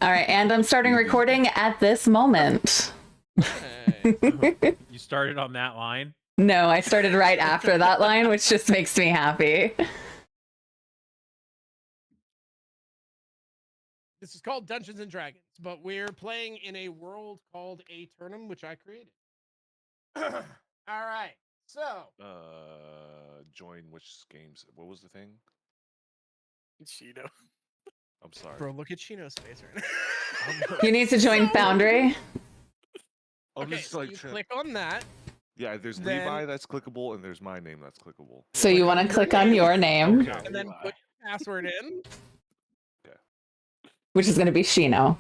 All right, and I'm starting recording at this moment. Hey. You started on that line? No, I started right after that line, which just makes me happy. This is called Dungeons and Dragons, but we're playing in a world called Aeternum, which I created. All right, so join which games? What was the thing? Cheeto. I'm sorry. bro, look at Chino's face right now. You need to join Foundry. Okay, so you click on that. Yeah, there's then- Levi that's clickable, and there's my name that's clickable. So you want to click on your name, Okay. And then put your password in. which is going to be Shino.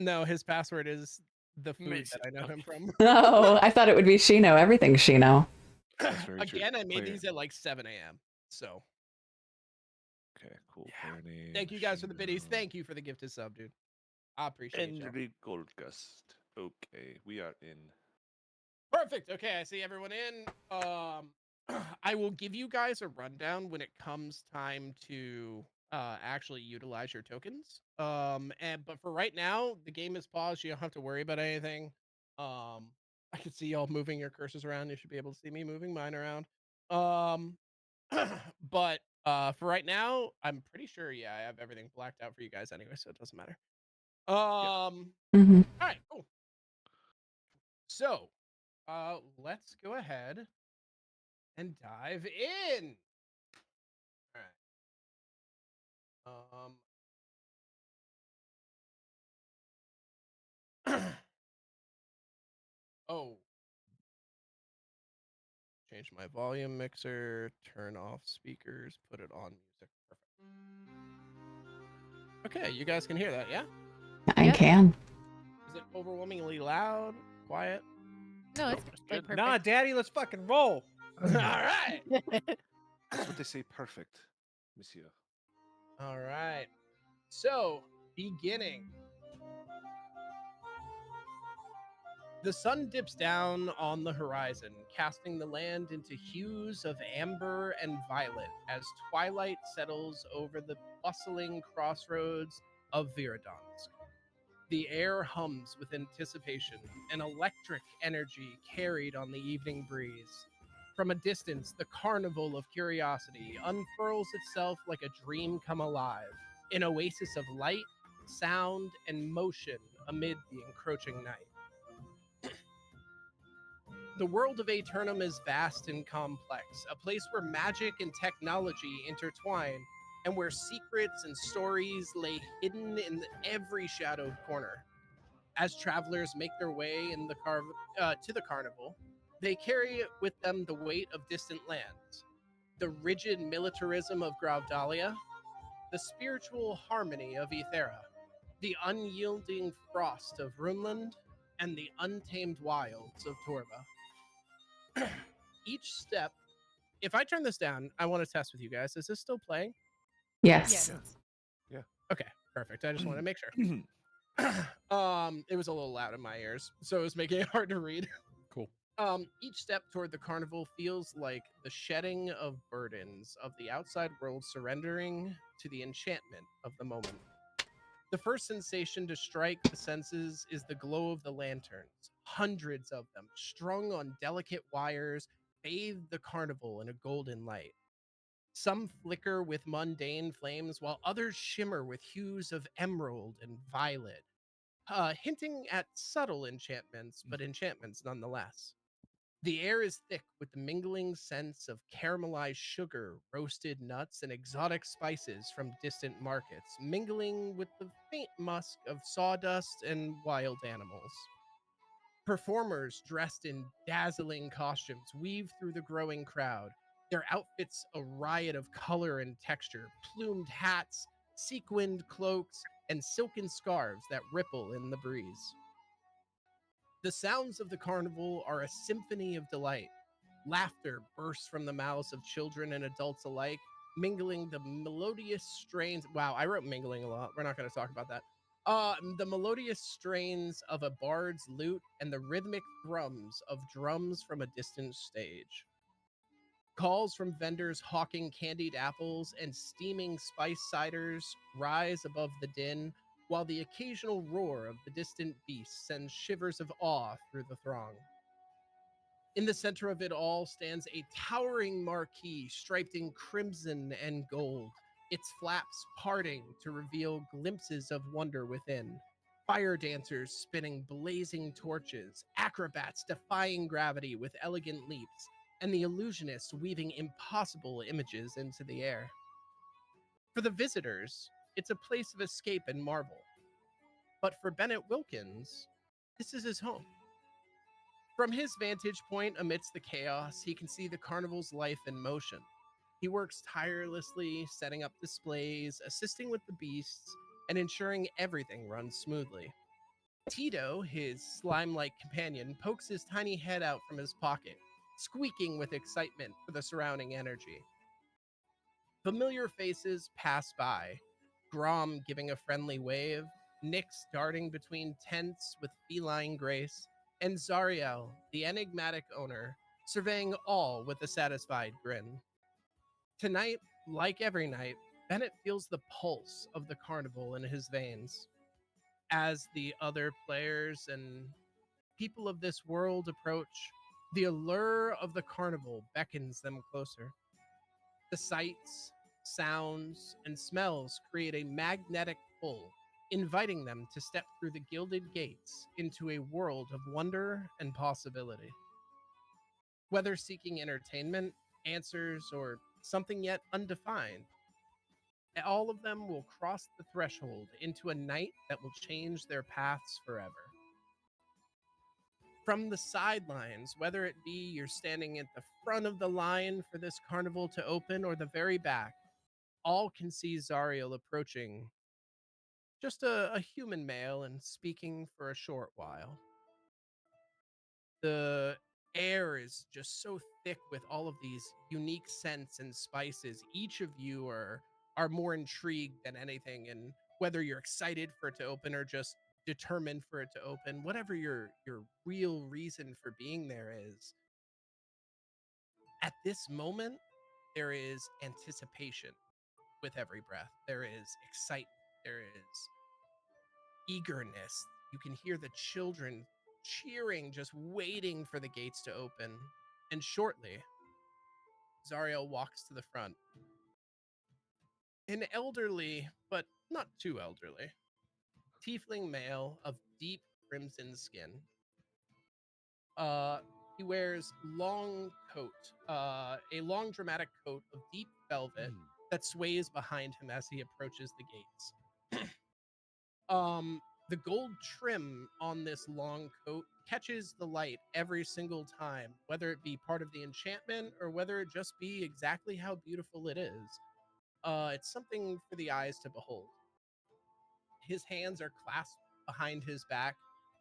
No, his password is the food that I know him from. Oh, I thought it would be Shino. Everything's Shino. That's very true. Again, I made Player. these at like 7 a.m. So Okay, cool. Player name, thank you guys for the biddies. Shino. Thank you for the gifted sub, dude. I appreciate you. Henry Goldgust. Okay, we are in. Perfect. Okay, I see everyone in. I will give you guys a rundown when it comes time to actually utilize your tokens. But for right now, the game is paused. You don't have to worry about anything. I can see y'all moving your cursors around. You should be able to see me moving mine around. But for right now, I'm pretty sure. Yeah, I have everything blacked out for you guys anyway, so it doesn't matter. All right, cool. So, let's go ahead and dive in. All right. Oh. Change my volume mixer, turn off speakers, put it on music. Perfect. Okay, you guys can hear that, yeah? I can. Is it overwhelmingly loud, quiet? No, it's like perfect. Nah, Daddy, let's fucking roll. All right. That's what they say. Perfect, Monsieur. All right. So, beginning. The sun dips down on the horizon, casting the land into hues of amber and violet as twilight settles over the bustling crossroads of Viradonsk. The air hums with anticipation, an electric energy carried on the evening breeze. From a distance, the carnival of curiosity unfurls itself like a dream come alive, an oasis of light, sound, and motion amid the encroaching night. The world of Aeternum is vast and complex, a place where magic and technology intertwine, and where secrets and stories lay hidden in every shadowed corner. As travelers make their way in the to the carnival, they carry with them the weight of distant lands, the rigid militarism of Gravdalia, the spiritual harmony of Ethera, the unyielding frost of Runland, and the untamed wilds of Torva. Each step, if I turn this down, I want to test with you guys. Is this still playing? Yes. Yeah. Okay, perfect. I just want to make sure. It was a little loud in my ears, so it was making it hard to read. Cool. Each step toward the carnival feels like the shedding of burdens of the outside world surrendering to the enchantment of the moment. The first sensation to strike the senses is the glow of the lanterns. Hundreds of them, strung on delicate wires, bathe the carnival in a golden light. Some flicker with mundane flames, while others shimmer with hues of emerald and violet, hinting at subtle enchantments, but enchantments nonetheless. The air is thick with the mingling scents of caramelized sugar, roasted nuts, and exotic spices from distant markets, mingling with the faint musk of sawdust and wild animals. Performers dressed in dazzling costumes weave through the growing crowd, their outfits a riot of color and texture, plumed hats, sequined cloaks, and silken scarves that ripple in the breeze. The sounds of the carnival are a symphony of delight. Laughter bursts from the mouths of children and adults alike, mingling the melodious strains. Wow, I wrote mingling a lot. We're not going to talk about that. The melodious strains of a bard's lute and the rhythmic thrums of drums from a distant stage. Calls from vendors hawking candied apples and steaming spice ciders rise above the din, while the occasional roar of the distant beast sends shivers of awe through the throng. In the center of it all stands a towering marquee striped in crimson and gold, its flaps parting to reveal glimpses of wonder within. Fire dancers spinning blazing torches, acrobats defying gravity with elegant leaps, and the illusionists weaving impossible images into the air. For the visitors, it's a place of escape and marvel. But for Bennett Wilkins, this is his home. From his vantage point amidst the chaos, he can see the carnival's life in motion. He works tirelessly, setting up displays, assisting with the beasts, and ensuring everything runs smoothly. Tito, his slime-like companion, pokes his tiny head out from his pocket, squeaking with excitement for the surrounding energy. Familiar faces pass by, Grom giving a friendly wave, Nyx darting between tents with feline grace, and Zariel, the enigmatic owner, surveying all with a satisfied grin. Tonight, like every night, Bennett feels the pulse of the carnival in his veins. As the other players and people of this world approach, the allure of the carnival beckons them closer. The sights, sounds, and smells create a magnetic pull, inviting them to step through the gilded gates into a world of wonder and possibility. Whether seeking entertainment, answers, or something yet undefined, all of them will cross the threshold into a night that will change their paths forever. From the sidelines, whether it be you're standing at the front of the line for this carnival to open or the very back, all can see Zariel approaching, just a human male and speaking for a short while. The air is just so thick with all of these unique scents and spices. Each of you are more intrigued than anything, and whether you're excited for it to open or just determined for it to open, whatever your real reason for being there is, at this moment there is anticipation with every breath. There is excitement. There is eagerness. You can hear the children cheering, just waiting for the gates to open. And shortly, Zariel walks to the front. An elderly, but not too elderly, tiefling male of deep crimson skin. He wears long coat, a long dramatic coat of deep velvet that sways behind him as he approaches the gates. The gold trim on this long coat catches the light every single time, whether it be part of the enchantment or whether it just be exactly how beautiful it is. It's something for the eyes to behold. His hands are clasped behind his back,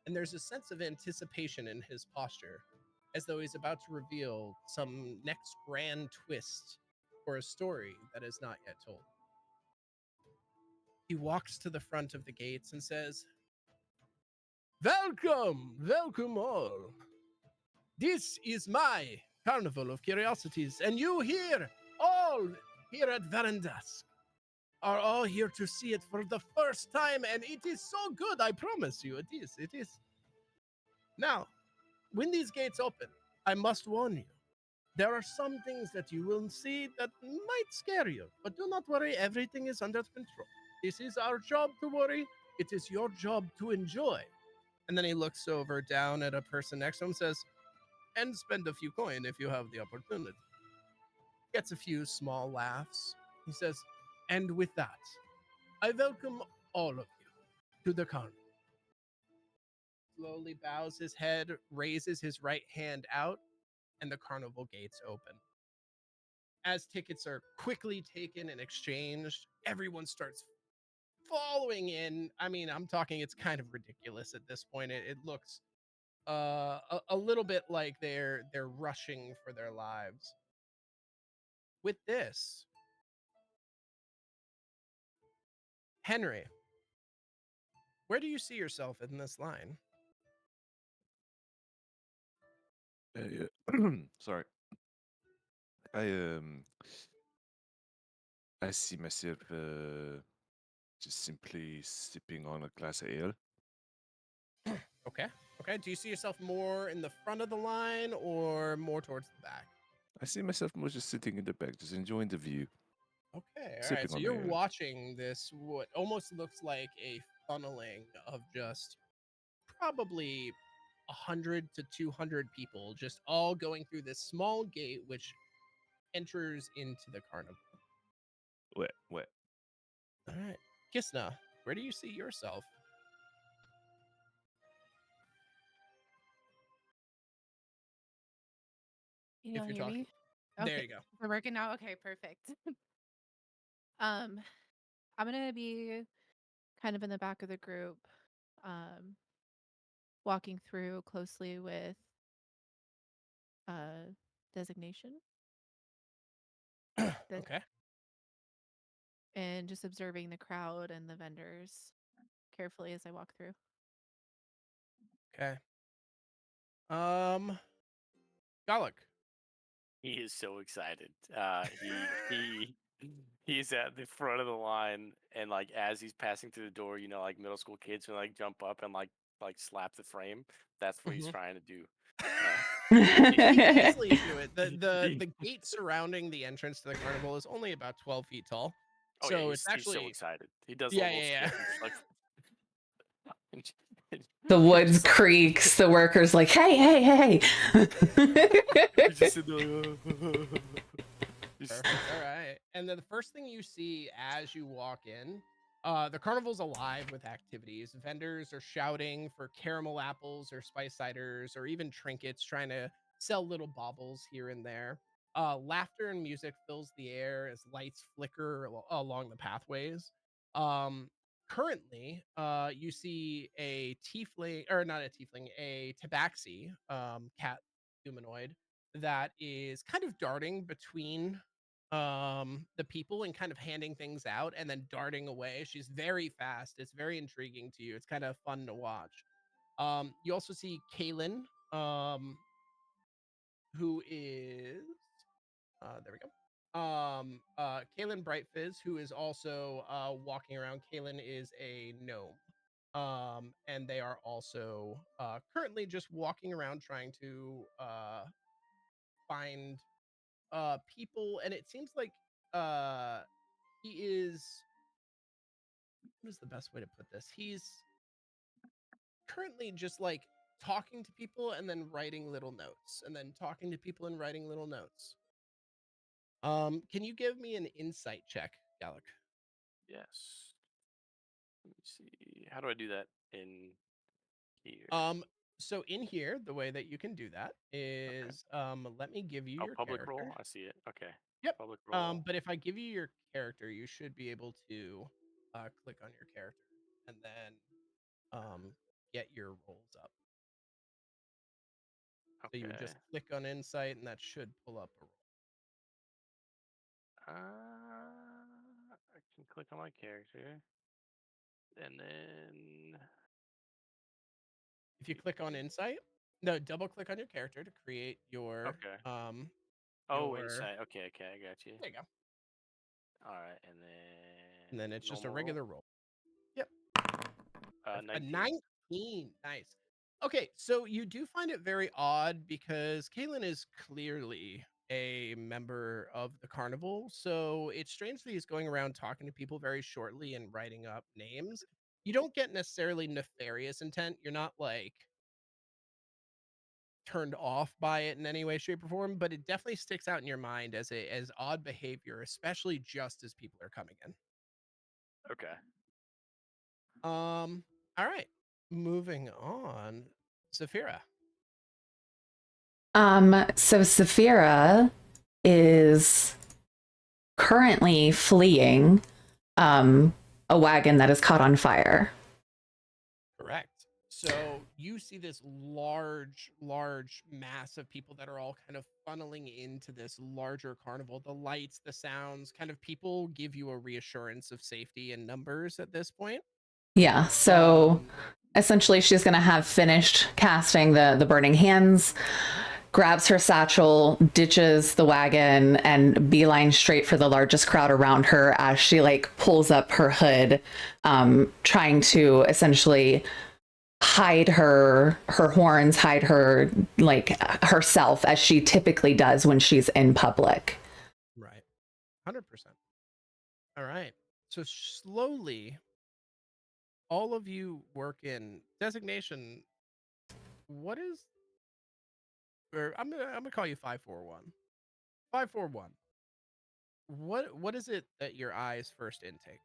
and there's a sense of anticipation in his posture, as though he's about to reveal some next grand twist for a story that is not yet told. He walks to the front of the gates and says, "Welcome, welcome all. This is my Carnival of Curiosities, and you here, all here at Verandask, are all here to see it for the first time, and it is so good, I promise you, it is. Now, when these gates open, I must warn you, there are some things that you will see that might scare you, but do not worry, everything is under control. This is our job to worry, it is your job to enjoy." And then he looks over down at a person next to him and says, "And spend a few coin if you have the opportunity." Gets a few small laughs. He says, "And with that, I welcome all of you to the carnival." Slowly bows his head, raises his right hand out, and the carnival gates open. As tickets are quickly taken and exchanged, everyone starts following in. I mean, I'm talking, it's kind of ridiculous at this point. It looks a little bit like they're rushing for their lives. With this, Henry, where do you see yourself in this line? Sorry. I see myself just simply sipping on a glass of ale. Okay. Okay. Do you see yourself more in the front of the line or more towards the back? I see myself more just sitting in the back, just enjoying the view. Okay. All right. Sipping So on you're ale. watching this, what almost looks like a funneling of just probably 100 to 200 people just all going through this small gate which enters into the carnival. Wet. All right. Kysna, where do you see yourself? Can If y'all you're hear talking. me? There Okay. you go. We're working now. Okay, perfect. I'm gonna be kind of in the back of the group, walking through closely with Designation. Okay. And just observing the crowd and the vendors carefully as I walk through. Okay. Galok. He is so excited. He's at the front of the line, and like as he's passing through the door, you know, like middle school kids who like jump up and like slap the frame. That's what he's Mhm. trying to do. He can easily do it. The gate surrounding the entrance to the carnival is only about 12 feet tall. Oh So yeah, it's he's so actually excited. He does yeah, a little yeah, skip and just like The woods just like- creaks. The workers like, hey. he's just sitting there like, Perfect. All right. And then the first thing you see as you walk in, the carnival's alive with activities. Vendors are shouting for caramel apples or spice ciders or even trinkets, trying to sell little baubles here and there. Laughter and music fills the air as lights flicker along the pathways. Um, Currently, you see a tiefling, or not a tiefling, a tabaxi, cat humanoid that is kind of darting between the people and kind of handing things out and then darting away. She's very fast. It's very intriguing to you. It's kind of fun to watch. You also see Kaylin, who is there we go. Kaylin Brightfizz, who is also walking around. Kaylin is a gnome. And they are also currently just walking around trying to find people, and it seems like he is, what is the best way to put this? He's currently just like talking to people and then writing little notes and then talking to people and writing little notes. Can you give me an insight check, Galok? yes. Let me see. How do I do that in here? So in here, the way that you can do that is let me give you Oh, your public character. roll. I see it. Okay. Yep. Public roll. But if I give you your character, you should be able to click on your character and then get your rolls up. So you would Okay. just click on insight and that should pull up a roll. I can click on my character, and then If you click on insight, no, double click on your character to create your okay. your Insight. Okay, I got you. there you go. All right, And then it's just a normal regular roll. Yep. roll. A 19. 19. Nice. Okay, so you do find it very odd because Kaylin is clearly a member of the carnival. So it's strange that he's going around talking to people very shortly and writing up names. You don't get necessarily nefarious intent. You're not like turned off by it in any way, shape, or form, but it definitely sticks out in your mind as as odd behavior, especially just as people are coming in. Okay. All right. Moving on. Zephyra. So Zephyra is currently fleeing a wagon that is caught on fire. Correct. So you see this large mass of people that are all kind of funneling into this larger carnival. The lights, the sounds, kind of people give you a reassurance of safety in numbers at this point. Yeah, so essentially she's going to have finished casting the burning hands. grabs her satchel, ditches the wagon, and beelines straight for the largest crowd around her as she like pulls up her hood, trying to essentially hide her horns, hide her like herself as she typically does when she's in public. Right. 100%. All right. So slowly, all of you work in designation. What is, or I'm gonna call you 541. 541. What is it that your eyes first intake?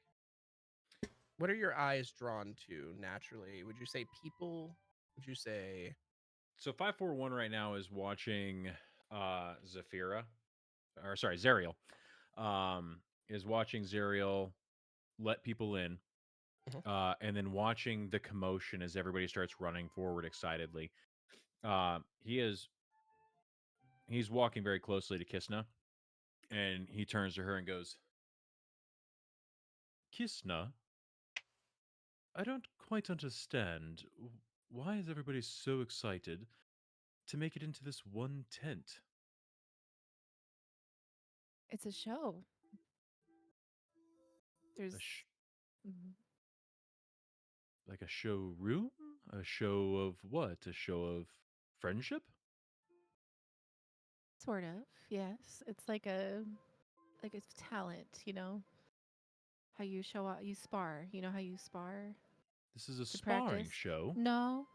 What are your eyes drawn to naturally? Would you say people? Would you say So 541 right now is watching Zephyra, or sorry, Zerial. Is watching Zerial let people in, Mhm. and then watching the commotion as everybody starts running forward excitedly. He's walking very closely to Kysna, and he turns to her and goes, Kysna, I don't quite understand. Why is everybody so excited to make it into this one tent? It's a show. There's A Mhm. like a showroom? A show of what? A show of friendship? Sort of, yes. It's like a talent, how you show up, you spar. You know how you spar This is a to sparring practice? show. No,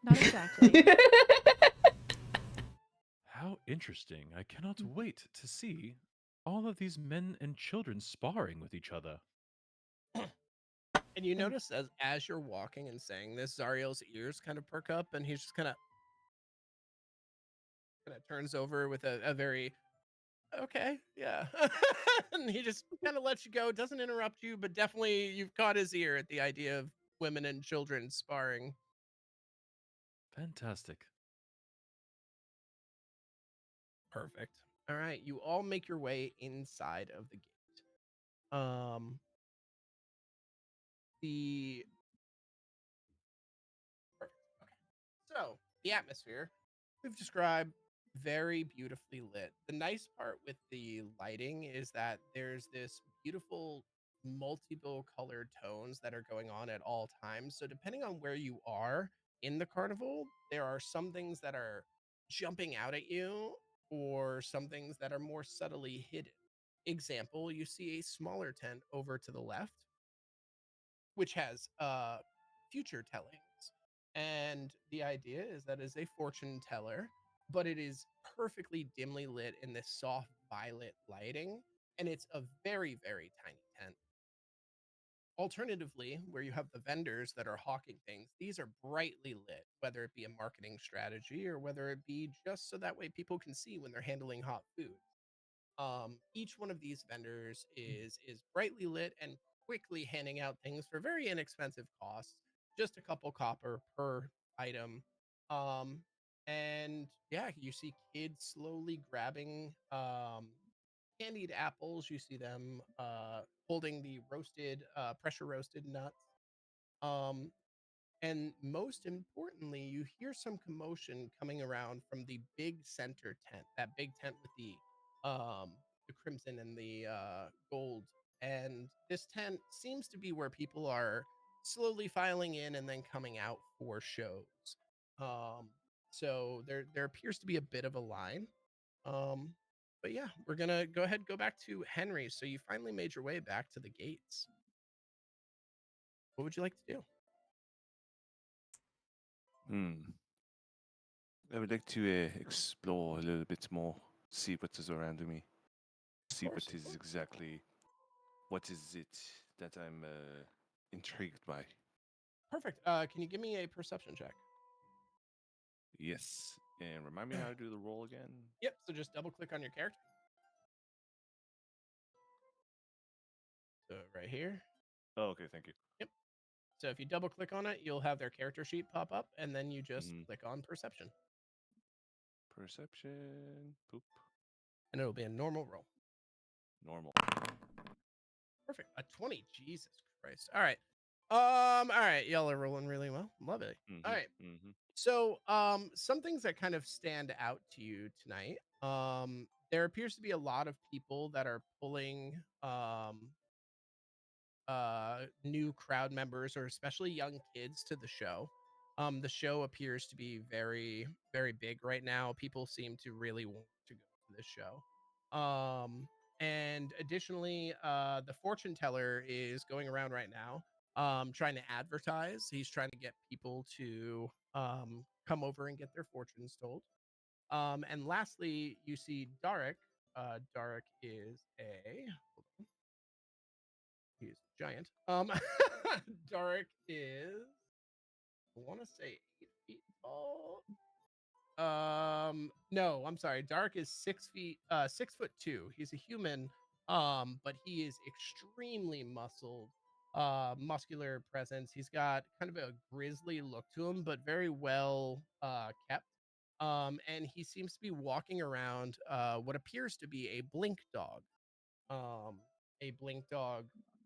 not exactly. How interesting. I cannot Mm. wait to see all of these men and children sparring with each other. And you And notice as you're walking and saying this, Zariel's ears kind of perk up, and he's just kind of turns over with a very okay, yeah, and he just kind of lets you go, doesn't interrupt you, but definitely you've caught his ear at the idea of women and children sparring. Fantastic. Perfect. All right, you all make your way inside of the gate. The Perfect. Okay. So, the atmosphere we've described very beautifully lit. The nice part with the lighting is that there's this beautiful multiple colored tones that are going on at all times. So, depending on where you are in the carnival, there are some things that are jumping out at you or some things that are more subtly hidden. Example, you see a smaller tent over to the left which has future tellings. And the idea is that is a fortune teller, but it is perfectly dimly lit in this soft violet lighting. And it's a very, very tiny tent. Alternatively, where you have the vendors that are hawking things, these are brightly lit, whether it be a marketing strategy or whether it be just so that way people can see when they're handling hot food. Each one of these vendors is brightly lit and quickly handing out things for very inexpensive costs, just a couple copper per item. Um, and yeah, you see kids slowly grabbing candied apples. You see them holding the roasted, pressure roasted nuts. Um, and most importantly, you hear some commotion coming around from the big center tent, that big tent with the crimson and the gold. And this tent seems to be where people are slowly filing in and then coming out for shows. Um, so there appears to be a bit of a line. Um, but yeah, we're gonna go ahead and go back to Henry. So you finally made your way back to the gates. What would you like to do? Hmm. I would like to explore a little bit more, see what is around me, Of see course. what is exactly, what is it that I'm intrigued by. Perfect. Can you give me a perception check? Yes. And remind me how to do the roll again. Yep. So just double click on your character. So right here. Oh, okay, thank you. Yep. So if you double click on it, you'll have their character sheet pop up, and then you just Mhm. click on perception, Perception. Poop. and it'll be a normal roll. Normal. Perfect. A 20. Jesus Christ. All right. All right, y'all are rolling really well. Love it. All right. So, some things that kind of stand out to you tonight. There appears to be a lot of people that are pulling new crowd members or especially young kids to the show. The show appears to be very, very big right now. People seem to really want to go to this show. And additionally, the fortune teller is going around right now, trying to advertise. He's trying to get people to come over and get their fortunes told. And lastly, you see Darek. Darek is he's giant. Darek is, I want to say 8 feet tall. No, I'm sorry. Dark is 6'2". He's a human, but he is extremely muscular presence. He's got kind of a grisly look to him, but very well kept. And he seems to be walking around what appears to be a blink dog. A blink dog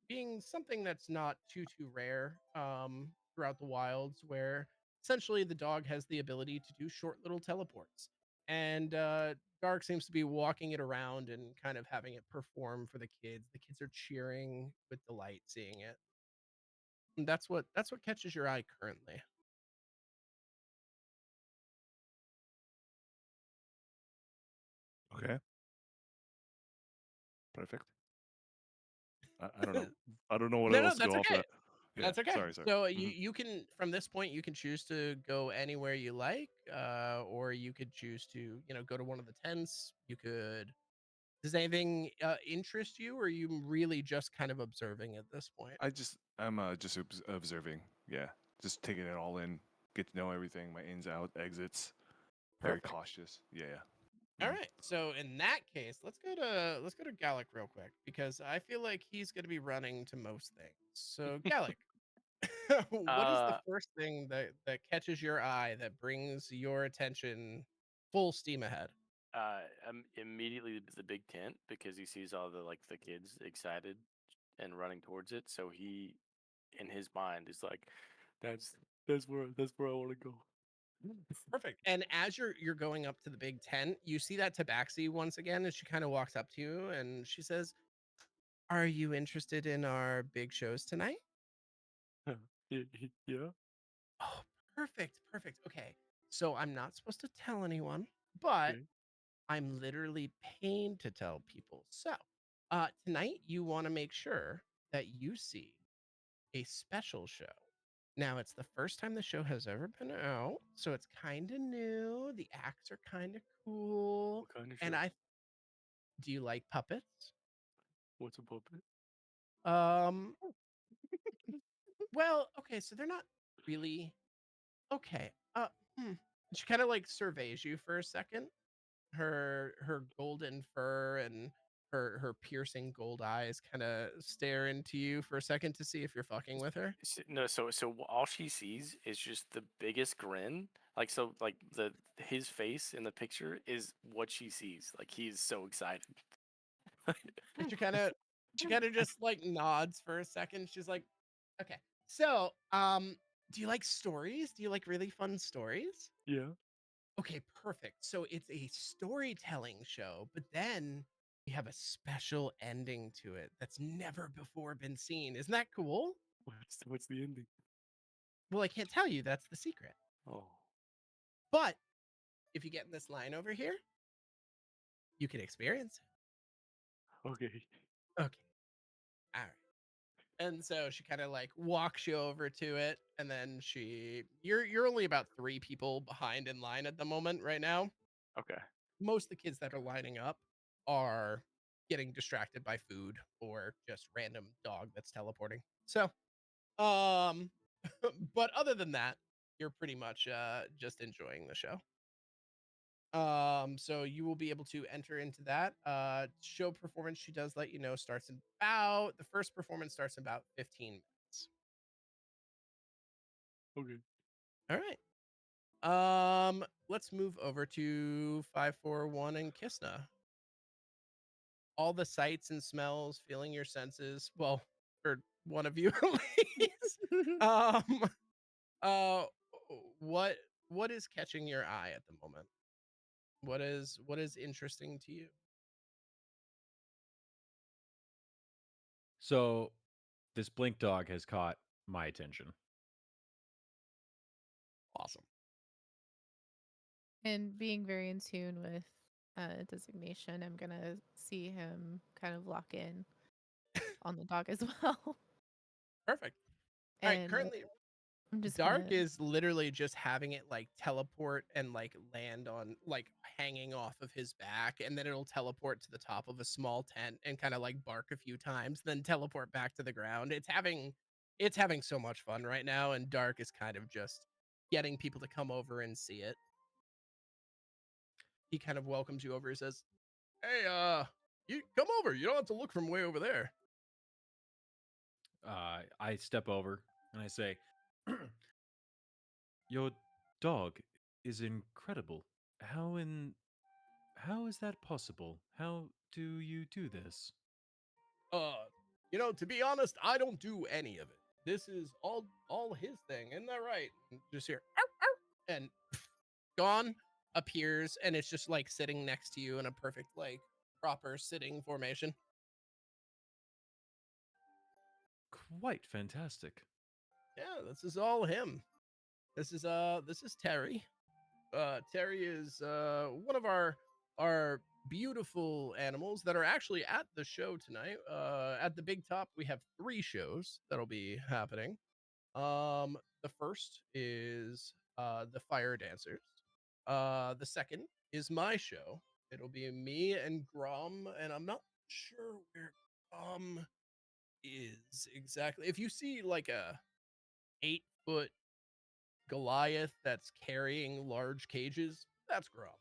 being something that's not too rare throughout the wilds, where essentially the dog has the ability to do short little teleports. And Dark seems to be walking it around and kind of having it perform for the kids. The kids are cheering with delight seeing it. And that's what catches your eye currently. Okay. Perfect. I don't know. I don't know what No, else to that's go off okay. that. Yeah, That's okay. sorry. So you can, from this point, you can choose to go anywhere you like, or you could choose to, go to one of the tents. You could. Does anything interest you, or are you really just kind of observing at this point? I'm just observing. Yeah, just taking it all in, get to know everything, my ins, out, exits. Very Perfect. cautious. Yeah. All right. So in that case, let's go to Galak real quick, because I feel like he's going to be running to most things. So Galak, what is the first thing that catches your eye, that brings your attention full steam ahead? Immediately the big tent, because he sees all the kids excited and running towards it. So he, in his mind, is like, that's where I want to go. Perfect. And as you're going up to the big tent, you see that Tabaxi once again, and she kind of walks up to you and she says, "Are you interested in our big shows tonight?" Yeah. Oh, perfect. Okay. So I'm not supposed to tell anyone, but Okay. I'm literally paid to tell people. So, tonight you want to make sure that you see a special show. Now, it's the first time the show has ever been out, so it's kind of new. The acts are kind of cool. What kind of And show? do you like puppets? What's a puppet? Um, well, okay, so they're not really okay. Hmm. She kind of like surveys you for a second. Her golden fur and her piercing gold eyes kind of stare into you for a second to see if you're fucking with her. No, so all she sees is just the biggest grin. Like his face in the picture is what she sees. Like he is so excited. And she kind of just like nods for a second. She's like, "Okay. So, do you like stories? Do you like really fun stories?" Yeah. Okay, perfect. So it's a storytelling show, but then we have a special ending to it that's never before been seen. Isn't that cool? What's the ending? Well, I can't tell you. That's the secret. Oh. But if you get in this line over here, you can experience Okay. it. Okay. All right. And so she kind of like walks you over to it, and then you're only about 3 people behind in line at the moment right now. Okay. Most of the kids that are lining up are getting distracted by food or just random dog that's teleporting. So, um, but other than that, you're pretty much just enjoying the show. So you will be able to enter into that. Show performance, she does let you know, starts in about the first performance starts in about 15 minutes. Okay. All right. Let's move over to 541 and Kysna. All the sights and smells, feeling your senses. Well, for one of you at least. Um, uh, what is catching your eye at the moment? What is interesting to you? So this blink dog has caught my attention. Awesome. And being very in tune with designation, I'm gonna see him kind of lock in on the dog as well. Perfect. All right. And Currently, I'm just Dark gonna is literally just having it like teleport and like land on like hanging off of his back, and then it'll teleport to the top of a small tent and kind of like bark a few times, then teleport back to the ground. It's having so much fun right now, and Dark is kind of just getting people to come over and see it. He kind of welcomes you over. He says, "Hey, you come over. You don't have to look from way over there." I step over and I say, "Your dog is incredible. How is that possible? How do you do this?" Uh, to be honest, I don't do any of it. This is all his thing, isn't that right? And just here, "Ow, ow," and gone appears, and it's just like sitting next to you in a perfect like proper sitting formation. Quite fantastic. Yeah, this is all him. This is Terry. Terry is one of our beautiful animals that are actually at the show tonight. At the Big Top, we have 3 shows that'll be happening. The first is the Fire Dancers. The second is my show. It'll be me and Grom, and I'm not sure where Grom is exactly. If you see like a 8-foot Goliath that's carrying large cages, that's Grom.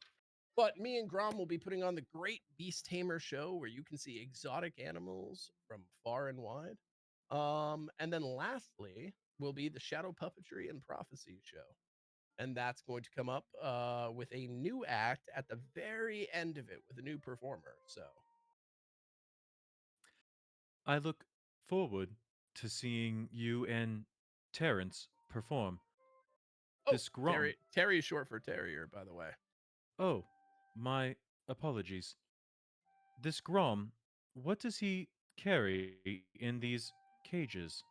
But me and Grom will be putting on the Great Beast Tamer show, where you can see exotic animals from far and wide. And then lastly will be the Shadow Puppetry and Prophecy show. And that's going to come up with a new act at the very end of it with a new performer. So, I look forward to seeing you and Terrence perform. oh, This Grom. Terry is short for Terrier, by the way. Oh, my apologies. This Grom, what does he carry in these cages?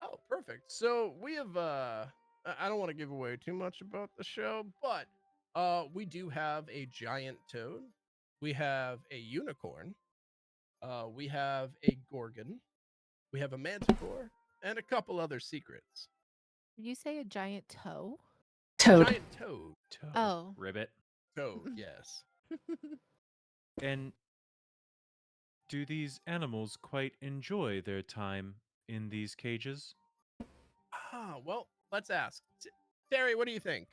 Oh, perfect. So we have I don't want to give away too much about the show, but we do have a giant toad. We have a unicorn. We have a gorgon. We have a manticore and a couple other secrets. Did you say a giant toe? Toad. Giant toad. Toe. Oh. Ribbit. Toad, yes. And do these animals quite enjoy their time in these cages? Ah, well, let's ask. Terry, what do you think?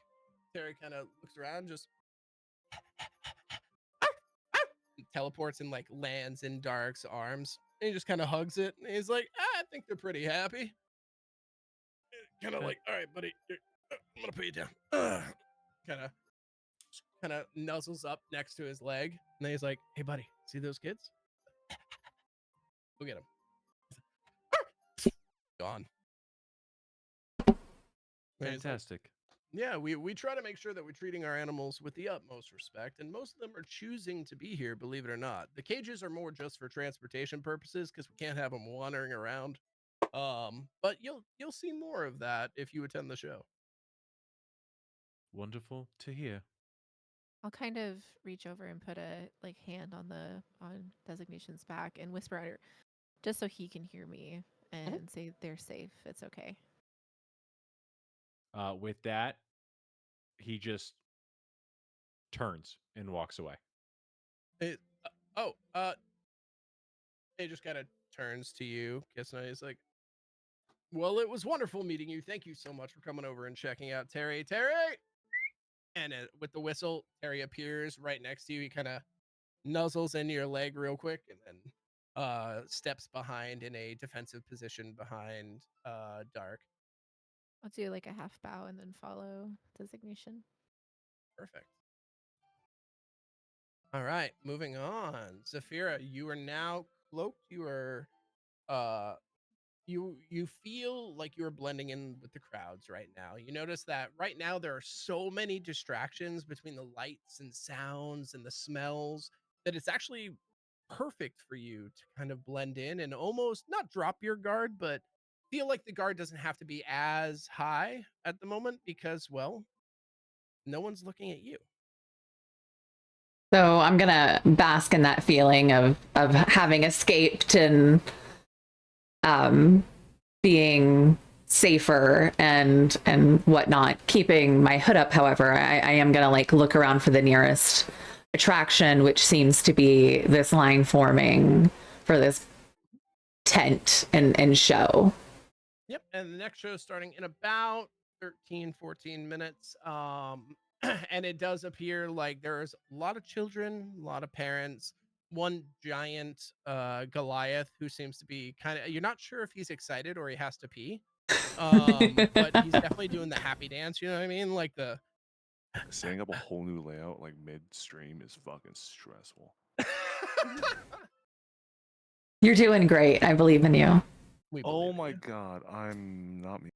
Terry kind of looks around, just teleports and like lands in Dark's arms. And he just kind of hugs it. And he's like, I think they're pretty happy. Kind of Okay. like, all right, buddy, I'm gonna put you down. Kind of nuzzles up next to his leg, and then he's like, "Hey, buddy, see those kids? Go get them." Gone. And he's like, Fantastic. yeah, we try to make sure that we're treating our animals with the utmost respect, and most of them are choosing to be here, believe it or not. The cages are more just for transportation purposes because we can't have them wandering around. But you'll see more of that if you attend the show. Wonderful to hear. I'll kind of reach over and put a like hand on Designation's back and whisper at her, just so he can hear me and say they're safe. It's okay. With that, he just turns and walks away. It, it just kind of turns to you, Kysna. He's like, well, it was wonderful meeting you. Thank you so much for coming over and checking out Terry. Terry! And with the whistle, Terry appears right next to you. He kind of nuzzles into your leg real quick and then steps behind in a defensive position behind Dark. I'll do like a half bow and then follow Designation. Perfect. All right, moving on. Zephyra, you are now cloaked. You are you feel like you're blending in with the crowds right now. You notice that right now there are so many distractions between the lights and sounds and the smells that it's actually perfect for you to kind of blend in and almost not drop your guard, but feel like the guard doesn't have to be as high at the moment because, well, no one's looking at you. So I'm gonna bask in that feeling of having escaped and being safer and whatnot. Keeping my hood up, however, I am gonna like look around for the nearest attraction, which seems to be this line forming for this tent and show. Yep, and the next show is starting in about 13, 14 minutes. And it does appear like there's a lot of children, a lot of parents, one giant Goliath who seems to be kind of, you're not sure if he's excited or he has to pee. But he's definitely doing the happy dance, you know what I mean? Like the Setting up a whole new layout like midstream is fucking stressful. You're doing great. I believe in you. we Oh believe in my you. god, I'm not me.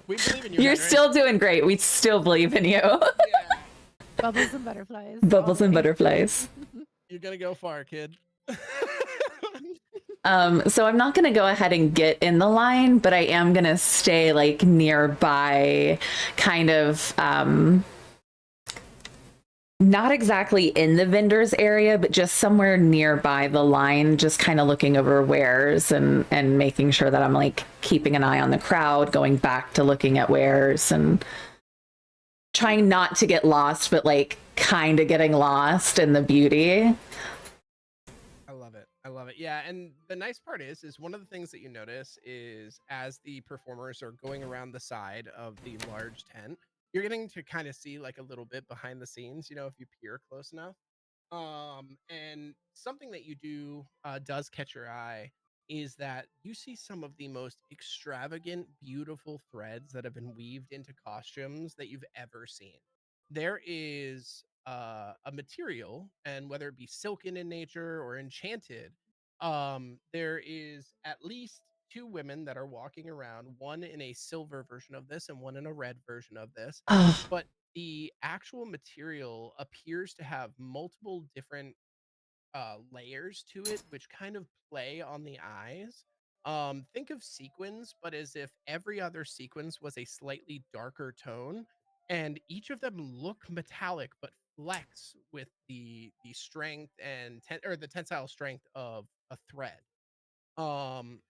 We believe in you. You're Henry. still doing great. We still believe in you. Yeah. Bubbles and butterflies. Bubbles and all day. butterflies. You're gonna go far, kid. So I'm not going to go ahead and get in the line, but I am going to stay like nearby, kind of not exactly in the vendors area, but just somewhere nearby the line, just kind of looking over wares and making sure that I'm like keeping an eye on the crowd, going back to looking at wares and trying not to get lost, but like kind of getting lost in the beauty. I love it. I love it. Yeah, and the nice part is one of the things that you notice is as the performers are going around the side of the large tent, you're getting to kind of see like a little bit behind the scenes, you know, if you peer close enough. And something that you do does catch your eye is that you see some of the most extravagant, beautiful threads that have been weaved into costumes that you've ever seen. There is a material, and whether it be silken in nature or enchanted, there is at least two women that are walking around, one in a silver version of this and one in a red version of this. Oh, But the actual material appears to have multiple different layers to it, which kind of play on the eyes. Think of sequins, but as if every other sequence was a slightly darker tone, and each of them look metallic but flex with the strength and or the tensile strength of a thread. Um,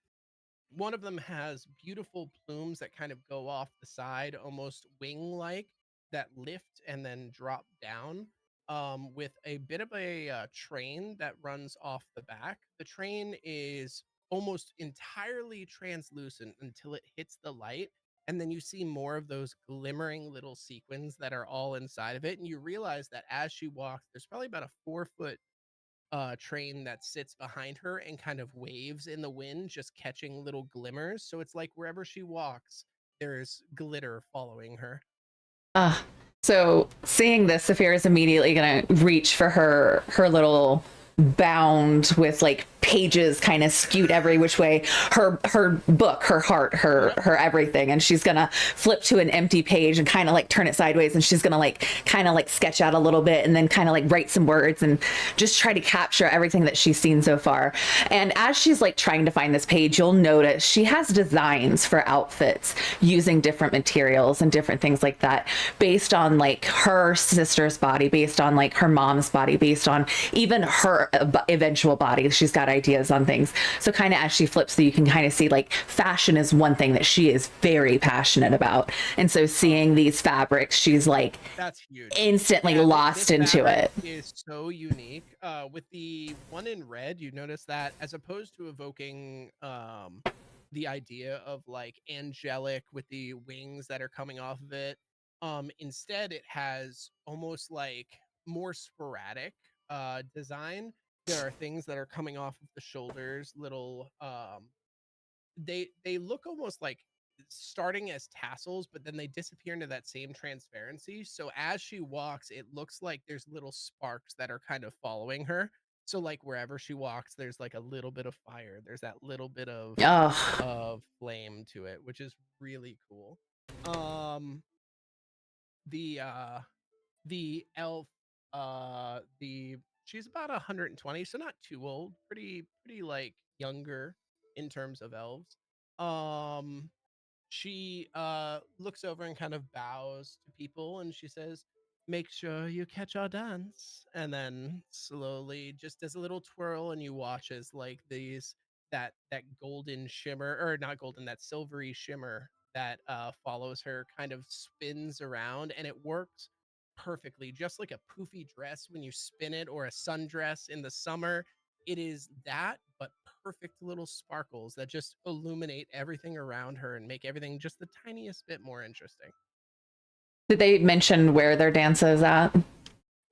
One of them has beautiful plumes that kind of go off the side, almost wing-like, that lift and then drop down, with a bit of a train that runs off the back. The train is almost entirely translucent until it hits the light, and then you see more of those glimmering little sequins that are all inside of it, and you realize that as she walks, there's probably about a 4 foot train that sits behind her and kind of waves in the wind, just catching little glimmers. So it's like wherever she walks, there's glitter following her. So seeing this, Zephyra is immediately going to reach for her little bound with like pages kind of skewed every which way, her book, her heart, her everything, and she's gonna flip to an empty page and kind of like turn it sideways, and she's gonna like kind of like sketch out a little bit and then kind of like write some words and just try to capture everything that she's seen so far. And as she's like trying to find this page, you'll notice she has designs for outfits using different materials and different things like that based on like her sister's body, based on like her mom's body, based on even her eventual body. She's got ideas on things. So kind of as she flips, so you can kind of see like fashion is one thing that she is very passionate about. And so seeing these fabrics, she's like That's huge. instantly Yeah, lost this into fabric it. is so unique. With the one in red, you notice that as opposed to evoking the idea of like angelic with the wings that are coming off of it, instead it has almost like more sporadic design. There are things that are coming off of the shoulders, little they look almost like starting as tassels, but then they disappear into that same transparency. So as she walks, it looks like there's little sparks that are kind of following her. So like wherever she walks, there's like a little bit of fire. There's that little bit of Oh, flame to it, which is really cool. Um, the elf, she's about 120, so not too old, pretty like younger in terms of elves. She looks over and kind of bows to people, and she says, make sure you catch our dance. And then slowly just does a little twirl, and you watch as like that golden shimmer, or not golden, that silvery shimmer that follows her kind of spins around, and it works perfectly, just like a poofy dress when you spin it, or a sundress in the summer. It is that, but perfect little sparkles that just illuminate everything around her and make everything just the tiniest bit more interesting. did they mention where their dance is at?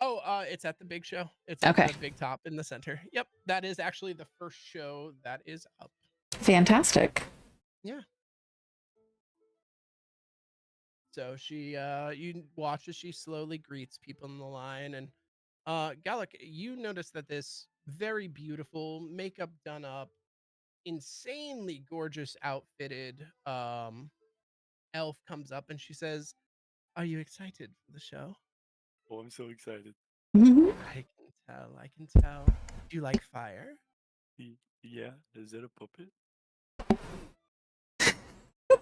Oh, it's at the big show. It's Okay. at the big top in the center. Yep, that is actually the first show that is up. Fantastic. Yeah. So she, you watch as she slowly greets people in the line, and Galok, you notice that this very beautiful, makeup done up, insanely gorgeous outfitted elf comes up, and she says, "Are you excited for the show?" Oh, I'm so excited. Mhm. I can tell. I can tell. Do you like fire? Yeah, is that a puppet?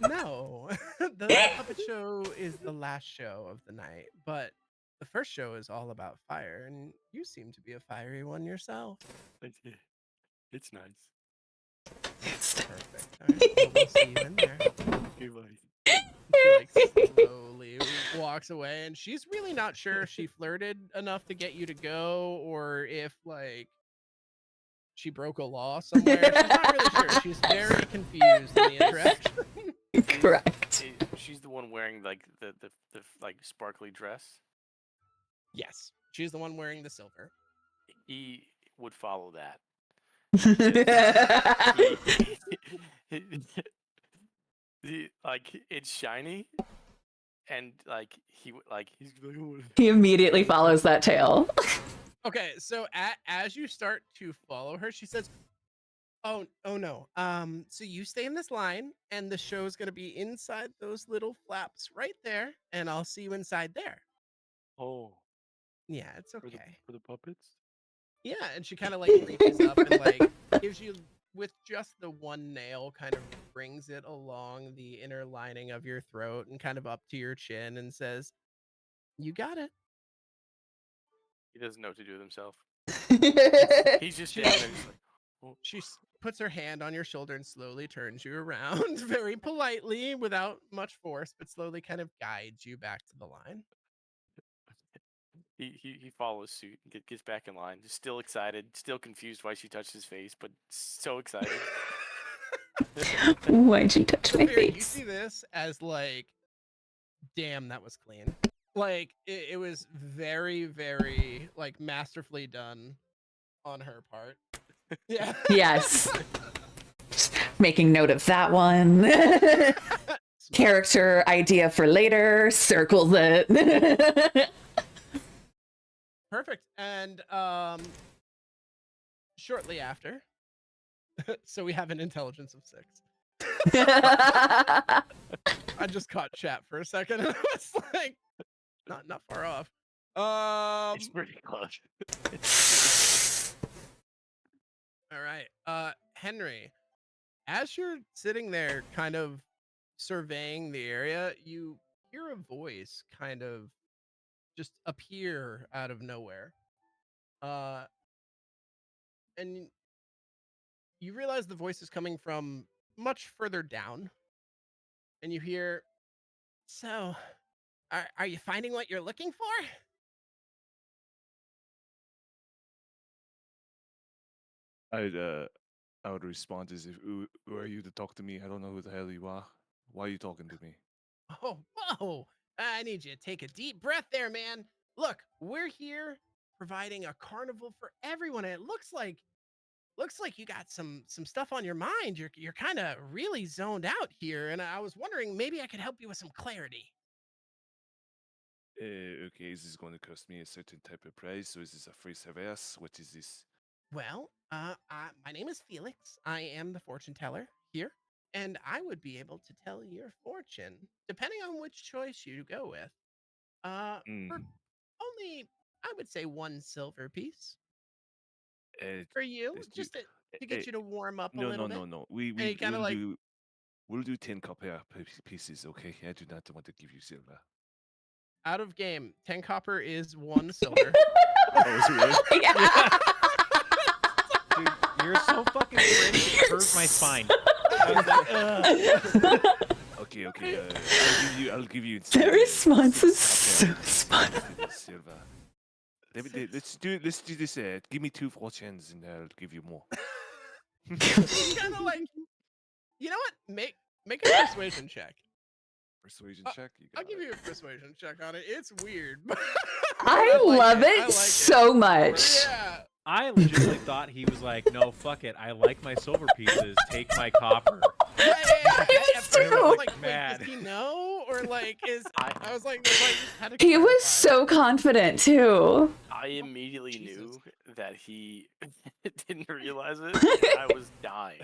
No. The puppet show is the last show of the night, but the first show is all about fire, and you seem to be a fiery one yourself. It's nice. Perfect. All right. Well, we'll see you in there. Goodbye. She like slowly walks away, and she's really not sure if she flirted enough to get you to go, or if like she broke a law somewhere. She's not really sure. She's very confused in the interaction. Correct. She's the one wearing like the like sparkly dress. Yes, she's the one wearing the silver. He would follow that. Like it's shiny, and like he's like, He immediately follows that tail. Okay, so as you start to follow her, she says, "Oh no. So you stay in this line, and the show's gonna be inside those little flaps right there, and I'll see you inside there." oh, Yeah, it's okay. for the puppets. Yeah, and she kind of like reaches up and like gives you, with just the one nail, kind of brings it along the inner lining of your throat and kind of up to your chin, and says, "You got it." He doesn't know what to do with himself. He's He's just She- standing there, just like, oh. She puts her hand on your shoulder and slowly turns you around, very politely, without much force, but slowly kind of guides you back to the line. He follows suit and gets back in line, just still excited, still confused why she touched his face, but so excited. Why'd you touch my Zephyra, you face? see this as like, damn, that was clean. Like it was very, very like masterfully done on her part. Yeah. Yes. Just making note of that one. Character idea for later. Circles it. Perfect. And shortly after, so we have an intelligence of 6. I just caught chat for a second, and I was like, not far off. It's pretty close. All right. Henry, as you're sitting there kind of surveying the area, you hear a voice kind of just appear out of nowhere. And you realize the voice is coming from much further down. And you hear, "So, are you finding what you're looking for?" I would respond as if, who are you to talk to me? I don't know who the hell you are. Why are you talking to me? Oh, whoa. I need you to take a deep breath there, man. Look, we're here providing a carnival for everyone, and it looks like you got some stuff on your mind. You're kind of really zoned out here, and I was wondering maybe I could help you with some clarity. Okay, is this going to cost me a certain type of price, or is this a free service? What is this? Well, my name is Felix. I am the fortune teller here, and I would be able to tell your fortune depending on which choice you go with. For Mm. only, I would say, 1 silver piece Uh, for you, let's do. just to Uh, get you to warm up a no, no, little bit. no, no. We And we he kind of will like, do. We'll do 10 copper pieces. Okay. I do not want to give you silver. out of game. 10 copper is 1 silver. Oh, is it really? Yeah. Dude, you're so fucking cringe. It hurts my spine. I was like, ugh. Okay. I'll give you. The response is 6 so copper smart. instead of silver. Let's do this. Give me 2 fortunes, and I'll give you more. He's kind of like, you know what? Make a persuasion check. Persuasion Uh, check. You I'll got give it. you a persuasion check on it. It's weird. I like love I it like so much. Yeah. I legitimately thought he was like, no, fuck it. I like my silver pieces. Take my copper. Yeah. I was At first I too. was like, wait, Mad. does he know? Or like, I was like, had to He was clarify. so confident too. I immediately Jesus. knew that he didn't realize it, and I was dying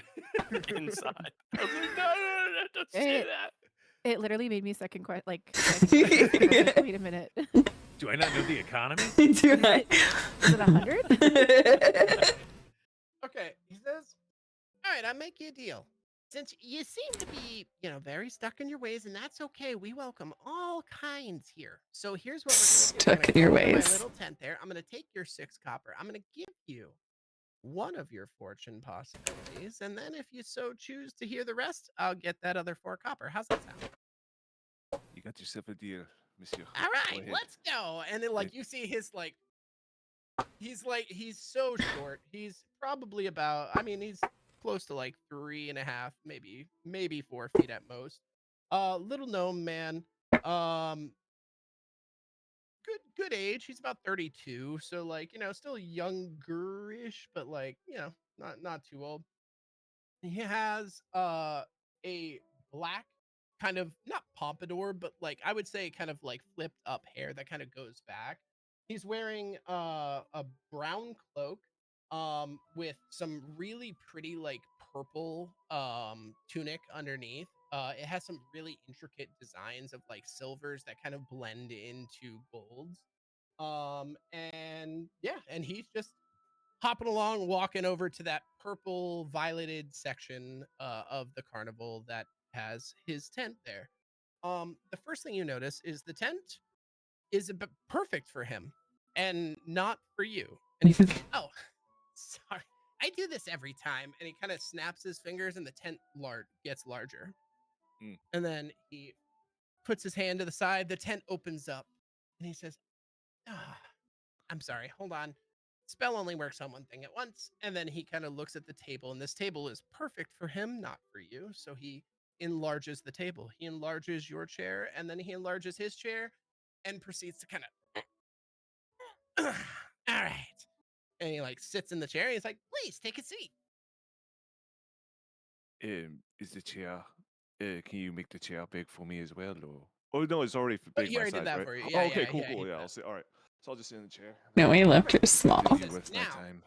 inside. I was like, no, don't say It- that. It literally made me second question. Like, wait a minute. Do I not know the economy? Do I? Is it 100? Okay, he says, all right, I'll make you a deal. Since you seem to be, very stuck in your ways, and that's okay. We welcome all kinds here. So here's what we're going to do. Stuck in your My ways. little tent there. I'm going to take your 6 copper. I'm going to give you one of your fortune possibilities, and then if you so choose to hear the rest, I'll get that other 4 copper. How's that sound? You got yourself a deal, monsieur. All Go right, ahead. let's go. And then, Good. you see his he's so short. He's probably about, he's close to 3.5, maybe 4 feet at most. Little gnome man. Good age. He's about 32, so still youngerish, but not too old. He has a black kind of, not pompadour, but I would say kind of flipped up hair that kind of goes back. He's wearing a brown cloak with some really pretty purple tunic underneath. It has some really intricate designs of silvers that kind of blend into golds. And yeah, and he's just hopping along, walking over to that purple violeted section of the carnival that has his tent there. The first thing you notice is the tent is perfect for him and not for you. And he says, "Oh, sorry, I do this every time." And he kind of snaps his fingers, and the tent gets larger. Mm. And then he puts his hand to the side. The tent opens up, and he says, "Ah, I'm sorry, hold on. Spell only works on one thing at once." And then he kind of looks at the table, and this table is perfect for him, not for you. So he enlarges the table. He enlarges your chair, and then he enlarges his chair and proceeds to kind of, all right. And he sits in the chair. And he's like, "Please take a seat." Is the chair? Can you make the chair big for me as well, or? Oh no, it's already big He my already did size, that right? for you. Oh, Yeah, okay, yeah, cool. he did Yeah, that. I'll sit. All right, so I'll just sit in the chair. No, we left her small. Do you Yes, with my now. time.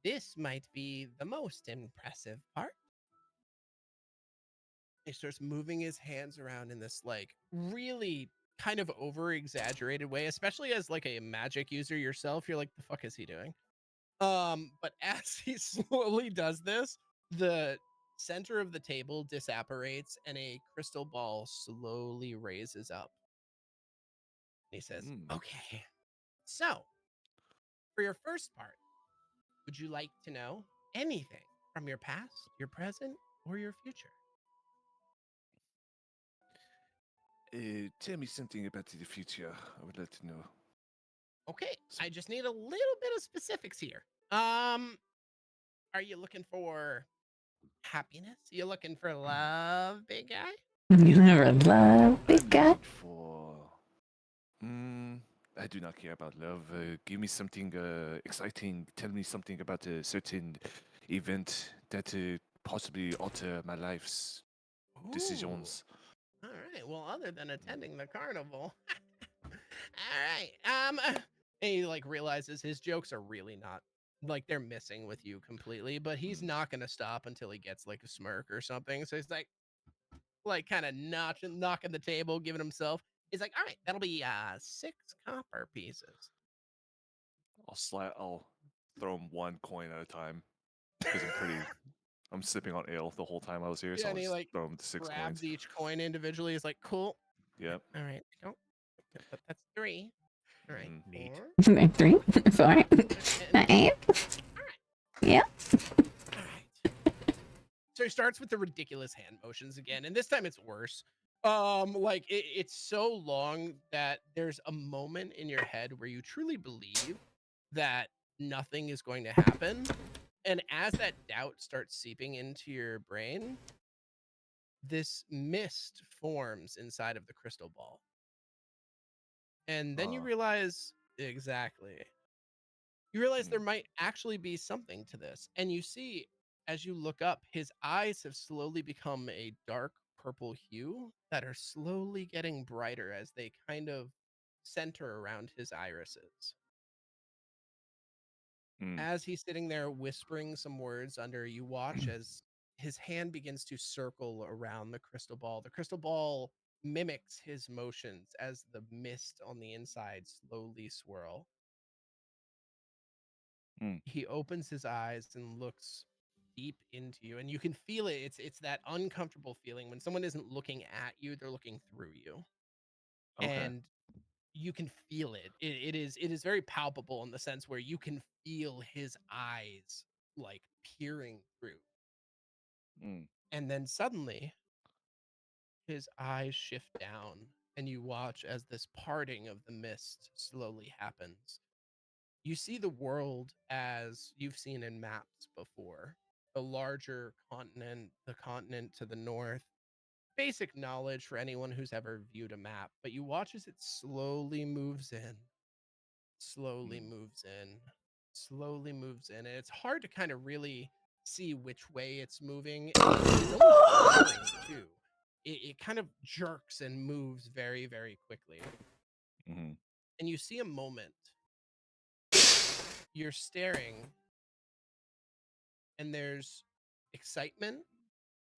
This might be the most impressive part. He starts moving his hands around in this really kind of over exaggerated way, especially as a magic user yourself. You're like, the fuck is he doing? But as he slowly does this, the center of the table disapparates and a crystal ball slowly raises up. And he says, "Okay, so for your first part, would you like to know anything from your past, your present, or your future?" Tell me something about the future. I would like to know. Okay, I just need a little bit of specifics here. Are you looking for happiness? You looking for love, big guy? You never love big I'm guy. looking for. I do not care about love. Give me something exciting. Tell me something about a certain event that possibly alter my life's decisions. Ooh, all right. Well, other than attending the carnival. All right. And he realizes his jokes are really like they're missing with you completely, but he's not gonna stop until he gets like a smirk or something. So he's like kind of knocking the table, giving himself. He's like, all right, that'll be 6 copper pieces. I'll throw him 1 coin at a time because I'm sipping on ale the whole time I was here, so Yeah, I'll and he just like throw him 6 grabs coins. each coin individually. He's like, cool. Yep. All right, go. That's 3. All right, Neat. 4. 3, 4, And 8. Yeah. all right. So he starts with the ridiculous hand motions again, and this time it's worse. Like it's so long that there's a moment in your head where you truly believe that nothing is going to happen, and as that doubt starts seeping into your brain, this mist forms inside of the crystal ball, and then you realize exactly. You realize there might actually be something to this, and you see as you look up, his eyes have slowly become a dark purple hue that are slowly getting brighter as they kind of center around his irises. As he's sitting there whispering some words under, you watch as his hand begins to circle around the crystal ball. The crystal ball mimics his motions as the mist on the inside slowly swirl. He opens his eyes and looks deep into you, and you can feel it. It's that uncomfortable feeling when someone isn't looking at you, they're looking through you. Okay. And you can feel it. It is very palpable in the sense where you can feel his eyes like peering through. And then suddenly his eyes shift down, and you watch as this parting of the mist slowly happens. You see the world as you've seen in maps before. The larger continent, the continent to the north. Basic knowledge for anyone who's ever viewed a map, but you watch as it slowly moves in, slowly moves in, slowly moves in. And it's hard to kind of really see which way it's moving. And it's almost swirling too. It kind of jerks and moves very, very quickly. And you see a moment. You're staring, and there's excitement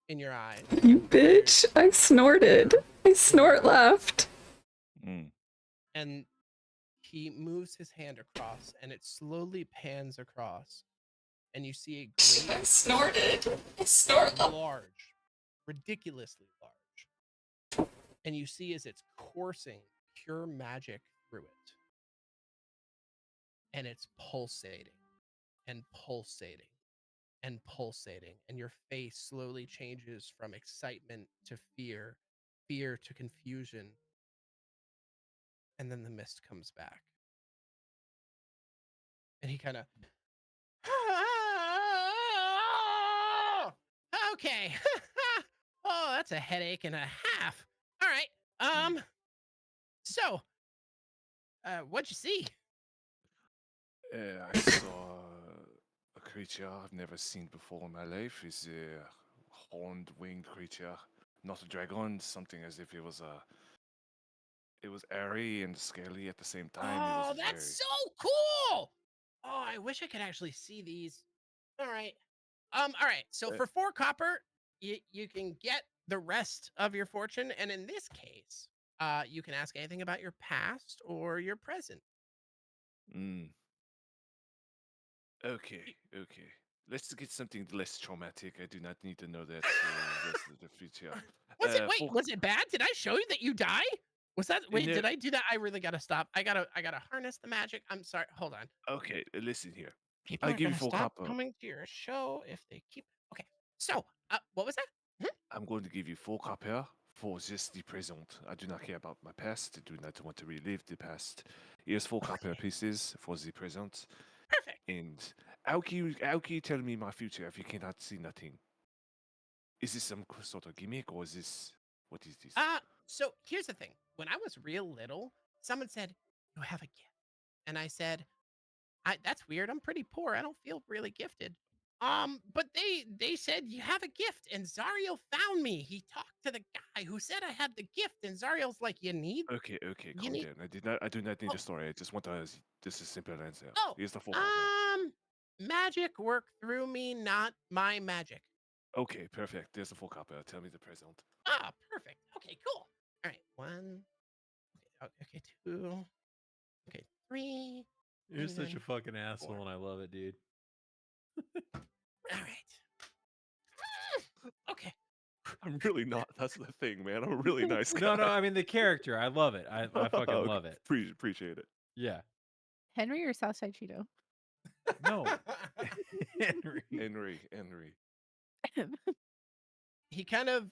in your eyes. You bitch. I snorted. I snort laughed. And he moves his hand across, and it slowly pans across. And you see a great, I snorted. I snort laughed. large, ridiculously large. And you see as it's coursing pure magic through it. And it's pulsating and pulsating and pulsating. And your face slowly changes from excitement to fear, fear to confusion. And then the mist comes back. And he kind of, okay. Oh, that's a headache and a half. All right. So, what'd you see? I saw a creature I've never seen before in my life. It's a horned winged creature, not a dragon. Something as if it was airy and scaly at the same time. Oh, It was that's so cool. Oh, I wish I could actually see these. All right. All right. So for 4 copper, you can get the rest of your fortune, and in this case, you can ask anything about your past or your present. Okay. Let's get something less traumatic. I do not need to know that rest of the future. Was it bad? Did I show you that you die? Was that wait, No. did I do that? I really gotta stop. I gotta harness the magic. I'm sorry. Hold on. Okay, listen here. People I are give you gonna 4 stop copper. coming to your show if they keep. Okay. So, what was that? I'm going to give you 4 copper for just the present. I do not care about my past. I do not want to relive the past. Here's 4 copper pieces for the present. Perfect. And how can you tell me my future if you cannot see nothing? Is this some sort of gimmick, or is this what is this? So here's the thing. When I was real little, someone said, "You have a gift," and I said, "That's weird. I'm pretty poor. I don't feel really gifted." But they said you have a gift, and Zariel found me. He talked to the guy who said I had the gift, and Zariel's like, "You Okay, calm need- down. I do not need the story. I just want just a simple answer. Oh, Here's the 4 copper. magic work through me, not my magic. Okay, perfect. There's a full copper. Tell me the present. Ah, perfect. Okay, cool. All right, 1. Okay, 2. Okay, 3. You're and such a then fucking 4. asshole, and I love it, dude. All right. Okay. I'm really not. That's the thing, man. I'm a really nice guy. No, I mean the character. I love it. I fucking Okay, love it. Appreciate it. Yeah. Henry or Southside Cheeto? No. Henry. Henry. He kind of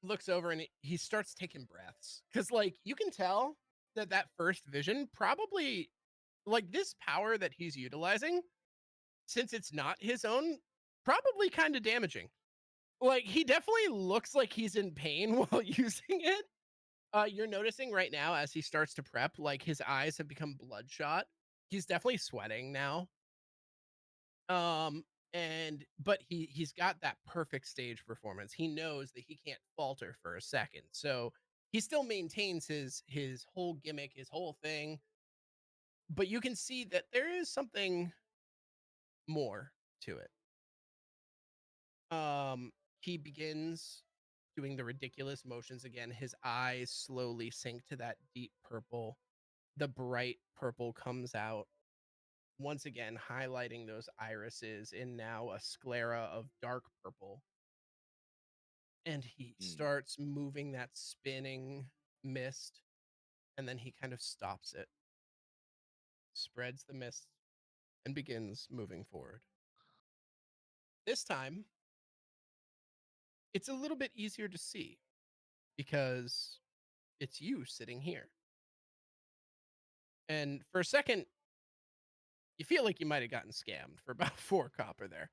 looks over and he starts taking breaths because, like, you can tell that first vision probably, like, this power that he's utilizing, since it's not his own, probably kind of damaging. Like, he definitely looks like he's in pain while using it. You're noticing right now as he starts to prep, like, his eyes have become bloodshot. He's definitely sweating now. But he's got that perfect stage performance. He knows that he can't falter for a second. So he still maintains his whole gimmick, his whole thing. But you can see that there is something more to it. He begins doing the ridiculous motions again. His eyes slowly sink to that deep purple. The bright purple comes out, once again highlighting those irises in now a sclera of dark purple. And he starts moving that spinning mist, and then he kind of stops it, spreads the mist, and begins moving forward. This time, it's a little bit easier to see because it's you sitting here. And for a second, you feel like you might have gotten scammed for about 4 copper there.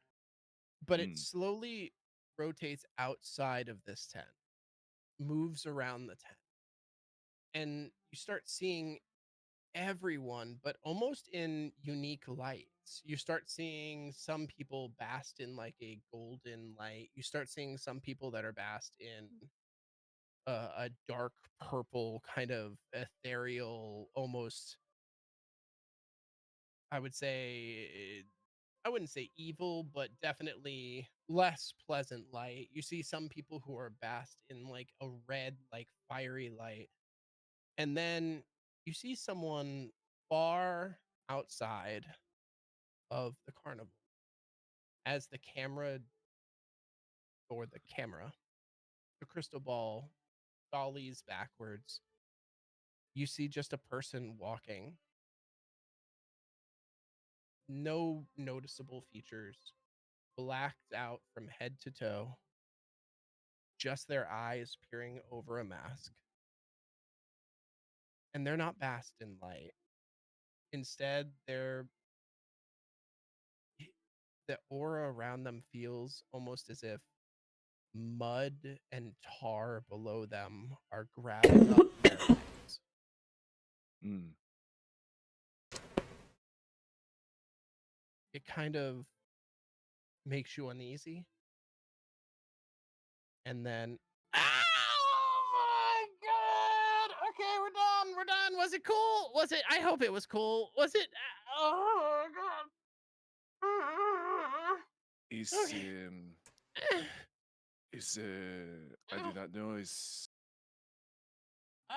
But it slowly rotates outside of this tent, moves around the tent, and you start seeing everyone, but almost in unique lights. You start seeing some people basked in like a golden light. You start seeing some people that are basked in a dark purple, kind of ethereal, almost, I would say, I wouldn't say evil, but definitely less pleasant light. You see some people who are basked in like a red, like fiery light. And then you see someone far outside of the carnival as the the crystal ball dollies backwards. You see just a person walking, no noticeable features, blacked out from head to toe, just their eyes peering over a mask. And they're not basked in light. Instead, the aura around them feels almost as if mud and tar below them are grabbing up their legs. It kind of makes you uneasy. And then, oh my god! Okay, we're done. Was it cool? Was it? I hope it was cool. Was it? Oh god. Okay. I do not know. Is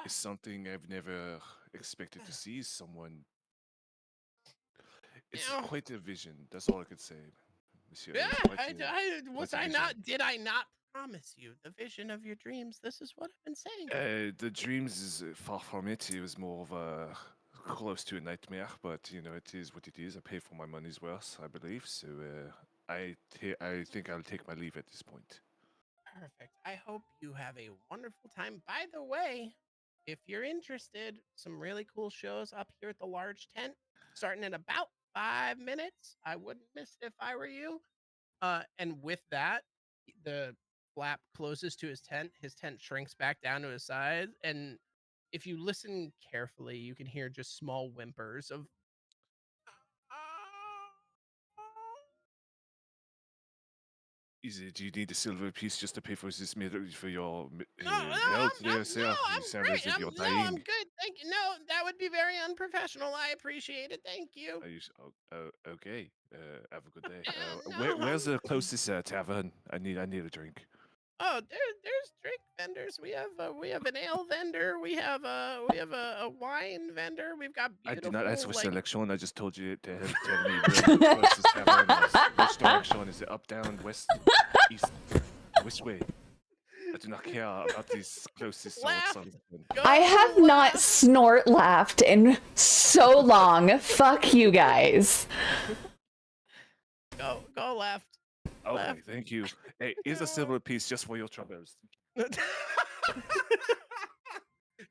something I've never expected to see. Someone. It's quite a vision. That's all I could say, Monsieur. Yeah, Vision. did I not promise you the vision of your dreams? This is what I've been saying. The dreams is far from it. It was more of a close to a nightmare, but you know, it is what it is. I pay for my money's worth, I believe. So I think I'll take my leave at this point. Perfect. I hope you have a wonderful time. By the way, if you're interested, some really cool shows up here at the large tent, starting in about 5 minutes. I wouldn't miss it if I were you. And with that, the flap closes to his tent. His tent shrinks back down to his size. And if you listen carefully, you can hear just small whimpers of Is it? Do you need a silver piece just to pay for this for your No, health there, sir? no, You I'm sound great. as if you're No, I'm dying. good. Thank you. No, that would be very unprofessional. I appreciate it. Thank you. Are you okay? Have a good day. No, Where's the closest tavern? I need a drink. Oh, there's drink vendors. We have an ale vendor. We have a wine vendor. We've got I beautiful did not ask for like selection. I just told you to tell me where the closest tavern was. Which direction? Is it up, down, west, east? Which way? I do not care about these closest Laugh. sorts. Go I have not left. snort laughed in so long. Fuck you guys. Go left. Okay, Left. thank you. Hey, here's a silver piece just for your troubles.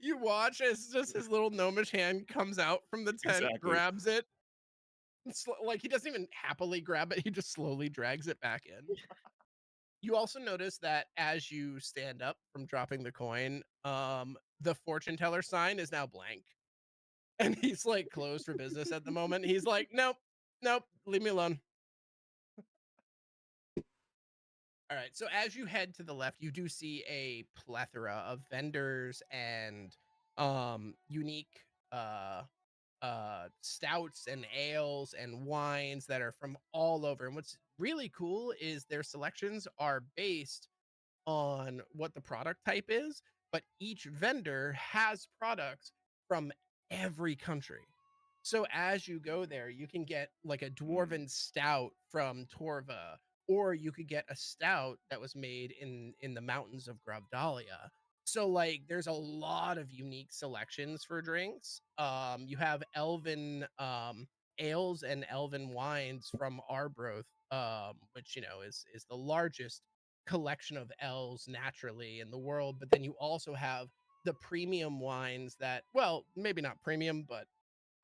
You watch as just his little gnomish hand comes out from the tent, Exactly. grabs it. Like he doesn't even happily grab it, he just slowly drags it back in. You also notice that as you stand up from dropping the coin, the fortune teller sign is now blank. And he's like closed for business at the moment. He's like, nope, leave me alone. All right. So as you head to the left, you do see a plethora of vendors and unique stouts and ales and wines that are from all over. And what's really cool is their selections are based on what the product type is, but each vendor has products from every country. So as you go there, you can get like a dwarven stout from Torva, or you could get a stout that was made in the mountains of Gravdalia. So like there's a lot of unique selections for drinks. You have elven ales and elven wines from Arbroath, which is the largest collection of elves naturally in the world. But then you also have the premium wines that, well, maybe not premium, but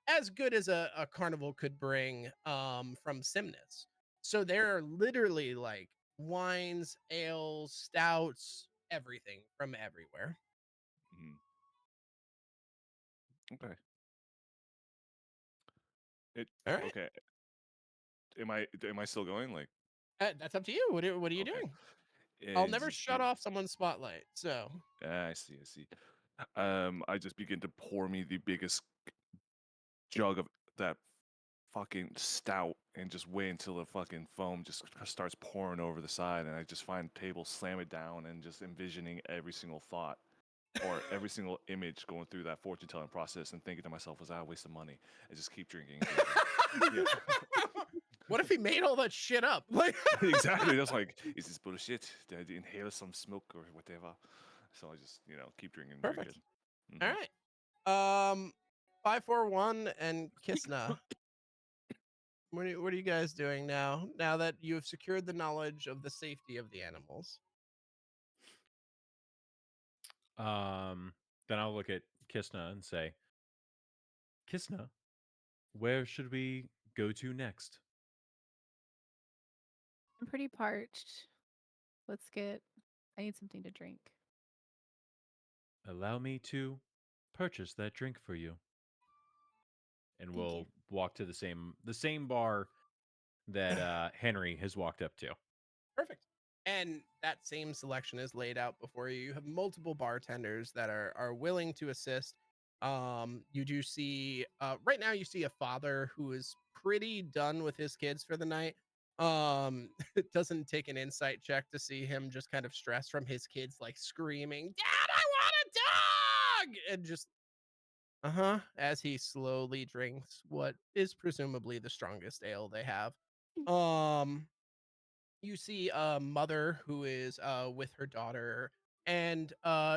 as good as a carnival could bring from Simnus. So there are literally like wines, ales, stouts, everything from everywhere. Mhm. Okay. It All right. okay. Am I still going? Like That's up to you. What are you okay. doing? I'll never Just shut off someone's spotlight. So I see. I see. I just begin to pour me the biggest jug of that fucking stout and just wait until the fucking foam just starts pouring over the side, and I just find table, slam it down, and just envisioning every single thought or every single image going through that fortune telling process and thinking to myself, was that a waste of money? I just keep drinking. Yeah. What if he made all that shit up? Like Exactly. That's like, is this bullshit? Did I inhale some smoke or whatever? So I just, keep drinking. Very Perfect. good. All Mhm. right. 541 and Kysna. What are you guys doing now? Now that you have secured the knowledge of the safety of the animals. Then I'll look at Kysna and say, Kysna, where should we go to next? I'm pretty parched. Let's get. I need something to drink. Allow me to purchase that drink for you. And Thank we'll you. walk to the same bar that Henry has walked up to. Perfect. And that same selection is laid out before you. You have multiple bartenders that are willing to assist. You do see right now you see a father who is pretty done with his kids for the night. It doesn't take an insight check to see him just kind of stressed from his kids like screaming, "Dad, I want a dog!" And just as he slowly drinks what is presumably the strongest ale they have. Um you see a mother who is with her daughter, and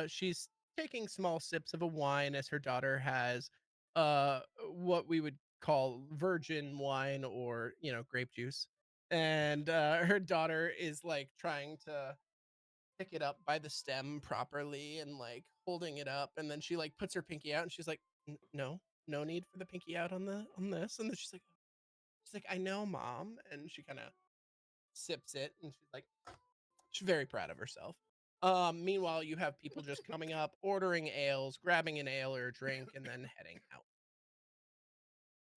she's taking small sips of a wine as her daughter has what we would call virgin wine, or grape juice. And her daughter is like trying to pick it up by the stem properly and like holding it up, and then she like puts her pinky out and she's like, no need for the pinky out on this. And then she's like, I know, mom. And she kind of sips it, and she's very proud of herself. Meanwhile, you have people just coming up, ordering ales, grabbing an ale or a drink, and then heading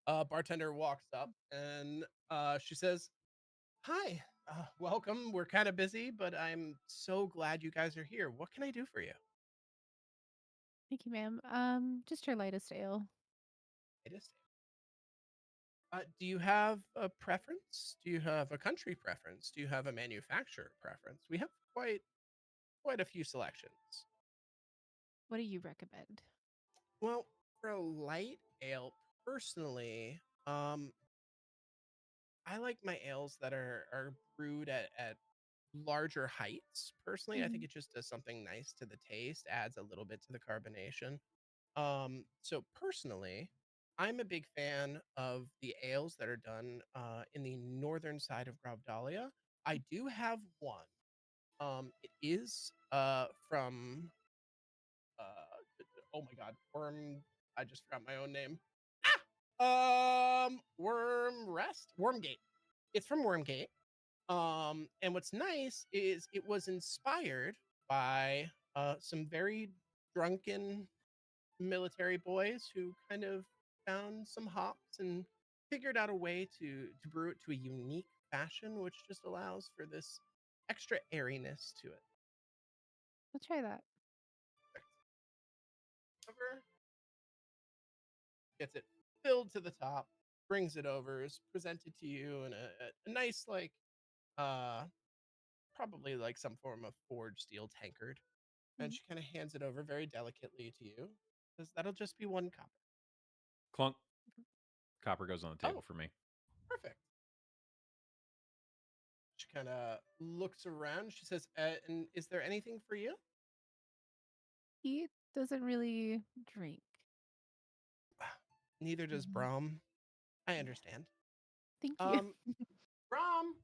out. Bartender walks up and she says, "Hi, Welcome. We're kind of busy, but I'm so glad you guys are here. What can I do for you? Thank you, ma'am. Just your lightest ale. It is. Do you have a preference? Do you have a country preference? Do you have a manufacturer preference? We have quite a few selections. What do you recommend? Well, for a light ale, personally, I like my ales that are brewed at larger heights. Personally, I think Mhm. it just does something nice to the taste, adds a little bit to the carbonation. So personally, I'm a big fan of the ales that are done in the northern side of Gravdalia. I do have one. It is from oh my god, Worm. I just forgot my own name. Wormgate. It's from Wormgate. And what's nice is it was inspired by some very drunken military boys who kind of found some hops and figured out a way to brew it to a unique fashion, which just allows for this extra airiness to it. I'll try that. Over, gets it filled to the top, brings it over, is presented to you in a nice uh probably like some form of forged steel tankard. And Mhm. she kind of hands it over very delicately to you. Says that'll just be one copper. Clunk. Copper goes on the table Oh, for me. perfect. She kind of looks around. She says, and is there anything for you? He doesn't really drink. Neither does Mhm. Brahm. I Yeah. understand. Thank you. Um, Brahm,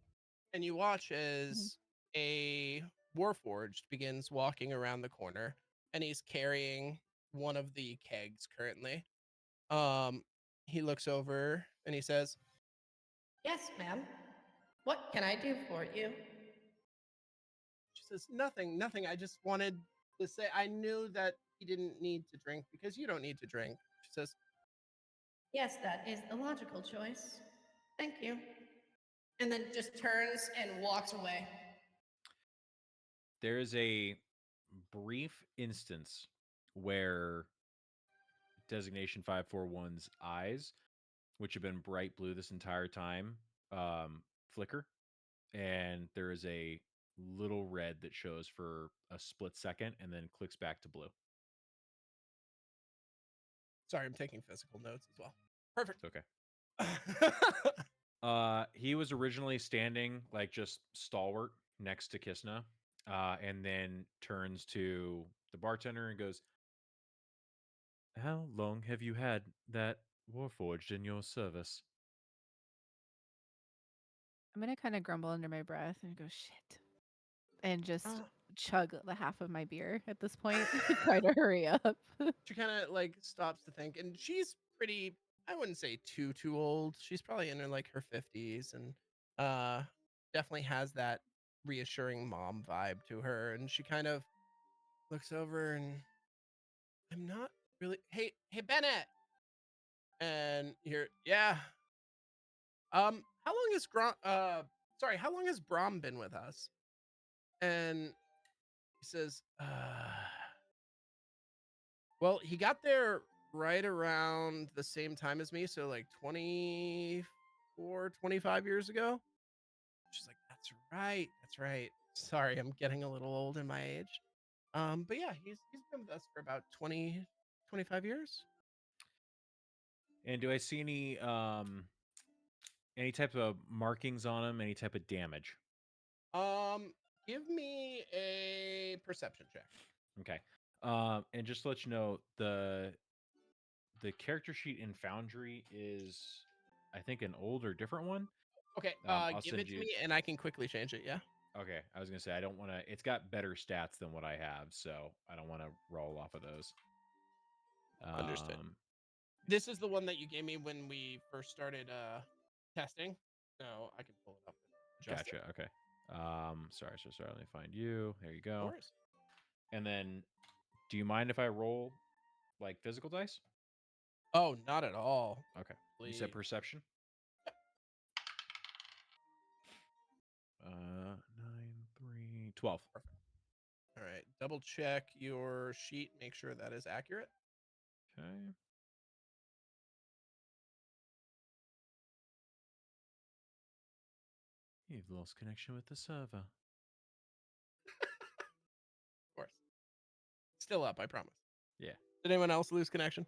and you watch Mhm. as a Warforged begins walking around the corner, and he's carrying one of the kegs currently. Um, he looks over and he says, Yes, ma'am. What can I do for you? she says, nothing, nothing. I just wanted to say I knew that he didn't need to drink because you don't need to drink. She says, Yes, that is the logical choice. Thank you. And then just turns and walks away. There is a brief instance where Designation 541's eyes, which have been bright blue this entire time, flicker. And there is a little red that shows for a split second and then clicks back to blue. sorry, I'm taking physical notes as well. Perfect. It's okay. He was originally standing like just stalwart next to Kysna, and then turns to the bartender and goes, "How long have you had that Warforged in your service?" I'm gonna kind of grumble under my breath and go shit, and just Uh, chug the half of my beer at this point. Try to hurry up. she kind of like stops to think, and she's pretty. I wouldn't say too old. She's probably in her like her 50s, and uh, definitely has that reassuring mom vibe to her. And she kind of looks over and I'm not really. Hey, Bennett. And you're, yeah. How long has how long has Brom been with us? And he says, well, he got there right around the same time as me, so like 24, 25 years ago. She's like, that's right. Sorry, I'm getting a little old in my age. But yeah, he's been with us for about 20, 25 years. And do I see any type of markings on him? Any type of damage? Um, give me a perception check. Okay. And just to let you know, the character sheet in Foundry is, I think, an old or different one. Okay, I'll give send it to you. me and I can quickly change it. Yeah, Okay, I was gonna say I don't want to. It's got better stats than what I have, so I don't want to roll off of those. understood. Um, This is the one that you gave me when we first started testing. So I can pull it up and adjust it. Gotcha. Okay. Sorry. Let me find you. There you No go. worries. And then, do you mind if I roll like physical dice? Oh, not at all. Okay. You Please. said perception. 9, 3, 12. Perfect. All right. Double check your sheet. Make sure that is accurate. Okay. You've lost connection with the server. Of course. Still up, I promise. Yeah. Did anyone else lose connection?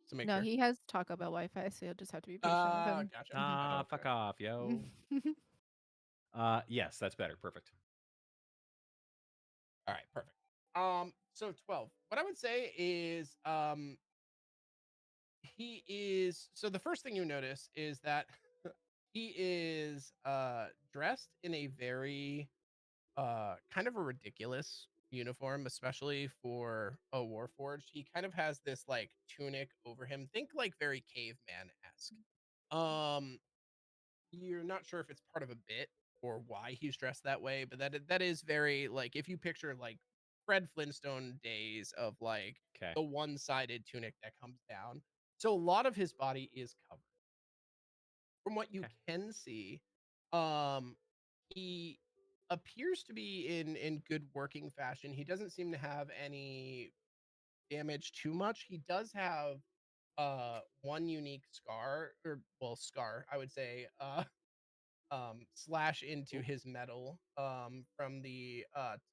Just to make No, sure. he has Taco Bell Wi-Fi, so you'll just have to be patient with him. Gotcha. Ah, Okay. fuck off, yo. Yes, that's better. Perfect. All right, perfect. So 12. What I would say is he is so the first thing you notice is that he is dressed in a very kind of a ridiculous uniform, especially for a warforged. He kind of has this like tunic over him. Think like very caveman-esque. You're not sure if it's part of a bit or why he's dressed that way, but that is very like if you picture like Fred Flintstone days of like Okay. the one-sided tunic that comes down. So a lot of his body is covered. From what you Okay. can see, he appears to be in good working fashion. He doesn't seem to have any damage too much. He does have one unique scar scar, I would say, slash into Ooh. his metal from the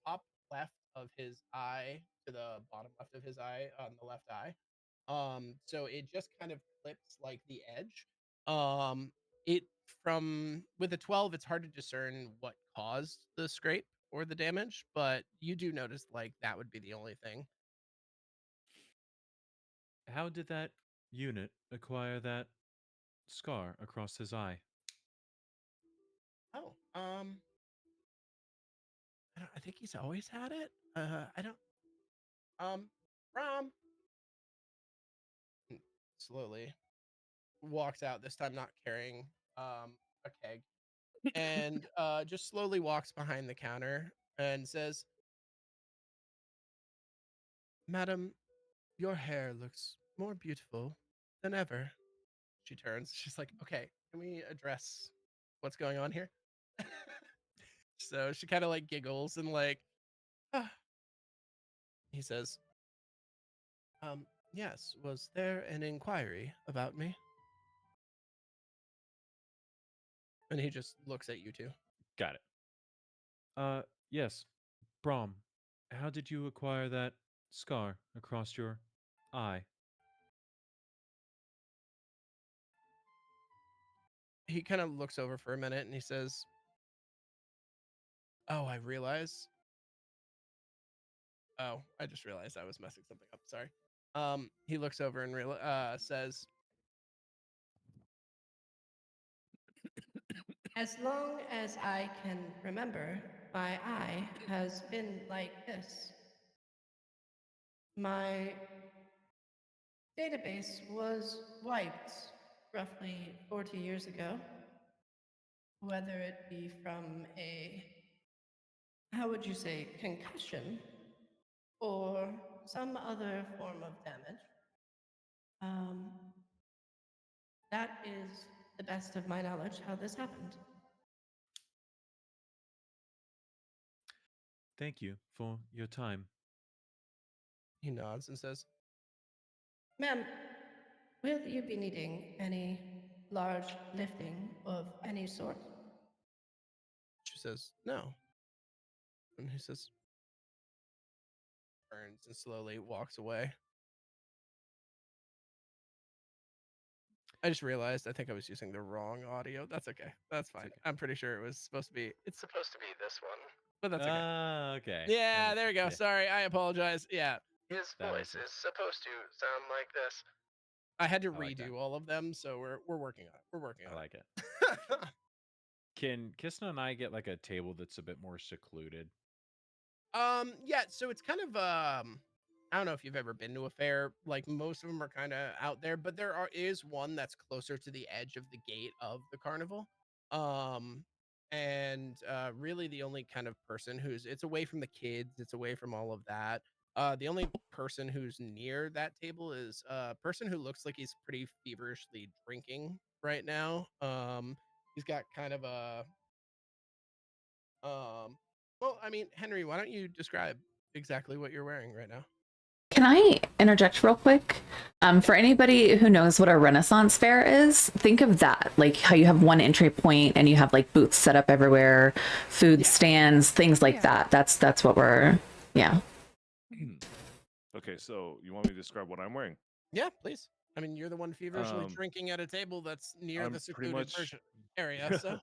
top left of his eye to the bottom left of his eye on the left eye. So it just kind of clips like the edge. It from with a 12, it's hard to discern what caused the scrape or the damage, but you do notice like that would be the only thing. How did that unit acquire that scar across his eye? Oh, I think he's always had it. I don't. Rom slowly walks out. This time not carrying a keg, and just slowly walks behind the counter and says, "Madam, your hair looks more beautiful than ever." She turns. She's like, "Okay, can we address what's going on here?" So she kind of like giggles and like, ah. He says, yes, was there an inquiry about me?" And he just looks at you two. Got it. Yes. Brom, how did you acquire that scar across your eye? He kind of looks over for a minute and he says, "Oh, I realize. Oh, I just realized I was messing something up. Sorry." He looks over and says, As long as I can remember, my eye has been like this. My database was wiped roughly 40 years ago. Whether it be from a, how would you say, concussion or some other form of damage. That is the best of my knowledge how this happened. Thank you for your time. he nods and says, Ma'am, will you be needing any large lifting of any sort? she says, "No." And he says, turns and slowly walks away. I just realized I think I was using the wrong audio. That's okay. That's fine. okay. I'm pretty sure it was supposed to be, it's supposed to be this one, but that's okay. Ah, okay. Yeah, there we go. Yeah. Sorry, I apologize. Yeah. His That voice makes sense. is supposed to sound like this. I had to I like redo that. all of them, so we're working on it. We're working I on like it. it. Can Kysna and I get like a table that's a bit more secluded? Yeah, so it's kind of I don't know if you've ever been to a fair. Like most of them are kind of out there, but is one that's closer to the edge of the gate of the carnival. Um and really the only kind of person it's away from the kids, it's away from all of that. The only person who's near that table is a person who looks like he's pretty feverishly drinking right now. He's got kind of a Well, I mean, Henry, why don't you describe exactly what you're wearing right now? Can I interject real quick? For anybody who knows what a Renaissance fair is, think of that. Like how you have one entry point and you have like booths set up everywhere, food stands, things like that. That's what we're, yeah. Okay, so you want me to describe what I'm wearing? Yeah, please. I mean, you're the one feverishly drinking at a table that's near I'm the pretty secluded much area. So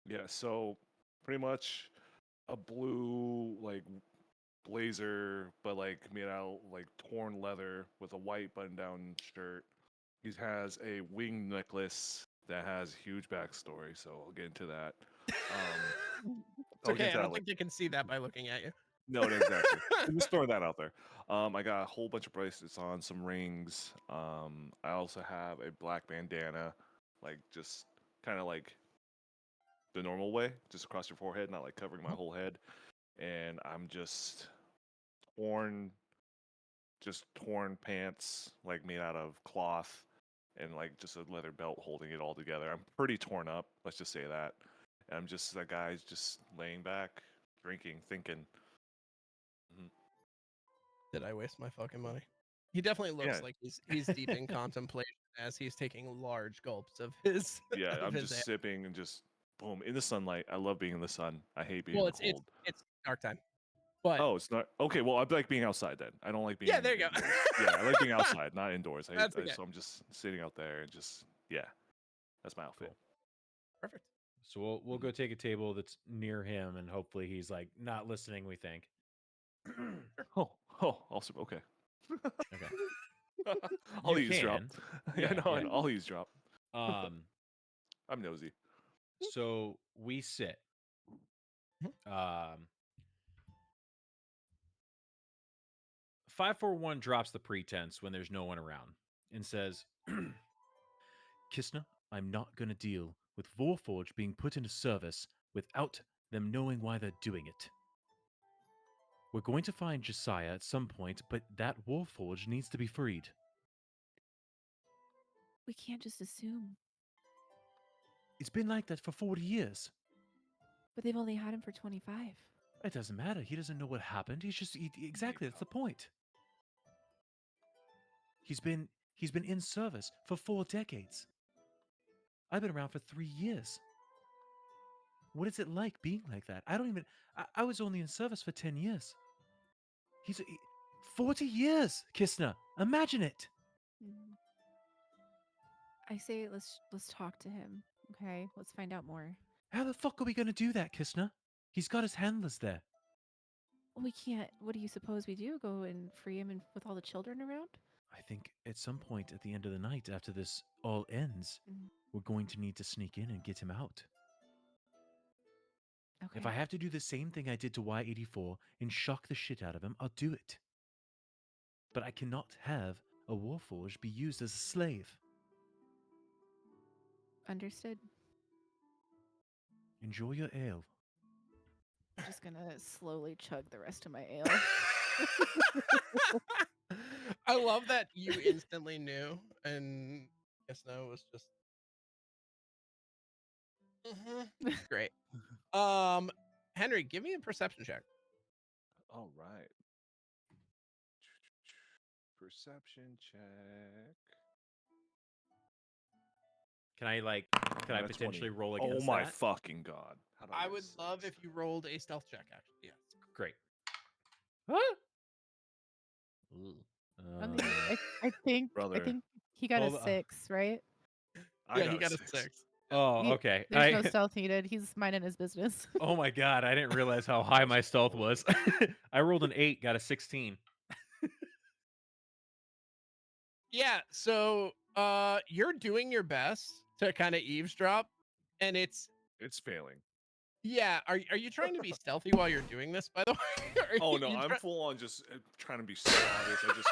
yeah, so pretty much a blue like blazer, but like made out like torn leather with a white button-down shirt. He has a winged necklace that has huge backstory, so I'll get into that. it's okay. I don't think they can see that by looking at you. No, exactly. I'm just throwing that out there. I got a whole bunch of bracelets on, some rings. I also have a black bandana, like just kind of like the normal way, just across your forehead, not like covering my whole head. And I'm just torn, torn pants, like made out of cloth, and like just a leather belt holding it all together. I'm pretty torn up, let's just say that. And I'm just that guy's just laying back, drinking, thinking. Did I waste my fucking money? He definitely looks Yeah. like he's deep in contemplation as he's taking large gulps of his. Yeah, of I'm his just ale. sipping and just boom in the sunlight. I love being in the sun. I hate being Well, in the cold. it's dark time, but Oh, it's not okay. Well, I like being outside then. I don't like being. yeah, there you go. Yeah, I like being outside, not indoors. That's okay. So I'm just sitting out there and just that's my outfit. Cool. Perfect. So we'll go take a table that's near him, and hopefully he's like not listening. We think. Oh, awesome. Okay. Okay. I'll You eavesdrop. can. Yeah, Yeah, no, yeah. I'll eavesdrop. Um. I'm nosy. So we sit. 541 drops the pretense when there's no one around and says, Kysna, I'm not going to deal with Warforged being put into service without them knowing why they're doing it. We're going to find Josiah at some point, but that Warforged needs to be freed. We can't just assume. It's been like that for 40 years. But they've only had him for 25. It doesn't matter. He doesn't know what happened. Exactly, that's the point. He's been in service for 4 decades. I've been around for 3 years. What is it like being like that? I was only in service for 10 years. 40 years, Kysna. Imagine it. I say let's talk to him. Okay, let's find out more. How the fuck are we going to do that, Kysna? He's got his handlers there. We can't. What do you suppose we do? Go and free him with all the children around? I think at some point at the end of the night, after this all ends, we're going to need to sneak in and get him out. Okay. If I have to do the same thing I did to Y84 and shock the shit out of him, I'll do it. But I cannot have a Warforged be used as a slave. Understood. Enjoy your ale. I'm just gonna slowly chug the rest of my ale. I love that you instantly knew, and Kysna was just great. Henry, give me a perception check. All right. Perception check. Can I That's potentially 20. roll against Oh my that? fucking god! How do I get would six? love if you rolled a stealth check. Actually, yes. Great. I think Brother. he got Hold a on. 6, right? Yeah, he got a 6. Oh, okay. There's no stealth needed. He's minding his business. Oh my god, I didn't realize how high my stealth was. I rolled an 8, got a 16. Yeah, so you're doing your best to kind of eavesdrop, and it's failing. Yeah, are you trying to be stealthy while you're doing this, by the way? Oh no, I'm full on just trying to be so obvious. I just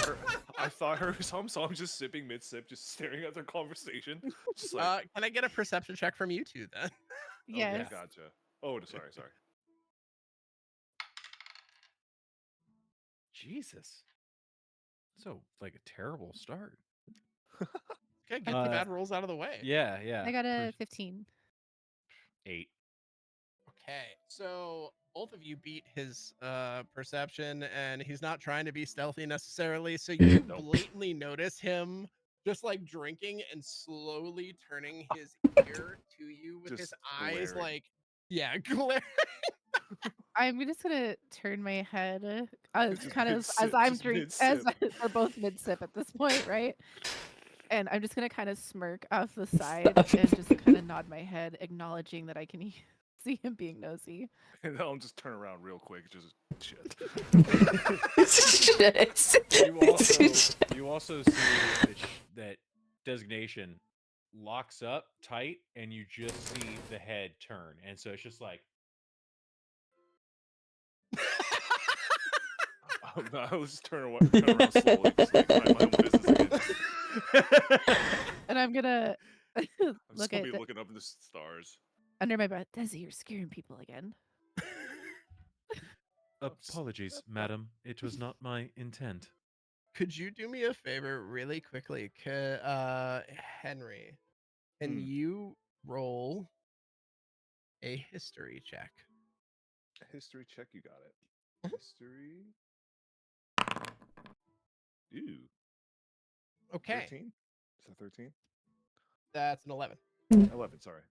heard. I thought I heard some, so I'm just sipping mid sip, just staring at their conversation. Just like, can I get a perception check from you two then? Yes. Okay, gotcha. Oh, sorry. Jesus. So, like a terrible start. Okay, get the bad rolls out of the way. Yeah. I got a 15. 8. Okay, so both of you beat his perception, and he's not trying to be stealthy necessarily. So you Nope. blatantly notice him just like drinking and slowly turning his ear to you with his Just eyes, glaring. like glare. I'm just gonna turn my head as Just kind of as mid-sip, I'm just drink as mid-sip. we're both mid sip at this point, right? And I'm just gonna kind of smirk off the side and just kind of nod my head, acknowledging that I can see him being nosy. And then I'll just turn around real quick. Just shit. You also see that Designation locks up tight, and you just see the head turn, and so it's just like I was just turn around slowly, just like mind my own business again. And I'm gonna I'm just look gonna at be looking up at the stars. under my breath. Desi, you're scaring people again. apologies, madam. It was not my intent. Could you do me a favor really quickly? Henry, can you roll a history check? History check, you got it. History. Ooh. Okay, 13? Is that 13? that's an 11. 11, sorry.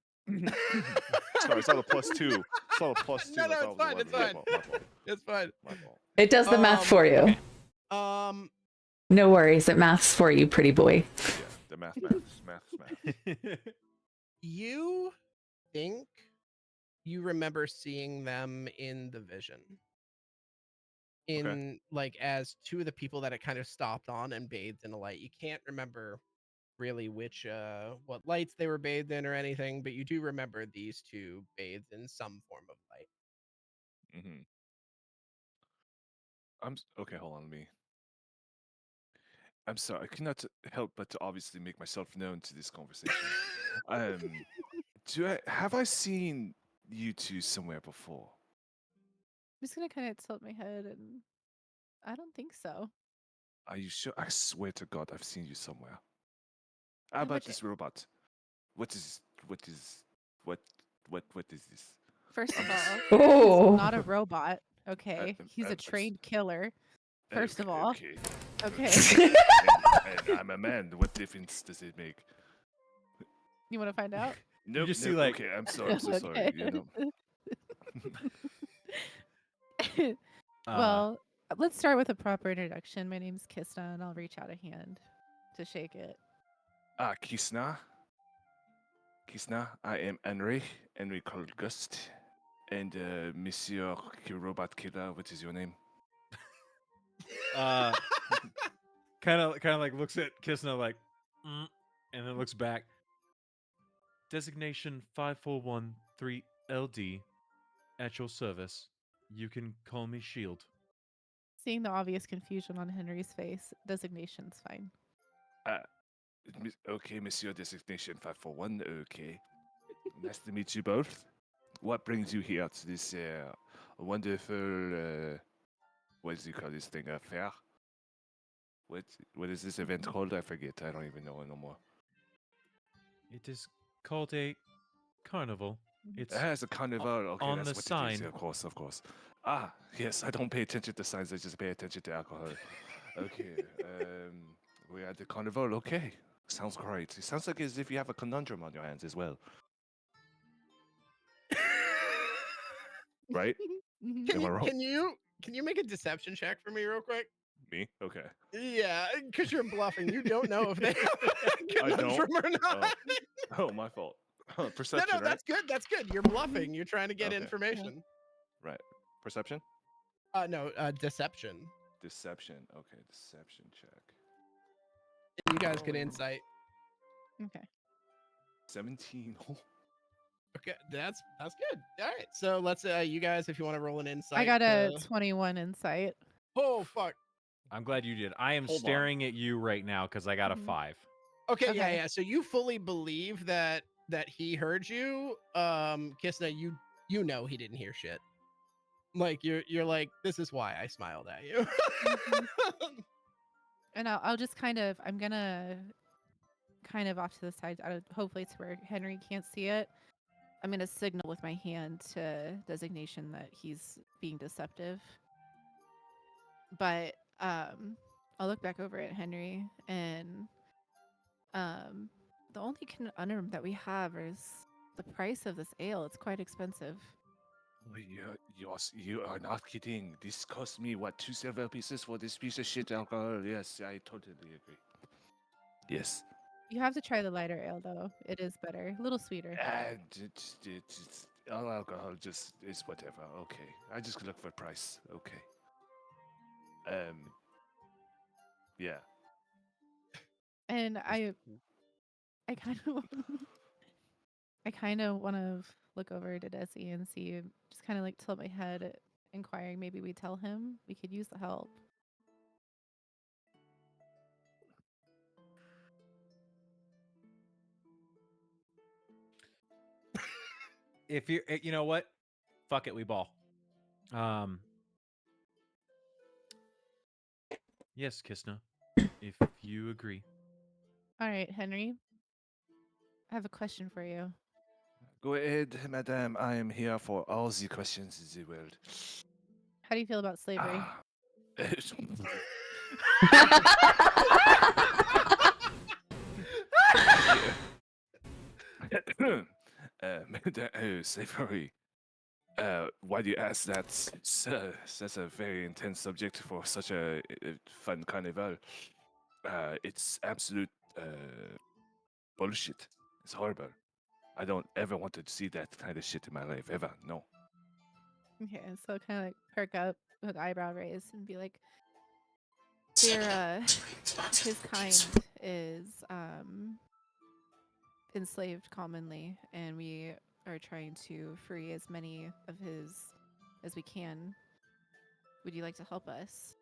Sorry, I saw the +2. Saw the +2. No, I no, thought it's it was fine, 11. it's My fine. fault. My fault. It's fine. My fault. It does the math for you. Okay. No worries. It maths for you, pretty boy. Yeah, the math. You think you remember seeing them in the vision? In like as two of the people that it kind of stopped on and bathed in a light. You can't remember really which what lights they were bathed in or anything, but you do remember these two bathed in some form of light. Mm-hmm. Okay. Hold on, I'm sorry. I cannot help but to obviously make myself known to this conversation. Have I seen you two somewhere before? I'm just gonna kind of tilt my head, and I don't think so. Are you sure? I swear to God, I've seen you somewhere. How And about what- this robot? What is this? First of all, Oh. he's not a robot. Okay, he's a I'm trained killer. First of Okay, all, okay. okay. And I'm a man. What difference does it make? You want to find out? Nope, just see, nope, like- okay, I'm sorry. I'm so sorry. You know. Well, let's start with a proper introduction. My name's Kysna, and I'll reach out a hand to shake it. Kysna. Kysna, I am Henry Colgust. And Monsieur Robot Killer, what is your name? kind of like looks at Kysna like, and then looks back. Designation 5413 LD at your service. You can call me Shield. Seeing the obvious confusion on Henry's face, designation's fine. Okay, Monsieur Designation 541. Okay. Nice to meet you both. What brings you here to this wonderful, what do you call this thing, fair? What is this event called? I forget. I don't even know no more. It is called a carnival. It's It's a carnival. Okay, on that's the what sign. it is. Of course. Ah, yes. I don't pay attention to signs. I just pay attention to alcohol. Okay. We're at the carnival. Okay. Sounds great. It sounds like as if you have a conundrum on your hands as well. Right? Mhm. Am I wrong? Can you make a deception check for me real quick? Me? Okay. Yeah, because you're bluffing. You don't know if they have I a don't? conundrum or not. Oh, my fault. No, Perception, right? that's good. That's good. You're bluffing. You're trying to get Okay. information. Right. Perception? No, deception. Deception. Okay, deception check. You guys get insight. Okay. 17. Okay, that's good. All right, so let's you guys, if you want to roll an insight. I got a 21 insight. Oh fuck. I'm glad you did. I am Hold on. staring at you right now because I got a Mhm. 5. Okay, Okay. yeah. So you fully believe that he heard you, Kysna. You know he didn't hear shit. Like you're like, this is why I smiled at you. And I'll just I'm gonna kind of off to the side, hopefully to where Henry can't see it. I'm gonna signal with my hand to Designation that he's being deceptive. But I'll look back over at Henry, and the only conundrum that we have is the price of this ale. It's quite expensive. You are not kidding. This cost me, what, 2 silver pieces for this piece of shit alcohol? Yes, I totally agree. Yes. You have to try the lighter ale, though. It is better, a little sweeter. And it's all alcohol just is whatever. Okay. I just look for price. Okay. Yeah. And I kind of, I kind of want to look over to Desi and see, just kind of like tilt my head, inquiring. Maybe we tell him we could use the help. If you're, you know what? Fuck it, we ball. Yes, Kysna, if you agree. All right, Henry. I have a question for you. Go ahead, madam. I am here for all the questions in the world. How do you feel about slavery? Slavery. Why do you ask that? That's a very intense subject for such a fun carnival. It's absolute bullshit. It's horrible. I don't ever want to see that kind of shit in my life ever. No. Okay, so kind of like perk up with eyebrow raised and be like, his kind is enslaved commonly, and we are trying to free as many of his as we can. Would you like to help us?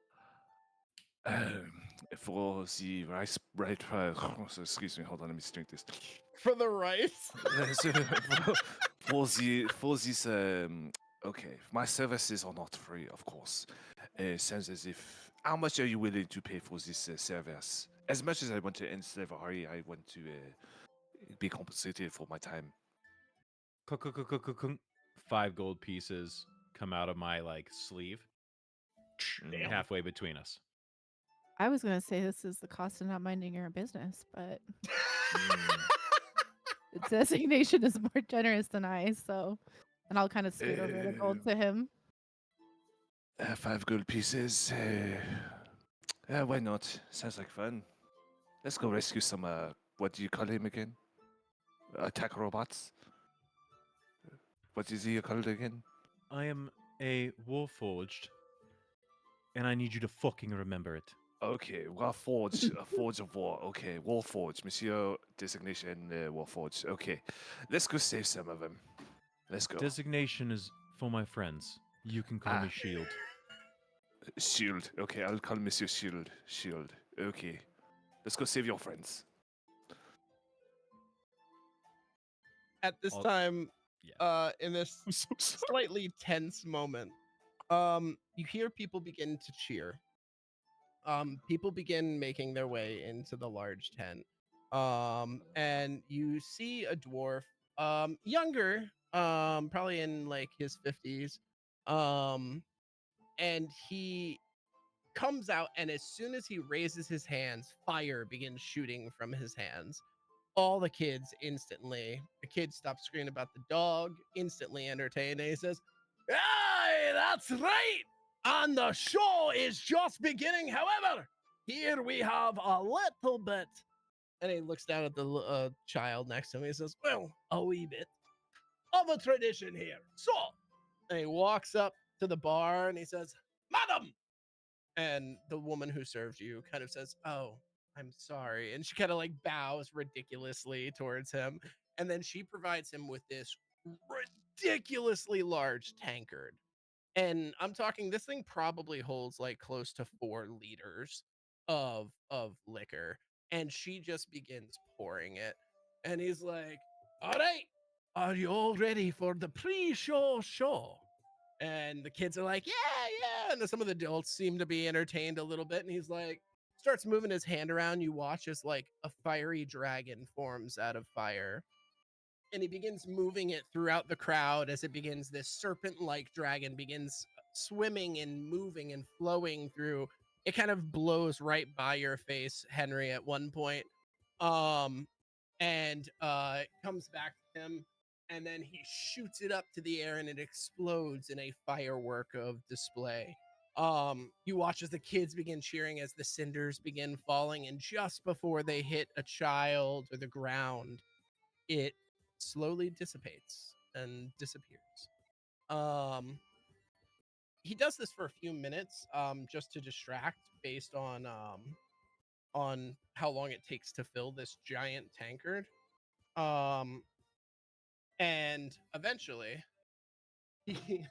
For the rice bread, excuse me, hold on, let me drink this. For the rice. For this, okay, my services are not free, of course. It sounds as if, how much are you willing to pay for this service? As much as I want to end slavery, I want to be compensated for my time. 5 gold pieces come out of my like sleeve, halfway between us. I was gonna say this is the cost of not minding your own business, but the Designation is more generous than I, so. And I'll kind of scoot over the gold to him. 5 gold pieces. Why not? Sounds like fun. Let's go rescue some, what do you call him again? Attack robots? What is he called again? I am a Warforged, and I need you to fucking remember it. Okay, Warforged, a Forge of War. Okay, Warforged, Monsieur Designation Warforged. Okay, let's go save some of them. Let's go. Designation is for my friends. You can call me Shield. Shield. Okay, I'll call Monsieur Shield. Shield. Okay, let's go save your friends. At this time, in this slightly tense moment, you hear people begin to cheer. People begin making their way into the large tent. And you see a dwarf, younger, probably in like his 50s. And he comes out, and as soon as he raises his hands, fire begins shooting from his hands. All the kids instantly, the kid stops screaming about the dog, instantly entertained, and he says, "Hey, that's right! And the show is just beginning. However, here we have a little bit." And he looks down at the child next to him. He says, "Well, a wee bit of a tradition here. So," and he walks up to the bar and he says, "Madam!" And the woman who served you kind of says, "Oh, I'm sorry." And she kind of like bows ridiculously towards him. And then she provides him with this ridiculously large tankard. And I'm talking, this thing probably holds like close to 4 liters of liquor. And she just begins pouring it. And he's like, "All right, are you all ready for the pre-show show?" And the kids are like, "Yeah, yeah." And then some of the adults seem to be entertained a little bit. And he's like, starts moving his hand around. You watch as like a fiery dragon forms out of fire. and he begins moving it throughout the crowd as it begins. This serpent-like dragon begins swimming and moving and flowing through. It kind of blows right by your face, Henry, at one point. And it comes back to him, and then he shoots it up to the air, and it explodes in a firework of display. You watch as the kids begin cheering as the cinders begin falling, and just before they hit a child or the ground, it slowly dissipates and disappears. He does this for a few minutes, just to distract based on how long it takes to fill this giant tankard. And eventually he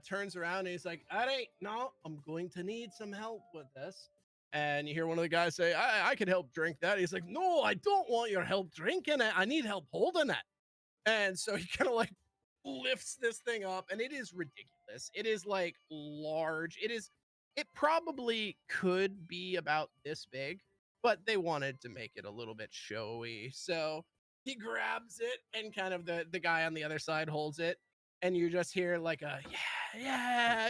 turns around and he's like, all right, no, I'm going to need some help with this. And you hear one of the guys say, I could help drink that. He's like, no, I don't want your help drinking it. I need help holding it. And so he kind of like lifts this thing up, and it is ridiculous. It is like large. It probably could be about this big, but they wanted to make it a little bit showy. So he grabs it, and kind of the guy on the other side holds it, and you just hear like a yeah,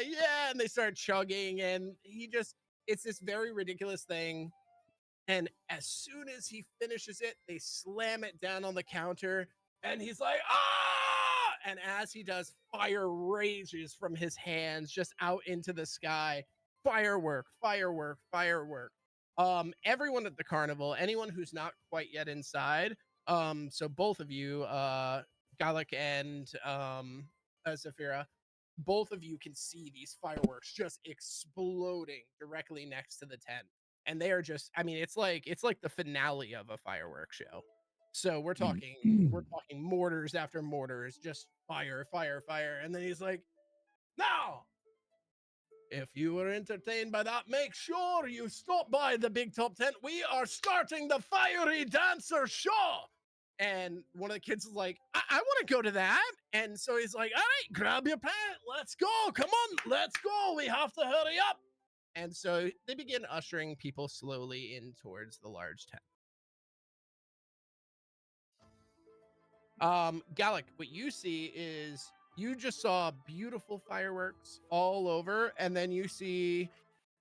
and they start chugging, and it's this very ridiculous thing. And as soon as he finishes it, they slam it down on the counter, and he's like, ah! And as he does, fire rages from his hands just out into the sky. Firework, firework, firework. Everyone at the carnival, anyone who's not quite yet inside, so both of you, Galok and Zephyra, both of you can see these fireworks just exploding directly next to the tent. And they are just, I mean, it's like the finale of a fireworks show. So we're talking mortars after mortars, just fire, fire, fire. And then he's like, now, if you were entertained by that, make sure you stop by the Big Top Tent. We are starting the Fiery Dancer Show. And one of the kids is like, I want to go to that. And so he's like, all right, grab your pant. Let's go. Come on, let's go. We have to hurry up. And so they begin ushering people slowly in towards the large tent. Galok, what you see is you just saw beautiful fireworks all over, and then you see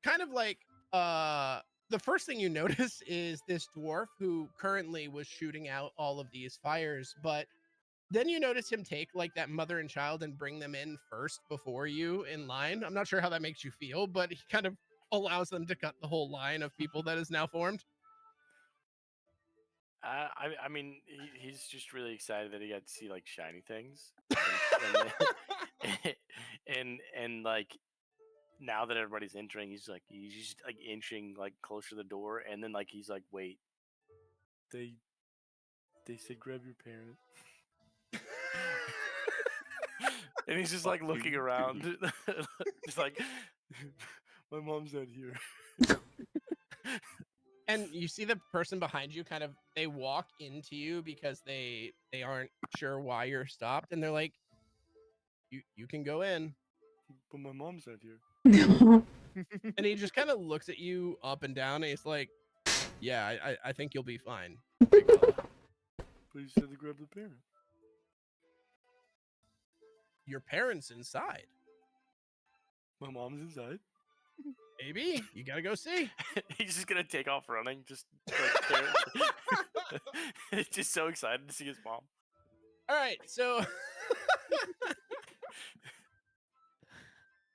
kind of like the first thing you notice is this dwarf who currently was shooting out all of these fires, but then you notice him take like that mother and child and bring them in first before you in line. I'm not sure how that makes you feel, but he kind of allows them to cut the whole line of people that is now formed. I mean, he's just really excited that he got to see like shiny things, and like now that everybody's entering, he's just like inching like closer to the door, and then like he's like, wait, they said grab your parent. And he's just like looking around, just like, my mom's not here. And you see the person behind you kind of, they walk into you because they aren't sure why you're stopped, and they're like, you can go in. But my mom's not here. And he just kind of looks at you up and down, and he's like, yeah, I think you'll be fine. But you said to grab the parent. Your parents inside. My mom's inside. Maybe you gotta go see. He's just gonna take off running, just like, just so excited to see his mom. All right, so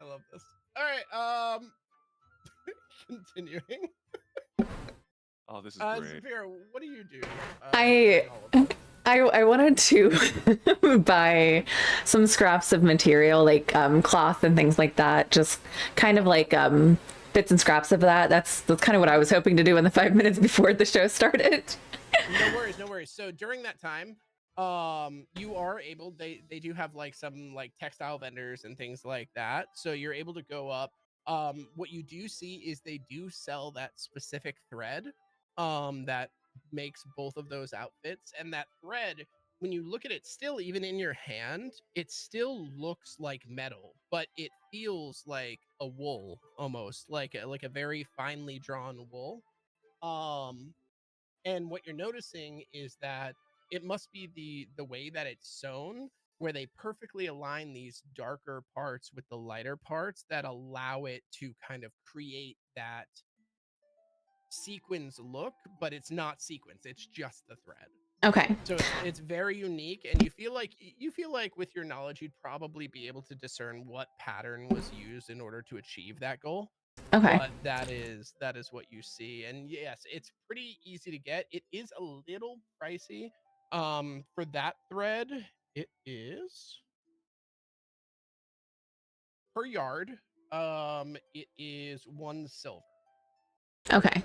I love this. All right, continuing. Oh, this is great. Zephyra, what do you do? I wanted to buy some scraps of material like cloth and things like that, just kind of like bits and scraps of that. That's kind of what I was hoping to do in the 5 minutes before the show started. No worries. So during that time, you are able, they do have like some like textile vendors and things like that, so you're able to go up. What you do see is they do sell that specific thread that makes both of those outfits, and that thread, when you look at it still, even in your hand, it still looks like metal, but it feels like a wool, almost like a very finely drawn wool. And what you're noticing is that it must be the way that it's sewn, where they perfectly align these darker parts with the lighter parts that allow it to kind of create that sequins look, but it's not sequins, it's just the thread. Okay. So it's very unique, and you feel like with your knowledge you'd probably be able to discern what pattern was used in order to achieve that goal. Okay. But that is what you see, and yes, it's pretty easy to get. It is a little pricey. For that thread, it is per yard. It is 1 silver. Okay.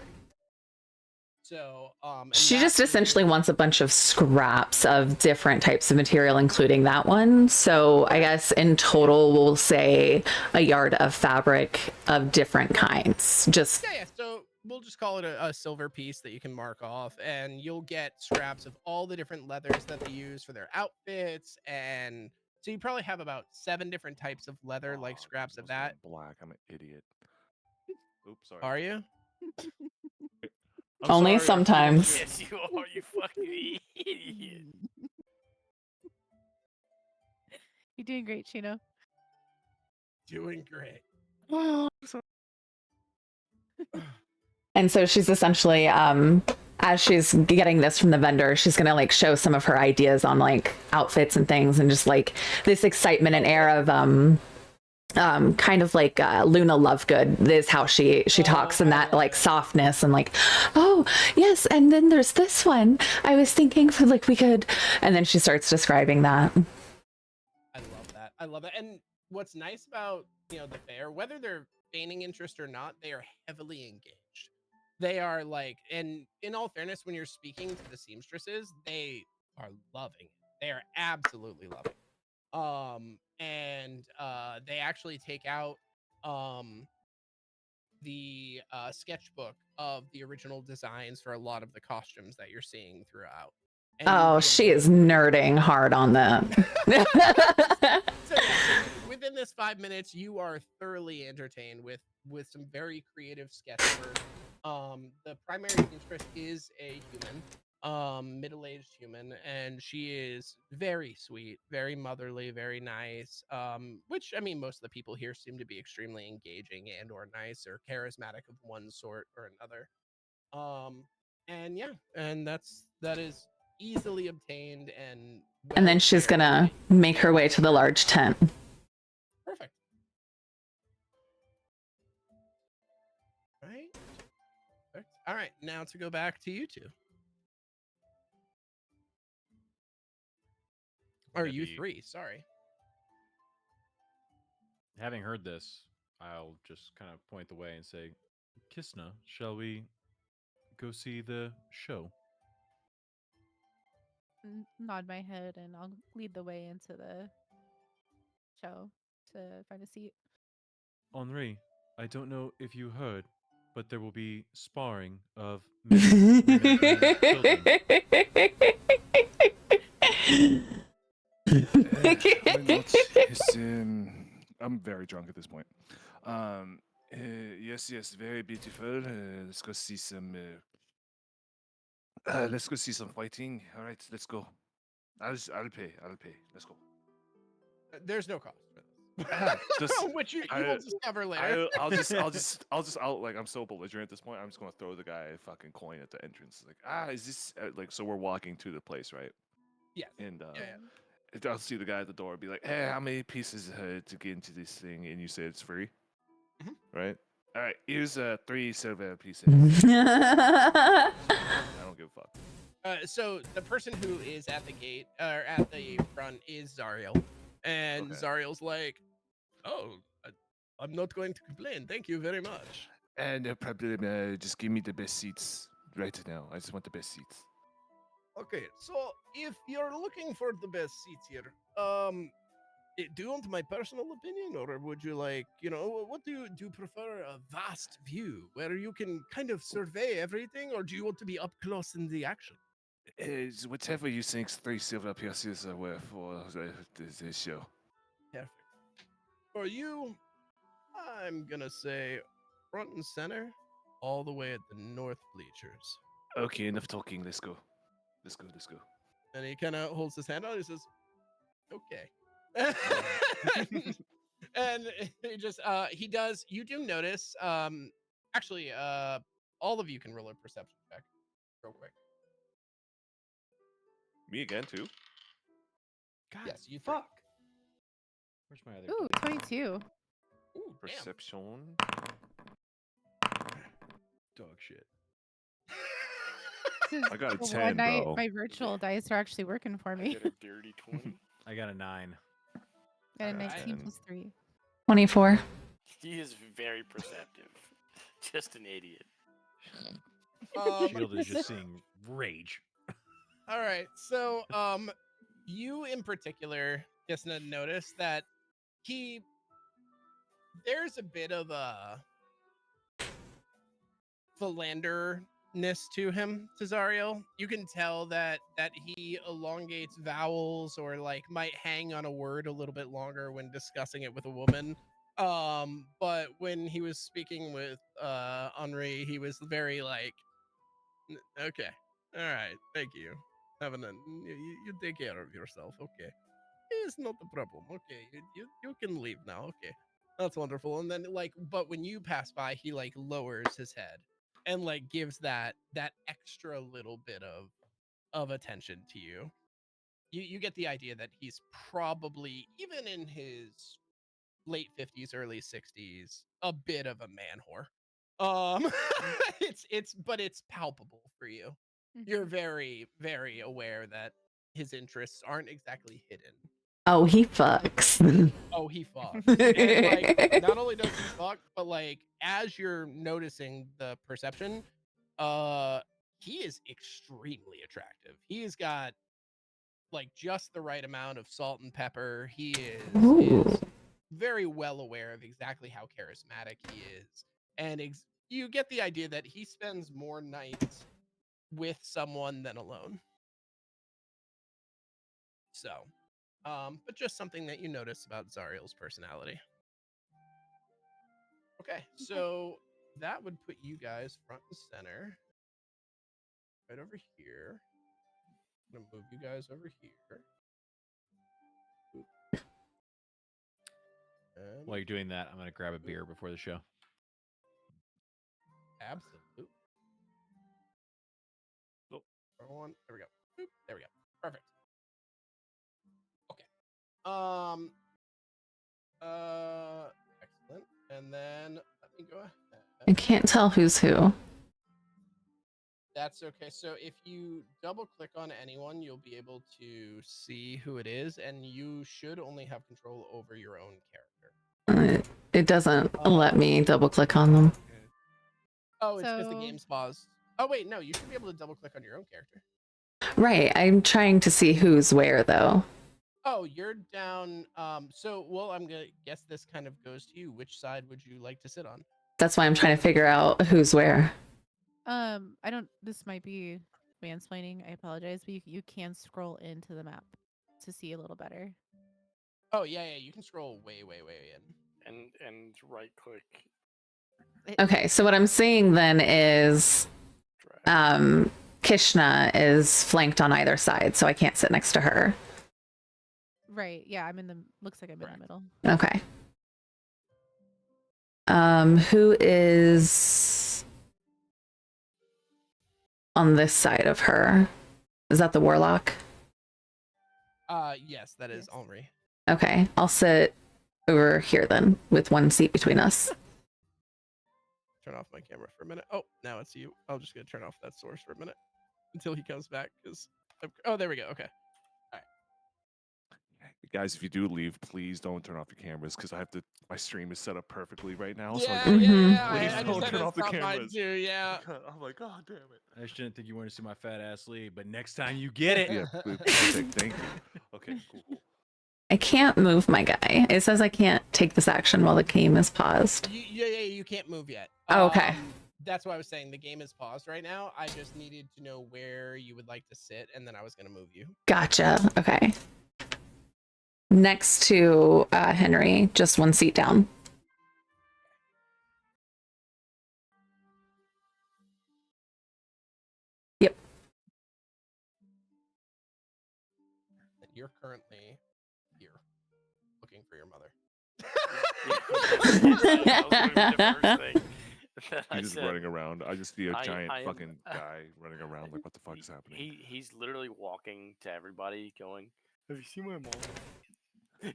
So, and She that just is essentially your- wants a bunch of scraps of different types of material, including that one. So I guess in total, we'll say a yard of fabric of different kinds. Just Yeah. So we'll just call it a silver piece that you can mark off, and you'll get scraps of all the different leathers that they use for their outfits, and so you probably have about 7 different types of leather, like Oh, scraps this of must have that. been black. I'm an idiot. Oops, sorry. Are you? I'm only sorry, I forget about sometimes. this. Yes, you are. You fucking idiot. You're doing great, Chino. Doing great. And so she's essentially, as she's getting this from the vendor, she's gonna like show some of her ideas on like outfits and things, and just like this excitement and air of kind of like Luna Lovegood is how she talks, and that like softness and like, oh yes, and then there's this one I was thinking for like we could, and then she starts describing that. I love that. I love that. And what's nice about the fair, whether they're feigning interest or not, they are heavily engaged. They are like, and in all fairness, when you're speaking to the seamstresses, they are loving it. They are absolutely loving it. And they actually take out the sketchbook of the original designs for a lot of the costumes that you're seeing throughout. And you'll Oh, be able she to- is nerding hard on that. So within this 5 minutes, you are thoroughly entertained with some very creative sketch work. The primary seamstress is a human, middle-aged human, and she is very sweet, very motherly, very nice. Which I mean, most of the people here seem to be extremely engaging and or nice or charismatic of one sort or another. And yeah, and that is easily obtained and And then well she's shared gonna by- make her way to the large tent. Perfect. Right. Perfect. All right. Now to go back to you two. Or you Maybe- 3. Sorry. Having heard this, I'll just kind of point the way and say, Kysna, shall we go see the show? Nod my head, and I'll lead the way into the show to find a seat. Henri, I don't know if you heard, but there will be sparring of men, women, and children. Why not? Yes, I'm very drunk at this point. Yes, very beautiful. Let's go see some. Let's go see some fighting. All right, let's go. I'll pay. Let's go. There's no cost for this. Just Which you I- will discover later. I'll just like I'm so belligerent at this point. I'm just gonna throw the guy a fucking coin at the entrance. Like, is this like? So we're walking to the place, right? Yes. And Yeah. I'll see the guy at the door. Be like, hey, how many pieces to get into this thing? And you say it's free, Mhm. right? All right, here's 3 silver pieces. I don't give a fuck. So the person who is at the gate or at the front is Zariel, and Okay. Zariel's like, "Oh, I'm not going to complain. Thank you very much." And no problem. Just give me the best seats right now. I just want the best seats. Okay, so if you're looking for the best seats here, do you want my personal opinion, or would you like, what do you prefer? A vast view where you can kind of survey everything, or do you want to be up close in the action? Whatever you think 3 silver pieces are worth for the show. Perfect. For you, I'm gonna say front and center, all the way at the north bleachers. Okay, enough talking. Let's go. Let's go. And he kind of holds his hand out. And he says, "Okay." And he just he does. You do notice. Actually, all of you can roll a perception check real quick. Me again too. God, Yes, you three. fuck. Where's my other? Ooh, die? 22. Ooh, damn. Perception. Dog shit. This is I got a the 10, one night bro. my virtual dice are actually working for I me. get a dirty 20. I got a 9. Got a Alright. 19 plus 3. 24. He is very perceptive. Just an idiot. Shield is just seeing rage. All right. So, you in particular, Kysna, notice that there's a bit of a philanderness to him, Tazariel. You can tell that he elongates vowels or like might hang on a word a little bit longer when discussing it with a woman. But when he was speaking with Henri, he was very like, okay, all right, thank you. You take care of yourself, okay? It's not a problem. Okay, you can leave now. Okay, that's wonderful. And then like, but when you pass by, he like lowers his head and like gives that extra little bit of attention to you. You get the idea that he's probably, even in his late 50s, early 60s, a bit of a man whore. But it's palpable for you. You're very, very aware that his interests aren't exactly hidden. Oh, he fucks. Oh, he fucks. And like, not only does he fuck, but like, as you're noticing the perception, he is extremely attractive. He's got like just the right amount of salt and pepper. He is very well aware of exactly how charismatic he is. And you get the idea that he spends more nights with someone than alone. So, but just something that you notice about Zariel's personality. Okay, so that would put you guys front and center. Right over here. I'm gonna move you guys over here. And While you're doing that, I'm gonna grab a beer before the show. absolutely. Oh, wrong one. There we go. Boop, there we go. Perfect. Okay. Excellent. And then let me go ahead. I can't tell who's who. That's okay. So if you double click on anyone, you'll be able to see who it is, and you should only have control over your own character. It doesn't let me double click on them. Oh, it's because the So- game's paused. Oh wait, no, you should be able to double click on your own character. Right. I'm trying to see who's where though. Oh, you're down. Well, I'm gonna guess this kind of goes to you. Which side would you like to sit on? That's why I'm trying to figure out who's where. I don't. This might be mansplaining. I apologize, but you can scroll into the map to see a little better. Oh yeah, you can scroll way in. And right click. Okay, so what I'm seeing then is Drag. Kysna is flanked on either side, so I can't sit next to her. Right. Yeah, I'm in the. Looks like I'm in Correct. the middle. Okay. Who is on this side of her? Is that the warlock? Yes, that is Yes. Henri. Okay, I'll sit over here then with one seat between us. Turn off my camera for a minute. Oh, now it's you. I'm just gonna turn off that source for a minute until he comes back. Oh, there we go. Okay. Guys, if you do leave, please don't turn off your cameras because my stream is set up perfectly right now. Yeah, so Mhm. I Please just don't had turn to off the stop mine cameras. too. Yeah. I'm like, oh damn it. I just didn't think you wanted to see my fat ass leave, but next time you get it. Yeah, perfect. Thank you. Okay, cool. I can't move my guy. It says I can't take this action while the game is paused. You can't move yet. Oh, okay. That's why I was saying the game is paused right now. I just needed to know where you would like to sit, and then I was gonna move you. Gotcha. Okay. Next to Henry, just one seat down. Yep. you're currently here looking for your mother. That was gonna be the first thing that I He's just said. running around. I just see a giant I am- fucking guy running around. Like, what the fuck is happening? He's literally walking to everybody, going, "Have you seen my mom?"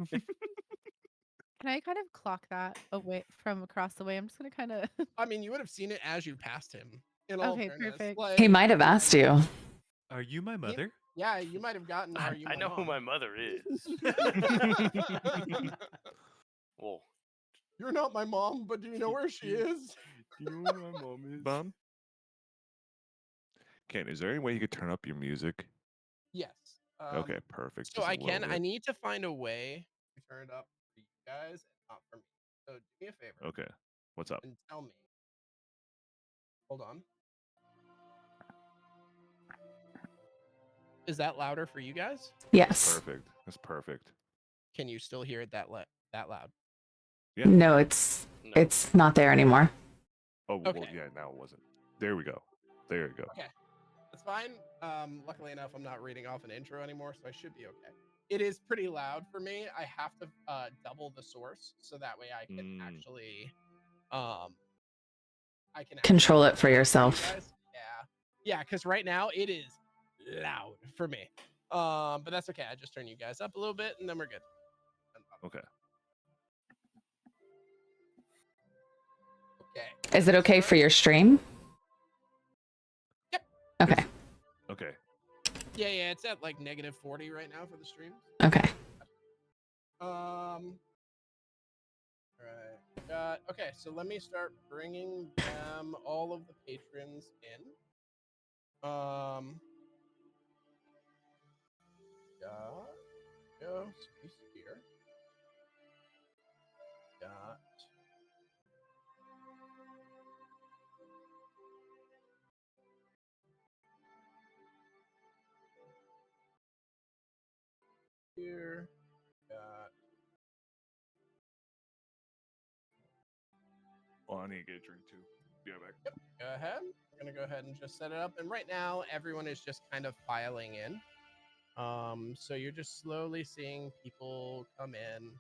Can I kind of clock that away from across the way? I'm just gonna kind of. I mean, you would have seen it as you passed him. In all Okay, fairness. perfect. Like, He might have asked you. Are you my mother? Yeah, you might have gotten. Are you? I know who mom? my mother is. Well, You're not my mom, but do you know where she is? do you know who my mom is? Mom? Ken, is there any way you could turn up your music? Yes. Okay, perfect. So Just a I little can. I bit. need to find a way to turn it up for you guys and not for me. So do me a favor Okay. What's up? and tell me. Hold on. Is that louder for you guys? Yes. Perfect. That's perfect. Can you still hear it that loud? Yeah. No, it's No. it's not there anymore. Oh, well, Okay. yeah, now it wasn't. There we go. There you go. Okay. That's fine. Luckily enough, I'm not reading off an intro anymore, so I should be okay. It is pretty loud for me. I have to double the source so that way I can actually Control it for you yourself. guys. Yeah, because right now it is loud for me. But that's okay. I just turn you guys up a little bit and then we're good. Okay. Okay. Is it okay for your stream? Yep. Okay. Okay. Yeah, it's at like -40 right now for the streams. Okay. All right. Okay, so let me start bringing them all of the patrons in. Go. So he's here. Got. Here. Got. Oh, I need to get a drink too. Be right back. Yep. Go ahead. We're gonna go ahead and just set it up. And right now, everyone is just kind of filing in. So you're just slowly seeing people come in.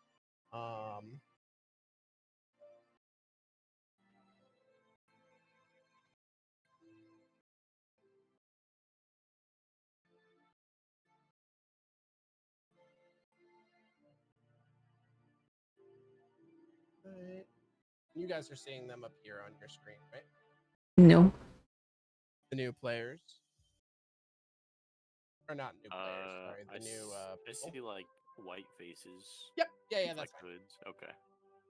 Right. You guys are seeing them appear on your screen, right? No. The new players. Or not new players, sorry. The new I people. see like white faces. Yep. Yeah, with, that's like fine. hoods. Okay.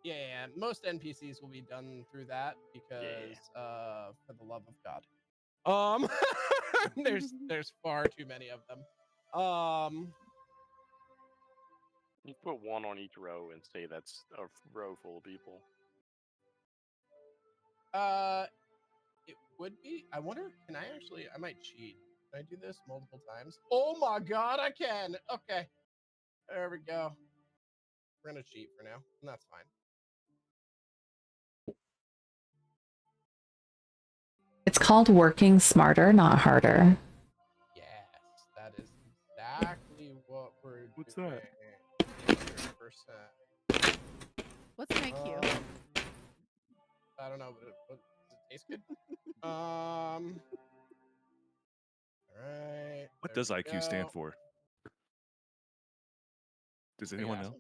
Yeah. Most NPCs will be done through that because for the love of God. There's far too many of them. You put one on each row and say that's a row full of people. It would be. I wonder, can I actually, I might cheat. Can I do this multiple times? Oh my God, I can. Okay. There we go. We're going to cheat for now, and that's fine. It's called working smarter, not harder. Yes, that is exactly what we're What's doing. that? 100%. What's an IQ? I don't know, but does it taste good? All right. What there does we IQ stand go. for? Does Are you anyone know?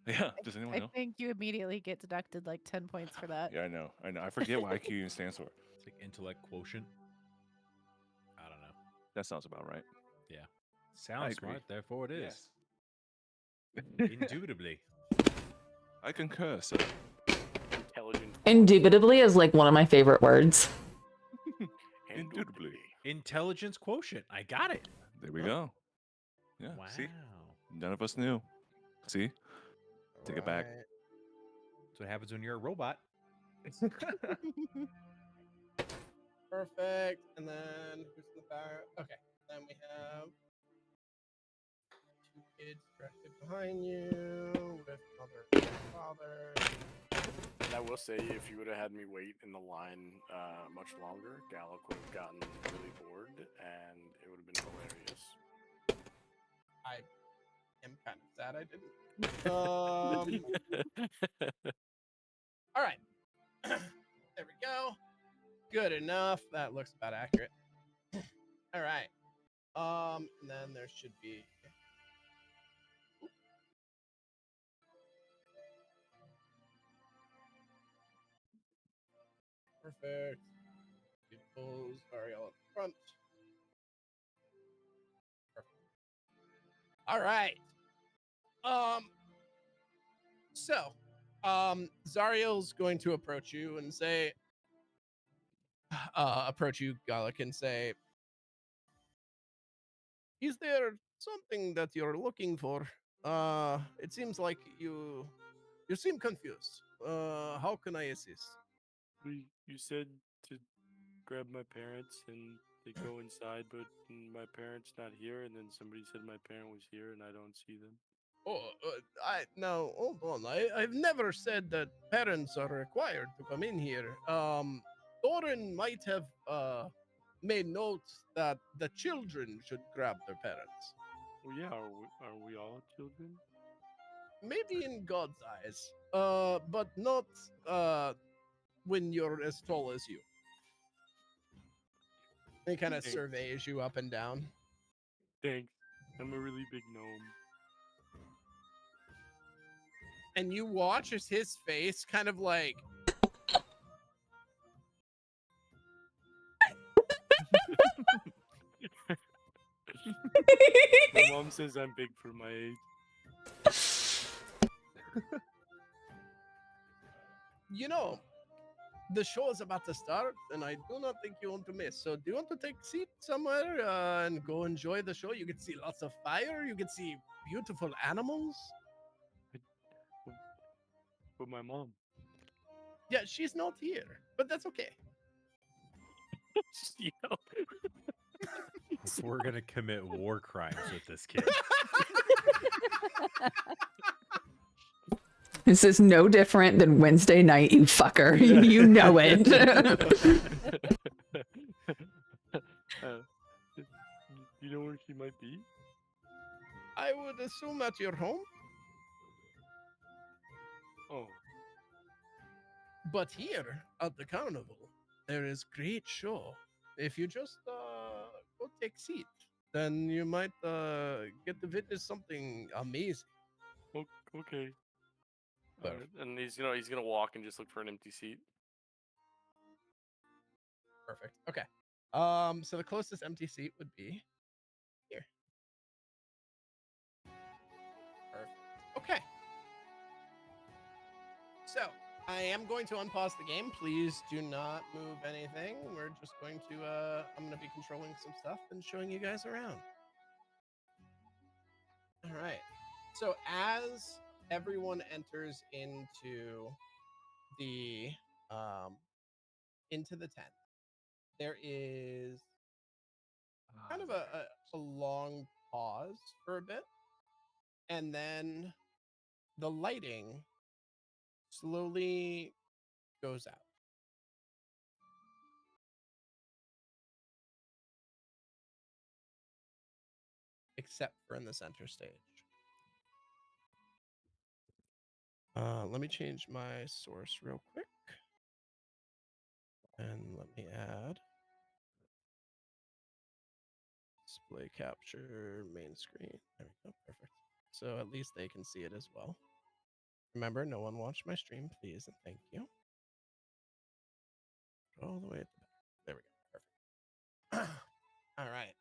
asking? Yeah. Does anyone I know? think you immediately get deducted like 10 points for that. Yeah, I know. I forget what IQ even stands for. It's like intellect quotient. I don't know. That sounds about right. Sounds agree. smart, therefore it is. Yes. Indubitably. I concur, sir. Intelligent. Indubitably is like one of my favorite words. Indubitably. Intelligence quotient. I got it. There we go. Yeah. Wow. See? None of us knew. See? Take it back. Right. That's what happens when you're a robot. Perfect. And then who's in the back? Okay. Then we have two kids directly behind you with mother and father. And I will say, if you would have had me wait in the line much longer, Galok would have gotten really bored, and it would have been hilarious. I'm kind of sad I didn't. All right. There we go. Good enough. That looks about accurate. All right. And then there should be. Perfect. Beautiful. Sorry, all up front. Perfect. All right. So, Zariel's going to approach you and say, approach you, Galok, and say, "Is there something that you're looking for? It seems like you seem confused. How can I assist?" You said to grab my parents and they go inside, but my parents not here, and then somebody said my parent was here and I don't see them. Oh, now hold on. I've never said that parents are required to come in here. Thorin might have made notes that the children should grab their parents. Well, yeah, are we all children? Maybe in God's eyes, but not when you're as tall as you. He kind of Thanks. surveys you up and down. Thanks. I'm a really big gnome. And you watch as his face kind of like My mom says I'm big for my age. you know, the show is about to start, and I do not think you want to miss. So, do you want to take a seat somewhere and go enjoy the show? You can see lots of fire. You can see beautiful animals. But my mom. Yeah, she's not here, but that's okay. You know. We're gonna commit war crimes with this kid. This is no different than Wednesday night, you fucker. You know it. You know where she might be? I would assume at your home, Oh, but here at the carnival, there is great show. If you just go take seat, then you might get to witness something amazing. okay. Perfect. And he's gonna walk and just look for an empty seat. Perfect. Okay. So the closest empty seat would be here. Perfect. Okay. So I am going to unpause the game. Please do not move anything. We're just going to I'm gonna be controlling some stuff and showing you guys around. All right. So as everyone enters into the tent, there is kind of a long pause for a bit, and then the lighting slowly goes out. Except for in the center stage. Let me change my source real quick. And let me add display capture main screen. There we go. Perfect. So at least they can see it as well. Remember, no one watched my stream, please, and thank you. All the way at the back. There we go. Perfect. All right.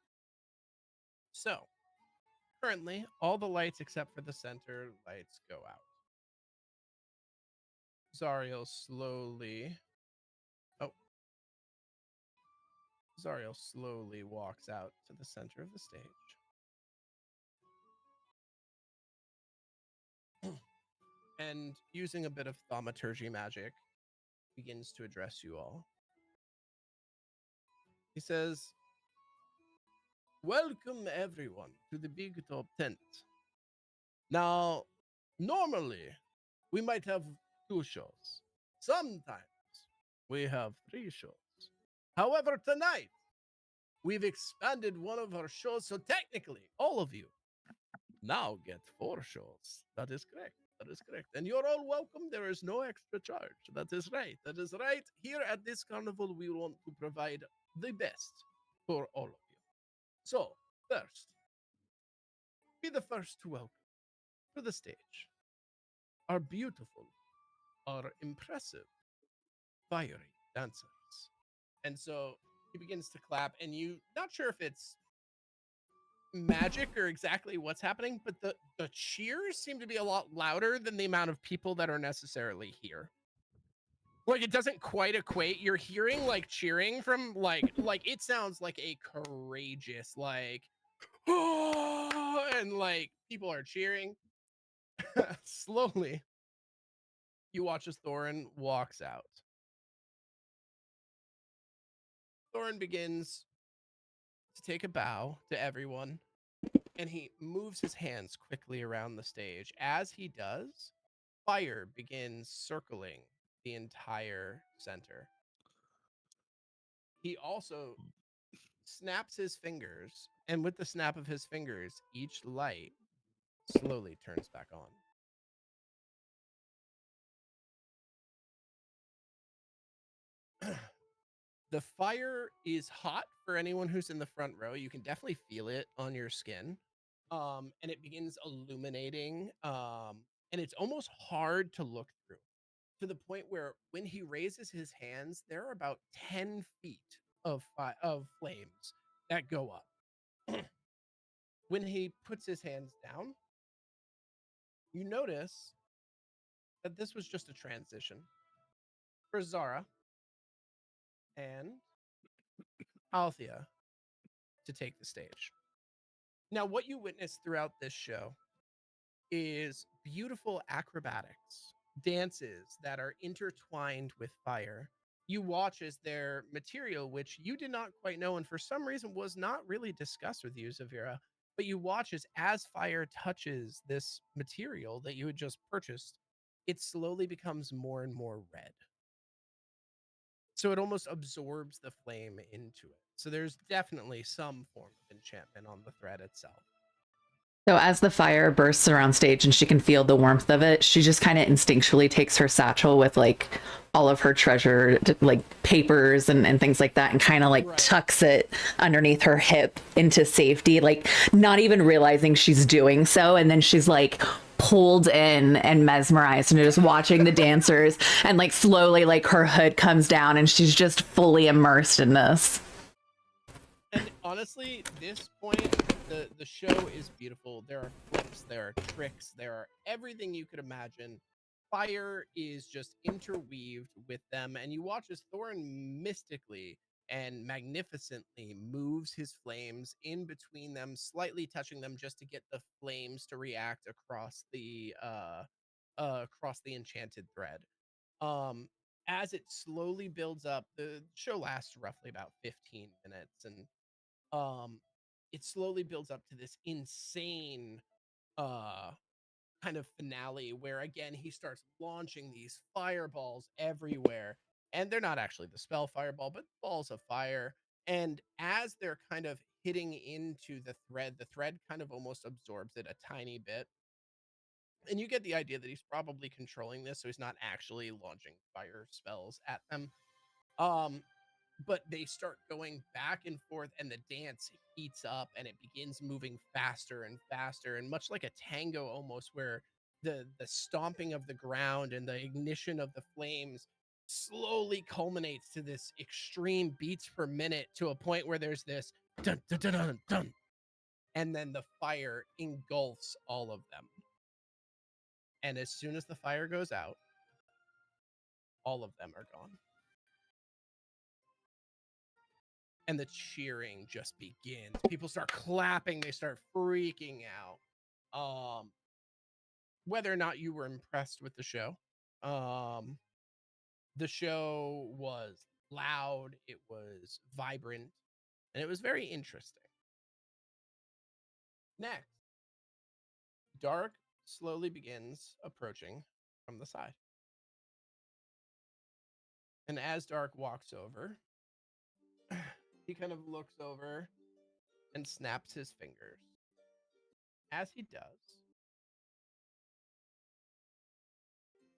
So currently, all the lights except for the center lights go out. Zariel slowly walks out to the center of the stage. And using a bit of thaumaturgy magic, begins to address you all. He says, "Welcome everyone to the big top tent. Now, normally, we might have 2 shows. Sometimes we have 3 shows. However, tonight, we've expanded one of our shows, so technically, all of you now get 4 shows. That is correct. That is correct. And you're all welcome. There is no extra charge. That is right. That is right. Here at this carnival, we want to provide the best for all of you. So, first, be the first to welcome to the stage our beautiful, our impressive, fiery dancers. And so he begins to clap, and you not sure if it's magic or exactly what's happening, but the cheers seem to be a lot louder than the amount of people that are necessarily here. Like it doesn't quite equate. You're hearing like cheering from like it sounds like a courageous like and like people are cheering. Slowly you watch as Thorin walks out. Thorin begins to take a bow to everyone, and he moves his hands quickly around the stage. As he does, fire begins circling the entire center. He also snaps his fingers, and with the snap of his fingers, each light slowly turns back on. The fire is hot for anyone who's in the front row. You can definitely feel it on your skin. And it begins illuminating. And it's almost hard to look through, to the point where when he raises his hands, there are about 10 feet of flames that go up. When he puts his hands down, you notice that this was just a transition for Zara and Althea to take the stage. Now, what you witness throughout this show is beautiful acrobatics, dances that are intertwined with fire. You watch as their material, which you did not quite know, and for some reason was not really discussed with you, Zephyra, but you watch as fire touches this material that you had just purchased, it slowly becomes more and more red. So it almost absorbs the flame into it. So there's definitely some form of enchantment on the thread itself. So as the fire bursts around stage and she can feel the warmth of it, she just kind of instinctually takes her satchel with like all of her treasure, like papers and things like that, and kind of like tucks it underneath her hip into safety, like not even realizing she's doing so. And then she's like pulled in and mesmerized and just watching the dancers, and like slowly like her hood comes down and she's just fully immersed in this. And honestly, this point, the show is beautiful. There are flips, there are tricks, there are everything you could imagine. Fire is just interweaved with them, and you watch as Thorin mystically and magnificently moves his flames in between them, slightly touching them just to get the flames to react across the enchanted thread. As it slowly builds up, the show lasts roughly about 15 minutes, and it slowly builds up to this insane kind of finale where again he starts launching these fireballs everywhere, and they're not actually the spell fireball but balls of fire. And as they're kind of hitting into the thread kind of almost absorbs it a tiny bit, and you get the idea that he's probably controlling this so he's not actually launching fire spells at them. But they start going back and forth, and the dance heats up and it begins moving faster and faster, and much like a tango almost, where the stomping of the ground and the ignition of the flames slowly culminates to this extreme beats per minute, to a point where there's this dun dun dun dun dun, and then the fire engulfs all of them. And as soon as the fire goes out, all of them are gone. And the cheering just begins. People start clapping. They start freaking out. Whether or not you were impressed with the show was loud, it was vibrant, and it was very interesting. Next, Dark slowly begins approaching from the side. And as Dark walks over, he kind of looks over and snaps his fingers. As he does,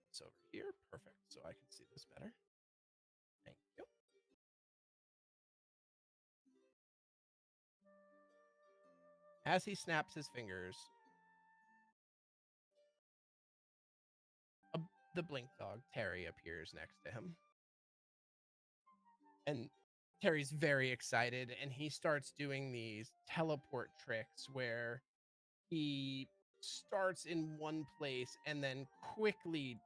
it's over here. Perfect. So I can see this better. Thank you. As he snaps his fingers, the blink dog, Terry, appears next to him. And Terry's very excited, and he starts doing these teleport tricks where he starts in one place and then quickly,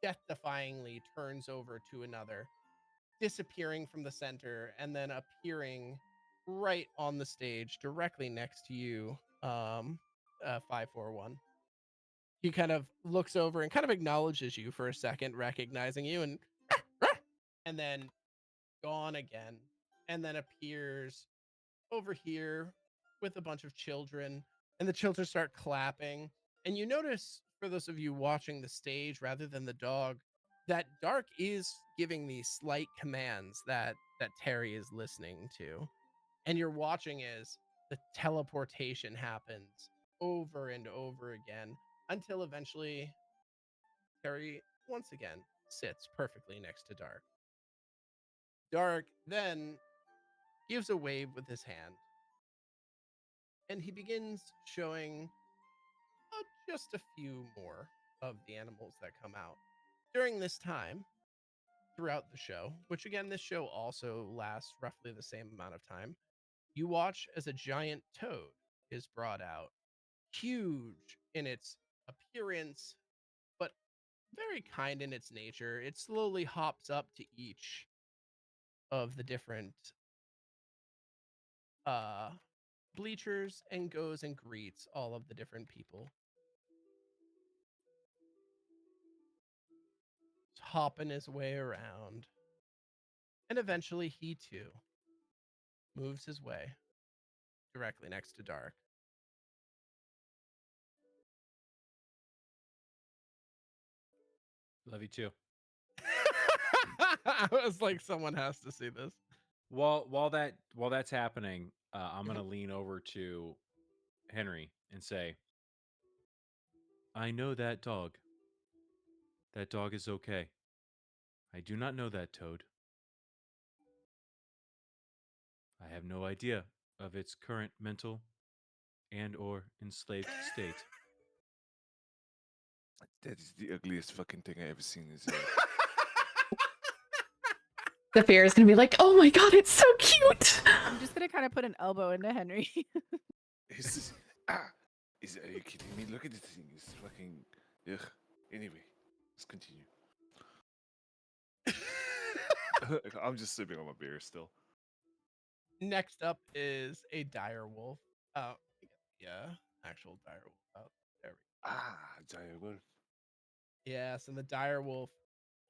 death-defyingly turns over to another, disappearing from the center and then appearing right on the stage directly next to you, 541. He kind of looks over and kind of acknowledges you for a second, recognizing you, and then gone again, and then appears over here with a bunch of children, and the children start clapping. And you notice, for those of you watching the stage rather than the dog, that Dark is giving these slight commands that Terry is listening to. And you're watching as the teleportation happens over and over again until eventually Terry once again sits perfectly next to Dark. Dark then gives a wave with his hand, and he begins showing just a few more of the animals that come out. During this time, throughout the show, which again, this show also lasts roughly the same amount of time, you watch as a giant toad is brought out, huge in its appearance, but very kind in its nature. It slowly hops up to each of the different bleachers and goes and greets all of the different people. Hopping his way around. And eventually he too moves his way directly next to Dark. Love you too. I was like, someone has to see this. While that's happening, I'm gonna lean over to Henry and say, I know that dog. That dog is okay. I do not know that toad. I have no idea of its current mental and or enslaved state. That is the ugliest fucking thing I ever seen. Is it? Zephyra is gonna be like, "Oh my god, it's so cute." I'm just gonna kind of put an elbow into Henry. Is are you kidding me? Look at this thing. It's fucking. Ugh. Anyway, let's continue. I'm just sipping on my beer still. Next up is a dire wolf. Yeah, actual dire wolf. Oh, there we Giant wolf. go. Yes, and the dire wolf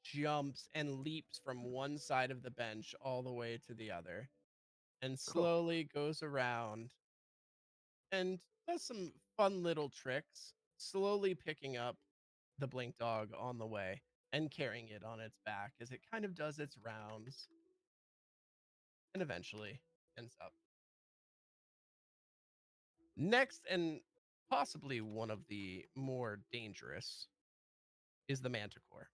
jumps and leaps from one side of the bench all the way to the other, and slowly goes around and does some fun little tricks, slowly picking up the blink dog on the way and carrying it on its back as it kind of does its rounds and eventually ends up. Next, and possibly one of the more dangerous, is the manticore.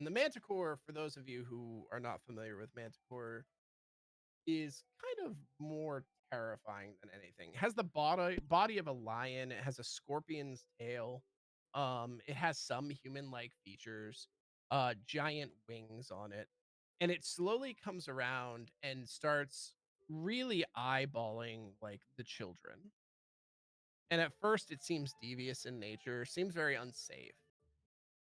And the manticore, for those of you who are not familiar with manticore, is kind of more terrifying than anything. It has the body of a lion. It has a scorpion's tail. It has some human-like features, giant wings on it, and it slowly comes around and starts really eyeballing like the children. And at first, it seems devious in nature, seems very unsafe,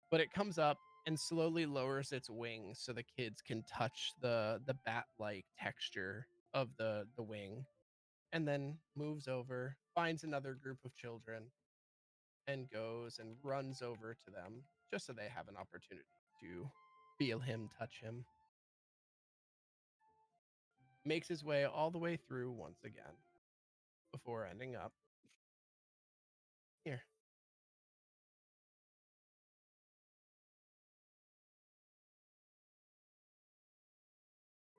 but it comes up and slowly lowers its wings so the kids can touch the bat-like texture of the wing, and then moves over, finds another group of children, and goes and runs over to them just so they have an opportunity to feel him, touch him. Makes his way all the way through once again before ending up here.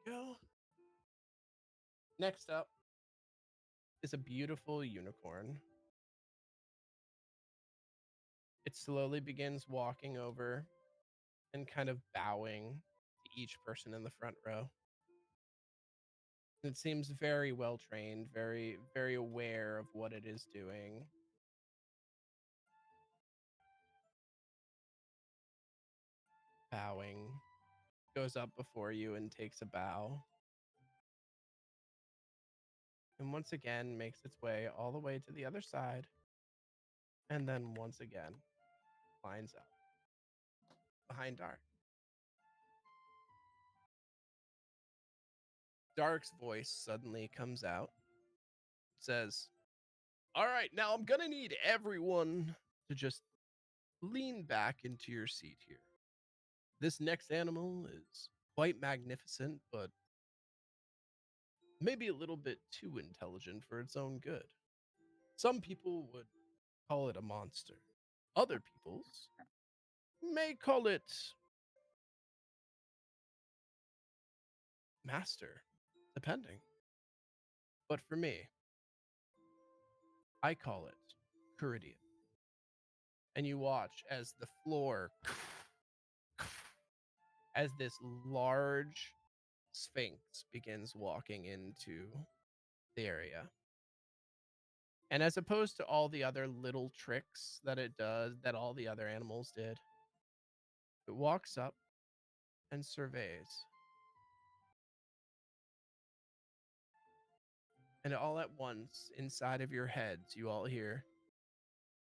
Go. Next up is a beautiful unicorn. It slowly begins walking over and kind of bowing to each person in the front row. It seems very well trained, very, very aware of what it is doing. Bowing, goes up before you and takes a bow. And once again makes its way all the way to the other side. And then once again lines up behind Dark. Dark's voice suddenly comes out, says, "All right, now I'm gonna need everyone to just lean back into your seat here. This next animal is quite magnificent, but maybe a little bit too intelligent for its own good. Some people would call it a monster. Other peoples may call it master, depending. But for me, I call it Curidian." And you watch as the floor, as this large sphinx begins walking into the area. And as opposed to all the other little tricks that it does, that all the other animals did, it walks up and surveys. And all at once, inside of your heads, you all hear,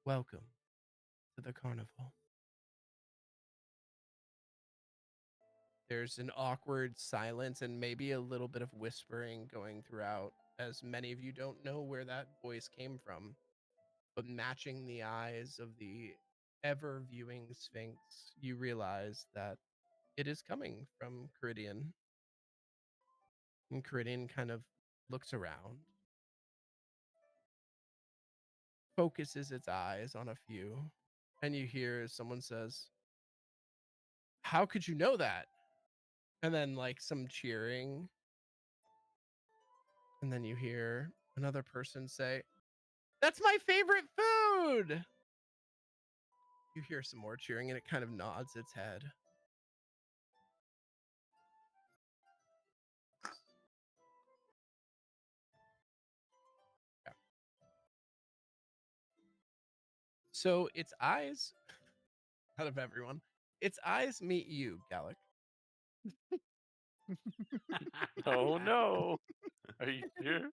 "Welcome to the carnival." There's an awkward silence and maybe a little bit of whispering going throughout, as many of you don't know where that voice came from. But matching the eyes of the ever viewing Sphinx, you realize that it is coming from Curidian. And Curidian kind of looks around, focuses its eyes on a few, and you hear someone says, "How could you know that?" And then like some cheering. And then you hear another person say, "That's my favorite food." You hear some more cheering and it kind of nods its head. Yeah. So its eyes, out of everyone, its eyes meet you, Galok. Oh no. Are you sure?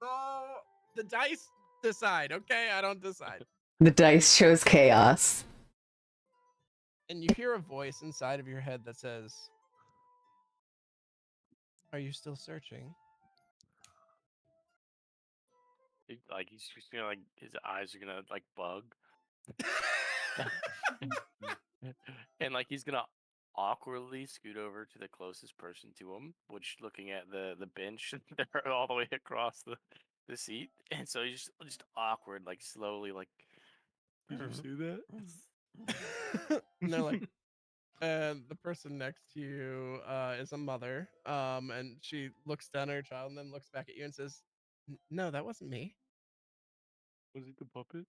Oh, the dice decide, okay? I don't decide. The dice shows chaos. And you hear a voice inside of your head that says, "Are you still searching?" Like he's just gonna like his eyes are gonna like bug. And like he's gonna awkwardly scoot over to the closest person to him, which looking at the bench they're all the way across the seat. And so he's just awkward, like slowly like, "Did you see that?" And they're like, the person next to you is a mother. And she looks down at her child and then looks back at you and says, "No, that wasn't me." Was it the puppet?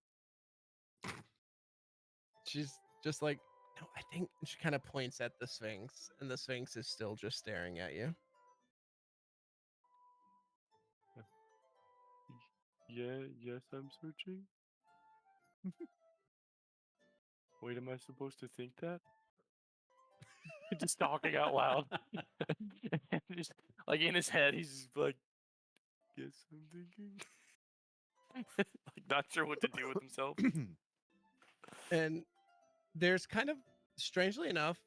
She's just like, "No, I think," and she kind of points at the Sphinx, and the Sphinx is still just staring at you. Yeah, yes, I'm searching. Wait, am I supposed to think that? Just talking out loud. And just like in his head, he's just like, "Guess I'm thinking." Like not sure what to do with himself. And there's kind of, strangely enough,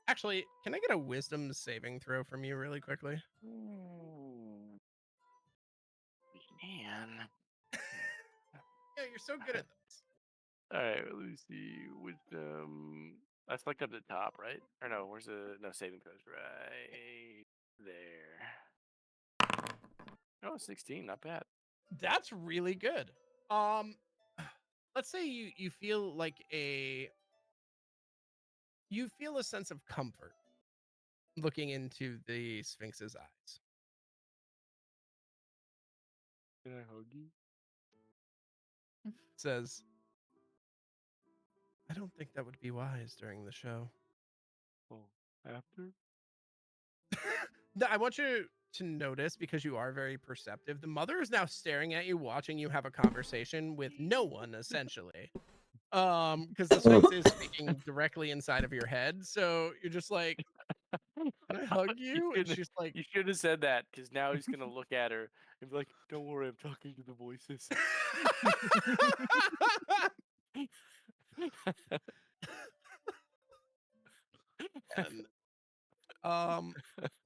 actually, can I get a wisdom saving throw from you really quickly? Ooh. Man. Yeah, you're so good at this. All right, let me see. Wisdom. That's like up at the top, right? Or no, where's the no saving throws? Right there. Oh, 16, not bad. That's really good. Um, let's say you feel like you feel a sense of comfort looking into the Sphinx's eyes. Can I hug you? Says, I don't think that would be wise during the show. Oh, after? I want you to notice, because you are very perceptive, the mother is now staring at you, watching you have a conversation with no one, essentially. Because the Sphinx is speaking directly inside of your head, so you're just like, can I hug you? And she's like, You should have said that, because now he's gonna look at her and be like, "Don't worry, I'm talking to the voices." and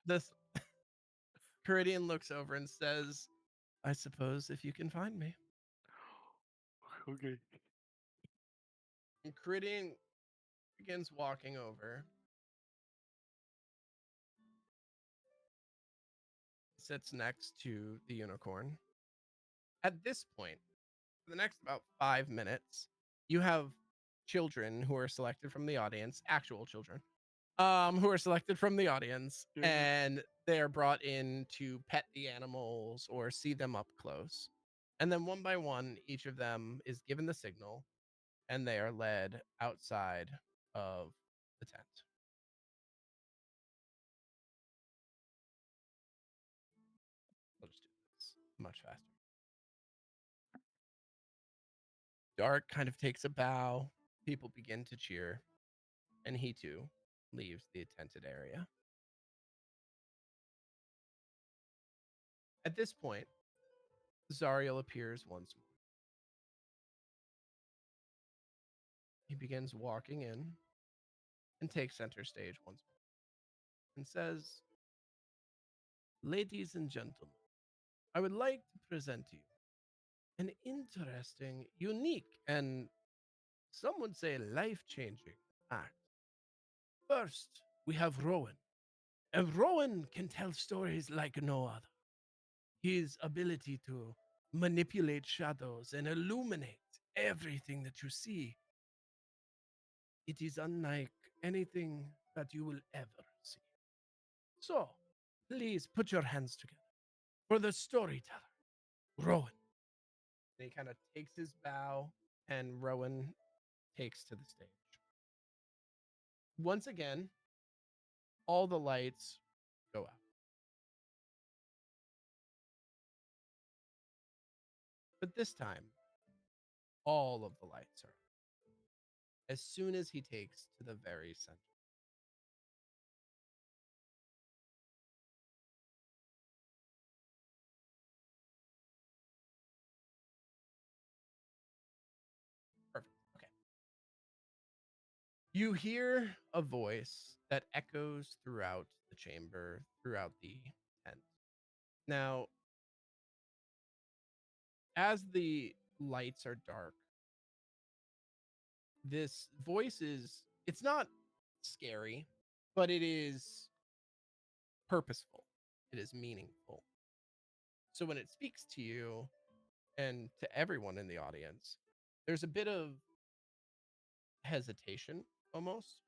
this Caridian looks over and says, I suppose if you can find me. Okay. And Caridian begins walking over, sits next to the unicorn. At this point, for the next about 5 minutes, you have children who are selected from the audience, actual children, who are selected from the audience, and they are brought in to pet the animals or see them up close. And then one by one, each of them is given the signal, and they are led outside of the tent. I'll just do this much faster. Dark kind of takes a bow. People begin to cheer, and he too leaves the tented area. At this point, Zariel appears once more. He begins walking in and takes center stage once more and says, Ladies and gentlemen, I would like to present to you an interesting, unique, and some would say life-changing act. First, we have Rowan. And Rowan can tell stories like no other. His ability to manipulate shadows and illuminate everything that you see, it is unlike anything that you will ever see. So, please put your hands together for the storyteller, Rowan. And he kind of takes his bow, and Rowan takes to the stage. Once again, all the lights go out. But this time, all of the lights are out. As soon as he takes to the very center. Perfect. Okay. You hear a voice that echoes throughout the chamber, throughout the tent. Now, as the lights are dark, this voice it's not scary, but it is purposeful. It is meaningful. So when it speaks to you and to everyone in the audience, there's a bit of hesitation almost.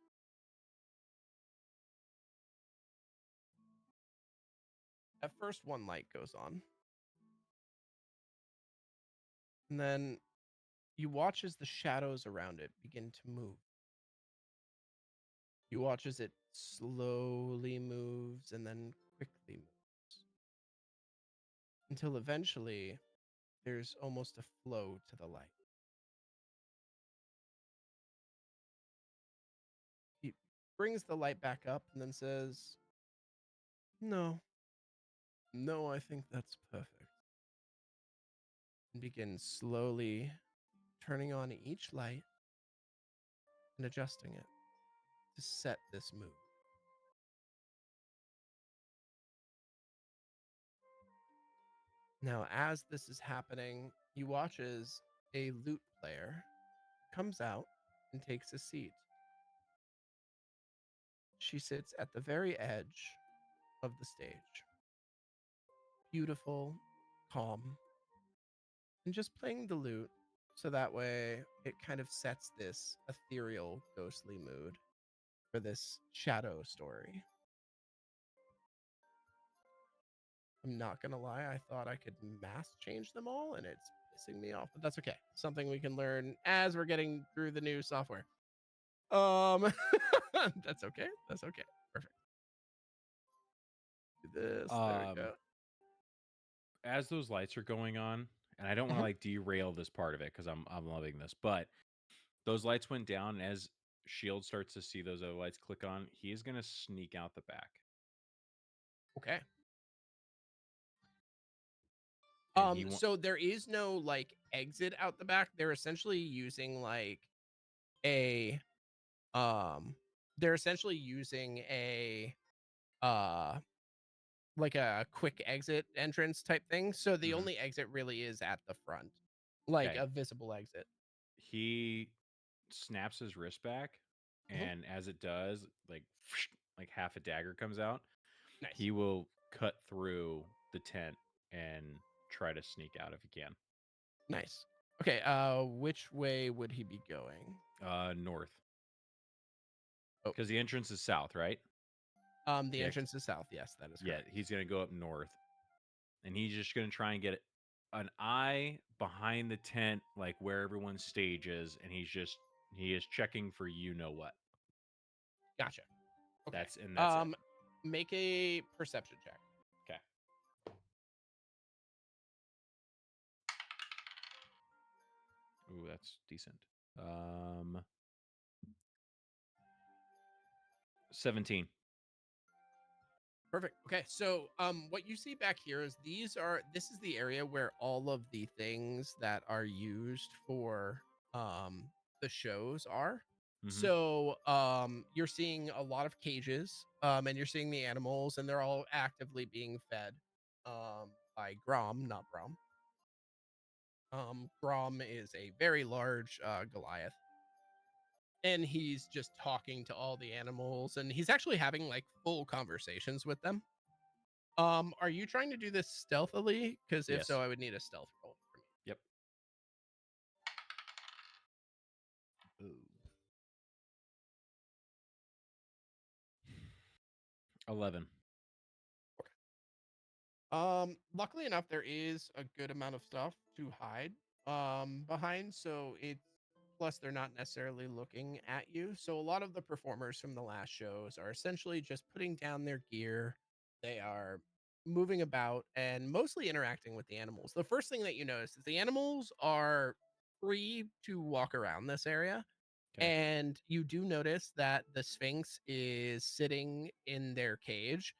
At first, one light goes on. And then you watch as the shadows around it begin to move. You watch as it slowly moves and then quickly moves. Until eventually, there's almost a flow to the light. He brings the light back up and then says, No, I think that's perfect. And begins slowly turning on each light and adjusting it to set this mood. Now, as this is happening, you watch as a lute player comes out and takes a seat. She sits at the very edge of the stage. Beautiful, calm, and just playing the lute so that way it kind of sets this ethereal, ghostly mood for this shadow story. I'm not gonna lie, I thought I could mass change them all, and it's pissing me off, but that's okay. Something we can learn as we're getting through the new software. That's okay. That's okay. Perfect. Do this. There we go. As those lights are going on, and I don't want to like derail this part of it because I'm loving this, but those lights went down, and as Shield starts to see those other lights click on, he's gonna sneak out the back. Okay. And So there is no like exit out the back. They're essentially using like a they're essentially using a like a quick exit entrance type thing. So the only exit really is at the front, like Okay. a visible exit. He snaps his wrist back, and as it does, like half a dagger comes out. Nice. He will cut through the tent and try to sneak out if he can. Nice. Okay, which way would he be going? North. Oh. Because the entrance is south, right? The entrance is south. Yes, that is correct. Yeah, he's gonna go up north, and he's just gonna try and get an eye behind the tent, like where everyone's stage is, and he is checking for you know what. Gotcha. Okay. That's it. Make a perception check. Okay. Ooh, that's decent. 17. Perfect. Okay, so what you see back here is this is the area where all of the things that are used for the shows are. So you're seeing a lot of cages, and you're seeing the animals, and they're all actively being fed by Grom, not Brom. Grom is a very large Goliath, and he's just talking to all the animals, and he's actually having like full conversations with them. Are you trying to do this stealthily? Because if so, Yes. I would need a stealth roll from you. Yep. Ooh. 11. Luckily enough, there is a good amount of stuff to hide behind, so it's plus they're not necessarily looking at you. So a lot of the performers from the last shows are essentially just putting down their gear. They are moving about and mostly interacting with the animals. The first thing that you notice is the animals are free to walk around this area. Okay. And you do notice that the Sphinx is sitting in their cage,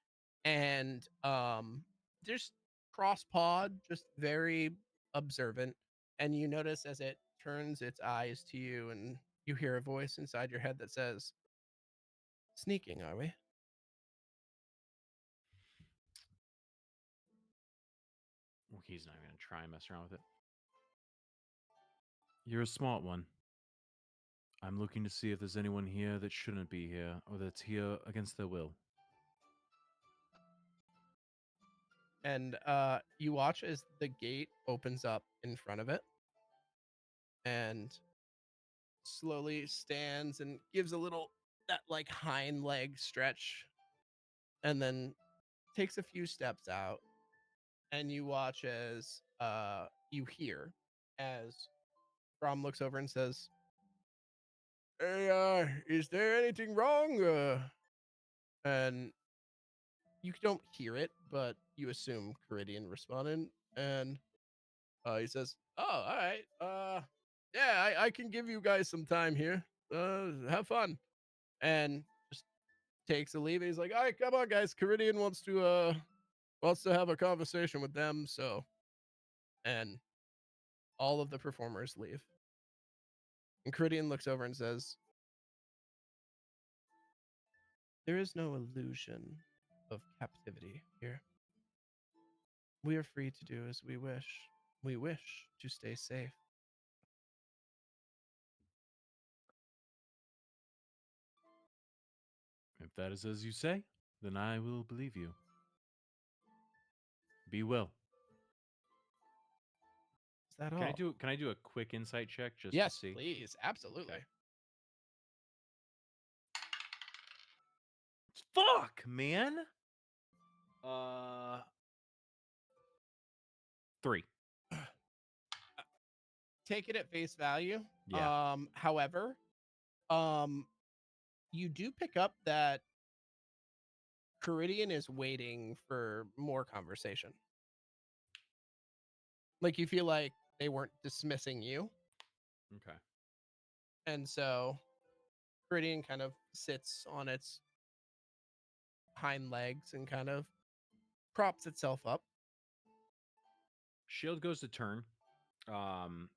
and just cross-pawed, just very observant. And you notice as it turns its eyes to you, and you hear a voice inside your head that says, "Sneaking, are we?" Well, he's not going to try and mess around with it. You're a smart one. I'm looking to see if there's anyone here that shouldn't be here, or that's here against their will. And you watch as the gate opens up in front of it, and slowly stands and gives a little that like hind leg stretch, and then takes a few steps out, and you watch as you hear as Brom looks over and says, "Hey, is there anything wrong?" And you don't hear it, but you assume Caridian responded, and he says, "Oh, all right. Yeah, I can give you guys some time here. Have fun." And just takes a leave. He's like, "All right, come on, guys. Caridian wants to have a conversation with them." So, and all of the performers leave. And Caridian looks over and says, "There is no illusion of captivity here. We are free to do as we wish. We wish to stay safe." If that is as you say, then I will believe you. Be well. Is that all? Can I do a quick insight check just Yes, to see? please. Absolutely. Okay. Fuck, man. 3. Take it at face value. Yeah. However, you do pick up that Caridian is waiting for more conversation. Like you feel like they weren't dismissing you, Okay. and so Caridian kind of sits on its hind legs and kind of props itself up. Shield goes to turn, and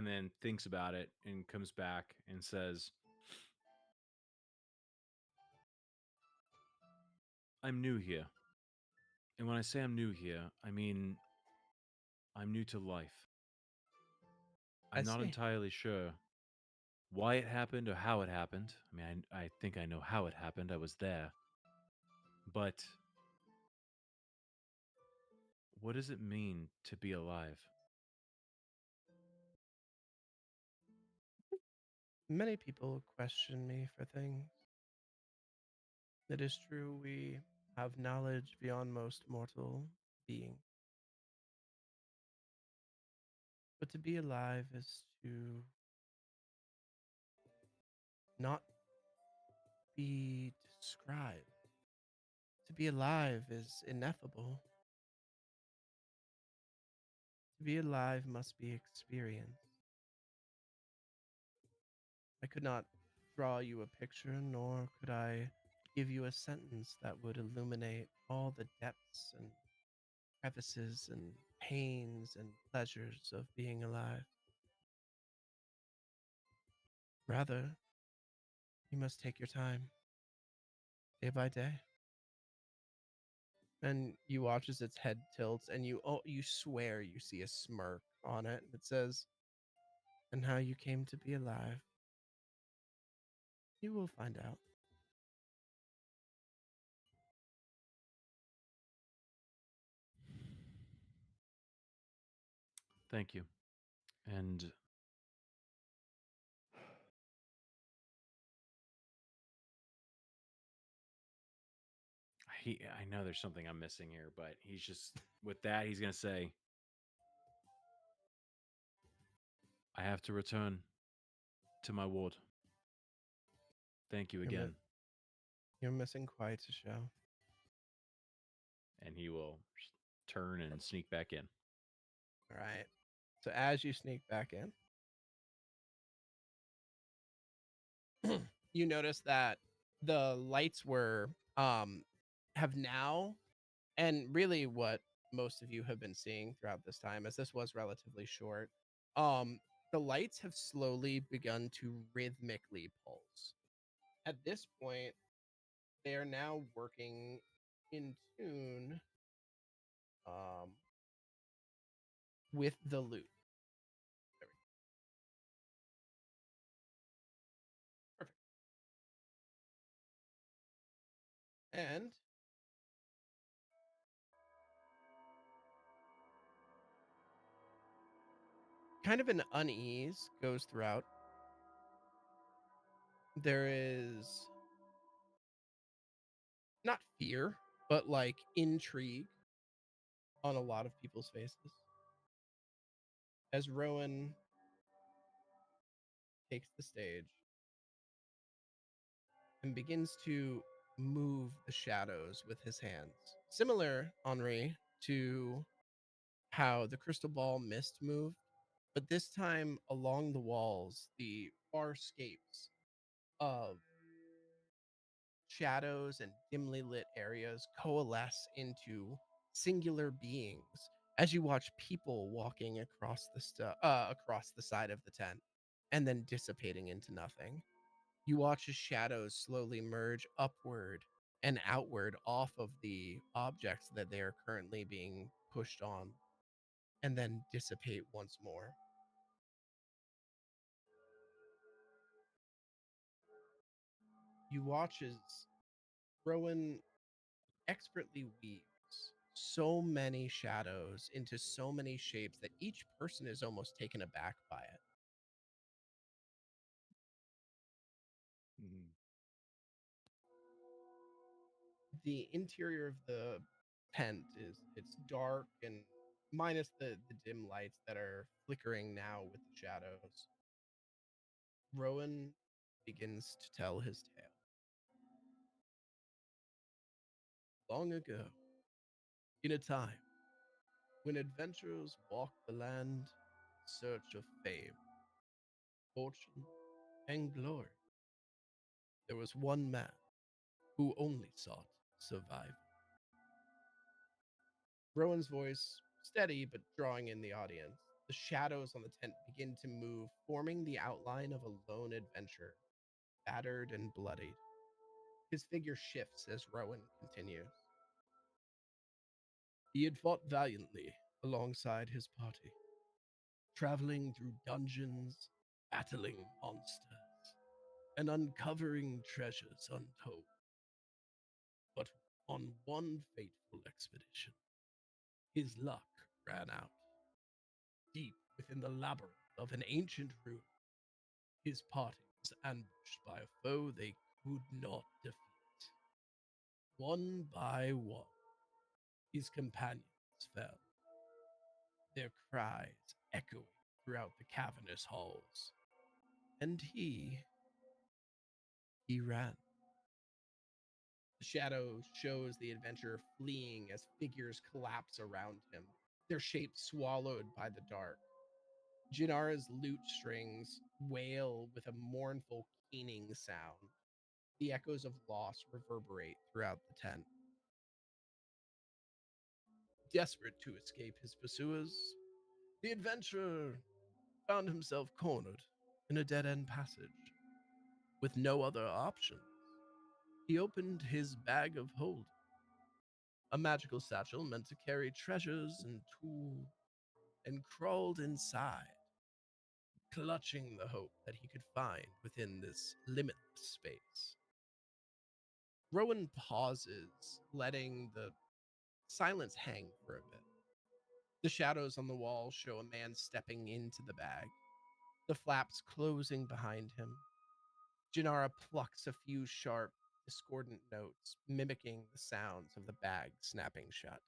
then thinks about it and comes back and says, I'm new here. And when I say I'm new here, I mean I'm new to life. I I'm not see. entirely sure why it happened or how it happened. I mean, I think I know how it happened. I was there. But what does it mean to be alive? Many people question me for things. It is true we have knowledge beyond most mortal beings. But to be alive is to not be described. To be alive is ineffable. To be alive must be experienced. I could not draw you a picture, nor could I give you a sentence that would illuminate all the depths and crevices and pains and pleasures of being alive. Rather, you must take your time, day by day. And you watch as its head tilts, and you swear you see a smirk on it. It says, "And how you came to be alive, you will find out." Thank you. And I know there's something I'm missing here, but he's just with that he's going to say, I have to return to my ward. Thank you You're, mi- again. you're missing quite a show. And he will turn and sneak back in. All right. So as you sneak back in, you notice that the lights were have now, and really what most of you have been seeing throughout this time, as this was relatively short, the lights have slowly begun to rhythmically pulse. At this point, they are now working in tune with the loop. There we go. Perfect. And kind of an unease goes throughout. There is not fear, but like intrigue on a lot of people's faces as Rowan takes the stage and begins to move the shadows with his hands. Similar, Henri, to how the crystal ball mist moved, but this time along the walls, the farscapes of shadows and dimly lit areas coalesce into singular beings as you watch people walking across across the side of the tent and then dissipating into nothing. You watch as shadows slowly merge upward and outward off of the objects that they are currently being pushed on and then dissipate once more. You watch as Rowan expertly weaves so many shadows into so many shapes that each person is almost taken aback by it. Mhm. The interior of the tent is it's dark and minus the dim lights that are flickering now with the shadows. Rowan begins to tell his tale. Long ago, in a time when adventurers walked the land in search of fame, fortune, and glory, there was one man who only sought survival. Rowan's voice, steady but drawing in the audience. The shadows on the tent begin to move, forming the outline of a lone adventurer, battered and bloodied. His figure shifts as Rowan continues. He had fought valiantly alongside his party, traveling through dungeons, battling monsters, and uncovering treasures untold. But on one fateful expedition, his luck ran out. Deep within the labyrinth of an ancient ruin, his party was ambushed by a foe they could not defeat. One by one, his companions fell, their cries echoing throughout the cavernous halls. And he ran. The shadow shows the adventurer fleeing as figures collapse around him, their shapes swallowed by the dark. Jinara's lute strings wail with a mournful keening sound. The echoes of loss reverberate throughout the tent. Desperate to escape his pursuers, the adventurer found himself cornered in a dead-end passage. With no other options, he opened his bag of holding, a magical satchel meant to carry treasures and tools, and crawled inside, clutching the hope that he could find within this limitless space. Rowan pauses, letting the silence hang for a bit. The shadows on the wall show a man stepping into the bag, the flaps closing behind him. Jinara plucks a few sharp, discordant notes, mimicking the sounds of the bag snapping shut.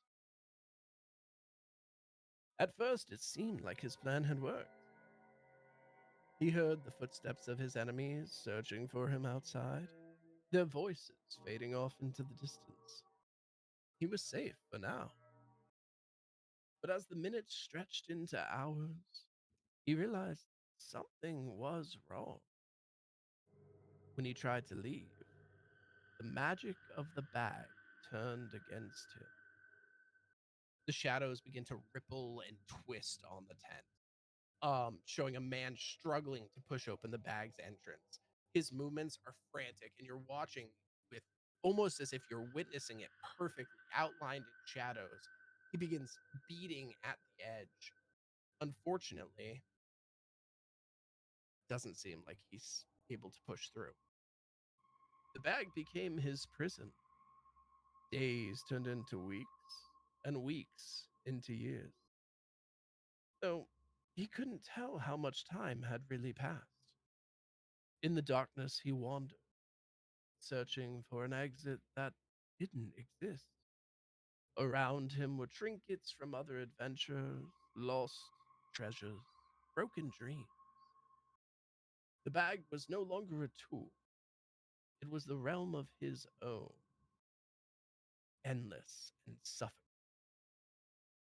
At first, it seemed like his plan had worked. He heard the footsteps of his enemies searching for him outside, their voices fading off into the distance. He was safe for now. But as the minutes stretched into hours, he realized something was wrong. When he tried to leave, the magic of the bag turned against him. The shadows begin to ripple and twist on the tent, showing a man struggling to push open the bag's entrance. His movements are frantic, and you're watching with almost as if you're witnessing it perfectly outlined in shadows. He begins beating at the edge. Unfortunately, doesn't seem like he's able to push through. The bag became his prison. Days turned into weeks, and weeks into years. Though he couldn't tell how much time had really passed. In the darkness, he wandered, searching for an exit that didn't exist. Around him were trinkets from other adventures, lost treasures, broken dreams. The bag was no longer a tool. It was the realm of his own, endless and suffocating.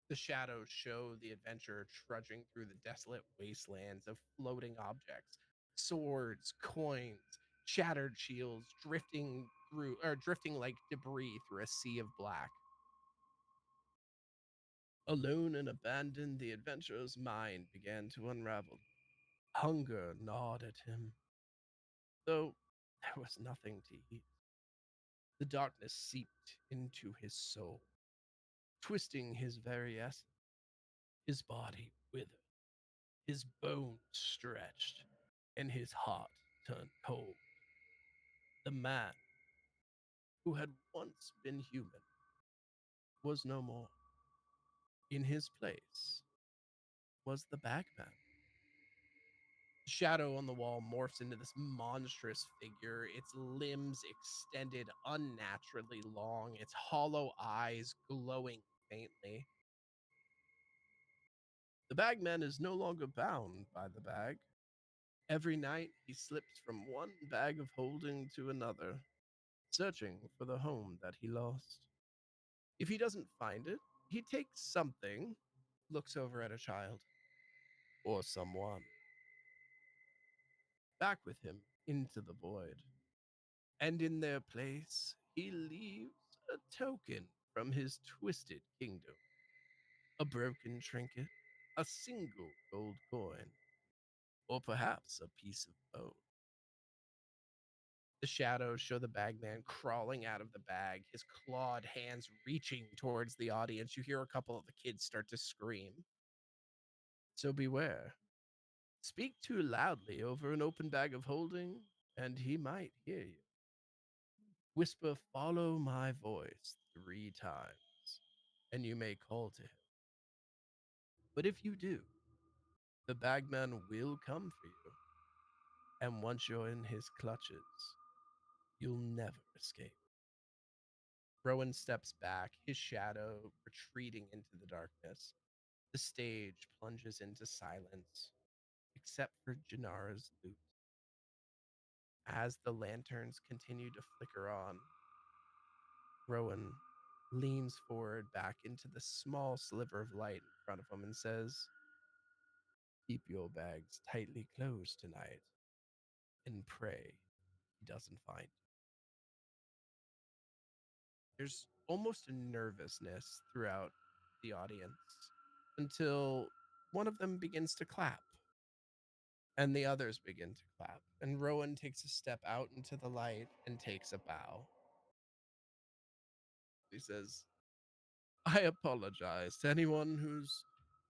The shadows show the adventurer trudging through the desolate wastelands of floating objects, swords, coins, shattered shields, drifting like debris through a sea of black. Alone and abandoned, the adventurer's mind began to unravel. Hunger gnawed at him, though there was nothing to eat. The darkness seeped into his soul, twisting his very essence. His body withered, his bones stretched, and his heart turned cold. The man who had once been human was no more. In his place was the bagman. The shadow on the wall morphs into this monstrous figure, its limbs extended unnaturally long, its hollow eyes glowing faintly. The bagman is no longer bound by the bag. Every night he slips from one bag of holding to another, searching for the home that he lost. If he doesn't find it, he takes something, looks over at a child, or someone, back with him into the void. And in their place, he leaves a token from his twisted kingdom. A broken trinket, a single gold coin, or perhaps a piece of bone. The shadows show the bagman crawling out of the bag, his clawed hands reaching towards the audience. You hear a couple of the kids start to scream. So beware. Speak too loudly over an open bag of holding, and he might hear you. Whisper, "Follow my voice" 3 times, and you may call to him. But if you do, the bagman will come for you. And once you're in his clutches, you'll never escape. Rowan steps back, his shadow retreating into the darkness. The stage plunges into silence, except for Janara's lute. As the lanterns continue to flicker on, Rowan leans forward back into the small sliver of light in front of him and says, "Keep your bags tightly closed tonight, and pray he doesn't find you." There's almost a nervousness throughout the audience until one of them begins to clap and the others begin to clap. And Rowan takes a step out into the light and takes a bow. He says, "I apologize to anyone who's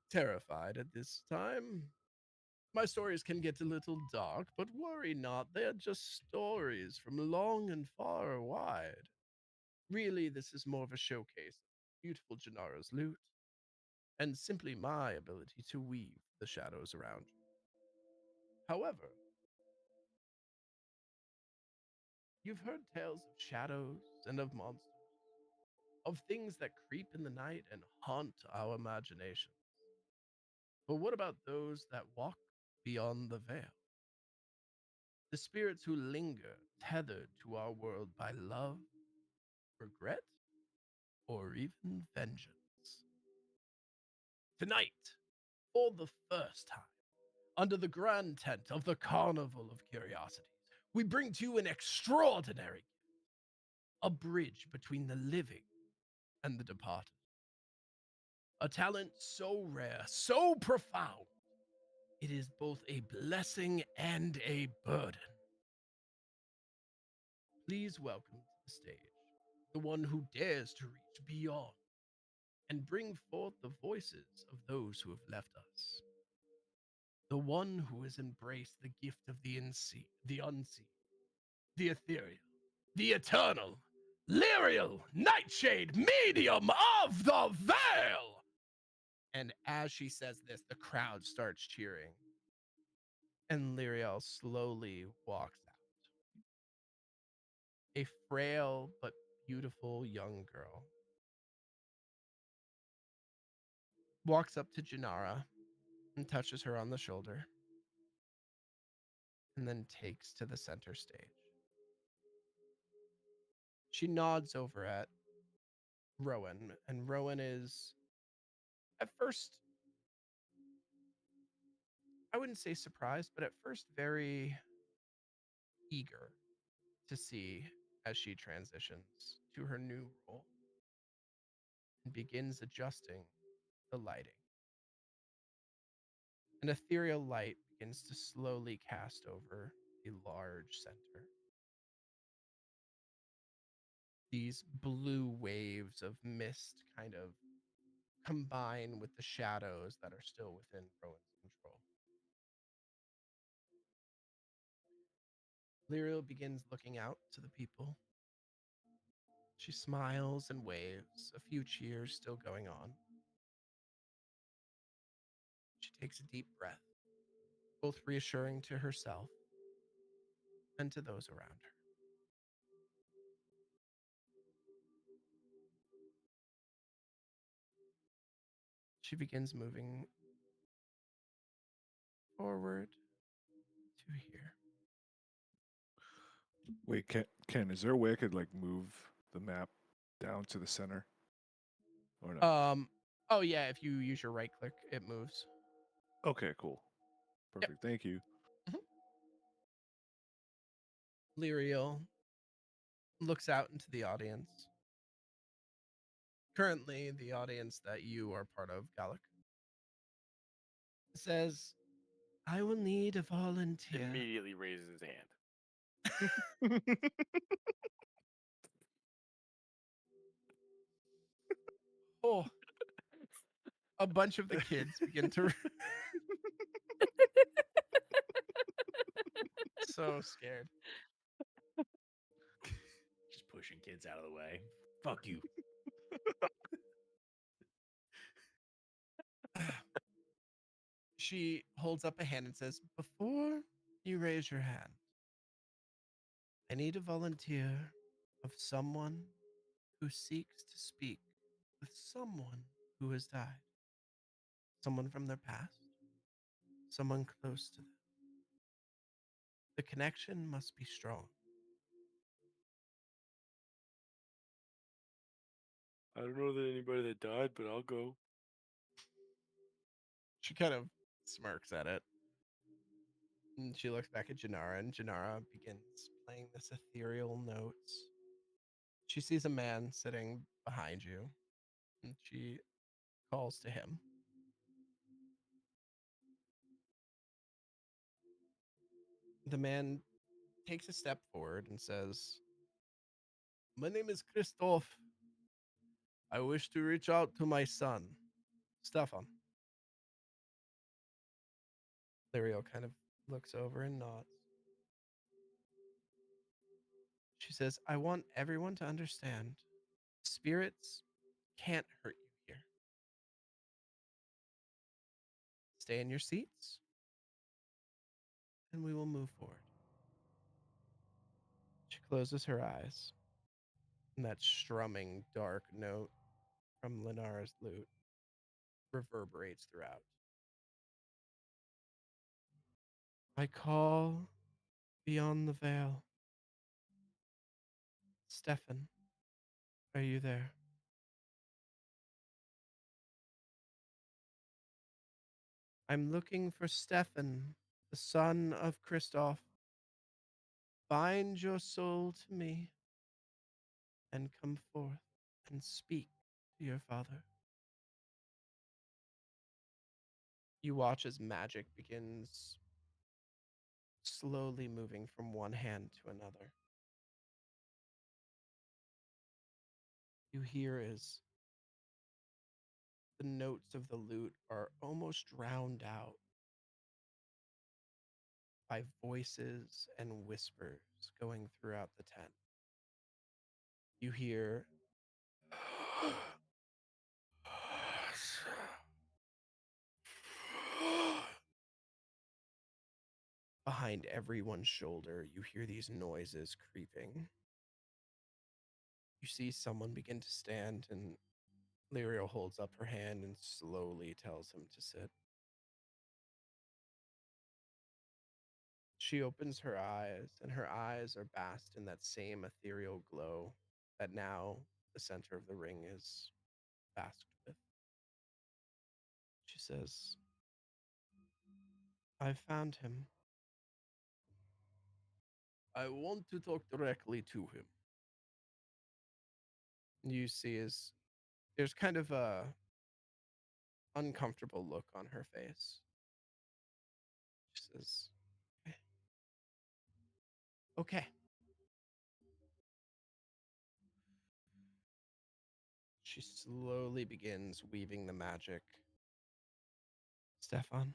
terrified at this time. My stories can get a little dark, but worry not, they are just stories from long and far and wide. Really, this is more of a showcase of beautiful Gennara's lute, and simply my ability to weave the shadows around you. However, you've heard tales of shadows and of monsters, of things that creep in the night and haunt our imaginations. But what about those that walk beyond the veil? The spirits who linger tethered to our world by love, regret, or even vengeance. Tonight, for the first time, under the grand tent of the Carnival of Curiosities, we bring to you an extraordinary gift, a bridge between the living and the departed. A talent so rare, so profound, it is both a blessing and a burden. Please welcome to the stage the one who dares to reach beyond and bring forth the voices of those who have left us. The one who has embraced the gift of the unseen, the ethereal, the eternal, lyrial, nightshade, medium of the veil. And as she says this, the crowd starts cheering. And Lyriel slowly walks out. A frail but beautiful young girl walks up to Janara and touches her on the shoulder, and then takes to the center stage. She nods over at Rowan, and Rowan is, at first, I wouldn't say surprised, but at first very eager to see as she transitions to her new role and begins adjusting the lighting. An ethereal light begins to slowly cast over the large center. These blue waves of mist kind of combine with the shadows that are still within Rowan's control. Lyriel begins looking out to the people. She smiles and waves, a few cheers still going on. She takes a deep breath, both reassuring to herself and to those around her. She begins moving forward to here. Wait, Ken, is there a way I could like move the map down to the center? Or no? Oh yeah, if you use your right click, it moves. Okay, cool. Perfect. Thank you. Lyriel looks out into the audience. Currently, the audience that you are part of, Galok, says, I will need a volunteer. Immediately raises his hand. Oh, a bunch of the kids begin to so scared. Just pushing kids out of the way. Fuck you. She holds up a hand and says, before you raise your hand, I need a volunteer of someone who seeks to speak with someone who has died. Someone from their past, someone close to them. The connection must be strong. I don't know that anybody that died, but I'll go. She kind of smirks at it. And she looks back at Janara, and Janara begins playing this ethereal notes. She sees a man sitting behind you, and she calls to him. The man takes a step forward and says, my name is Christoph. I wish to reach out to my son, Stefan. Lyriel kind of looks over and nods. She says, I want everyone to understand spirits can't hurt you here. Stay in your seats, and we will move forward. She closes her eyes, and that strumming dark note from Linara's lute reverberates throughout. I call beyond the veil. Stefan, are you there? I'm looking for Stefan, the son of Christoph. Bind your soul to me and come forth and speak to your father. You watch as magic begins slowly moving from one hand to another. You hear as the notes of the lute are almost drowned out by voices and whispers going throughout the tent. You hear behind everyone's shoulder, you hear these noises creeping. You see someone begin to stand, and Lyriel holds up her hand and slowly tells him to sit. She opens her eyes, and her eyes are basked in that same ethereal glow that now the center of the ring is basked with. She says, I found him. I want to talk directly to him. You see there's kind of a uncomfortable look on her face. She says, okay. Okay. She slowly begins weaving the magic. Stefan,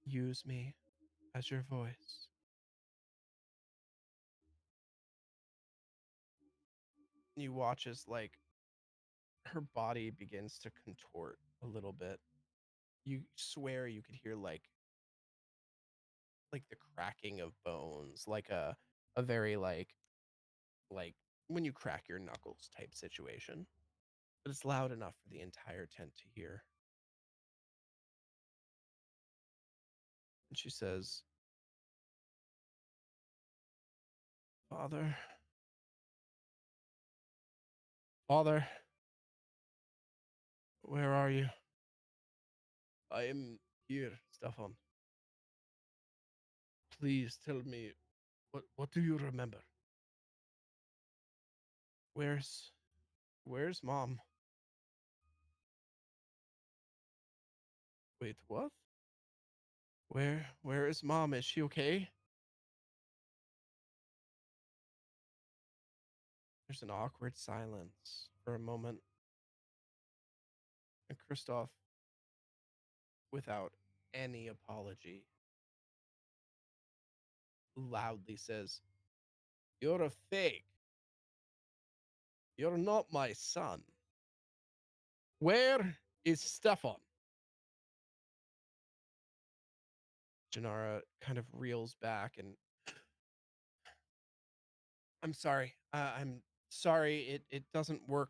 use me as your voice. You watch as like her body begins to contort a little bit. You swear you could hear like the cracking of bones, like a very like when you crack your knuckles type situation. But it's loud enough for the entire tent to hear. And she says, Father, where are you? I am here, Stefan. Please tell me, what do you remember? Where's Mom? Wait, what? Where is Mom? Is she okay? There's an awkward silence for a moment. And Kristoff, without any apology, loudly says, You're a fake. You're not my son. Where is Stefan? Janara kind of reels back and I'm sorry. I'm sorry. It doesn't work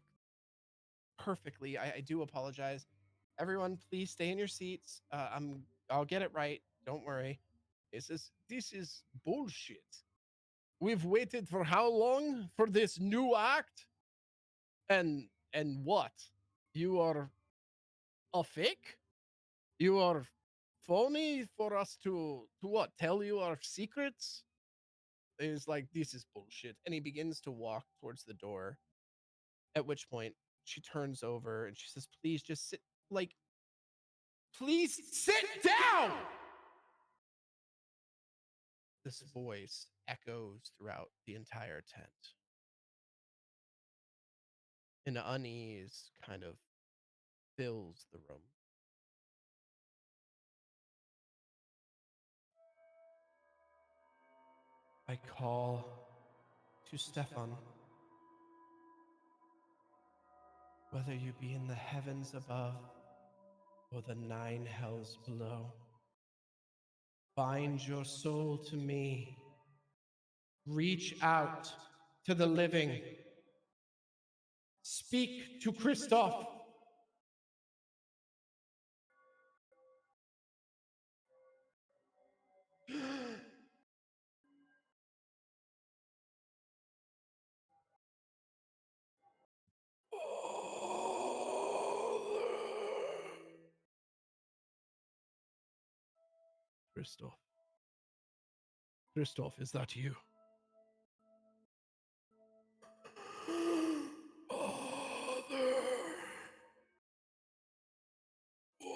perfectly. I do apologize. Everyone, please stay in your seats. I'll get it right. Don't worry. This is bullshit. We've waited for how long for this new act? And what? You are a fake? You are phony for us to what? Tell you our secrets? Is like, this is bullshit. And he begins to walk towards the door. At which point she turns over and she says, please just sit, like, please sit down. This voice echoes throughout the entire tent. An unease kind of fills the room. I call to Stefan. Whether you be in the heavens above or the 9 hells below, bind your soul to me. Reach out to the living. Speak to Kristoff. Kristoff. Kristoff, is that you? Father. Why?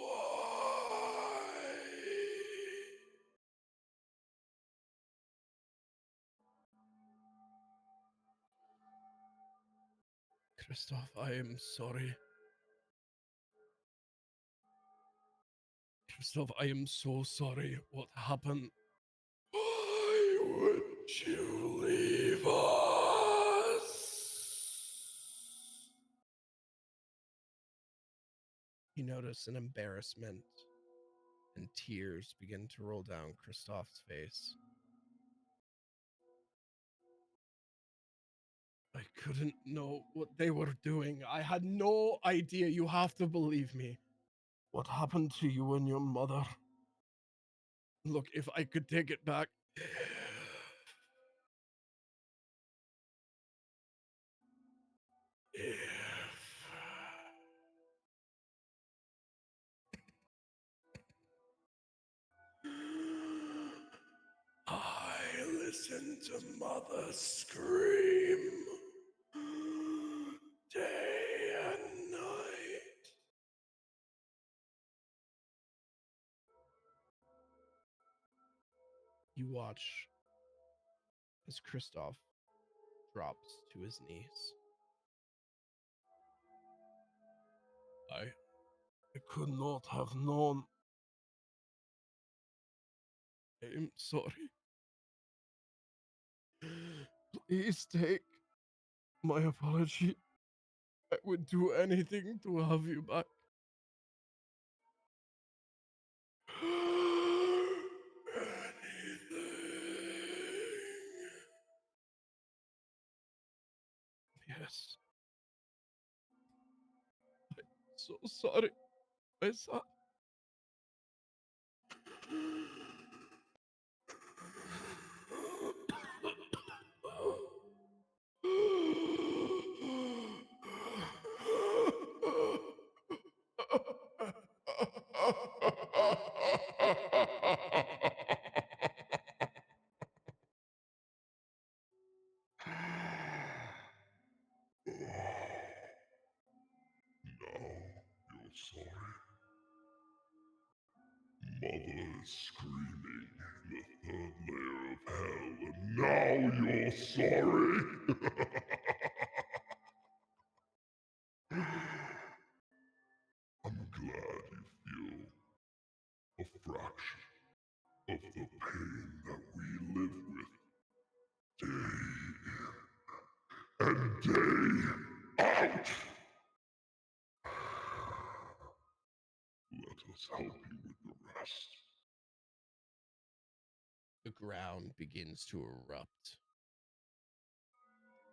Kristoff, I am sorry. Kristoff, I am so sorry. What happened? Why would you leave us? You notice an embarrassment and tears begin to roll down Kristoff's face. I couldn't know what they were doing. I had no idea. You have to believe me. What happened to you and your mother? Look, if I could take it back. If I listen to mother scream day and night. You watch as Kristoff drops to his knees. I could not have known. I am sorry. Please take my apology. I would do anything to have you back. Anything. Yes. I'm so sorry, my son. sorry. Mother is screaming in the third layer of hell, and now you're sorry. I'm glad you feel a fraction of the pain that we live with day in and day out. Let us help you with the rest. The ground begins to erupt.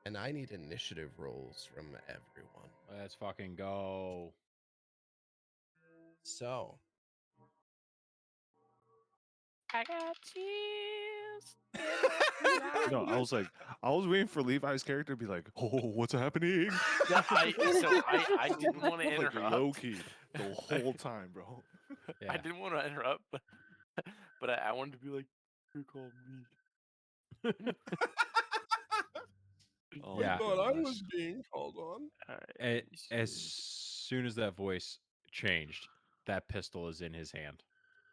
And I need initiative rolls from everyone. Let's fucking go. So, I got chills. No, I was waiting for Levi's character to be like, "Oh, what's happening?" I didn't want to Like interrupt. low key the whole time, bro. Yeah. I didn't want to interrupt, but I wanted to be like, "You called me." Oh, Yeah. thought I gosh. was being called on. All right. As soon as that voice changed, that pistol is in his hand.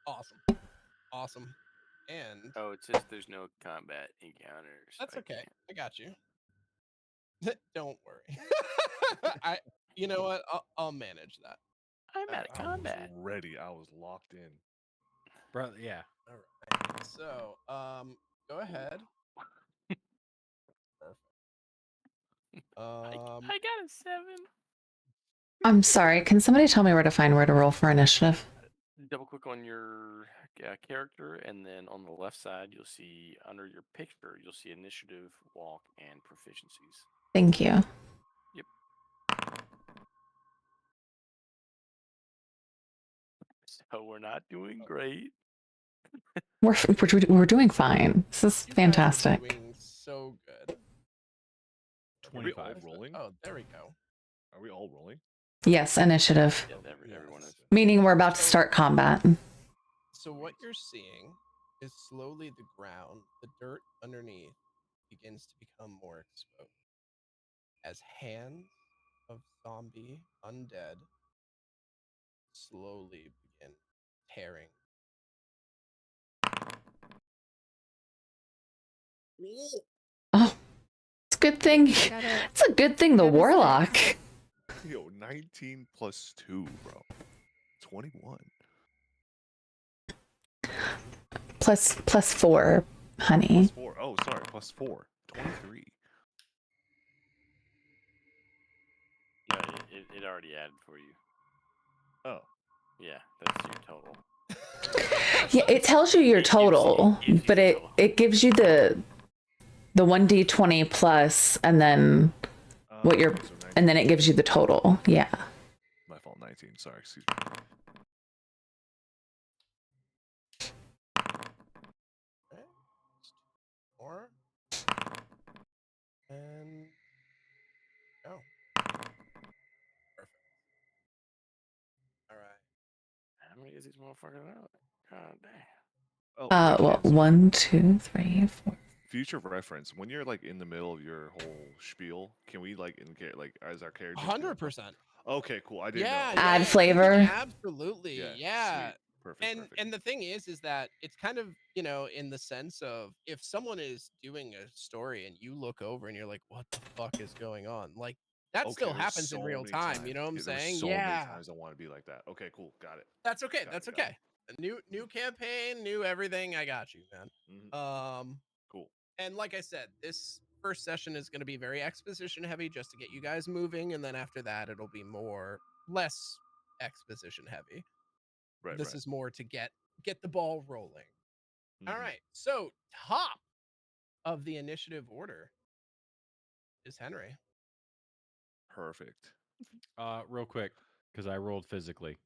Awesome. Awesome. And Oh, it says there's no combat encounters. that's I okay. can't. I got you. Don't worry. You know what? I'll manage that. I'm out of I was combat. ready. I was locked in. Bro, yeah. All right. So, go ahead. Perfect. I got a 7. I'm sorry. Can somebody tell me where to find where to roll for initiative? Double click on your character, and then on the left side, you'll see under your picture, you'll see initiative, walk, and proficiencies. Thank you. Yep. So we're not doing great. We're doing fine. This is You guys are fantastic. doing so good. Are we all 25. rolling? Oh, there we go. Are we all rolling? Yes, initiative. Yeah, everyone is. Meaning we're about to start combat. So what you're seeing is slowly the ground, the dirt underneath, begins to become more exposed as hands of zombie undead slowly begin tearing. Oh, it's a good thing. Got it. It's a good thing the Got a warlock. Yo, 19 plus 2, bro. 21. Plus 4, honey. Plus 4. Oh, sorry. Plus 4. 23. No, it already added for you. Oh. Yeah, that's your total. Yeah, it tells you your It gives total, you but the it total. it gives you the 1d20 plus, and then what you're, Okay, so 19. and then it gives you the total. Yeah. My fault, 19. Sorry, excuse me. Okay. More. And go. Perfect. All right. How many is these motherfuckers out? God damn. Oh, Well, actually, 1, 2, 3, 4. future reference, when you're like in the middle of your whole spiel, can we like indicate like as our character? 100%. Okay, cool. I didn't Yeah, know. Add yeah, flavor. you can absolutely. Yeah, Yeah. sweet. Perfect. Perfect. And the thing is that it's kind of, in the sense of if someone is doing a story and you look over and you're like, what the fuck is going on? Like that Okay, still there's happens in so real many time. times. You know what I'm Yeah, there's saying? so many Yeah. times I want to be like that. Okay, cool. Got it. That's okay. Got That's it, got okay. A new campaign, new everything. I got you, man. Mhm. Cool. And like I said, this first session is going to be very exposition heavy just to get you guys moving, and then after that it'll be less exposition heavy. Right, This right. is more to get the ball rolling. All Mhm. right. So, top of the initiative order is Henry. Perfect. Real quick, because I rolled physically.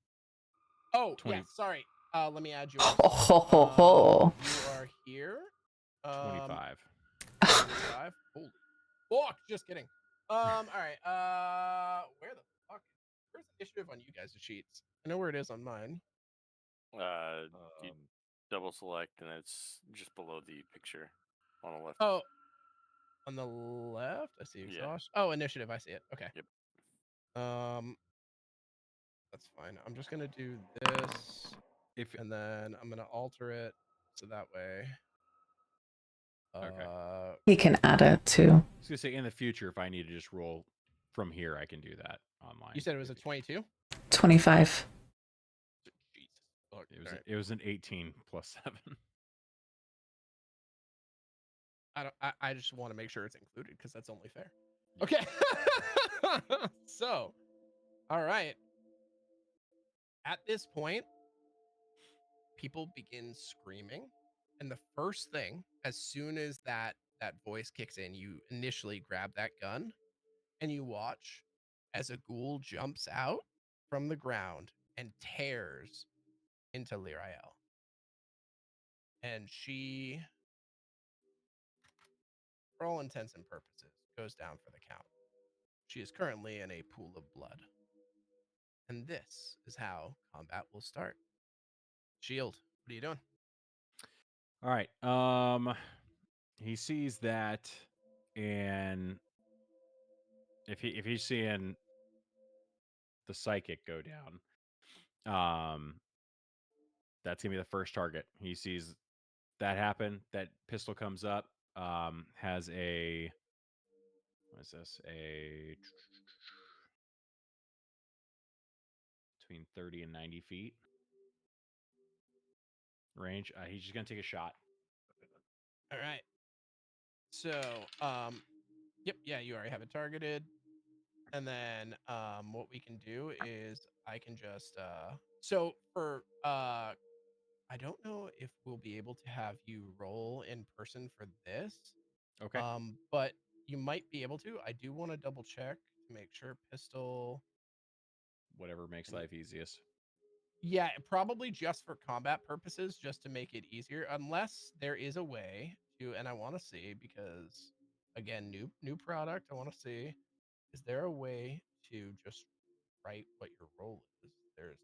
Oh, 20. yeah, sorry. Let me add yours. Ho, ho, ho, ho. You are here. 25. 25. Holy fuck, just kidding. All right. Where the fuck? Where's initiative on you guys' sheets? I know where it is on mine. You double select, and it's just below the picture on the left. Oh, on the left, I see Yeah. exhaust. Oh, initiative, I see it. Okay. Yep. That's fine. I'm just gonna do this, If and then I'm gonna alter it so that way. Okay. He can add it too. I was gonna say in the future, if I need to just roll from here, I can do that online. You said it was a 22. 25. Jesus. Fuck, It was alright. it was an 18 plus 7. I just want to make sure it's included because that's only fair. Okay. So, all right. At this point, people begin screaming, and the first thing, as soon as that voice kicks in, you initially grab that gun, and you watch as a ghoul jumps out from the ground and tears into Lyrael. And she, for all intents and purposes, goes down for the count. She is currently in a pool of blood. And this is how combat will start. Shield, what are you doing? All right. He sees that, and if he's seeing the psychic go down, that's gonna be the first target. He sees that happen. That pistol comes up. Has a what is this? A between 30 and 90 feet range. He's just gonna take a shot. All right. So, yep, yeah, you already have it targeted. And then what we can do is I can just so for I don't know if we'll be able to have you roll in person for this. Okay. But you might be able to. I do want to double check to make sure pistol. Whatever makes life easiest. Yeah, probably just for combat purposes, just to make it easier, unless there is a way to, and I want to see, because again, new product, I want to see, is there a way to just write what your role is? There's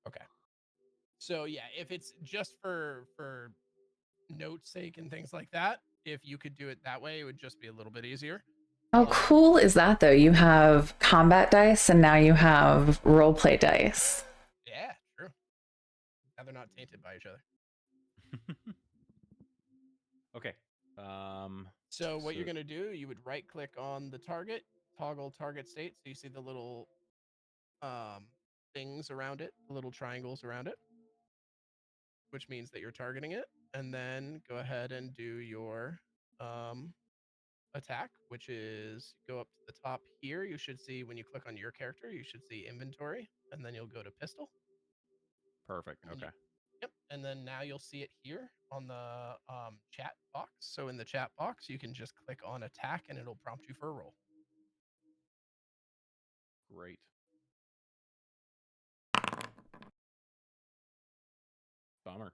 okay. So yeah, if it's just for note's sake and things like that, if you could do it that way, it would just be a little bit easier. How cool is that though? You have combat dice and now you have roleplay dice. Yeah, true. Now they're not tainted by each other. Okay. So what you're gonna do, you would right click on the target, toggle target state, so you see the little things around it, the little triangles around it, which means that you're targeting it, and then go ahead and do your attack, which is go up to the top here. You should see when you click on your character, you should see inventory, and then you'll go to pistol. Perfect. And Okay. Yep. And then now you'll see it here on the chat box. So in the chat box, you can just click on attack and it'll prompt you for a roll. Great. Bummer.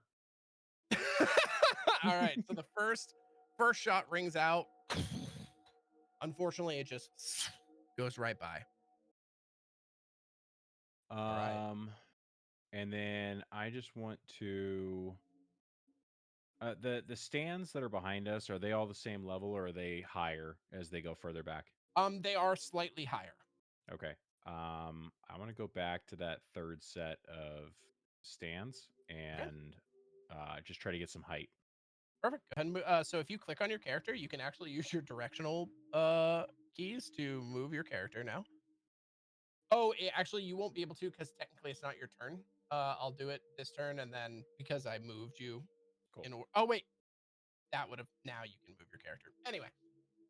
All right. So the first shot rings out. Unfortunately, it just goes right by. Right. And then I just want to the stands that are behind us, are they all the same level or are they higher as they go further back? They are slightly higher. Okay. I want to go back to that third set of stands and just try to get some height. Perfect. Go ahead and so if you click on your character, you can actually use your directional keys to move your character now. Oh, actually, you won't be able to because technically it's not your turn. I'll do it this turn, and then because I moved you Cool. in order. Oh wait, that would have. Now you can move your character. Anyway,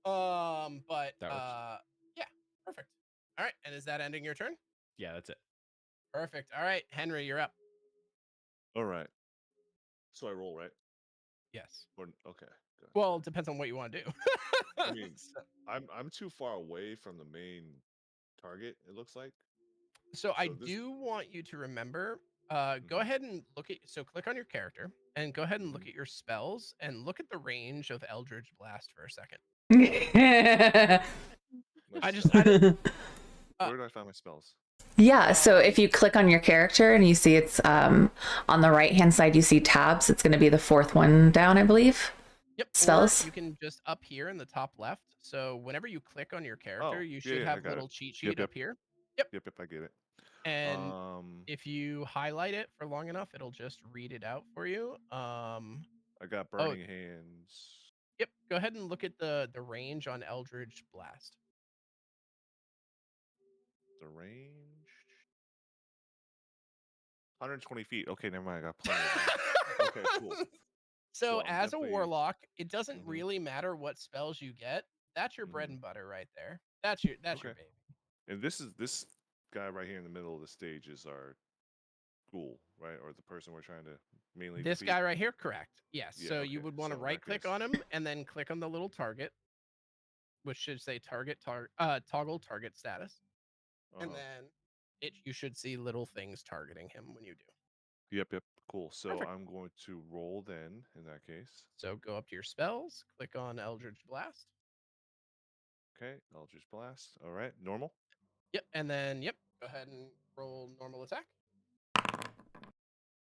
but That works. yeah, perfect. All right, and is that ending your turn? Yeah, that's it. Perfect. All right, Henry, you're up. All right. So I roll, right? Yes. Or okay. Gotcha. Well, it depends on what you want to do. I mean, I'm too far away from the main target, it looks like. So I do want you to remember, go ahead and look at, so click on your character and go ahead and look at your spells and look at the range of Eldritch Blast for a second. I just where do I find my spells? Yeah, so if you click on your character and you see it's on the right hand side, you see tabs. It's going to be the fourth one down, I believe. Yep. Spells. Or you can just up here in the top left. So whenever you click on your character, you should have a little cheat sheet up here. Yep. I get it. And if you highlight it for long enough, it'll just read it out for you. I got burning hands. Yep. Go ahead and look at the range on Eldritch Blast. The range 120 feet. Okay, never mind. I got plenty of room. Okay, cool. So I'm as a definitely- warlock, it doesn't Mhm. really matter what spells you get. That's your bread Mhm. and butter right there. That's your Okay. baby. And this guy right here in the middle of the stage is our ghoul, right? Or the person we're trying to mainly This defeat? guy right here, correct. Yes. Yeah, So you okay. would want to So in that right click case- on him and then click on the little target, which should say toggle target status. And Uh-huh. then you should see little things targeting him when you do. Yep. Cool. So Perfect. I'm going to roll then in that case. So go up to your spells, click on Eldritch Blast. Okay, Eldritch Blast. All right, normal. Yep. And then go ahead and roll normal attack.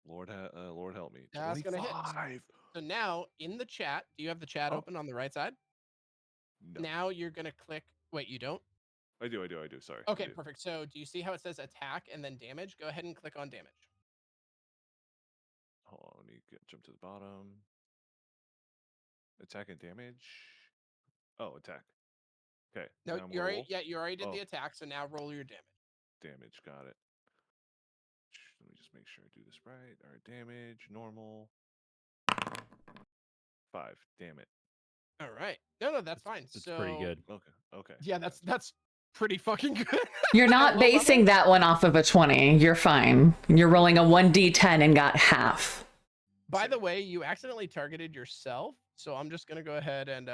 Lord help me. That's gonna hit. 25. So now in the chat, do you have the chat Oh. open on the right side? No. Now you're gonna click. Wait, you don't? I do. Sorry. Okay, I do. perfect. So do you see how it says attack and then damage? Go ahead and click on damage. Hold on, let me jump to the bottom. Attack and damage. Oh, attack. Okay. No, now I'm you gonna already roll. you already did Oh. the attack. So now roll your damage. Damage. Got it. Let me just make sure I do this right. All right, damage, normal. 5. Damn it. All right. No, that's fine. It's So pretty good. Okay. yeah, that's pretty fucking good. You're At not low basing level. that one off of a 20. You're fine. You're rolling a 1d10 and got half. By the way, you accidentally targeted yourself, so I'm just gonna go ahead and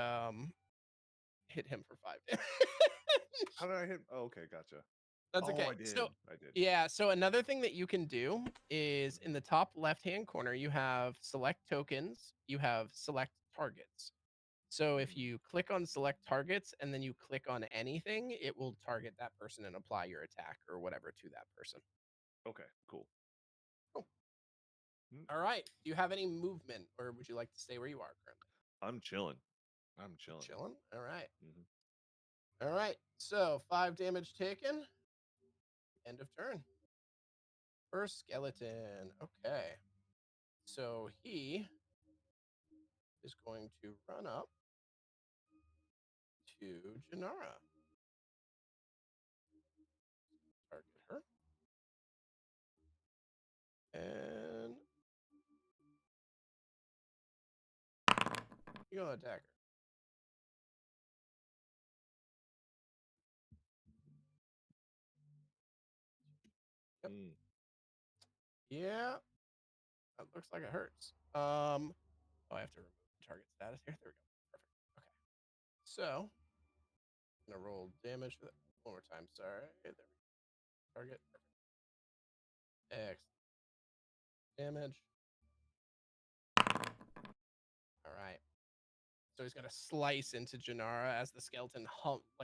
hit him for 5 damage. How did I hit? Oh, okay, gotcha. That's Oh, okay. I did. So I did. yeah, so another thing that you can do is in the top left-hand corner, you have select tokens, you have select targets. So if you click on select targets and then you click on anything, it will target that person and apply your attack or whatever to that person. Okay, cool. All right. Do you have any movement or would you like to stay where you are currently? I'm chilling. Chilling? All right. Mhm. All right. So 5 damage taken. End of turn. First skeleton. Okay. So he is going to run up to Janara. Target her. And you're going to attack her. Yep. Yeah. That looks like it hurts. Oh, I have to remove the target status here. There we go. Perfect. Okay. So I'm gonna roll damage for that one more time. Sorry. There we go. Target. Perfect. Excellent. Damage. All right. So he's gonna slice into Janara as the skeleton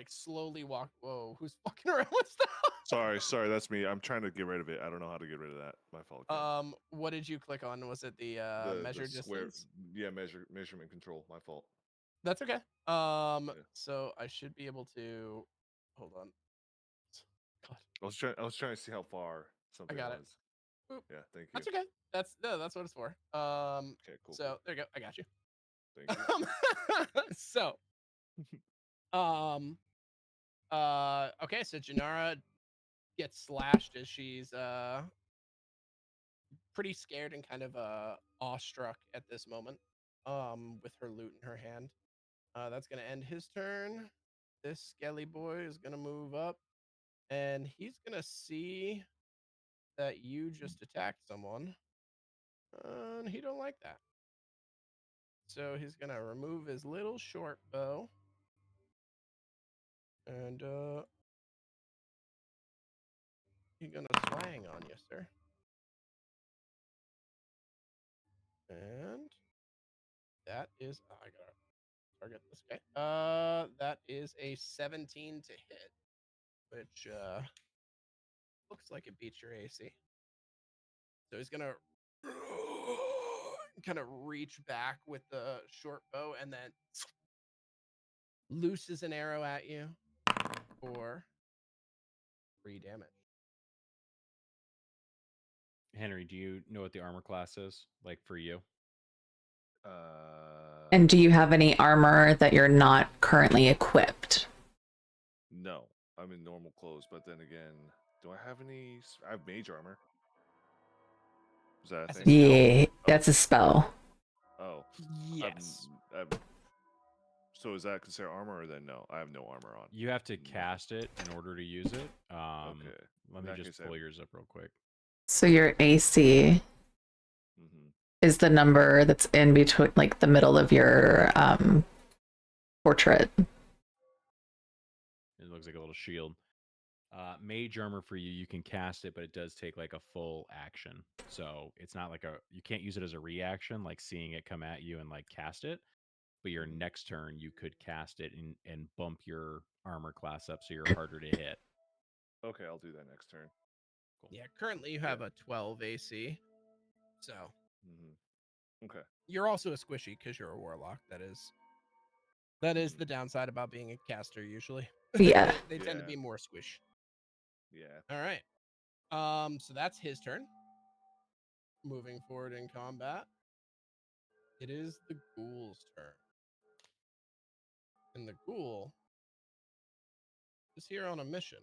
slowly walk. Whoa, who's fucking around with stuff? Sorry, that's me. I'm trying to get rid of it. I don't know how to get rid of that. My fault. Ken. What did you click on? Was it the measure square, distance? Yeah, measurement control. My fault. That's okay. So I should be able to. Hold on. God, I was trying to see how far something got it. was. Boop. Yeah, thank you. That's okay. That's what it's for. Okay, cool. So there you go. I got you. Thank you. So, okay. So Janara gets slashed as she's pretty scared and kind of awestruck at this moment. With her loot in her hand. That's gonna end his turn. This skelly boy is gonna move up, and he's gonna see that you just attacked someone, and he don't like that. So he's gonna remove his little short bow, and he's gonna swang on you, sir. And that is I gotta target this guy. That is a 17 to hit, which looks like it beats your AC. So he's gonna kind of reach back with the short bow and then looses an arrow at you for 3 damage. Henry, do you know what the armor class is like for you? And do you have any armor that you're not currently equipped? No, I'm in normal clothes, but then again, do I have any? I have mage armor. Is that a That's a thing? spell. Yeah, that's a spell. Oh, Yes. so is that considered armor, or then no? I have no armor on. You have to cast it in order to use it. Okay. Let In me that just case, pull yours up real quick. So your AC Mm-hmm. is the number that's in between, like the middle of your portrait. It looks like a little shield. Mage armor for you, you can cast it, but it does take like a full action. So it's not like you can't use it as a reaction, like seeing it come at you and like cast it. But your next turn, you could cast it and bump your armor class up so you're harder to hit. Okay, I'll do that next turn. Cool. Yeah, currently you have a 12 AC. So Mm-hmm. Okay. you're also a squishy because you're a warlock. That is the downside about being a caster usually. Yeah. they tend to Yeah. be more squish. Yeah. All right. So that's his turn. Moving forward in combat, it is the ghoul's turn. And the ghoul is here on a mission.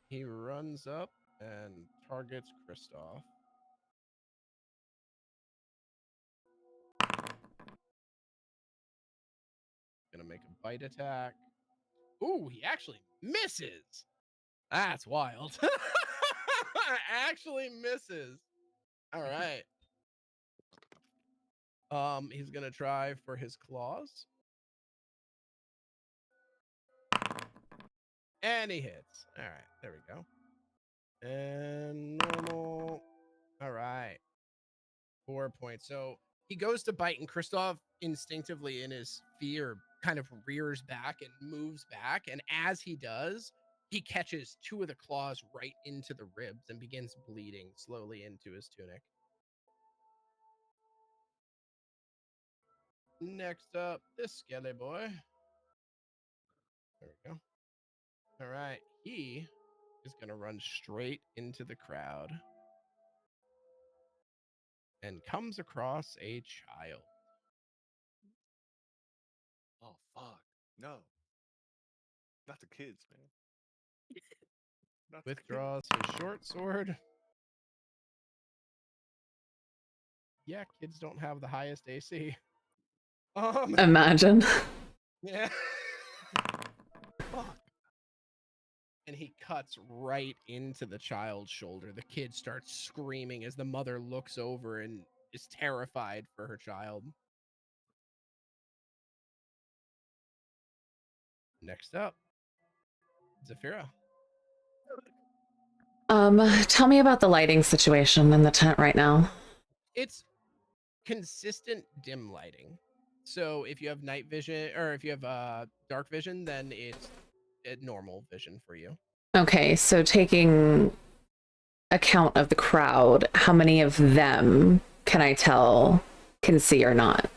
He runs up and targets Kristoff. Gonna make a bite attack. Ooh, he actually misses. That's wild. Actually misses. All right. He's gonna try for his claws. And he hits. All right, there we go. And normal. All right. 4 points. So he goes to bite, and Kristoff instinctively, in his fear, kind of rears back and moves back. And as he does, he catches 2 of the claws right into the ribs and begins bleeding slowly into his tunic. Next up, this skelly boy. There we go. All right. He is going to run straight into the crowd and comes across a child. Oh fuck! No, not the kids, man. Not the kids. Withdraws his short sword. Yeah, kids don't have the highest AC. Imagine. Yeah. Fuck. And he cuts right into the child's shoulder. The kid starts screaming as the mother looks over and is terrified for her child. Next up, Zephyra. Tell me about the lighting situation in the tent right now. It's consistent dim lighting. So if you have night vision, or if you have dark vision, then it's normal vision for you. Okay, so taking account of the crowd, how many of them can I tell can see or not?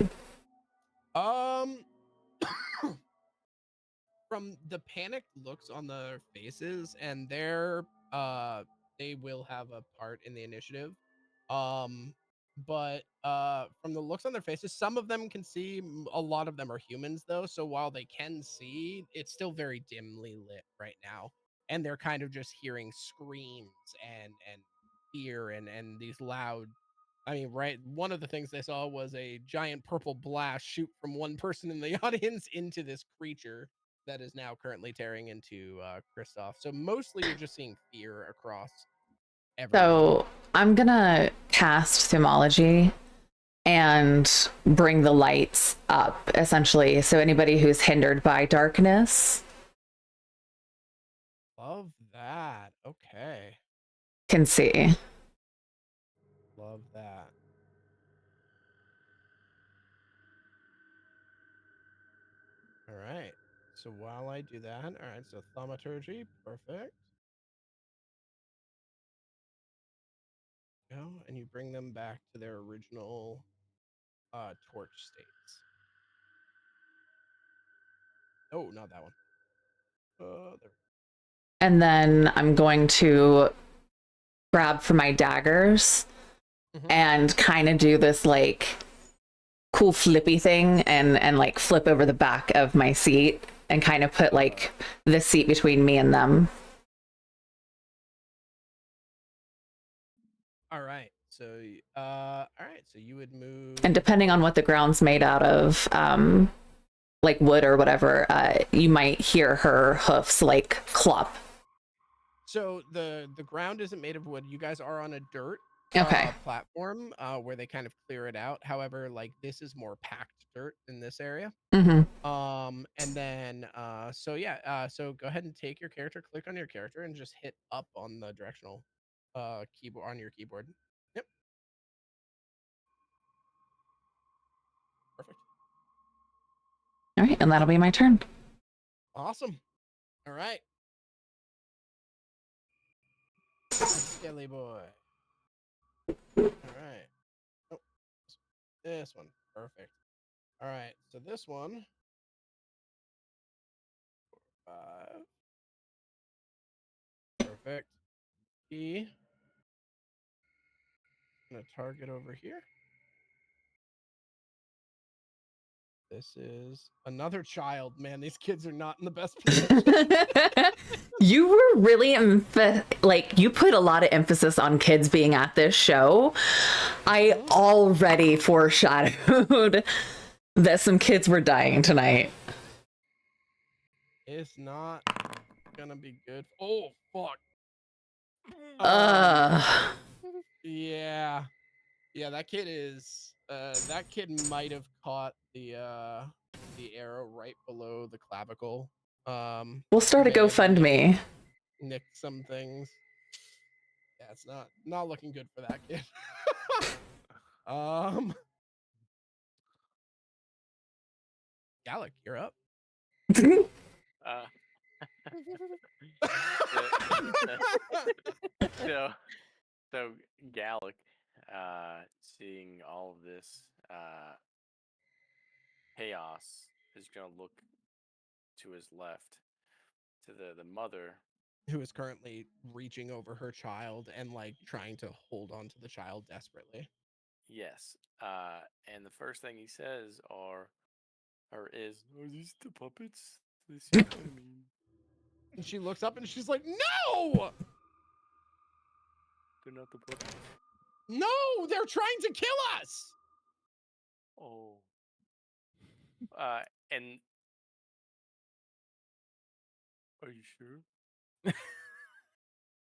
From the panicked looks on their faces, and they will have a part in the initiative. But from the looks on their faces, some of them can see. A lot of them are humans, though. So while they can see, it's still very dimly lit right now, and they're kind of just hearing screams and fear and these loud. I mean, right. One of the things they saw was a giant purple blast shoot from one person in the audience into this creature that is now currently tearing into Kristoff. So mostly you're just seeing fear across everyone. So I'm gonna cast Thumology and bring the lights up, essentially. So anybody who's hindered by darkness Love that. Okay. can see. Love that. All right. So while I do that, all right. So thaumaturgy, perfect. Go and you bring them back to their original torch states. Oh, not that one. There. And then I'm going to grab for my daggers and kind of do this like cool flippy thing and like flip over the back of my seat and kind of put like the seat between me and them. All right. So, all right. So you would move. And depending on what the ground's made out of, like wood or whatever, you might hear her hoofs like clop. So the ground isn't made of wood. You guys are on a dirt platform where they kind of clear it out. However, like this is more packed dirt in this area. And then so yeah, so go ahead and take your character, click on your character, and just hit up on the directional keyboard on your keyboard. Yep. Perfect. All right, and that'll be my turn. Awesome. All right. Skelly boy. All right. Oh, this one. Perfect. All right. So this one. 5. Perfect. E. Gonna target over here. This is another child. Man, these kids are not in the best position. You were really you put a lot of emphasis on kids being at this show. I already foreshadowed that some kids were dying tonight. It's not gonna be good. Oh fuck. Yeah. Yeah, that kid is that kid might have caught the arrow right below the clavicle. We'll start a may have GoFundMe. Nicked some things. Yeah, it's not looking good for that kid. Galok, you're up. So Galok, seeing all of this chaos, is gonna look to his left, to the mother, who is currently reaching over her child and like trying to hold on to the child desperately. Yes. And the first thing he says are these the puppets? They seem kind of mean. And she looks up and she's like, "No! They're not the puppets. No, they're trying to kill us!" Oh. And are you sure?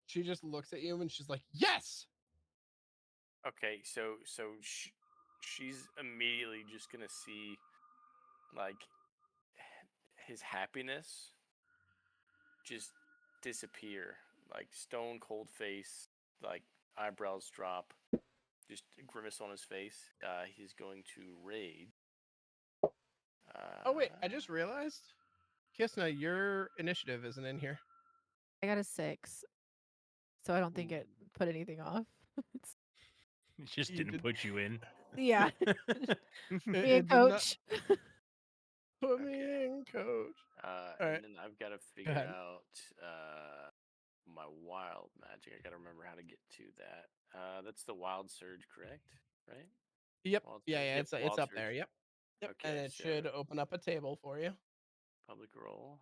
She just looks at you and she's like, "Yes!" Okay, so she's immediately just gonna see like his happiness just disappear, like stone cold face, like eyebrows drop, just a grimace on his face. He's going to raid. Oh wait, I just realized, Kysna, your initiative isn't in here. I got a 6, so I don't think it put anything off. It just didn't put you in. Yeah. Me and coach. Put me in, coach. And then I've got to figure out my wild magic. I got to remember how to get to that. That's the wild surge, correct? Right? Yep. Wild Yeah, surge. it's up there. Yep. Yep. Okay, And it so should open up a table for you. public roll.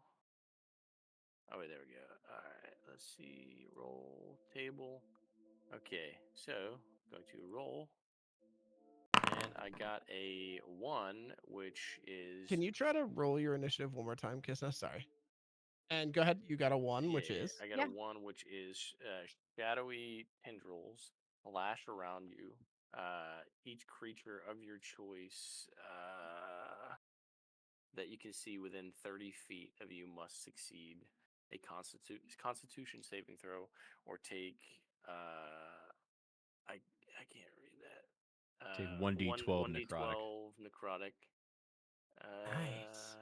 Oh wait, there we go. All right, let's see. Roll table. Okay, so going to roll, and I got a 1, which is. Can you try to roll your initiative one more time, Kysna? Sorry. And go ahead. You got a 1, which is. I got a 1, which is shadowy tendrils lash around you. Each creature of your choice that you can see within 30 feet of you must succeed a Constitution saving throw or take. I can't read that. Take 1d12 necrotic. 1d12 necrotic. Nice.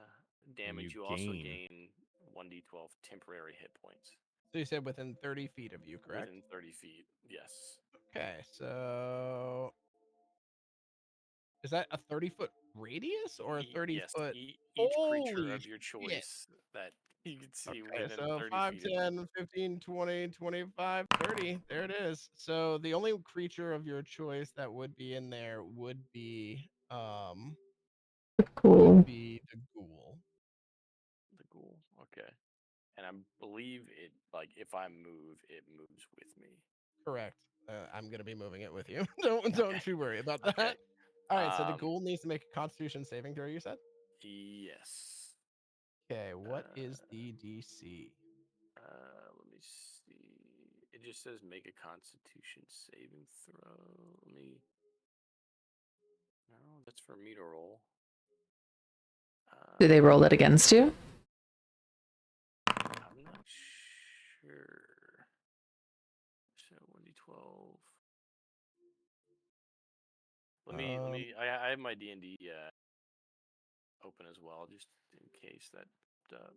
Damage. You also gain 1d12 temporary hit points. So you said within 30 feet of you, correct? Within 30 feet, yes. Okay, so Is that a 30-foot radius or a 30 Yes, foot? each creature Holy of your shit. choice that you can see Okay, within so 30 5, feet of them. 10, 15, 20, 25, 30. There it is. So the only creature of your choice that would be in there would be the ghoul. The ghoul. Okay. And I believe it, like, if I move, it moves with me. Correct. I'm gonna be moving it with you. Don't you worry about that. Okay. All right. So the ghoul needs to make a Constitution saving throw. You said. Yes. Okay. What is the DC? Let me see. It just says make a Constitution saving throw. Let me. No, that's for me to roll. Do they roll it against you? I'm not sure. So 1d12. Let me. I have my D&D open as well, just in case that popped up.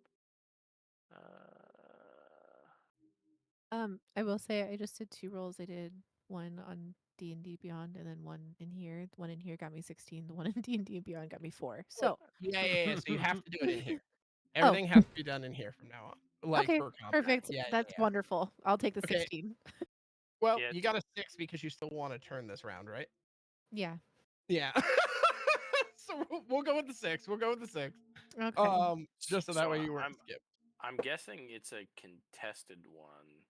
I will say I just did 2 rolls. I did one on D&D Beyond and then one in here. The one in here got me 16. The one in D&D Beyond got me 4. So Yeah. So you have to do it in here. Oh. Everything has to be done in here from now on. Like Okay, for combat. perfect. Yeah. That's wonderful. I'll take the Okay. 16. Well, Yeah, you got a 6 because you still want to turn this round, right? Yeah. Yeah. So we'll go with the 6. We'll go with the 6. Okay. Just so that way you I'm, weren't skipped. I'm guessing it's a contested one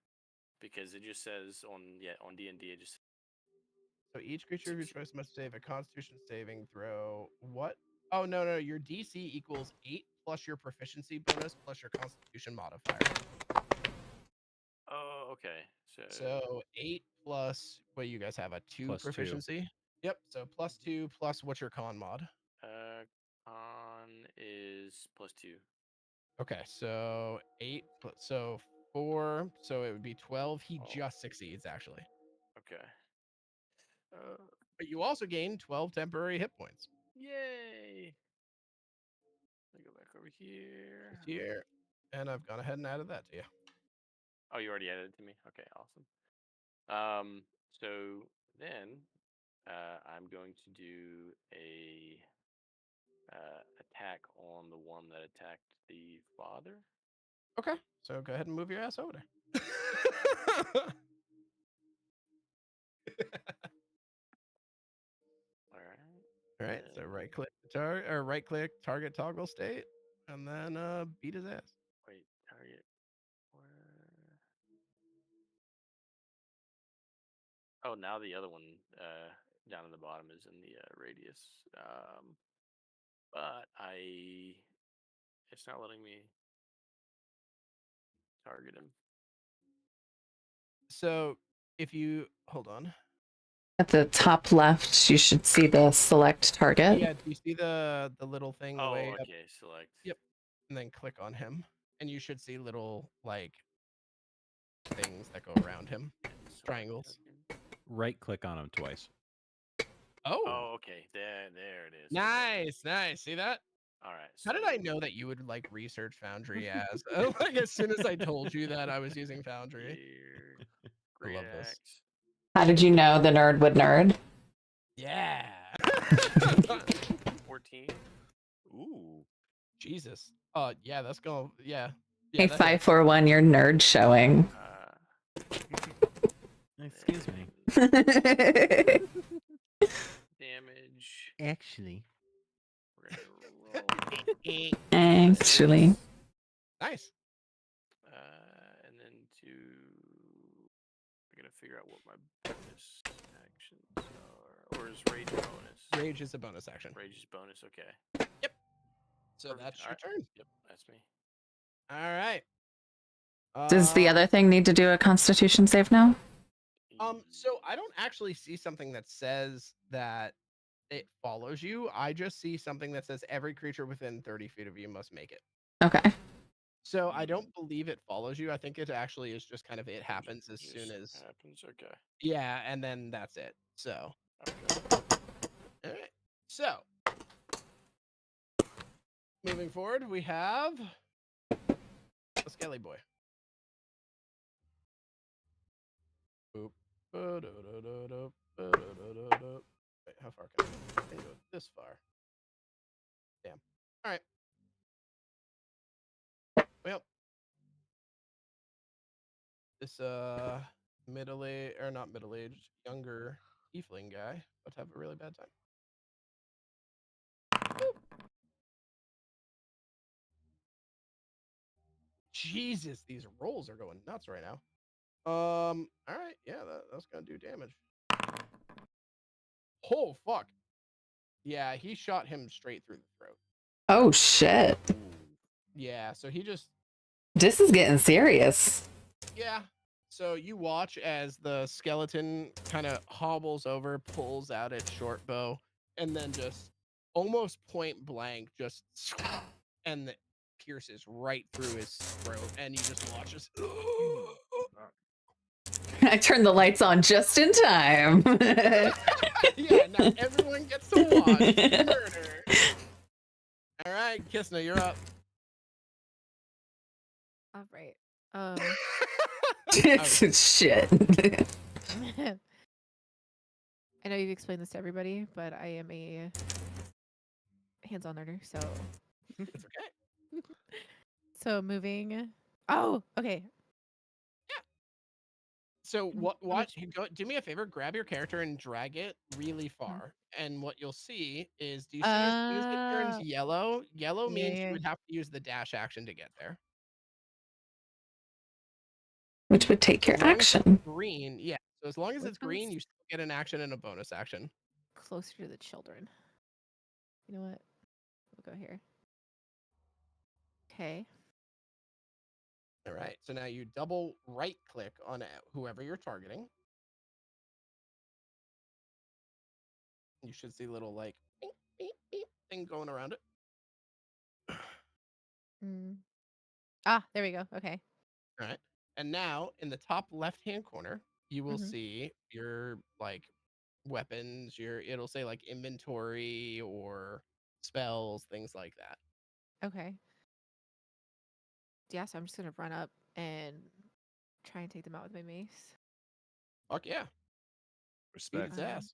because it just says on D&D it just. So each creature of your choice must save a Constitution saving throw. What? Oh no, your DC equals 8 plus your proficiency bonus plus your Constitution modifier. Oh, okay. So 8 plus what you guys have, a 2 Plus 2. proficiency. Yep. So plus 2 plus what's your con mod? Con is plus 2. Okay, so 8 so 4, so it would be 12. He Oh. just succeeds actually. Okay. But you also gain 12 temporary hit points. Yay! Let me go back over here. And I've gone ahead and added that to you. Oh, you already added it to me? Okay, awesome. So then I'm going to do a attack on the one that attacked the father. Okay, so go ahead and move your ass over there. All right. So right click target toggle state, and then beat his ass. Wait, target. Where? Oh, now the other one down in the bottom is in the radius. But it's not letting me target him. So if you hold on. At the top left, you should see the select target. Yeah, do you see the little thing way up? Okay, select. Yep. And then click on him, and you should see little like things that go around him. Triangles. Right click on him twice. Oh, okay. There it is. Nice. See that? All right. How did I know that you would like research Foundry as? Like as soon as I told you that I was using Foundry. Great I love this. axe. How did you know the nerd would nerd? Yeah. 14. Ooh. Jesus. Yeah, that's going. Yeah. Hey, that hits. 541, your nerd showing. Excuse me. Damage. Actually. We're gonna roll. Actually. Nice. And then I gotta figure out what my bonus actions are. Or is rage a bonus? Rage is a bonus action. Rage is bonus. Okay. Yep. So Perfect. that's your turn. Yep, that's me. All right. Does the other thing need to do a Constitution save now? So I don't actually see something that says that it follows you. I just see something that says every creature within 30 feet of you must make it. Okay. So I don't believe it follows you. I think it actually is just kind of it happens as soon as happens. Okay. Yeah, and then that's it. So Okay. all right. So moving forward, we have the Skelly Boy. Boop. how far can I go? I can go this far. Damn. All right. Well, this middle-aged or not middle-aged, younger tiefling guy about to have a really bad time. Jesus, these rolls are going nuts right now. All right, yeah, that's gonna do damage. Oh fuck. Yeah, he shot him straight through the throat. Oh shit. Yeah, so he just This is getting serious. yeah. So you watch as the skeleton kind of hobbles over, pulls out its short bow, and then just almost point blank, just and it pierces right through his throat, and you just watch this. I turned the lights on just in time. Yeah, now everyone gets to watch murder. All right, Kysna, you're up. All right. Shit. I know you've explained this to everybody, but I am a hands-on learner, so It's okay. so moving. Oh, okay. So How what? much- Do me a favor. Grab your character and drag it really far. And what you'll see is, do you see as soon as it turns yellow? Yellow means yeah. you would have to use the dash action to get there. Which would take your As long as it's action. green, yeah. So as long as Which it's green, one's- you still get an action and a bonus action. Closer to the children. You know what? We'll go here. Okay. All right. So now you double right click on whoever you're targeting. You should see a little like beep, beep, beep thing going around it. Mm. Ah, there we go. Okay. All right. And now in the top left-hand corner, you will Mhm. see your like weapons, it'll say like inventory or spells, things like that. Okay. Yeah, so I'm just gonna run up and try and take them out with my mace. Fuck yeah. Beat Respect. its ass.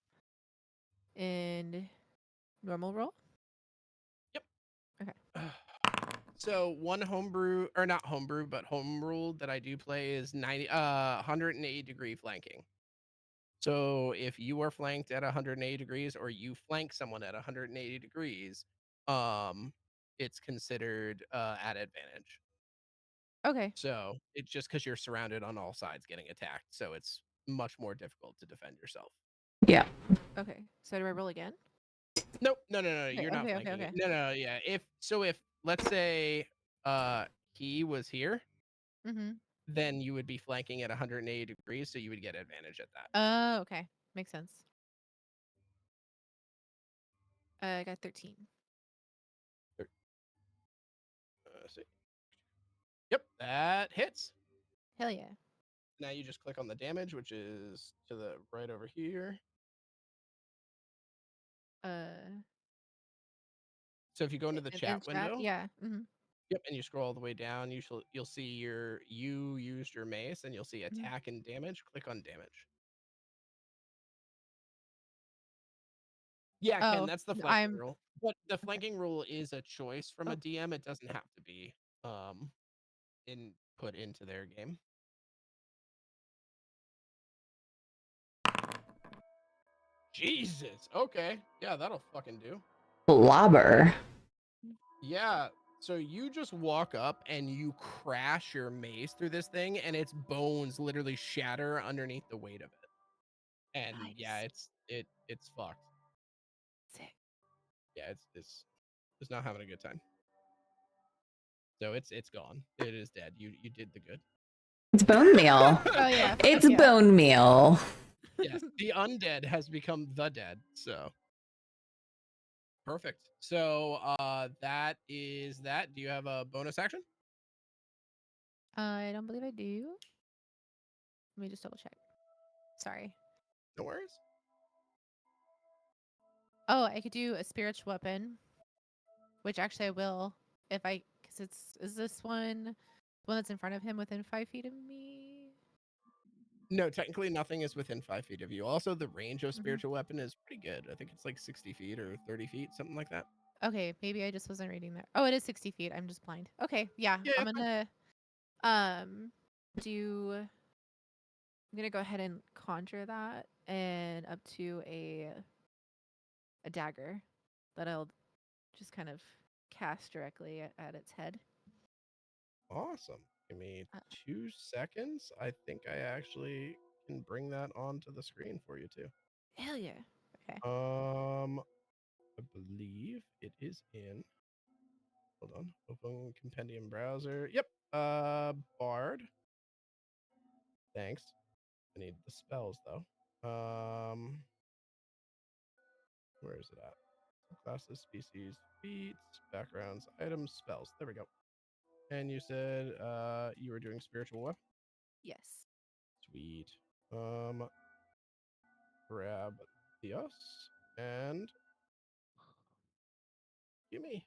And normal roll. So one homebrew or not homebrew, but home rule that I do play is 180-degree flanking. So if you are flanked at 180 degrees or you flank someone at 180 degrees, it's considered at advantage. Okay. So it's just because you're surrounded on all sides getting attacked. So it's much more difficult to defend yourself. Yeah. Okay. So do I roll again? Nope. No. Okay, You're not okay, flanking okay. it. No. Yeah. If let's say he was here, Mm-hmm. then you would be flanking at 180 degrees, so you would get advantage at that. Oh, okay. Makes sense. I got 13. Let's see. Yep, that hits. Hell yeah. Now you just click on the damage, which is to the right over here. So if you go into the chat window, Yeah. Mm-hmm. yep, and you scroll all the way down, you'll see you used your mace, and you'll see attack and damage. Click on damage. Yeah, Ken, that's the flanking rule. But the flanking rule is a choice from a DM. It doesn't have to be put into their game. Jesus. Okay. Yeah, that'll fucking do. Blobber. Yeah. So you just walk up and you crash your mace through this thing, and its bones literally shatter underneath the weight of it. And yeah, it's fucked. Sick. Yeah, it's not having a good time. So it's gone. It is dead. You did the good. It's bone meal. Oh yeah. It's bone meal. Yes, the undead has become the dead. So perfect. So that is that. Do you have a bonus action? I don't believe I do. Let me just double check. Sorry. No worries. Oh, I could do a spiritual weapon, which actually I will if I, because is this one the one that's in front of him within 5 feet of me? No, technically nothing is within 5 feet of you. Also, the range of Mhm. spiritual weapon is pretty good. I think it's like 60 feet or 30 feet, something like that. Okay, maybe I just wasn't reading that. Oh, it is 60 feet. I'm just blind. Okay, yeah. Yeah, I'm it's fine. gonna do I'm gonna go ahead and conjure that and up to a dagger that I'll just kind of cast directly at its head. Awesome. Give me Uh, 2 seconds. I think I actually can bring that onto the screen for you too. Hell yeah. Okay. I believe it is in. Hold on. Open compendium browser. Yep. Bard. Thanks. I need the spells though. Where is it at? Classes, species, feats, backgrounds, items, spells. There we go. And you said you were doing spiritual weapon? Yes. Sweet. Grab Theos and give me.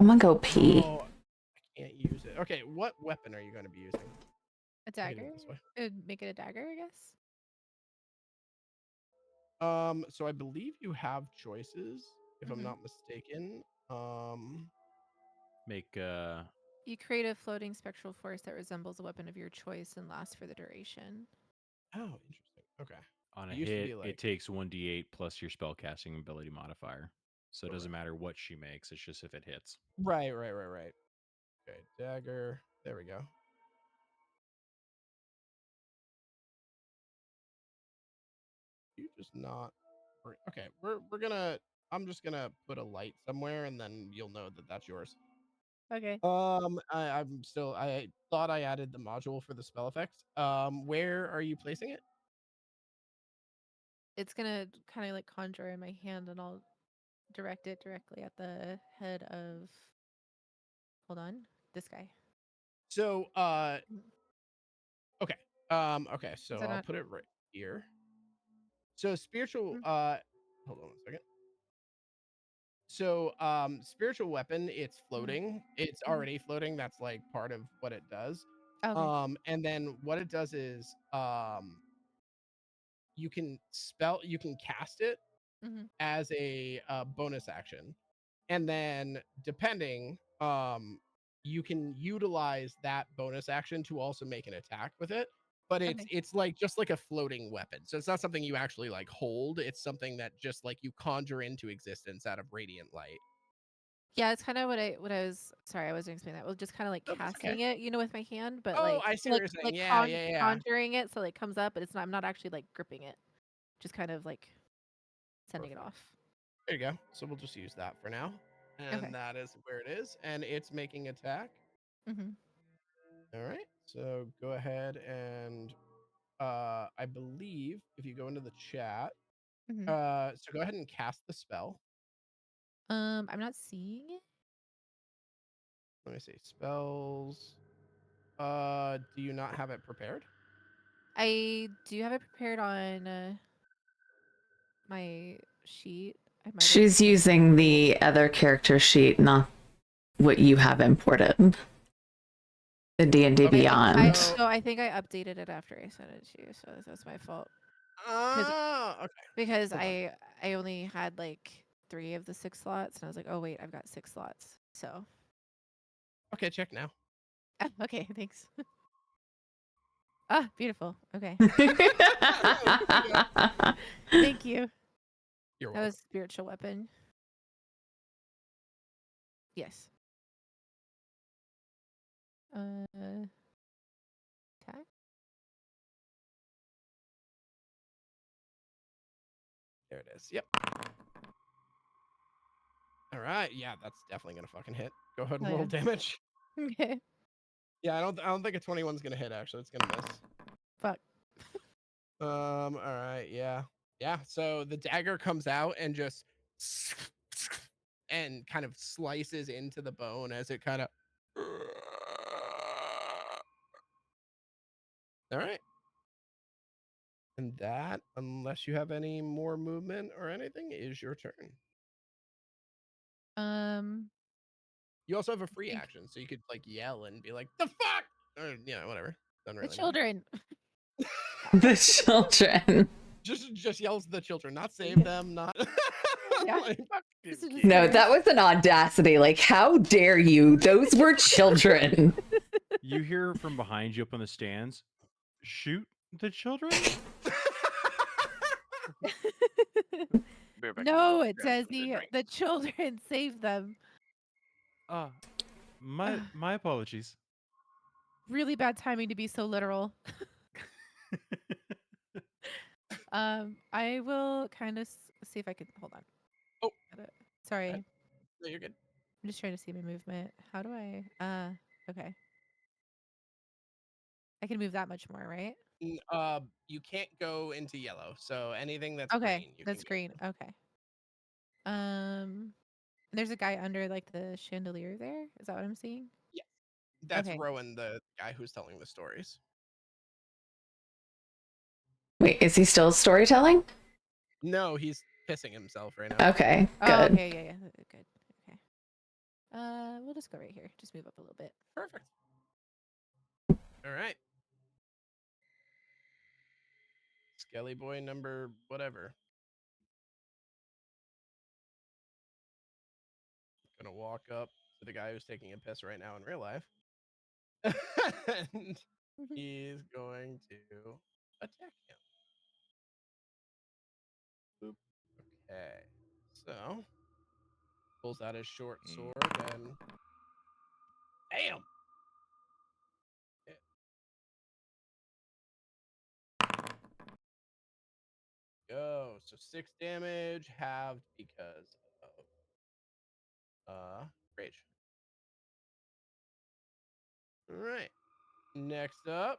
I'm gonna go pee. Oh, I can't use it. Okay, what weapon are you going to be using? A I can do dagger? it this way. Make it a dagger, I guess. So I believe you have choices, if I'm Mhm. not mistaken. Make You create a floating spectral force that resembles a weapon of your choice and lasts for the duration. Oh, interesting. Okay. on a It used to hit, be like it takes 1d8 plus your spellcasting ability modifier. So it doesn't Correct. matter what she makes, it's just if it hits. right. Okay, dagger. There we go. You just not. Okay, we're gonna. I'm just gonna put a light somewhere, and then you'll know that that's yours. Okay. I'm still. I thought I added the module for the spell effects. Where are you placing it? It's gonna kind of like conjure in my hand and I'll direct it directly at the head of hold on, this guy. So, Mm. okay. Okay. Is So that I'll not put it right here. So spiritual. Mm. Hold on a second. So, spiritual weapon, it's floating. It's Mhm. already floating. That's like part of what it does. Okay. And then what it does is, you can cast it Mm-hmm. as a bonus action, and then depending, you can utilize that bonus action to also make an attack with it. But Okay. it's like just like a floating weapon, so it's not something you actually like hold. It's something that just like you conjure into existence out of radiant light. Yeah, it's kind of what I was. Sorry, I wasn't explaining that. Well, just kind of like Oh, that's okay. casting it, with my hand, but Oh, like I see what like you're saying. like Yeah, yeah, yeah. conjuring it so it comes up, but it's not. I'm not actually like gripping it. Just kind of like sending it Perfect. off. There you go. So we'll just use that for now. And Okay. that is where it is. And it's making attack. Mm-hmm. All right. So go ahead and I believe if you go into the chat, Mm-hmm. so go ahead and cast the spell. I'm not seeing it. Let me see. Spells. Do you not have it prepared? I do have it prepared on my sheet. I might have. She's using the other character sheet, not what you have imported. The D&D Okay, Beyond. So I think I updated it after I sent it to you, so that's my fault. Okay. Because Hold on. I only had like 3 of the 6 slots, and I was like, oh wait, I've got 6 slots. So Okay, check now. okay, thanks. Ah, beautiful. Okay, thank you. You're That welcome. was spiritual weapon. Yes. Attack. There it is. Yep. All right. Yeah, that's definitely gonna fucking hit. Go ahead and Oh, roll yeah. damage. Okay. Yeah, I don't think a 21's gonna hit. Actually, it's gonna miss. Fuck. All right, yeah. Yeah, so the dagger comes out and just and kind of slices into the bone as it kind of All right. And that, unless you have any more movement or anything, is your turn. Um, You also have a free think action, so you could like yell and be like, "The fuck!" or whatever. Doesn't The really matter. children. The children. Just yells at the children, not save them, not. Yeah. Like, Fuck This them is kids. No, that was an audacity. Like, how dare you? Those were children. You hear from behind you up on the stands, shoot the children? Be right back, No, Mom. it Grab says something to drink. the children save them. My apologies. Really bad timing to be so literal. I will kind of see if I can hold on. Oh. Sorry. ahead. No, you're good. I'm just trying to see my movement. How do I? Okay. I can move that much more, right? You can't go into yellow, so anything that's Okay, green, you that's can green. Okay. There's a guy under like the chandelier there. Is that what I'm seeing? Yeah, that's Okay. Rowan, the guy who's telling the stories. Wait, is he still storytelling? No, he's pissing himself right now. Okay, Oh, good. okay, yeah. Good. Okay. We'll just go right here. Just move up a little bit. Perfect. All right. Skelly boy number whatever. Gonna walk up to the guy who's taking a piss right now in real life. And he's going to attack him. Boop. Okay. So pulls out his short sword and bam! Go. So 6 damage halved because of rage. All right. Next up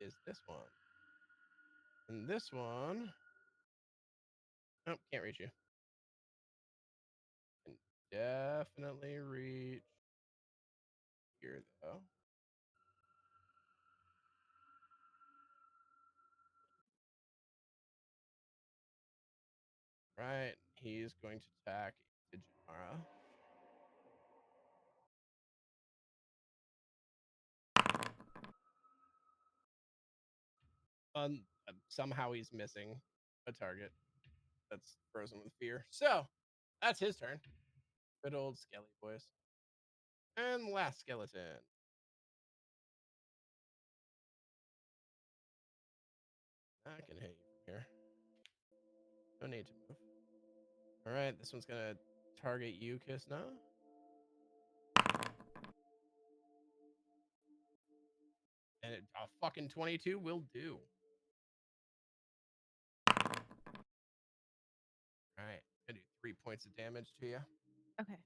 is this one. And this one. Oh, can't reach you. Can definitely reach here though. Right. He's going to attack Janara. Somehow he's missing a target that's frozen with fear. So that's his turn. Good old Skelly boys. And last skeleton. I can hit you from here. No need to move. All right, this one's gonna target you, Kysna. And a fucking 22 will do. All right, gonna do 3 points of damage to you. Okay.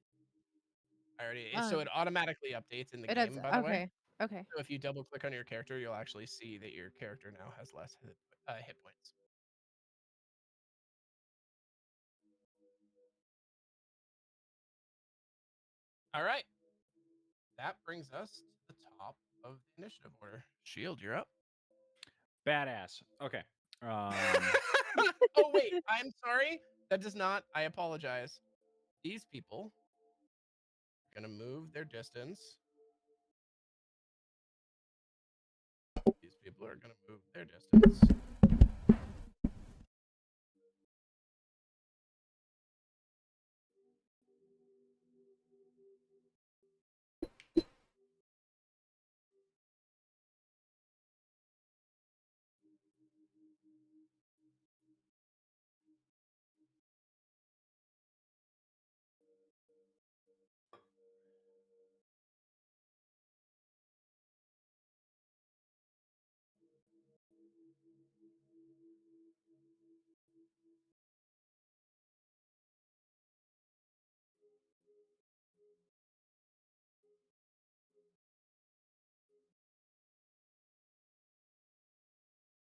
I already. So it automatically updates in the game, by the way. Okay. So if you double click on your character, you'll actually see that your character now has less hit points. All right. That brings us to the top of the initiative order. Shield, you're up. Badass. Okay. Oh, wait. I'm sorry. That does not. I apologize. These people are going to move their distance. These people are going to move their distance.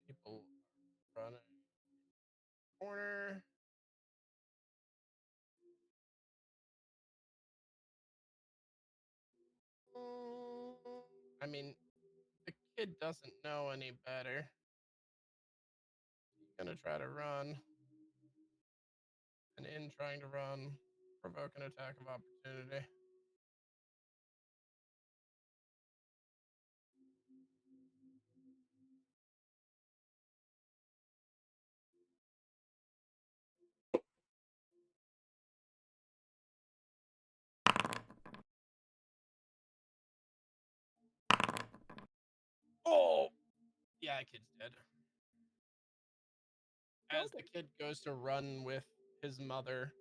People running corner. I mean, the kid doesn't know any better. He's gonna try to run. And in trying to run, provoke an attack of opportunity. Yeah, kid's dead. As the kid goes to run with his mother,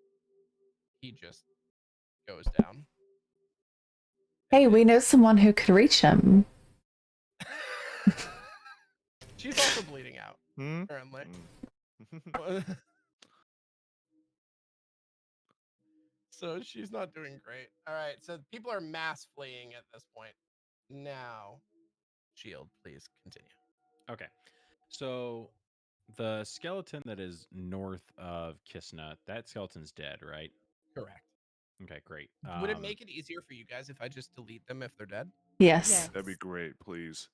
he just goes down. Hey, And we know it's- someone who could reach him. She's also bleeding out Hmm? currently. Mm. So she's not doing great. All right, so people are mass fleeing at this point. Now, Shield, please continue. Okay. So the skeleton that is north of Kysna, that skeleton's dead, right? Correct. Okay, great. Would it make it easier for you guys if I just delete them if they're dead? Yes. Yes. That'd be great, please.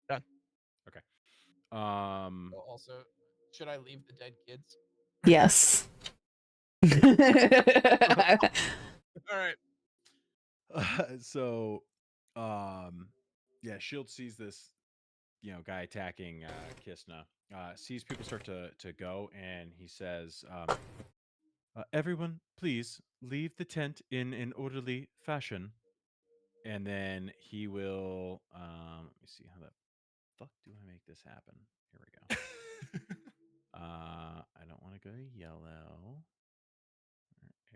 Done. Okay. Well, also, should I leave the dead kids? Yes. All right. So yeah, Shield sees this, guy attacking Kysna. Sees people start to go, and he says, everyone, please leave the tent in an orderly fashion. And then he will let me see how the fuck do I make this happen? Here we go. I don't want to go to yellow.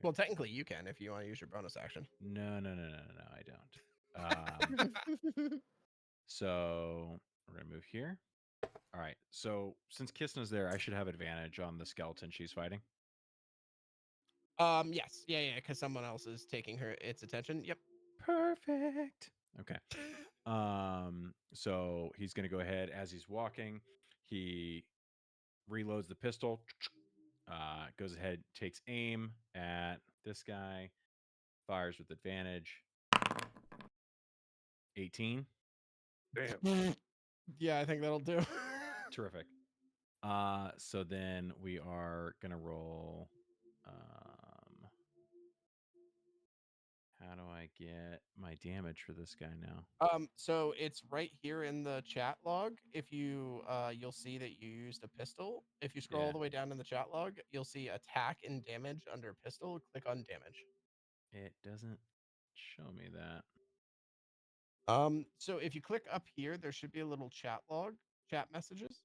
Well, technically, you can if you want to use your bonus action. No, I don't. So we're gonna move here. All right. So since Kysna's there, I should have advantage on the skeleton she's fighting. Yes, yeah, because someone else is taking its attention. Yep. Perfect. Okay. So he's gonna go ahead as he's walking. He reloads the pistol. Goes ahead, takes aim at this guy, fires with advantage. 18. Damn. Yeah, I think that'll do. Terrific. So then we are gonna roll. How do I get my damage for this guy now? So it's right here in the chat log. If you you'll see that you used a pistol. If you scroll all Yeah. the way down in the chat log, you'll see attack and damage under pistol. Click on damage. It doesn't show me that. So if you click up here, there should be a little chat log, chat messages.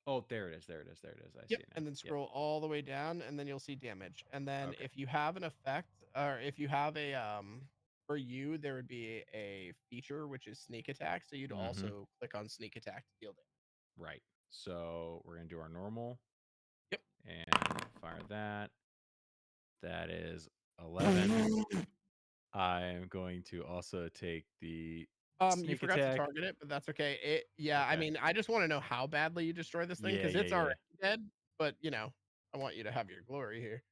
Oh, there it is. There it is. I see it now. And then scroll all the way down, and then you'll see damage. And then Okay. if you have an effect, or if you have a for you, there would be a feature which is sneak attack. So you'd also click on sneak attack to deal damage. Right. So we're gonna do our normal. Yep. And fire that. That is 11. I'm going to also take the You sneak forgot attack. to target it, but that's okay. I Okay. mean, I just want to know how badly you destroy this thing Yeah, because yeah, it's yeah. already dead. But I want you to have your glory here.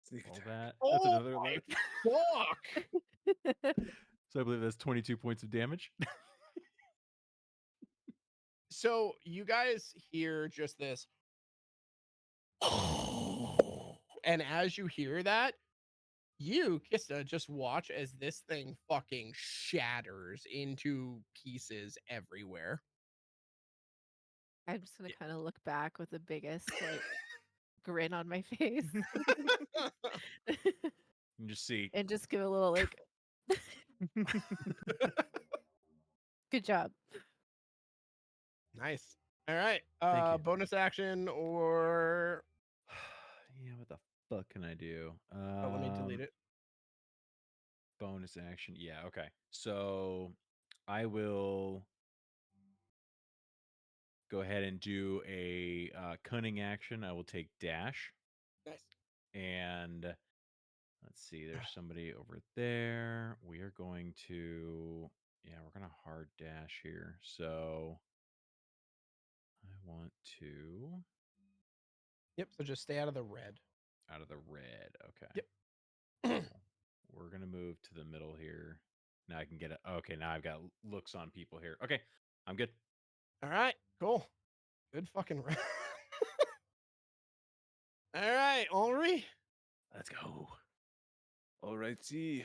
Sneak Roll attack. that. Oh That's another my 11. fuck! So I believe that's 22 points of damage. So you guys hear just this, and as you hear that, you, Kista, just watch as this thing fucking shatters into pieces everywhere. I'm just gonna kind of look back with the biggest like grin on my face You just see. and just give a little like good job. Nice. All right. Thank you. Bonus action or Yeah, what the fuck can I do? let me delete it. Bonus action. Yeah, okay. So I will go ahead and do a cunning action. I will take dash. Nice. And let's see, there's somebody over there. We are going to, yeah, we're going to hard dash here. So I want to. Yep. So just stay out of the red. Out of the red. Okay. Yep. Cool. We're going to move to the middle here. Now I can get it. Okay, now I've got looks on people here. Okay, I'm good. All right. Cool. Good fucking round. All right, Henri. Let's go. Alrighty.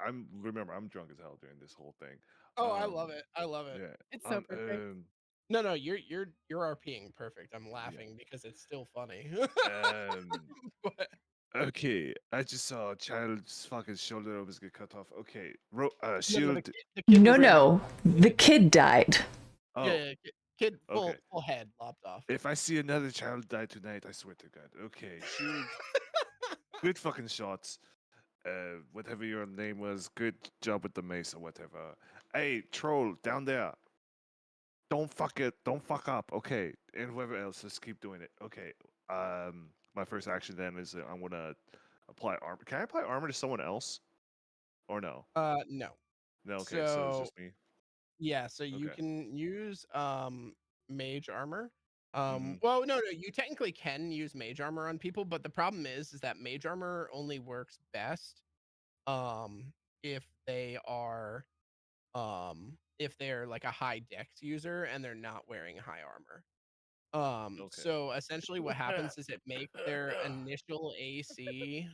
I'm drunk as hell during this whole thing. Oh, I love it. I love it. Yeah. It's so perfect. No, you're RPing perfect. I'm laughing because it's still funny. Um, But Okay, I just saw a child's fucking shoulder was get cut off. Okay, No, shield. the kid No, was in the- no. The kid died. Oh, Yeah, kid okay. full head lopped off. If I see another child die tonight, I swear to God. Okay, shield. Good fucking shots. Whatever your name was, good job with the mace or whatever. Hey, troll down there. Don't fuck up. Okay, and whoever else, just keep doing it. Okay. My first action then is I'm gonna apply armor. Can I apply armor to someone else, or no? No. No. Okay, so it's just me. Yeah, so you Okay. can use mage armor. Mhm. Well, no, you technically can use mage armor on people, but the problem is that mage armor only works best if they are if they're like a high dex user and they're not wearing high armor. Okay. So essentially what happens is it makes their initial AC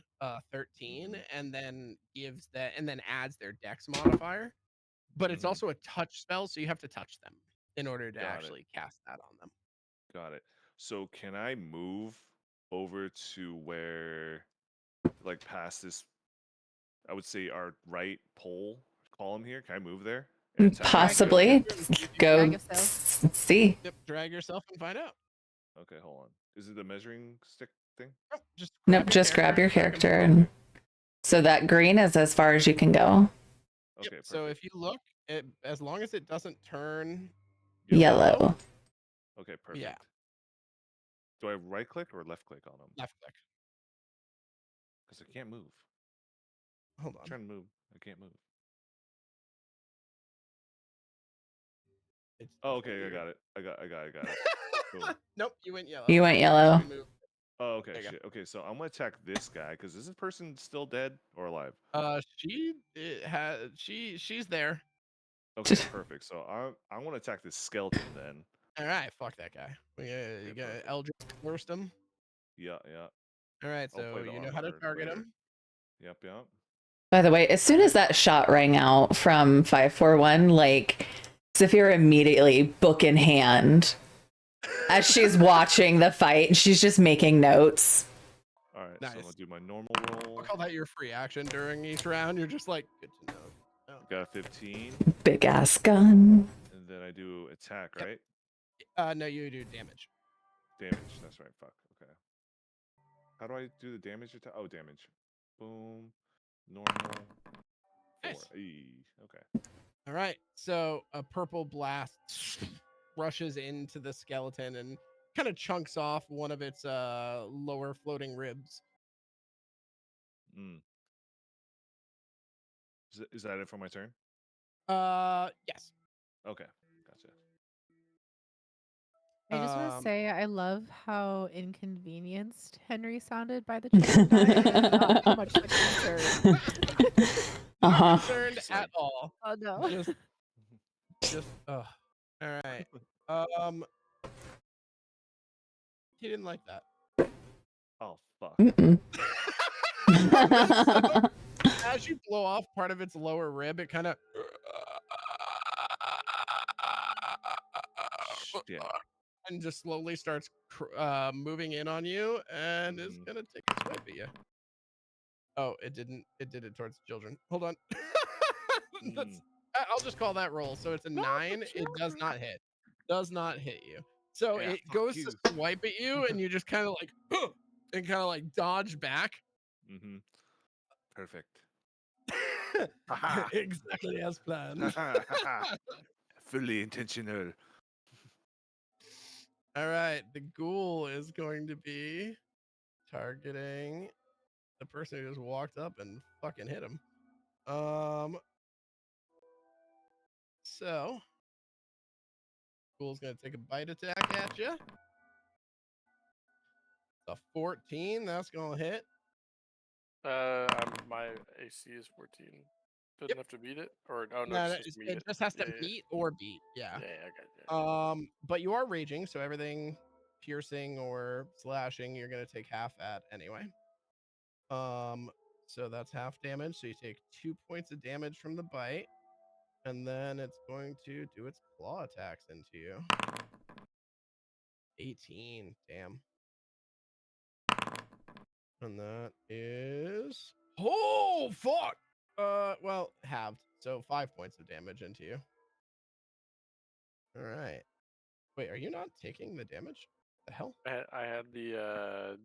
13 Mhm. and then gives that and then adds their dex modifier. But it's Mhm. also a touch spell, so you have to touch them in order to Got it. actually cast that on them. Got it. So can I move over to where, like, past this? I would say our right pole column here. Can I move there and attack? Possibly. Go Drag yourself. see. Yep, drag yourself and find out. Okay, hold on. Is it the measuring stick thing? Nope, just Nope, just grab your and drag 'em character. forward. And so that green is as far as you can go. Yep, Okay, so perfect. if you look, as long as it doesn't turn Yellow. Okay, perfect. yeah, Do I right click or left click on them? left click. Because I can't move. Hold I'm on. trying to move. I can't move. It's Oh, definitely okay, I weird. got it. I got it. Boom. Nope, you went yellow. You went You yellow. actually moved. Oh, okay, There you go. shit. Okay, so I'm gonna attack this guy because is this person still dead or alive? She's there. Okay, perfect. So I want to attack this skeleton then. All right, fuck that guy. You Okay, got perfect. Eldritch Burst him. Yeah. All right, I'll so play the you know how to armor target later. him. Yep. By the way, as soon as that shot rang out from 541, like Zephyra immediately book in hand as she's watching the fight, she's just making notes. All right, Nice. so I'm gonna do my normal roll. I'll call that your free action during each round. You're just like, good to know. Oh. Got a 15, Big ass gun. and then I do attack, Yep. right? No, you do damage. Damage. That's right. Fuck. Okay. How do I do the damage attack? Oh, damage. Boom. Normal. 4. Nice. Okay. All right, so a purple blast rushes into the skeleton and kind of chunks off one of its lower floating ribs. Mm. Is that it for my turn? Yes. Okay. Gotcha. I just want to Um, say I love how inconvenienced Henry sounded by the children dying and not so much the concern. Not Uh-huh. concerned Just at like- all. Oh no. Just all right. He didn't like that. Oh fuck. Mm-mm. So, as you blow off part of its lower rib, it kind of Shit. and just slowly starts moving in on you and is gonna take a swipe at you. Oh, it didn't. It did it towards children. Hold on. I'll just call that roll. So it's a 9. It does not hit. Does not hit you. So Yeah, it fuck goes you. to swipe at you, and you just kind of like and kind of like dodge back. Mm-hmm. Perfect. Exactly as planned. Fully intentional. All right, the ghoul is going to be targeting the person who just walked up and fucking hit him. So ghoul's gonna take a bite attack at you. It's a 14. That's gonna hit. My AC is 14. Doesn't have to beat it, or no, No, it's just meet it just has to Yeah, meet or beat. Yeah. Yeah, okay. But you are raging, so everything piercing or slashing, you're gonna take half at anyway. So that's half damage. So you take 2 points of damage from the bite, and then it's going to do its claw attacks into you. 18. Damn. And that is oh fuck. Well, halved. So 5 points of damage into you. All right. Wait, are you not taking the damage? The hell? I had the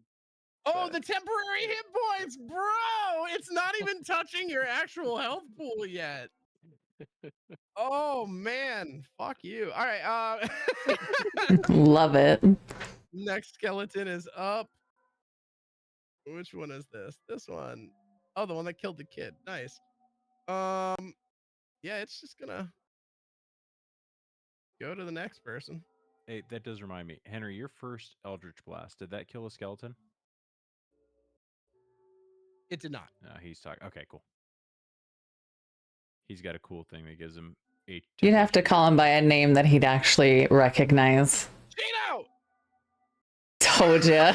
Oh, the temporary hit points, bro! It's not even touching your actual health pool yet. Oh man, fuck you. All right, Love it. next skeleton is up. Which one is this? This one. Oh, the one that killed the kid. Nice. Yeah, it's just gonna go to the next person. Hey, that does remind me, Henry. Your first Eldritch Blast, did that kill a skeleton? It did not. No, he's talking. Okay, cool. He's got a cool thing that gives him a. You'd have to call him by a name that he'd actually recognize. Chino! Told ya.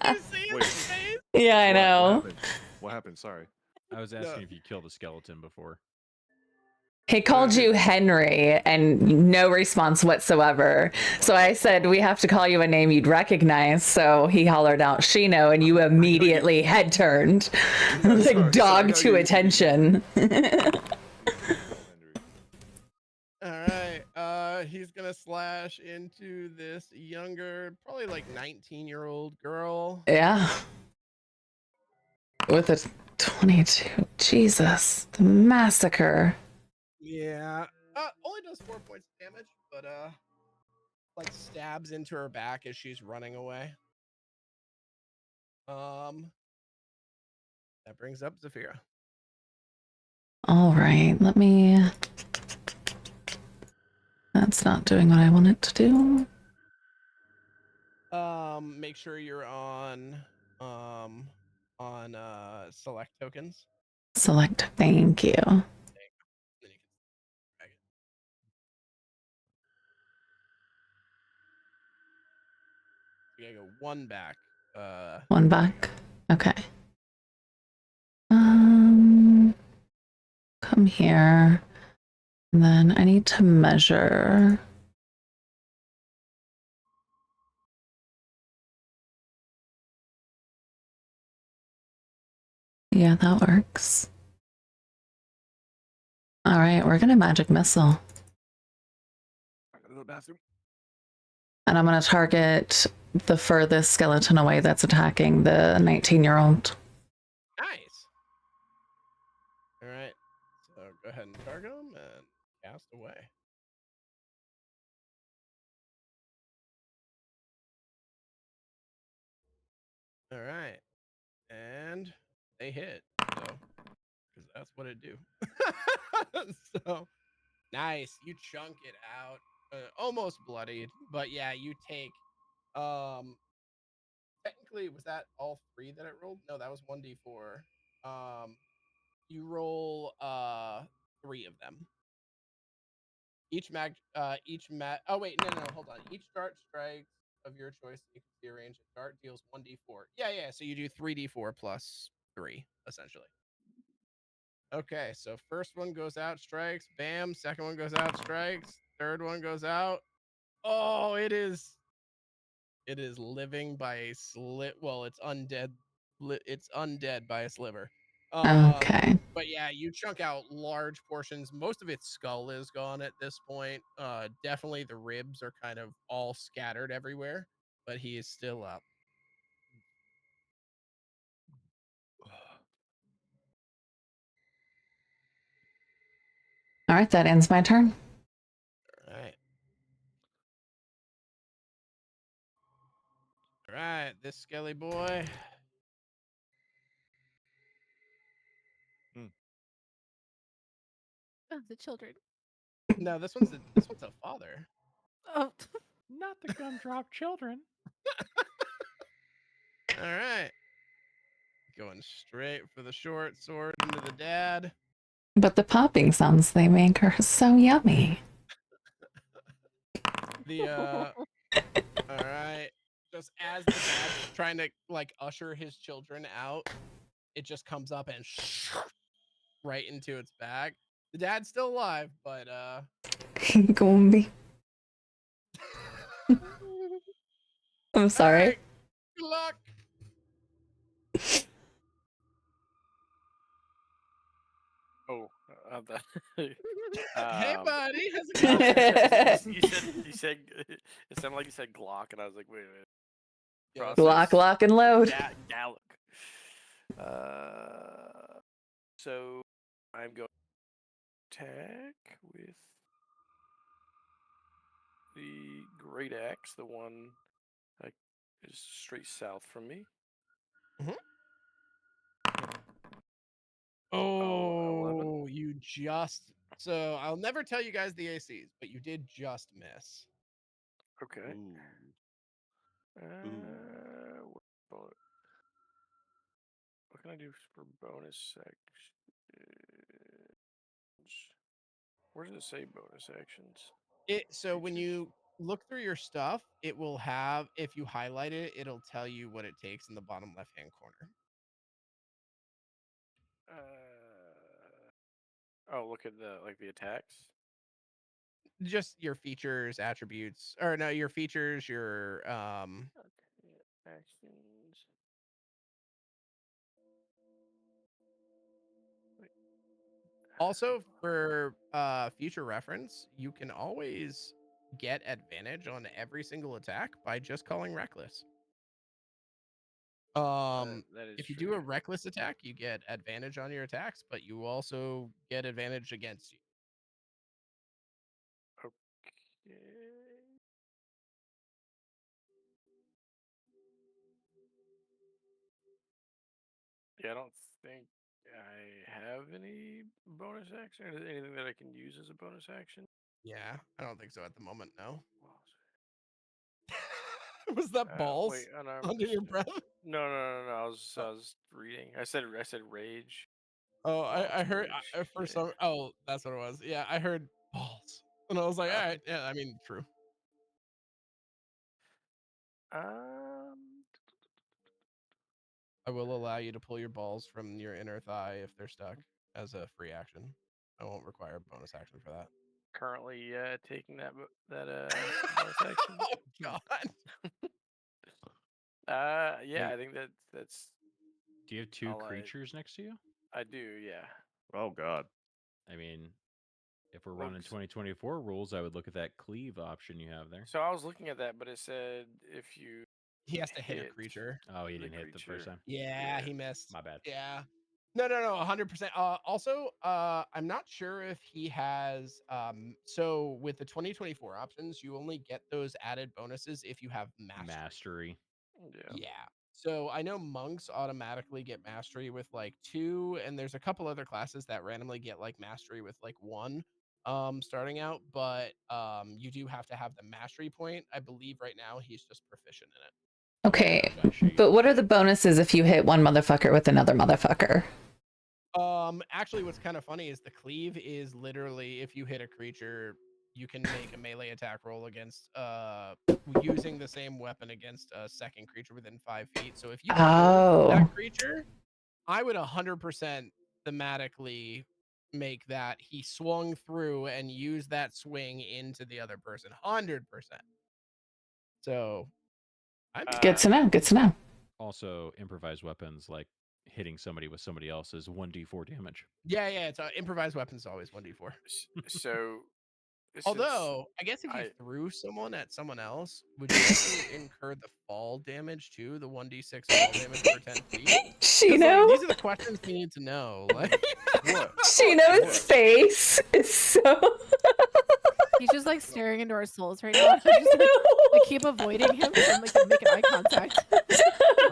You see his Wait. face? Yeah, I know. What happened? Sorry. I was asking if you killed a skeleton before. He called you Henry and no response whatsoever. So I said, we have to call you a name you'd recognize. So he hollered out Shino and you immediately head turned. Like dog to attention. All right. He's gonna slash into this younger, probably like 19-year-old girl. Yeah. With a 22. Jesus. The massacre. Yeah. Only does 4 points of damage, but like stabs into her back as she's running away. That brings up Zephyra. All right. Let me. That's not doing what I want it to do. Make sure you're on select tokens. Select. Thank you. Then you can drag it. You gotta go one back. One back. Okay. Come here. And then I need to measure. Yeah, that works. All right, we're gonna magic missile. I gotta go to the bathroom. And I'm gonna target the furthest skeleton away that's attacking the 19-year-old. Nice. All right. So go ahead and target him and cast away. All right. And they hit. So, because that's what it do. So, nice. You chunk it out. Almost bloodied, but yeah, you take. Technically, was that all three that it rolled? No, that was 1d4. You roll 3 of them. Oh wait, no, hold on. Each dart strikes of your choice you can see a range of dart deals 1d4. Yeah, so you do 3d4 plus 3 essentially. Okay, so first one goes out, strikes, bam. Second one goes out, strikes. Third one goes out. Oh, it is living by a slit. Well, it's undead. It's undead by a sliver. Okay. But yeah, you chunk out large portions. Most of its skull is gone at this point. Definitely the ribs are kind of all scattered everywhere, but he is still up. All right, that ends my turn. All right. All right, this skelly boy. Oh, the children. No, this one's a father. Oh, Not the gumdrop children. All right. Going straight for the short sword into the dad. But the popping sounds they make are so yummy. All right. Just as the dad's trying to like usher his children out, it just comes up and right into its back. The dad's still alive, but Gombi. I'm sorry. Right. Good luck. Oh, that. Hey, Um, buddy, how's it no, going? you said it sounded like you said Glock, and I was like, wait a minute. Yes. Lock, lock, and load. Galok. So I'm going to attack with the great axe, the one is straight south from me. Oh, 11. you just. So I'll never tell you guys the ACs, but you did just miss. Okay. Ooh. What can I do for bonus actions? Where does it say bonus actions? So when you look through your stuff, it will have, if you highlight it, it'll tell you what it takes in the bottom left-hand corner. Oh, look at the attacks. Just your features, attributes, or no, your features, your Okay, actions. Wait. Also, for future reference, you can always get advantage on every single attack by just calling reckless. That is If you true. do a reckless attack, you get advantage on your attacks, but you also get advantage against you. Okay. Yeah, I don't think I have any bonus action. Or anything that I can use as a bonus action. Yeah, I don't think so at the moment. No. Was that balls Wait, under your breath? No. I was reading. I said rage. Oh, I heard Rage. for some. Oh, that's what it was. Yeah, I heard balls, and I was like, all right, yeah, I mean, true. I will allow you to pull your balls from your inner thigh if they're stuck as a free action. I won't require a bonus action for that. Currently taking that bonus action. Oh God. Yeah, I think that's. Do you have 2 creatures next to you? I do, yeah. Oh God. I mean, if we're running 2024 rules, I would look at that cleave option you have there. So I was looking at that, but it said if you. He has to hit a creature. Oh, he didn't hit the first time. Yeah, he missed. My bad. Yeah. No, 100%. Also, I'm not sure if he has. So with the 2024 options, you only get those added bonuses if you have mastery. Yeah. So I know monks automatically get mastery with like 2, and there's a couple other classes that randomly get like mastery with like 1. Starting out, but you do have to have the mastery point. I believe right now he's just proficient in it. Okay, but what are the bonuses if you hit one motherfucker with another motherfucker? Actually, what's kind of funny is the cleave is literally if you hit a creature, you can make a melee attack roll against using the same weapon against a second creature within 5 feet. So if you killed that creature, I would 100% thematically make that he swung through and used that swing into the other person. 100%. So good to know. Good to know. Also, improvised weapons like hitting somebody with somebody else's 1d4 damage. Yeah, it's improvised weapons always 1d4. So, although I guess if you threw someone at someone else, would you also incur the fall damage too? The 1d6 fall damage for 10 feet. Shino, like, these are the questions we need to know. Like, what? Shino's face is so. He's just like staring into our souls right now. Just, like, keep avoiding him and like making eye contact.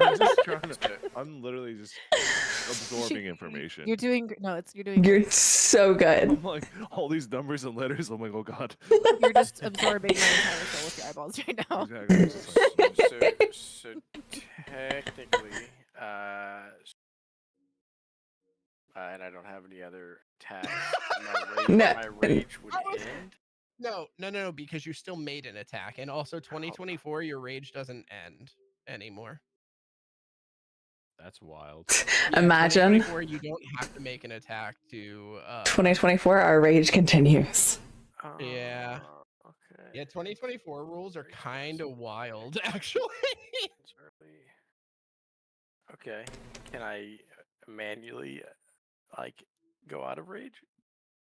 I'm just trying to. I'm literally just absorbing information. You're doing you're doing. You're so good. I'm like all these numbers and letters. I'm like, oh God. You're just absorbing my entire soul with your eyeballs right now. Exactly. So technically, and I don't have any other attacks. My rage would end. No, because you still made an attack, and also 2024, your rage doesn't end anymore. That's wild. Yeah, Imagine. 2024, you don't have to make an attack to. 2024, our rage continues. Yeah. Okay. Yeah, 2024 rules are kind of wild, actually. Okay. Can I manually like go out of rage?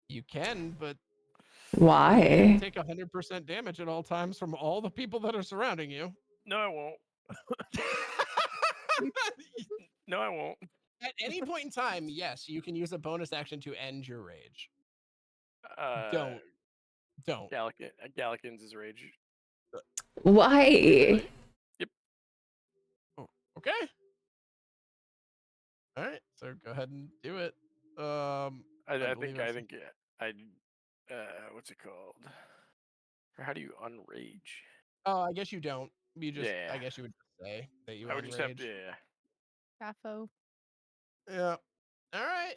You can, but Why? take 100% damage at all times from all the people that are surrounding you. No, I won't. No, I won't. At any point in time, yes, you can use a bonus action to end your rage. Don't. Gallican's his rage. Why? Yep. Oh, okay. All right, so go ahead and do it. I believe think it's- what's it called? Or how do you unrage? Oh, I guess you don't. You just. Yeah. I guess you would just say that you I would just have unrage. to. Yeah. Sappho. Yeah. All right.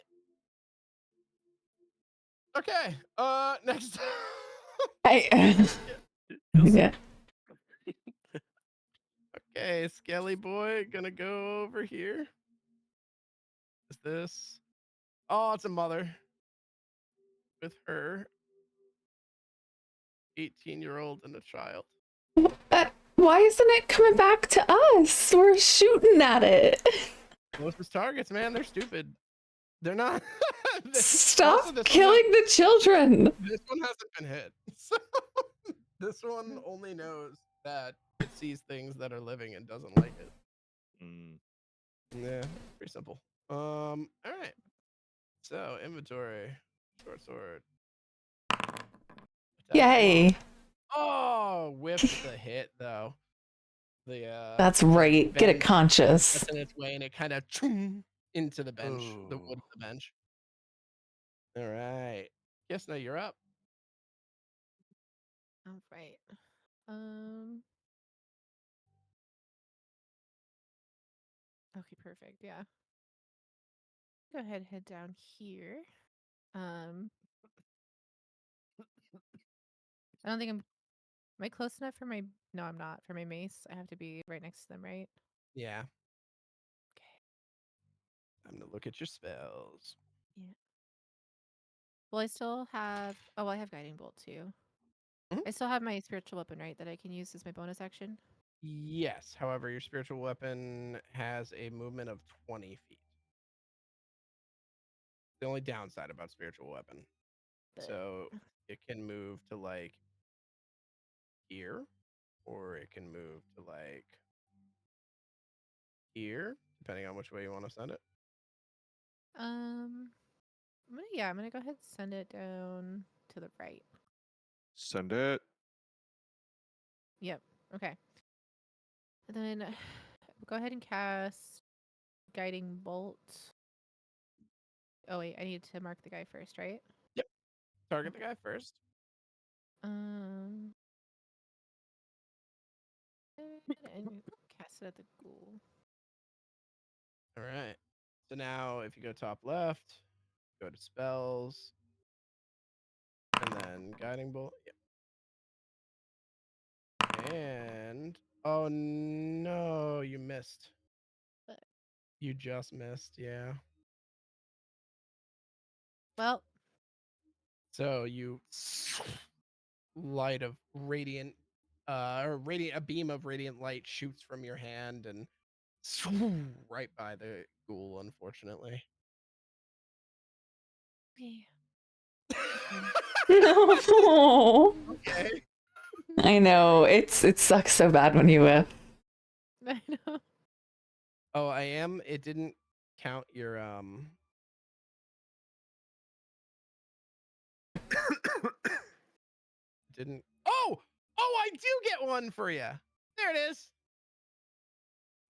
Okay. Next. I yeah. Okay, Skelly boy, gonna go over here. Is this? Oh, it's a mother with her 18-year-old and a child. Why isn't it coming back to us? We're shooting at it. Closest targets, man. They're stupid. They're not. Stop Also, killing the children. This one hasn't been hit. So this one only knows that it sees things that are living and doesn't like it. Yeah, pretty simple. All right. So inventory, short sword. Attack, come on. Yay. Oh, whiffed the hit though. The That's right. Get it bench conscious. gets in its way and it kind of into the bench, the wood of the bench. All right. Kysna, you're up. All right. Okay, perfect. Yeah. Go ahead, head down here. I don't think I'm. Am I close enough for my? No, I'm not. For my mace, I have to be right next to them, right? Yeah. Okay. Time to look at your spells. Yeah. Well, I still have. Oh, I have guiding bolt too. Mhm. I still have my spiritual weapon, right? That I can use as my bonus action. Yes. However, your spiritual weapon has a movement of 20 feet. The only downside about spiritual weapon. So it can move to like here, or it can move to like here, depending on which way you want to send it. I'm gonna go ahead and send it down to the right. Send it. Yep. Okay. And then go ahead and cast guiding bolt. Oh wait, I need to mark the guy first, right? Yep. Target the guy first. And cast it at the ghoul. All right. So now if you go top left, go to spells, and then guiding bolt. Yep. And oh no, you missed. But, You just missed, yeah. well, So you light of radiant a beam of radiant light shoots from your hand and right by the ghoul, unfortunately. okay. No. Okay. I know. It sucks so bad when you whiff. I know. Oh, it didn't count your didn't Oh, I do get one for you. There it is.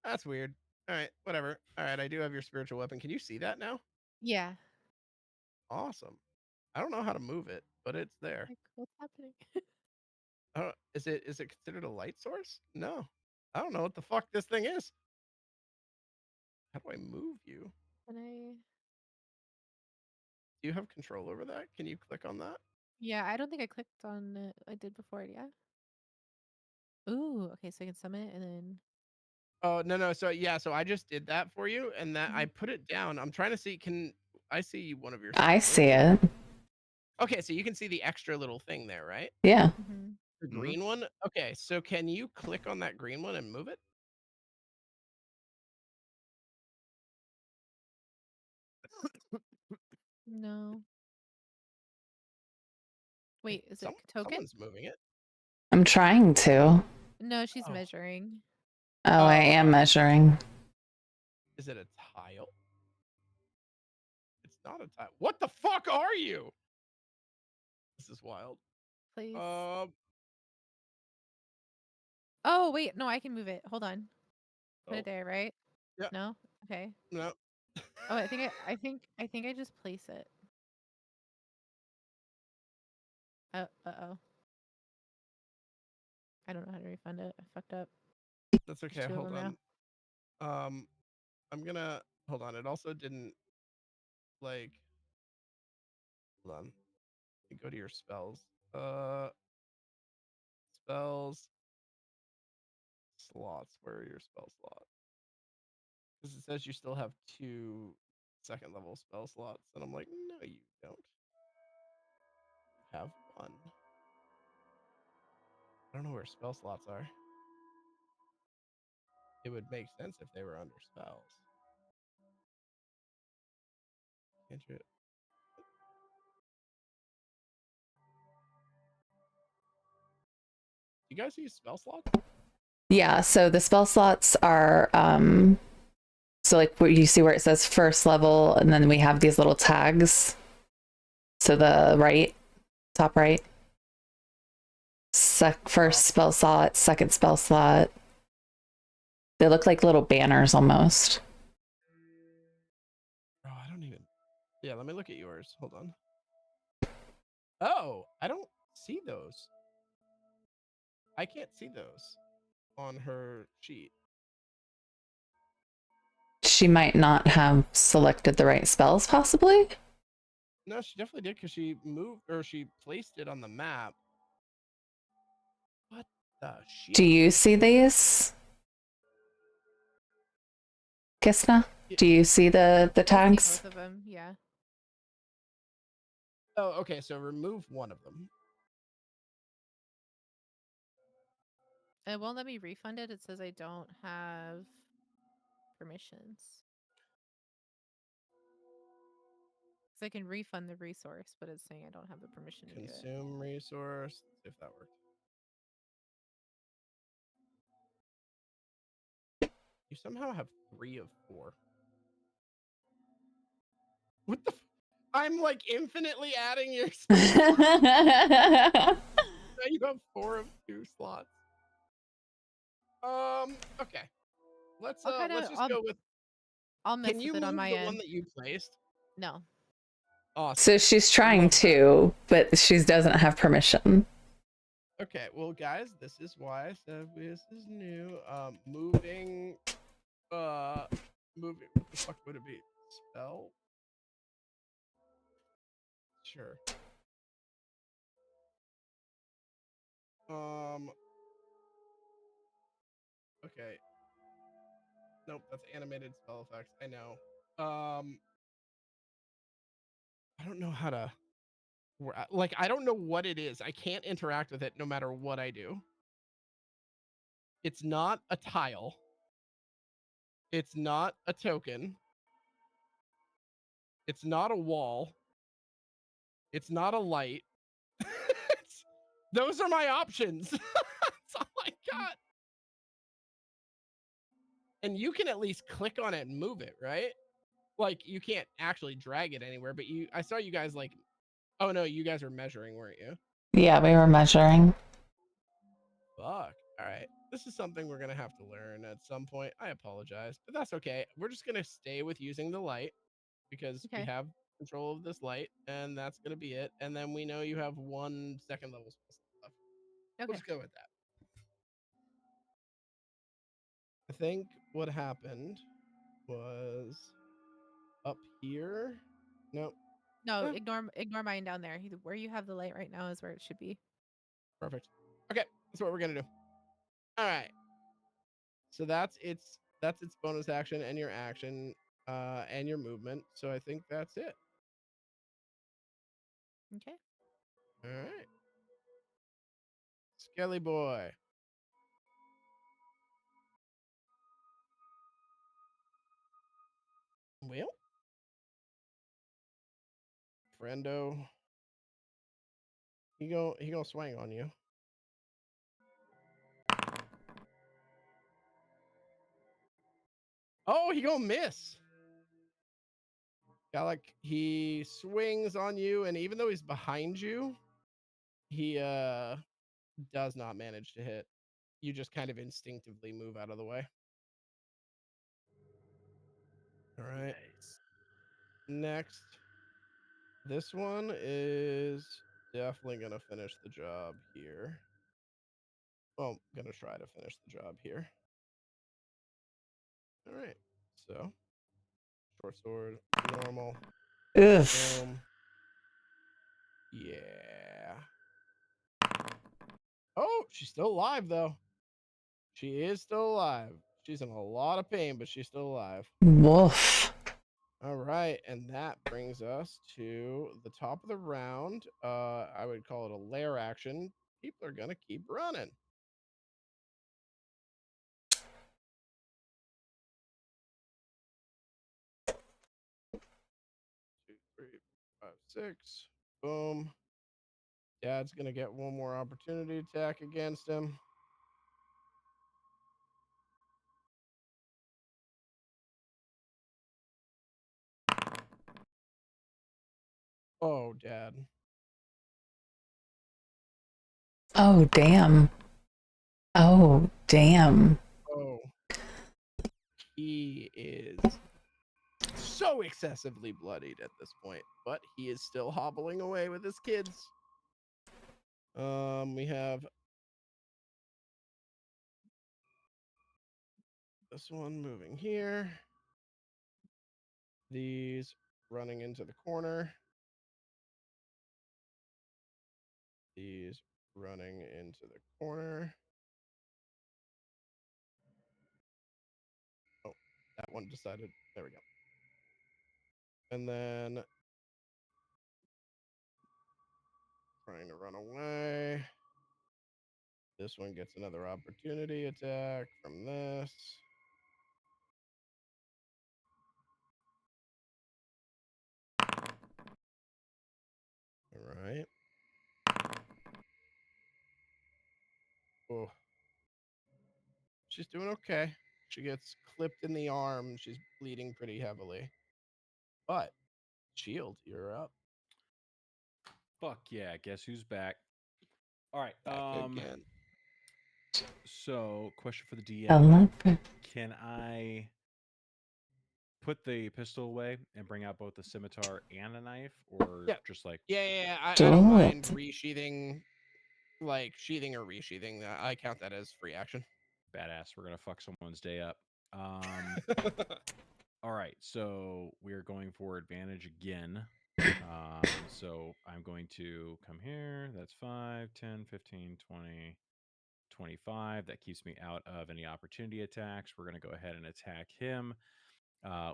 That's weird. All right, whatever. All right, I do have your spiritual weapon. Can you see that now? Yeah. Awesome. I don't know how to move it, but it's there. Like, what's happening? Is it considered a light source? No. I don't know what the fuck this thing is. How do I move you? Can I? Do you have control over that? Can you click on that? Yeah, I don't think I clicked on it. I did before, yeah. Ooh, okay, so I can summon it and then. Oh, no. So yeah, so I just did that for you and that I Mhm. put it down. I'm trying to see, can I see one of your I spells? see it. Okay, so you can see the extra little thing there, right? Yeah. Mhm. The green one? Okay, so can you click on that green one and move it? No. Wait, is it Some, a token? someone's moving it. I'm trying to. No, she's Oh. measuring. Oh, I am measuring. Is it a tile? It's not a tile. What the fuck are you? This is wild. Please. Oh, Oh, wait. No, I can move it. Hold on. Put it there, right? Yeah. No? Okay. no. Oh, I think I just place it. Uh-oh. I don't know how to refund it. I fucked up. That's okay. There's two of Hold them on. I'm gonna hold on. It also didn't like. Hold on. You go to your spells. Spells. Slots. Where are your spell slots? Because it says you still have 2 second level spell slots, and I'm like, no, you don't. You have 1. I don't know where spell slots are. It would make sense if they were under spells. Cantrip. You guys use spell slots? Yeah, so the spell slots are so like where you see where it says first level, and then we have these little tags. So the right, top right. First spell slot, second spell slot. They look like little banners almost. Oh, I don't even. Yeah, let me look at yours. Hold on. Oh, I don't see those. I can't see those on her sheet. She might not have selected the right spells, possibly. No, she definitely did because she moved or she placed it on the map. What the shit? Do you see these, Kysna? Do you see the I see tags? both of them. Yeah. Oh, okay. So remove one of them. It won't let me refund it. It says I don't have permissions. So I can refund the resource, but it's saying I don't have the permission to do it. Consume resource. See if that worked. You somehow have 3 of 4. What the? I'm like infinitely adding your spells. Now you have 4 of 2 slots. Okay. Let's just go with. I'll mess Can you with it move on my the end. one that you placed? No. Awesome. So she's trying Love that. to, but she doesn't have permission. Okay, well, guys, this is why I said this is new. Moving. Moving. What the fuck would it be? Spell. Sure. Okay. Nope, that's animated spell effects. I know. I don't know how to. Like, I don't know what it is. I can't interact with it no matter what I do. It's not a tile. It's not a token. It's not a wall. It's not a light. Those are my options. That's all I got. And you can at least click on it and move it, right? Like, you can't actually drag it anywhere, but I saw you guys like, oh no, you guys were measuring, weren't you? Yeah, we were measuring. Fuck. All right. This is something we're going to have to learn at some point. I apologize, but that's okay. We're just going to stay with using the light because we have control of this light, and that's going to be it. And then we know you have 1 second level spell stuff. Okay. We'll just go with that. I think what happened was up here. Nope. No, ignore mine down there. Where you have the light right now is where it should be. Perfect. Okay, that's what we're gonna do. All right. So that's its bonus action and your action, and your movement. So I think that's it. Okay. All right. Skelly boy. Well, friendo. He gonna swing on you. Oh, he gonna miss. Galok, he swings on you, and even though he's behind you, he does not manage to hit. You just kind of instinctively move out of the way. All right. Next. This one is definitely gonna finish the job here. Well, gonna try to finish the job here. All right. So, short sword, normal. Ugh. Yeah. Oh, she's still alive though. She is still alive. She's in a lot of pain, but she's still alive. Woof. All right, and that brings us to the top of the round. I would call it a lair action. People are gonna keep running. 2, 3, 5, 6. Boom. Dad's gonna get one more opportunity attack against him. Oh, Dad. Oh, damn. Oh, damn. Oh. He is so excessively bloodied at this point, but he is still hobbling away with his kids. We have this one moving here. These running into the corner. These running into the corner. Oh, that one decided. There we go. And then trying to run away. This one gets another opportunity attack from this. All right. Oh. She's doing okay. She gets clipped in the arm. She's bleeding pretty heavily. But, Shield, you're up. Fuck yeah, guess who's back? All right. Back again. So, question for the DM. I love it. Can I put the pistol away and bring out both the scimitar and a knife, or Yeah. just like Yeah. I Do don't mind it. resheathing, like sheathing or resheathing. I count that as free action. badass? We're gonna fuck someone's day up. All right, so we are going for advantage again. So I'm going to come here. That's 5, 10, 15, 20, 25. That keeps me out of any opportunity attacks. We're going to go ahead and attack him.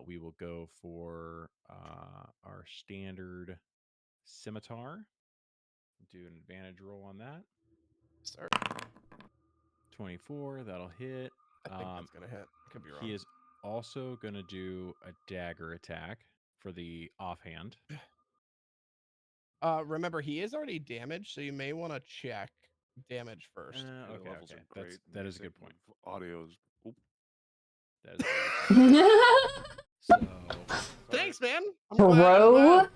We will go for our standard scimitar. Do an advantage roll on that. Start. 24. That'll hit. I think that's going to hit. Could be wrong. He is also going to do a dagger attack for the offhand. Remember, he is already damaged, so you may want to check damage first. The Okay. levels are great. That is a good point. Audio's. Oop. That is a very good point. So, Thanks, man. I'm glad.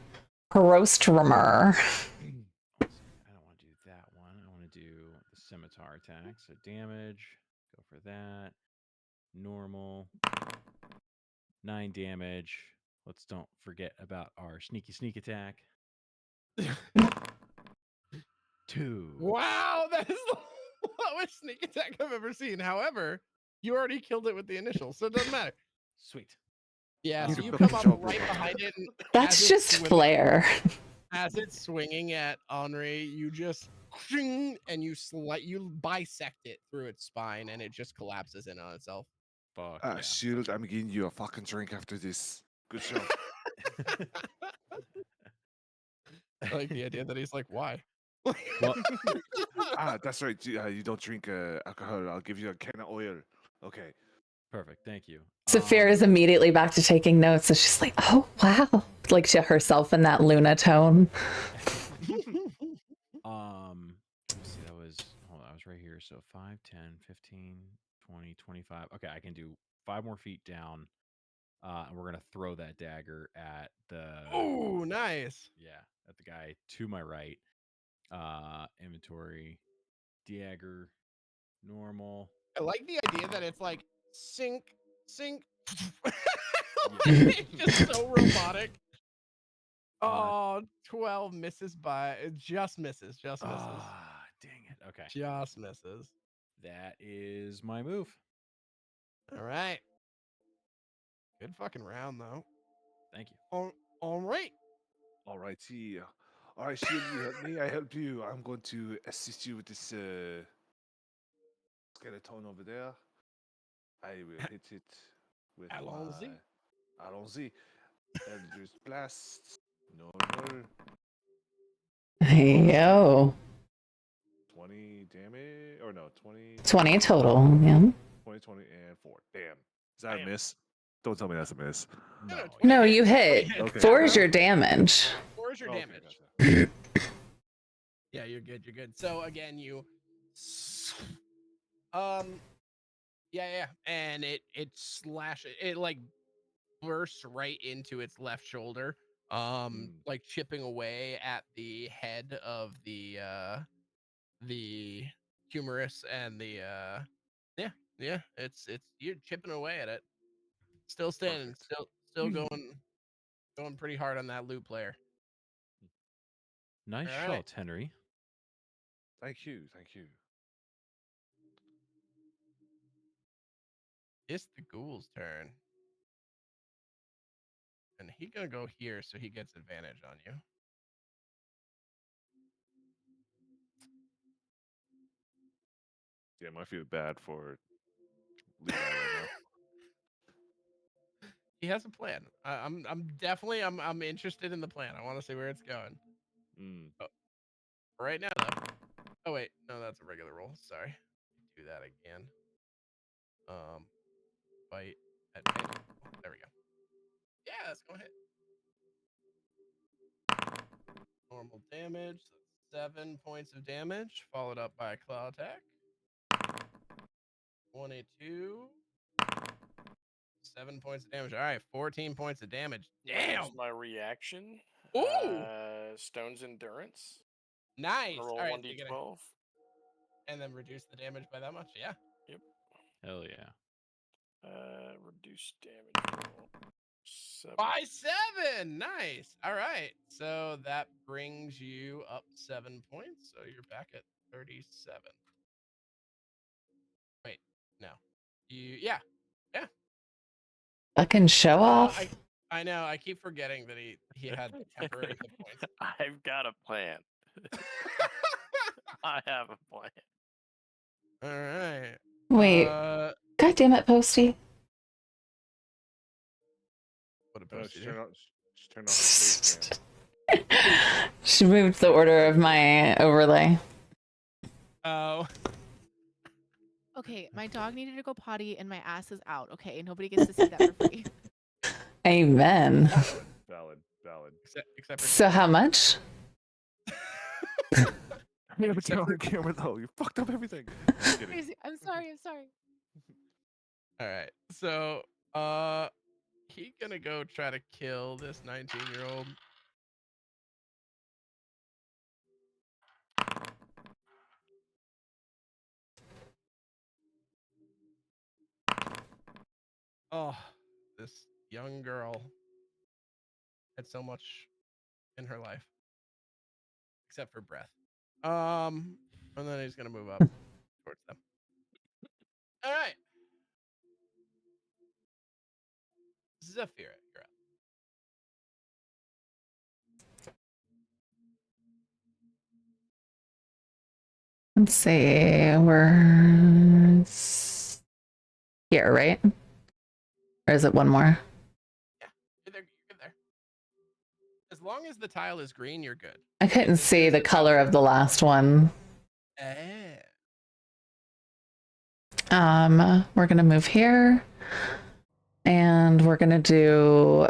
Roastrummer. I don't want to do that one. I want to do the scimitar attack. So damage. Go for that. Normal. 9 damage. Let's don't forget about our sneak attack. 2. Wow, that is the lowest sneak attack I've ever seen. However, you already killed it with the initials, so it doesn't matter. Sweet. Yeah, You so did you a come good up job, right Robert. behind it. And That's as it's just swinging- flair. As it's swinging at Henri, you just and you bisect it through its spine, and it just collapses in on itself. Fuck yeah. Shield, I'm giving you a fucking drink after this. Good job. I like the idea that he's like, why? Well, That's right. You don't drink alcohol. I'll give you a can of oil. Okay. Perfect. Thank you. Zephyra is immediately back to taking notes. So she's like, oh, wow. Like to herself in that Luna tone. Let's see, that was, hold on, I was right here. So 5, 10, 15, 20, 25. Okay, I can do 5 more feet down. And we're gonna throw that dagger at the Oh, nice. at the guy to my right. Inventory, dagger, normal. I like the idea that it's like sink. Yeah. It's just so robotic. Uh, 12 misses by just misses. Dang it. Okay. Just misses. That is my move. All right. Good fucking round though. Thank you. All right. All righty. All right, Shield, you help me. I help you. I'm going to assist you with this skeleton over there. I will hit it with Allons-y. my Allons-y. Eldritch Blast. Normal. Yo. 20 damage. Or no, 20. 20 total. Yeah. 20, 20, and 4. Damn. Is that a miss? Don't tell me that's a miss. No, you hit. Okay. 4 is your damage. 4 is your Okay, damage. gotcha. Yeah, you're good. You're good. So again, you yeah, and it slashes, it like bursts right into its left shoulder, like chipping away at the head of the humerus and the yeah, it's you're chipping away at it. Still standing, Perfect. still going pretty hard on that loot player. Nice All right. shot, Henry. Thank you. Thank you. It's the ghoul's turn. And he gonna go here so he gets advantage on you. Damn, I feel bad for Levi right now. He has a plan. I'm definitely I'm interested in the plan. I want to see where it's going. Oh, right now though. Oh wait, no, that's a regular roll. Sorry. Do that again. Fight at 10. There we go. Yeah, let's go ahead. Normal damage. So 7 points of damage, followed up by a claw attack. 22. 7 points of damage. All right, 14 points of damage. Damn. Here's my reaction. Ooh. Stone's endurance. Nice. Roll All right, 1d12. and then reduce the damage by that much. Yeah. Yep. Hell yeah. Reduce damage roll. 7. By 7. Nice. All right. So that brings you up 7 points. So you're back at 37. Wait, no. Yeah. Fucking show off. I know. I keep forgetting that he had temporary hit points. I've got a plan. I have a plan. All right. Wait. God damn it, Posty. What a No, Posty just do? turn off the space cam. She moved the order of my overlay. Oh. Okay, my dog needed to go potty and my ass is out. Okay, nobody gets to see that for free. Amen. Valid. Except for So how much? Yeah, but you're on the camera though. You fucked up everything. Just kidding. Crazy. I'm sorry. All right. So, he gonna go try to kill this 19-year-old. Oh, this young girl had so much in her life, except for breath. And then he's gonna move up towards them. All right. Zephyra, you're up. Let's see. We're here, right? Or is it one more? Yeah, you're good there. As long as the tile is green, you're good. I couldn't see the color of the last one. Eh. We're gonna move here. And we're gonna do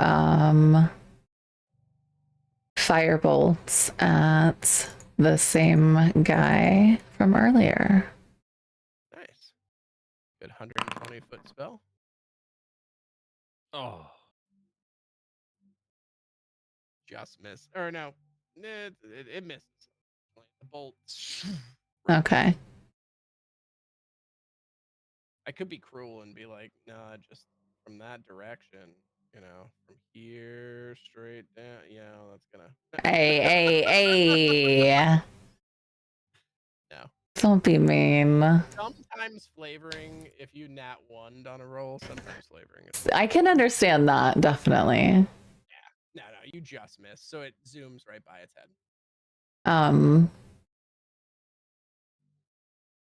fire bolts at the same guy from earlier. Nice. Good 120-foot spell. Oh, Just miss. Or no, it misses. The bolt. Okay. I could be cruel and be like, nah, just from that direction, from here straight down. That's gonna. Hey. No. Don't be mean. Sometimes flavoring, if you nat 1 on a roll, sometimes flavoring is. I can understand that, definitely. No, you just miss. So it zooms right by its head.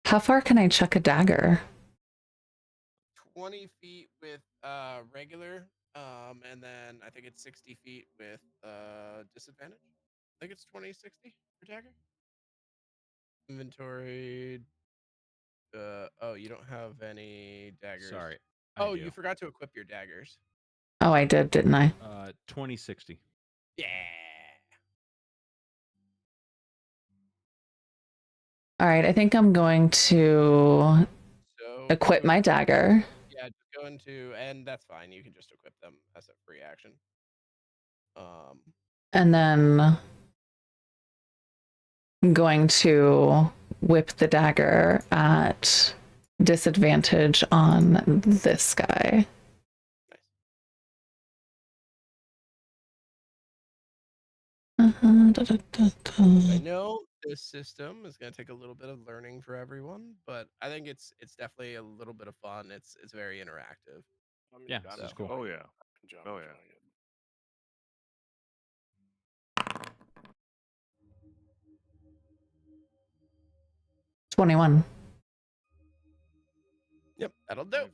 How far can I chuck a dagger? 20 feet with regular, and then I think it's 60 feet with disadvantage. I think it's 20-60 for dagger. Inventory. Oh, you don't have any daggers. sorry. Oh, you forgot to equip your daggers. Oh, I did, didn't I? 2060. Yeah. All right, I think I'm going to So equip my dagger. Yeah, just go into, and that's fine. You can just equip them as a free action. And then I'm going to whip the dagger at disadvantage on this guy. I know this system is going to take a little bit of learning for everyone, but I think it's definitely a little bit of fun. It's very interactive. Yeah, this is cool. Oh yeah. Oh, yeah. 21. Yep, that'll do.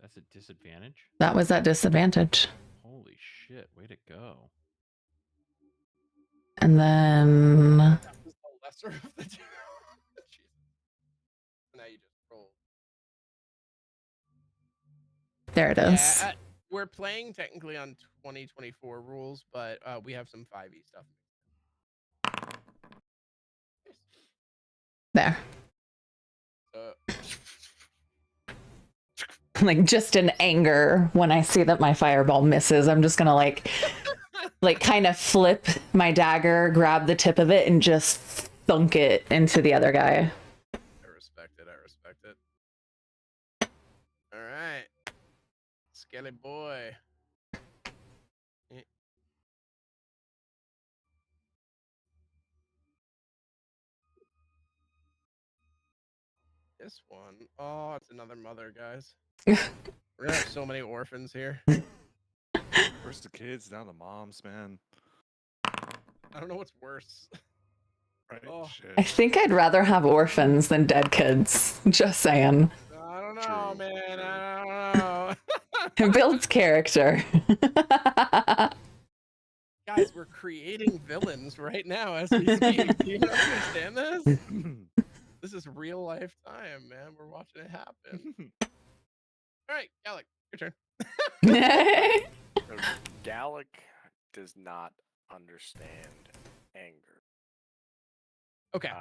That's a disadvantage? That was at disadvantage. Holy shit, way to go. And then That was the lesser of the two. Now you just roll. there it is. Yeah, we're playing technically on 2024 rules, but we have some 5e stuff. There. Like just in anger when I see that my fireball misses, I'm just gonna like kind of flip my dagger, grab the tip of it, and just thunk it into the other guy. I respect it. All right. Skelly boy. This one. Oh, it's another mother, guys. We're gonna have so many orphans here. First the kids, now the moms, man. I don't know what's worse. Right? Oh. Shit. I think I'd rather have orphans than dead kids. Just saying. I don't know, True, man. true. I don't know. It builds character. Guys, we're creating villains right now as we speak. Do you understand this? This is real life time, man. We're watching it happen. All right, Galok, your turn. So Galok does not understand anger. Okay.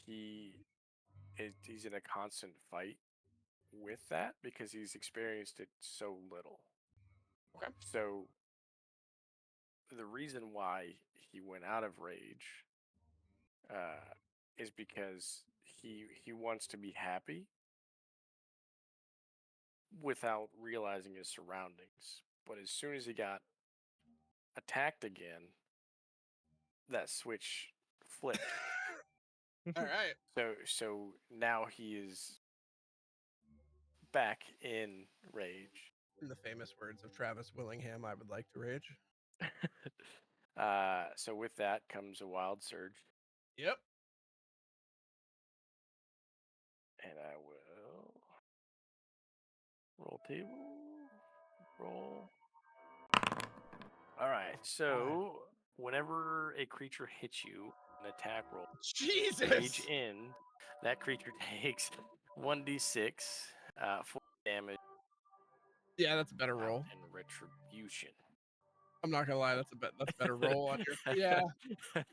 He's in a constant fight with that because he's experienced it so little. Okay. So the reason why he went out of rage is because he wants to be happy without realizing his surroundings. But as soon as he got attacked again, that switch flipped. All right. So now he is back in rage. In the famous words of Travis Willingham, I would like to rage. So with that comes a wild surge. Yep. And I will roll table. Roll. All right. So whenever a creature hits you, an attack roll, Jesus. rage in, that creature takes 1d6 full damage Yeah, that's a better roll. And retribution. I'm not gonna lie, that's a better roll on your. Yeah. All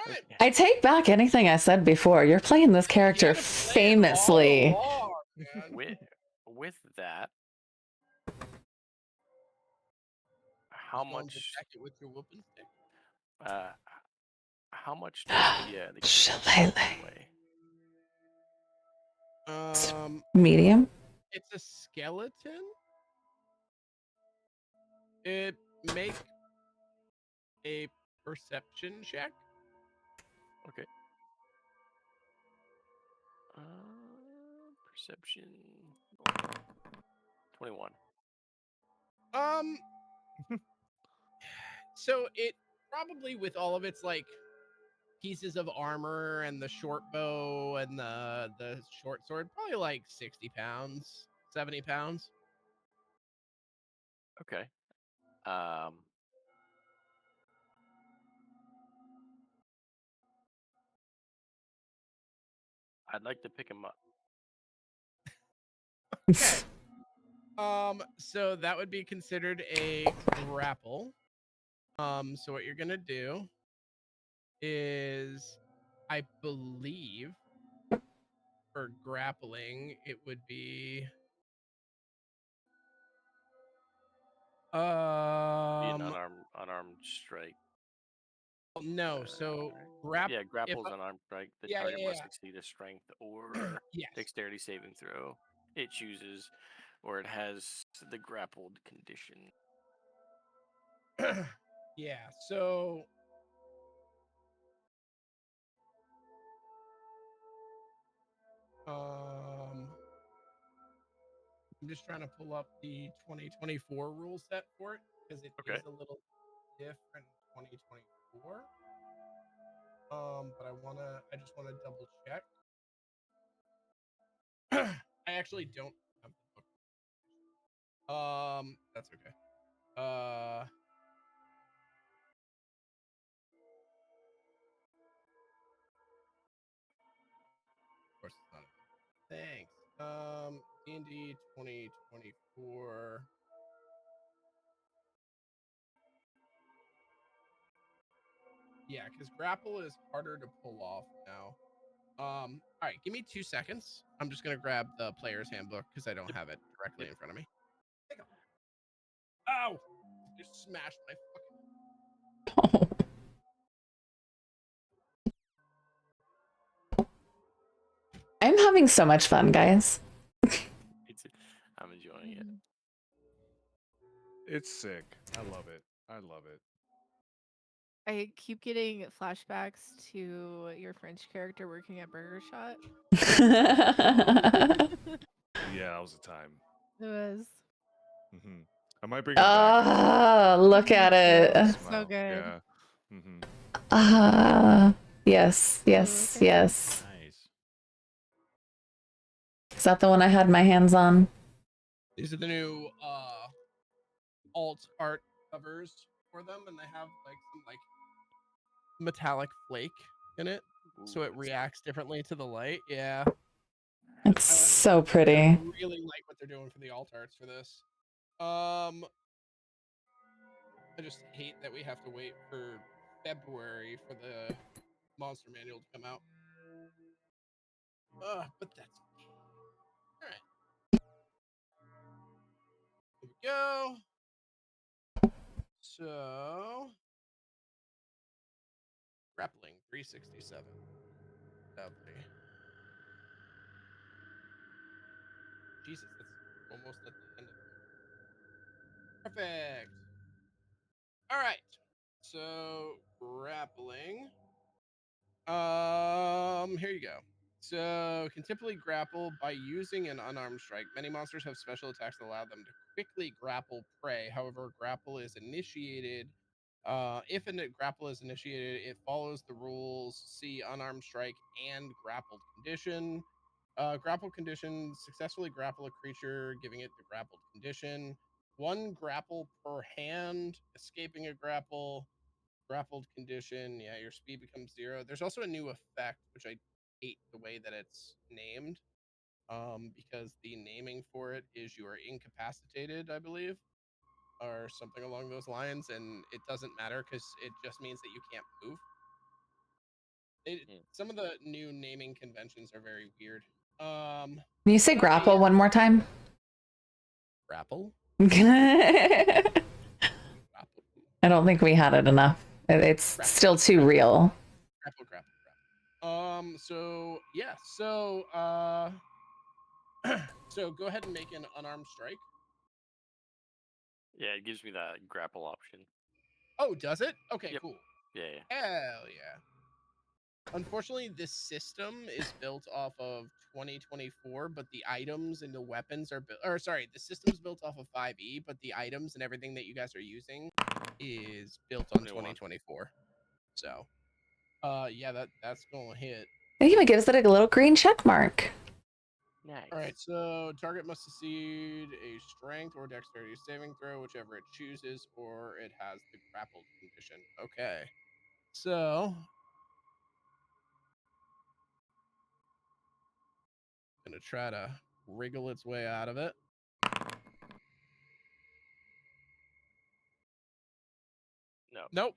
right. Okay. I take back anything I said before. You're playing this character You had to play it all famously. along, man. With that, how Just going to much? attack it with your whooping stick. How much does the Shillelagh. weigh? Medium? It's a skeleton. It make a perception check. Okay. Perception. 21. So it probably, with all of its like pieces of armor and the short bow and the short sword, probably like 60 pounds, 70 pounds. Okay. I'd like to pick him up. Okay. So that would be considered a grapple. So what you're gonna do is, I believe, for grappling, it would be Be an unarmed strike. no. So yeah, grapples unarmed strike. The target must succeed a strength or yes. dexterity saving throw. It chooses, or it has the grappled condition. Yeah. So I'm just trying to pull up the 2024 rule set for it because it is a little different in 2024. But I just wanna double check. I actually don't have the book. That's okay. Of course it's not. Thanks. D&D 2024. Yeah, because grapple is harder to pull off now. All right, give me 2 seconds. I'm just gonna grab the player's handbook because I don't have it directly in front of me. Ow! Just smashed my fucking. I'm having so much fun, guys. I'm enjoying it. It's sick. I love it. I love it. I keep getting flashbacks to your French character working at Burger Shot. Yeah, that was a time. It was. Mm-hmm. I might bring it back. Look at it. So good. Yeah. Mm-hmm. Yes, yes, Okay. yes. Nice. Is that the one I had my hands on? These are the new alt art covers for them, and they have like some like metallic flake in it, so it reacts differently to the light. Yeah, It's so pretty. I really like what they're doing for the alt arts for this. I just hate that we have to wait for February for the monster manual to come out. But that's okay. All right. Here we go. So, grappling 367. Lovely. Jesus, that's almost at the end of the. Perfect. All right. So, grappling. Here you go. So, can typically grapple by using an unarmed strike. Many monsters have special attacks that allow them to quickly grapple prey. However, grapple is initiated. If a grapple is initiated, it follows the rules. See unarmed strike and grappled condition. Grapple condition: successfully grapple a creature, giving it the grappled condition. One grapple per hand. Escaping a grappled condition, yeah, your speed becomes 0. There's also a new effect, which I hate the way that it's named. because the naming for it is you are incapacitated, I believe, or something along those lines, and it doesn't matter because it just means that you can't move. Some of the new naming conventions are very weird. Can you say grapple yeah. one more time? Grapple? I don't think we had it enough. It's Grapple. still too real. Grapple. So yeah, so go ahead and make an unarmed strike. Yeah, it gives me that grapple option. Oh, does it? Okay, Yep. cool. Yeah. Hell yeah. Unfortunately, this system is built off of 2024, but the items and the weapons are built. Or sorry, the system's built off of 5e, but the items and everything that you guys are using is built on 2024. So, yeah, that's gonna hit. It even gives it a little green check mark. Nice. All right, so target must succeed a strength or dexterity saving throw, whichever it chooses, or it has the grappled condition. Okay, so gonna try to wriggle its way out of it. No. Nope.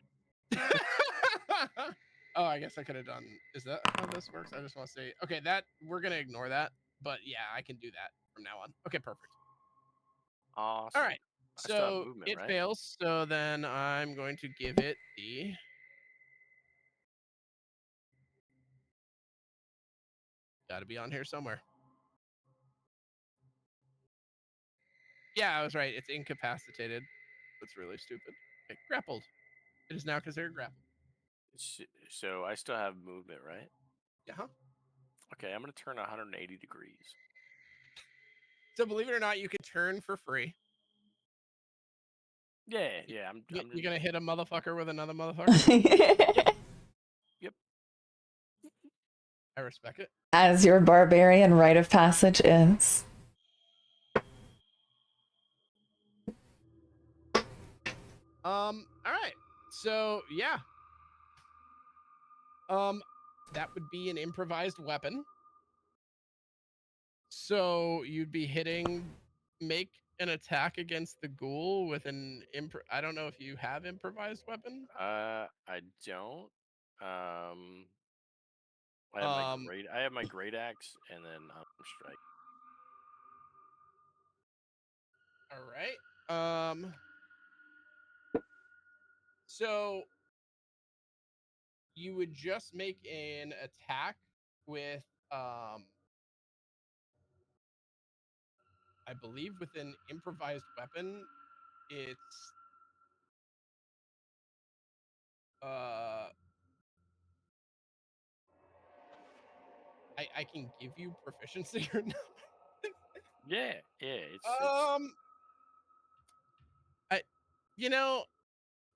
Oh, I guess I could have done. Is that how this works? I just want to say, okay, that we're gonna ignore that. But yeah, I can do that from now on. Okay, perfect. Awesome. All right. So movement, it right? fails. So then I'm going to give it the. Got to be on here somewhere. Yeah, I was right. It's incapacitated. That's really stupid. Okay, grappled. It is now considered grappled. So I still have movement, right? Yeah. Okay, I'm gonna turn 180 degrees. So believe it or not, you can turn for free. Yeah. You're gonna hit a motherfucker with another motherfucker. Yep. I respect it. As your barbarian rite of passage is. All right. So yeah. That would be an improvised weapon. So you'd be make an attack against the ghoul with an I don't know if you have improvised weapon. I don't. I have my great axe and then strike. All right. So you would just make an attack with I believe with an improvised weapon, it's I can give you proficiency or not. Yeah. It's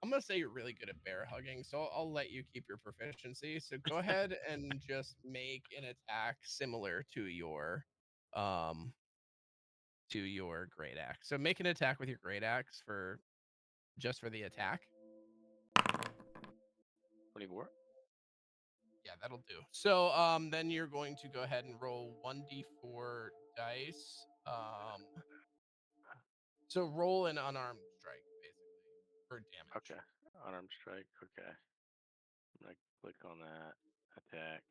I'm gonna say you're really good at bear hugging, so I'll let you keep your proficiency. So go ahead and just make an attack similar to your great axe. So make an attack with your great axe for the attack. 24. Yeah, that'll do. So then you're going to go ahead and roll 1d4 dice. So roll an unarmed strike, basically, for damage. Okay. Unarmed strike. Okay. I'm gonna click on that attack.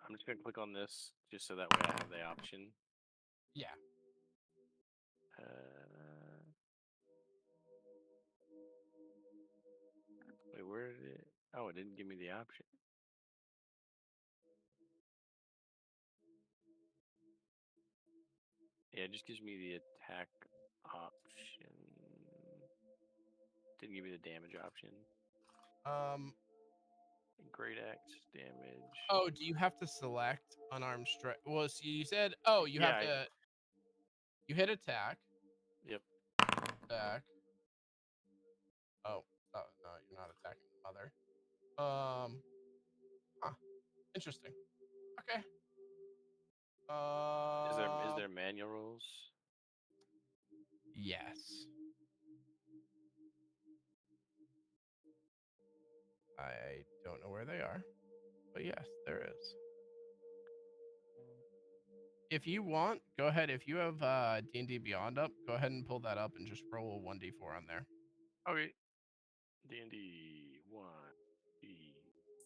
I'm just gonna click on this just so that way I have the option. Yeah. Wait, where did it? Oh, it didn't give me the option. Yeah, it just gives me the attack option. Didn't give me the damage option. Great axe damage. Oh, do you have to select unarmed strike? Well, so you said, you have to. You hit attack. Yep. Attack. Oh, no, you're not attacking the mother. Interesting. Okay. Is there manual rules? Yes. I don't know where they are, but yes, there is. if you want, go ahead. If you have D&D Beyond up, go ahead and pull that up and just roll a 1d4 on there. Okay. D&D 1,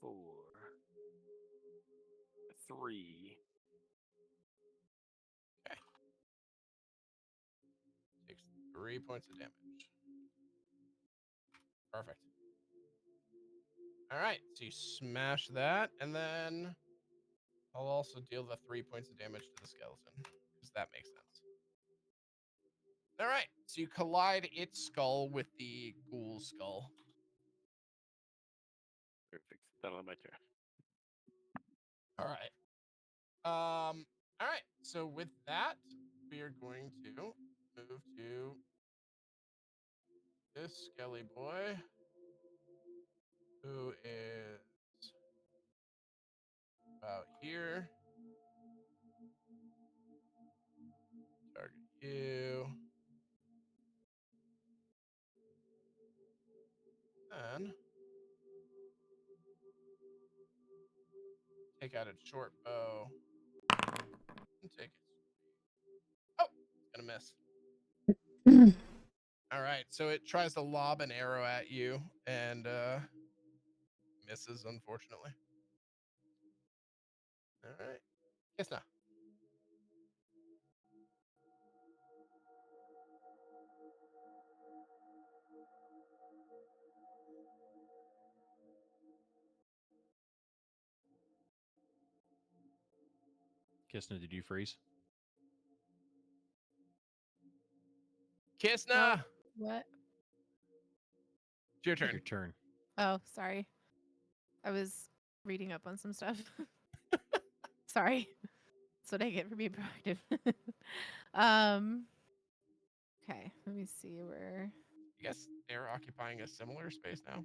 4, 3. Okay. Takes 3 points of damage. Perfect. All right, so you smash that, and then I'll also deal the 3 points of damage to the skeleton, because that makes sense. All right, so you collide its skull with the ghoul's skull. Perfect. That'll be my turn. All right. All right, so with that, we are going to move to this skelly boy, who is about here. Target you. And take out its short bow and take it. Oh, it's gonna miss. All right, so it tries to lob an arrow at you and misses, unfortunately. All right, Kysna. Kysna, did you freeze? Kysna, What? it's your It's turn. your turn. Oh, sorry. I was reading up on some stuff. Sorry. That's what I get for being proactive. Okay, let me see where. I guess they're occupying a similar space now.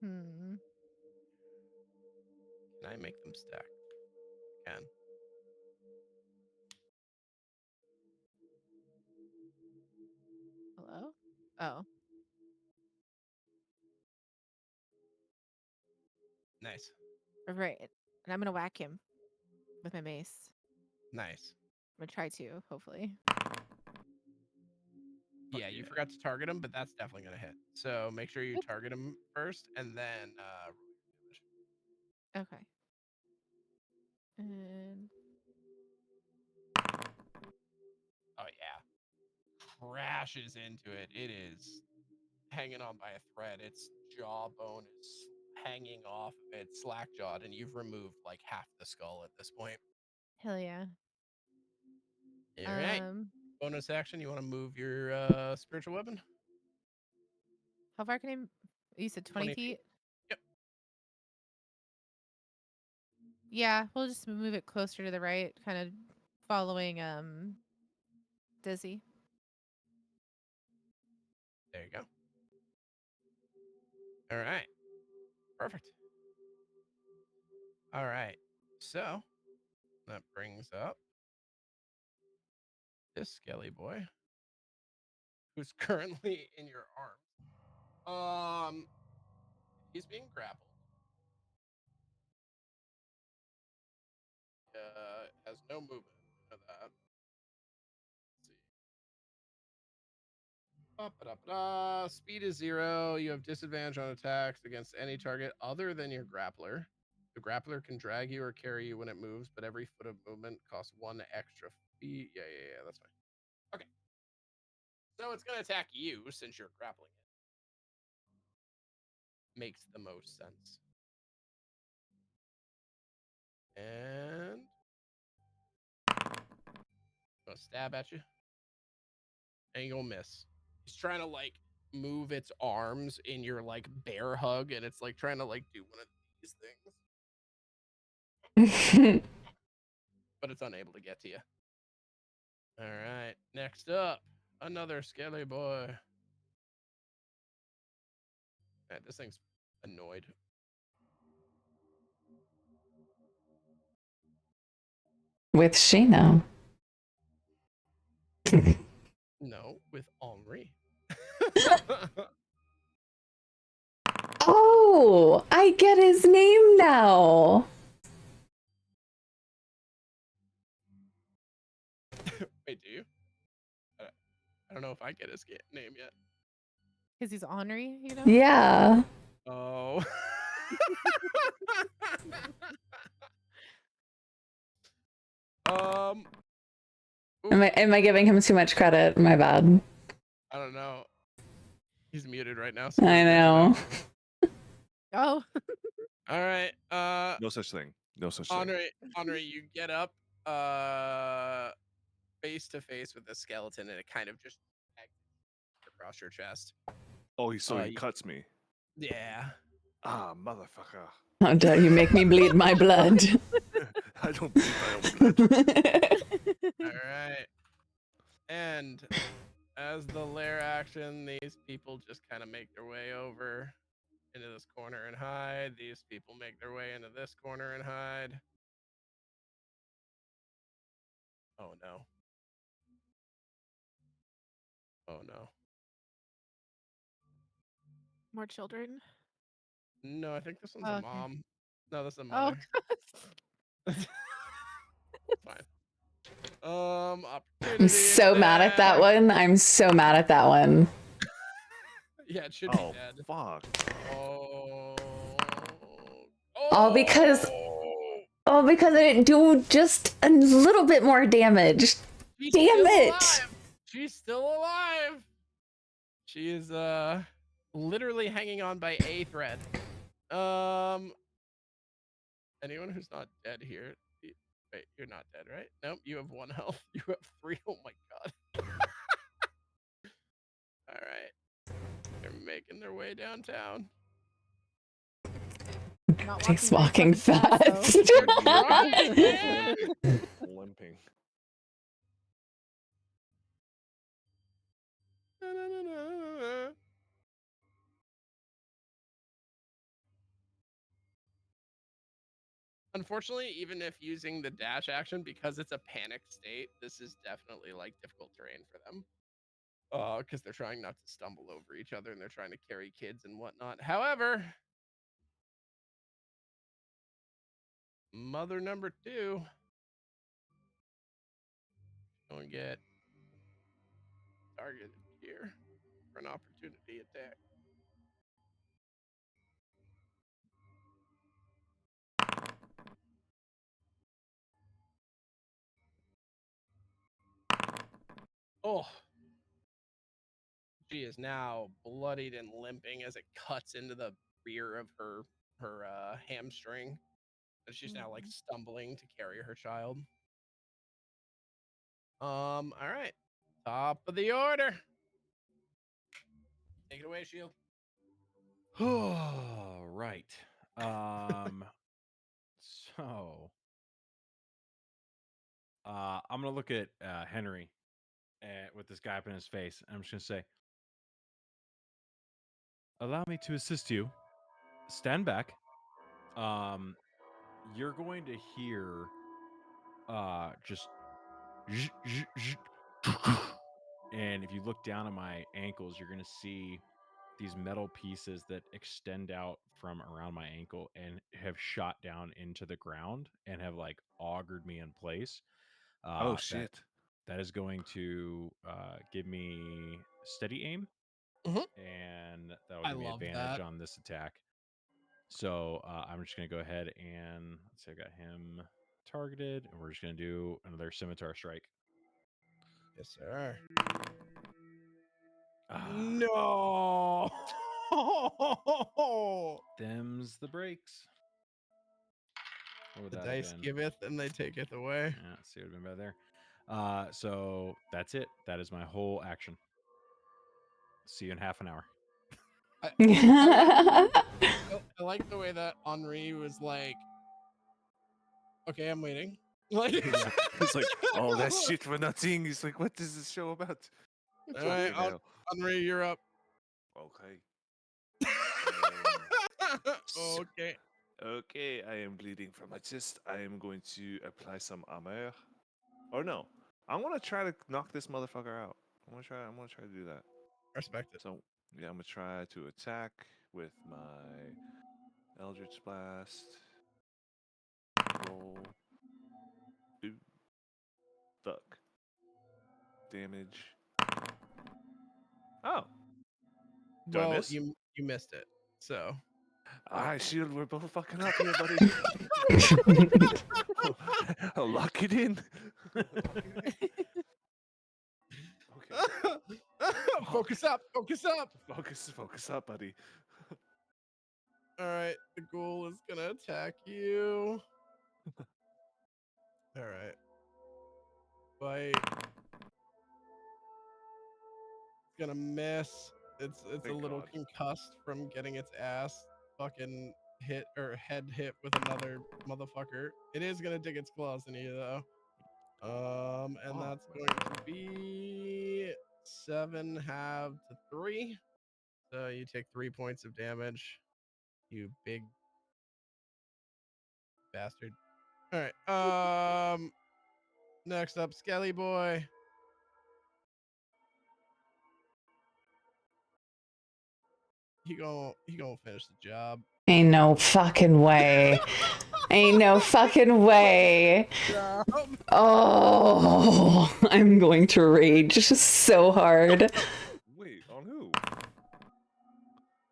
Hmm. Can I make them stack? Can. Hello? Oh. Nice. Right. And I'm gonna whack him with my mace. Nice. I'm gonna try to, hopefully. Yeah, you forgot to target him, but that's definitely going to hit. So make sure you Oops. target him first and then roll your damage. Okay. And Oh, yeah. Crashes into it. It is hanging on by a thread. Its jawbone is hanging off of it, slack jawed, and you've removed like half the skull at this point. hell yeah. All right. Um, Bonus action. You want to move your spiritual weapon? how far can I? You said 20 feet? Yep. Yeah, we'll just move it closer to the right, kind of following Dizzy. There you go. All right. Perfect. All right. So that brings up this skelly boy who's currently in your arms. He's being grappled. Has no movement. You know that. Let's see. Ba-ba-da-ba-da. Speed is 0. You have disadvantage on attacks against any target other than your grappler. The grappler can drag you or carry you when it moves, but every foot of movement costs 1 extra feet. Yeah, that's fine. Okay. So it's going to attack you since you're grappling it. Makes the most sense. And gonna stab at you. And you'll miss. He's trying to like move its arms in your like bear hug, and it's like trying to like do one of these things. But it's unable to get to you. All right. Next up, another skelly boy. All right, this thing's annoyed. With Shayna. No, with Henri. Oh, I get his name now. don't know if I get his name yet. Because he's ornery, you know? Yeah. Oh. um. Am I giving him too much credit? My bad. I don't know. He's muted right now. So I we're good to know. Oh. All right. No such thing. No such thing. Henri, you get up face to face with the skeleton, and it kind of just across your chest. Oh, he cuts me. Yeah. Ah, motherfucker. How dare you make me bleed my blood? I don't bleed my own blood. All right. And as the lair action, these people just kind of make their way over into this corner and hide. These people make their way into this corner and hide. Oh no. Oh no. More children? No, I think this one's Oh, a okay. mom. No, this is a Oh, mother. God. Fine. I'm Opportunity so mad at that attack. one. I'm so mad at that one. Yeah, it should Oh, be dead. fuck. Oh. All because I didn't do just a little bit more damage. She's Damn still it. alive. She's still alive. She is literally hanging on by a thread. Anyone who's not dead here. Wait, you're not dead, right? Nope, you have 1 health. You have 3. Oh my god. All right. They're making their way downtown. Not Takes very walking fucking fast. though. They're trying, man. Limping. Unfortunately, even if using the dash action, because it's a panicked state, this is definitely like difficult terrain for them. Because they're trying not to stumble over each other and they're trying to carry kids and whatnot. However, mother number 2 don't get targeted here for an opportunity attack. Oh, she is now bloodied and limping as it cuts into the rear of her hamstring, and she's now like stumbling to carry her child. All right, top of the order. Take it away, Shield. Right. So I'm gonna look at Henry with this guy up in his face, and I'm just gonna say, "Allow me to assist you. Stand back. You're going to hear just zh, zh, zh, and if you look down at my ankles, you're gonna see these metal pieces that extend out from around my ankle and have shot down into the ground and have like augured me in place. Oh, shit. That is going to give me steady aim, Mhm. and that will I give me love advantage that. on this attack. So I'm just going to go ahead and let's say I got him targeted, and we're just going to do another scimitar strike. Yes, sir. Ah, No. them's the breaks. What would The that have dice been? giveth and they taketh away. Yeah, let's see what would have been better there. So that's it. That is my whole action. See you in half an hour. I like the way that Henri was like, okay, I'm waiting. Like, He's like, oh, that shit for nothing. He's like, what is this show about? all right, Fucking hell. Henri, you're up. Okay. Okay. Okay, I am bleeding from my chest. I am going to apply some armor. Or no, I'm gonna try to knock this motherfucker out. I'm gonna try to do that. Respect it. So yeah, I'm gonna try to attack with my Eldritch Blast. Roll. 2. Duck. Damage. Oh. Do I Well, miss? you missed it. So Alright, Shield, we're both fucking up here, buddy. I'll lock it in. Okay. focus up, focus up. Focus up, buddy. All right, the ghoul is gonna attack you. All right, bite. It's gonna miss. It's a Thank little God. concussed from getting its ass fucking hit or head hit with another motherfucker. It is gonna dig its claws in you though. And Oh, that's going to be 7 halved to 3. So you take 3 points of damage. You big bastard. All right. Next up, Skelly Boy. He gonna finish the job. Ain't no fucking way. Ain't no fucking way. Oh, I'm going to rage so hard. wait, on who?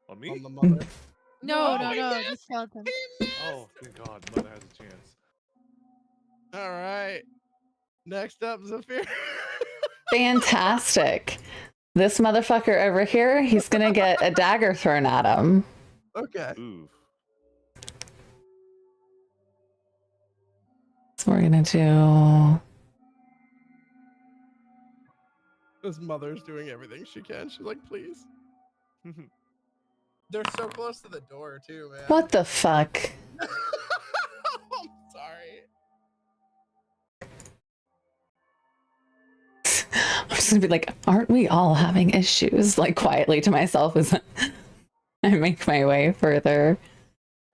On me? On the mother. No, No, no, he no, missed! the skeleton. He missed! Oh, thank God, Mother has a chance. All right. Next up, Zephyra. Fantastic. This motherfucker over here, he's gonna get a dagger thrown at him. Okay. Oof. So we're gonna do. His mother's doing everything she can. She's like, please. They're so close to the door, too, man. What the fuck? I'm sorry. I'm just gonna be like, aren't we all having issues? Like quietly to myself as I make my way further.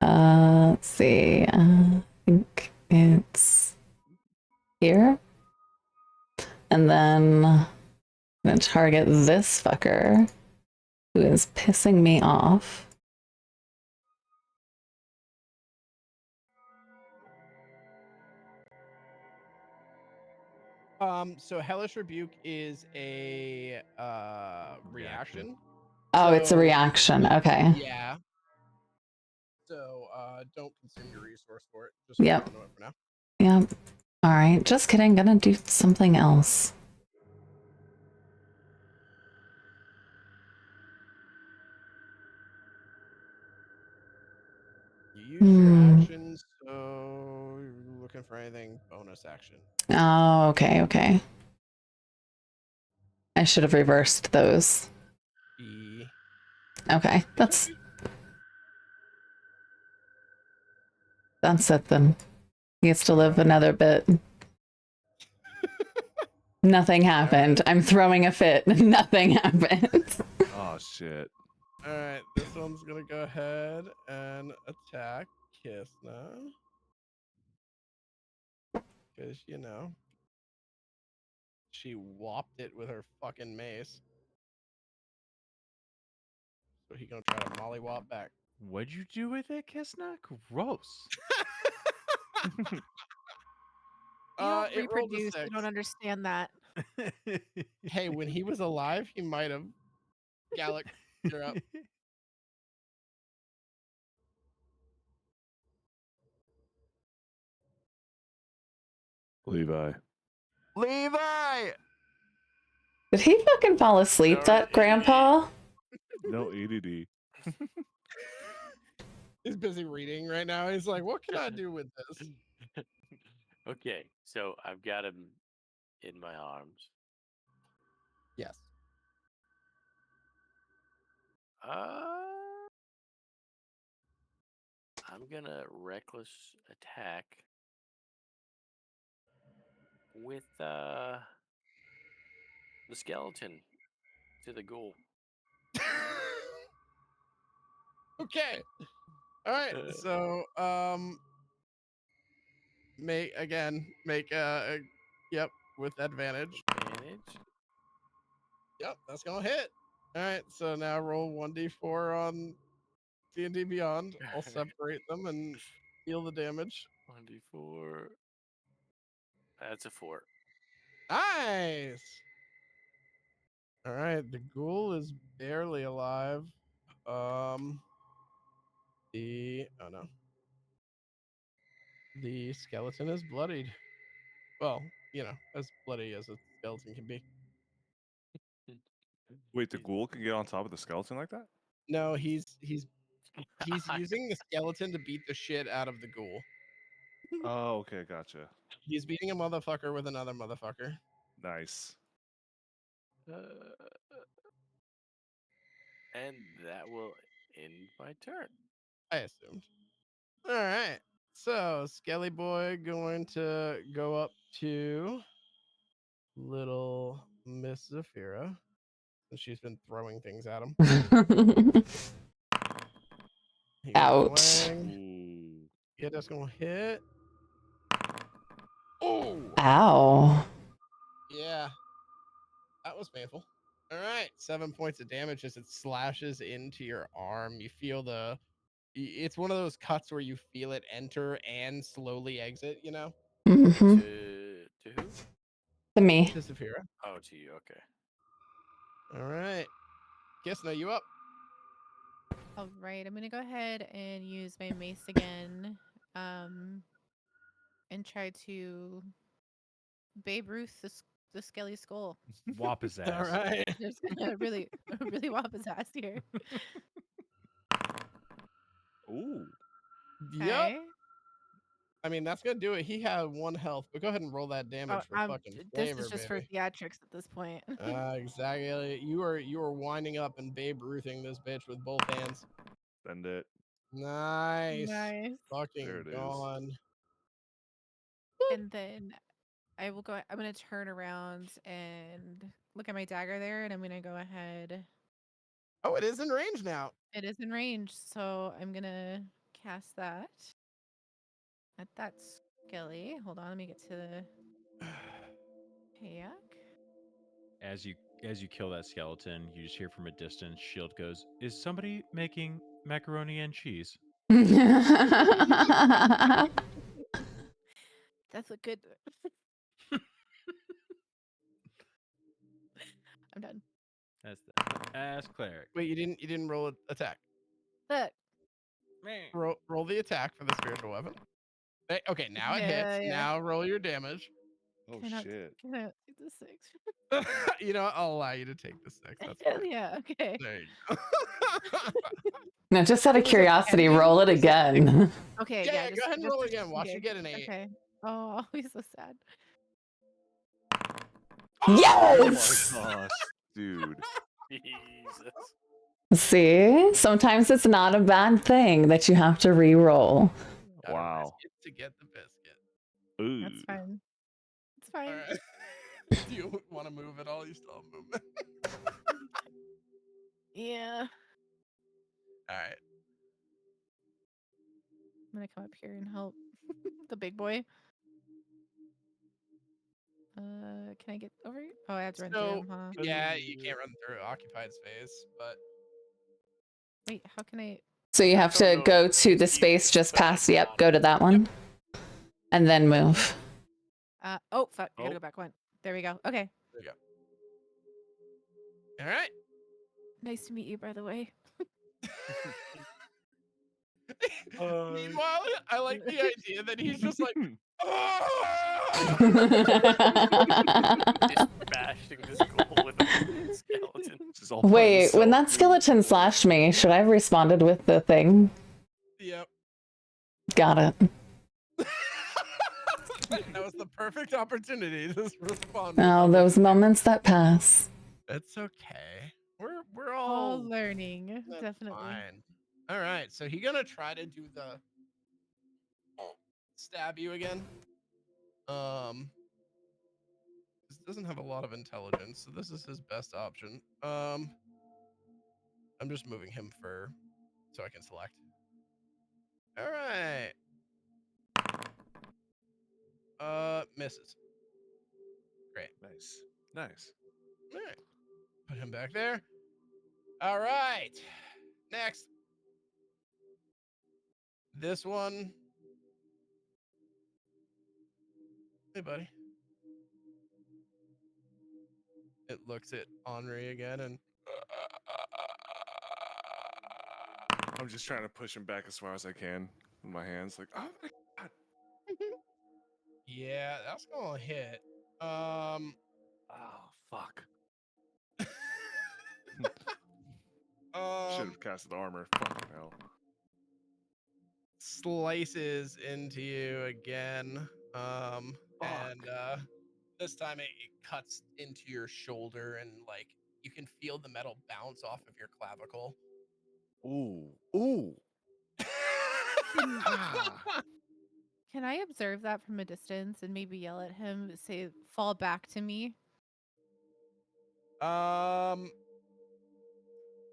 Let's see. I think it's here. And then I'm gonna target this fucker who is pissing me off. So Hellish Rebuke is a reaction. Oh, it's a So- reaction. Okay. Yeah. So don't consume your resource for it. Just Yep. hold on to it for now. Yep. All right. Just kidding. Gonna do something else. You use your Hmm. actions, so you're looking for anything bonus action. Oh, okay. Okay. I should have reversed those. E. Okay. That's it then. He gets to live another bit. Nothing happened. I'm throwing a fit. Nothing happened. Oh, shit. All right, this one's gonna go ahead and attack Kysna. Because, you know, she whopped it with her fucking mace. So he gonna try to mollywop back. What'd you do with it, Kysna? Gross. You don't It rolled a reproduce. 6. You don't understand that. Hey, when he was alive, he might have. Galok, you're up. Levi. Levi! Did he fucking fall asleep, that grandpa? No ADD. He's busy reading right now. He's like, what can I do with this? Okay, so I've got him in my arms. Yes. I'm gonna reckless attack with the skeleton to the ghoul. Okay. All right. So, make yep, with advantage. Advantage. Yep, that's gonna hit. All right. So now roll 1d4 on D&D Beyond. I'll separate them and deal the damage. 1d4. That's a 4. Nice. All right, the ghoul is barely alive. The skeleton is bloodied. Well, as bloody as a skeleton can be. Wait, the ghoul can get on top of the skeleton like that? No, he's using the skeleton to beat the shit out of the ghoul. Oh, okay, gotcha. He's beating a motherfucker with another motherfucker. Nice. And that will end my turn. I assumed. All right. So Skelly Boy going to go up to little Miss Zephyra, and she's been throwing things at him. He goes Ouch. swang. Ooh. Yeah, that's gonna hit. Oh, Ow. yeah, that was painful. All right, 7 points of damage as it slashes into your arm. You feel it's one of those cuts where you feel it enter and slowly exit. Mm-hmm. To who? To me. To Zephyra. Oh, to you. Okay. All right, Kysna, you up? All right, I'm gonna go ahead and use my mace again, and try to Babe Ruth the Skelly Skull. Whop his ass. All right. Just gonna really whop his ass here. Ooh. Yep. Okay. I mean, that's gonna do it. He had 1 health, but go ahead and roll that damage for fucking This flavor, is just baby. for theatrics at this point. Exactly. You are winding up and Babe Ruthing this bitch with both hands. Send it. Nice. Nice. Fucking There it is. gone. And then I'm gonna turn around and look at my dagger there, and I'm gonna go ahead. Oh, it is in range now. It is in range, so I'm gonna cast that at that Skelly. Hold on, let me get to the kayak. As you kill that skeleton, you just hear from a distance, Shield goes, "Is somebody making macaroni and cheese?" That's a good. I'm done. That's the ass cleric. Wait, you didn't roll an attack. Look. Roll the attack for the spiritual weapon. Okay, now it hits. Yeah. Now roll your damage. Oh, Cannot shit. take the 6. You know what? I'll allow you to take the 6. That's fine. Yeah. Okay. There you go. No, just out of It was curiosity, impending. roll it again. Okay. Yeah, Yeah. go ahead and roll again. Watch you get an 8. Okay. Oh, he's so sad. Yes! Oh my gosh, dude. Jesus. See? Sometimes it's not a bad thing that you have to re-roll. Gotta Wow. risk it to get the biscuit. Ooh. That's fine. It's All fine. right. Do you want to move at all? You still have movement. Yeah. All right. I'm gonna come up here and help the big boy. Can I get over here? Oh, I have to run through So him, huh? yeah, you can't run through occupied space, but Wait, how can I? So you have don't to know go if to the it's space easy, just but I past. Yep, got go it. to that one. And then move. Oh, fuck. I gotta Oh. go back one. There we go. Okay. there you go. All right. Nice to meet you, by the way. Meanwhile, I like the idea that he's just like, Just bashing this goal with a skeleton. This is all by Wait, when himself. that skeleton slashed me, should I have responded with the thing? Yep. Got it. That was the perfect opportunity to respond. Oh, without those it. moments that pass. It's okay. We're All all learning, that's definitely. fine. All right, so he gonna try to do the stab you again. This doesn't have a lot of intelligence, so this is his best option. I'm just moving him so I can select. All right. Misses. Great. Nice. Nice. All right. Put him back there. All right. Next. This one. Hey, buddy. It looks at Henri again and I'm just trying to push him back as far as I can with my hands. Like, oh my god. yeah, that's gonna hit. Oh fuck. Should have casted armor. Fucking hell. Slices into you again. Fuck. And this time it cuts into your shoulder and like you can feel the metal bounce off of your clavicle. Ooh. Ooh. Ah. Can I observe that from a distance and maybe yell at him, say, fall back to me?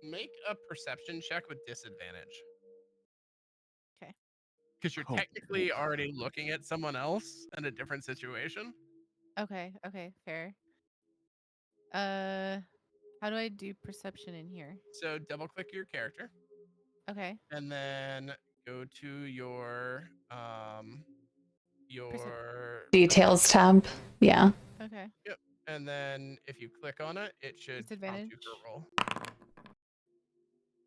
Make a perception check with disadvantage. 'Kay. Because you're Oh, technically oof. already looking at someone else in a different situation. Okay, fair. How do I do perception in here? So double click your character Okay. and then go to your Details tab. Yeah. Okay. Yep. And then if you click on it, it should prompt you Disadvantage. for a roll.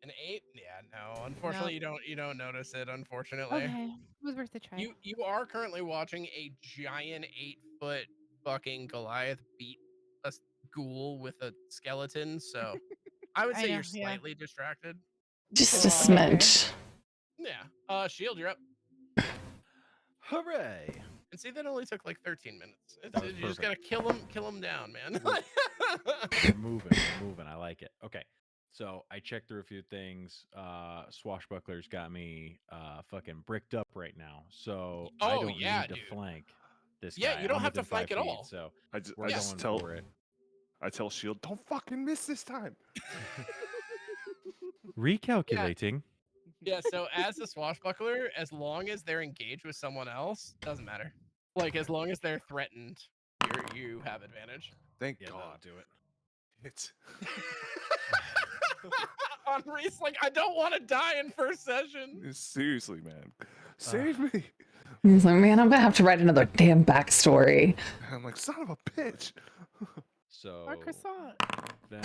An 8? Yeah, no. Unfortunately, you don't notice it. Unfortunately, Okay. It was worth a try. you are currently watching a giant 8-foot fucking Goliath beat a ghoul with a skeleton. So I would I say know, you're yeah. slightly distracted. Just a Okay, fair. smidge. Yeah. Shield, you're up. Hooray! And see, that only took like 13 minutes. That was You just gotta kill him down, man. We're moving. I like it. Okay. So I checked through a few things. Swashbuckler's got me fucking bricked up right now. So I Oh, don't yeah, need to dude. flank this Yeah, guy. you don't I'm have to within flank 5 at feet, all. So I we're just going tell for it. I tell Shield, don't fucking miss this time. Recalculating. Yeah, so as a swashbuckler, as long as they're engaged with someone else, doesn't matter. Like as long as they're threatened, you have advantage. Thank Yeah, that'll God. do it. It's Henri's like, I don't want to die in first session. seriously, man. Save me. He's like, man, I'm gonna have to write another damn backstory. I'm like, son of a bitch. So Or croissant. then,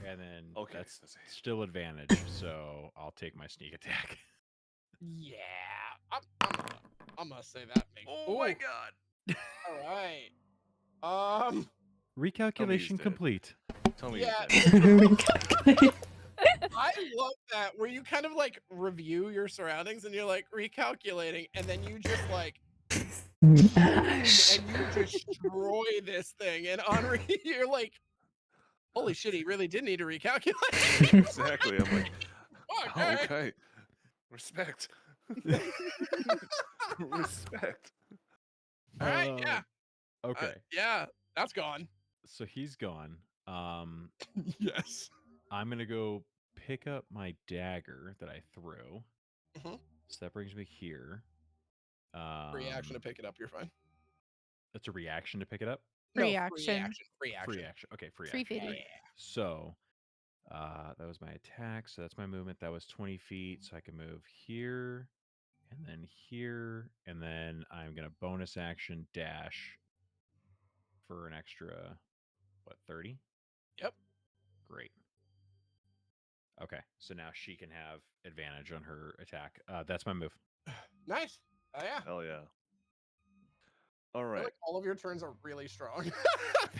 and then Okay, that's that's it. still advantage. So I'll take my sneak attack. Yeah, I'm gonna say that makes. Oh my god! All right. Recalculation dead. complete. Tell me. Yeah. he's dead. Recalculate. I love that where you kind of like review your surroundings and you're like recalculating, and then you just like Mash. and you destroy this thing. And Henri, you're like, holy shit, he really did need to recalculate. Exactly. I'm like, Fuck, oh, all right. okay. Respect. Respect. All right, yeah. Okay. Yeah, that's gone. So he's gone. Yes. I'm gonna go pick up my dagger that I threw. Mhm. So that brings me here. Free action to pick it up, you're fine. That's a reaction to pick it up. Free No, action. Free action. Free action. Okay, free Free action. feeding. So that was my attack. So that's my movement. That was 20 feet. So I can move here and then here. And then I'm gonna bonus action dash for an extra 30? Yep. Great. Okay, so now she can have advantage on her attack. That's my move. Nice. Oh yeah. Hell yeah. All I feel right. like all of your turns are really strong.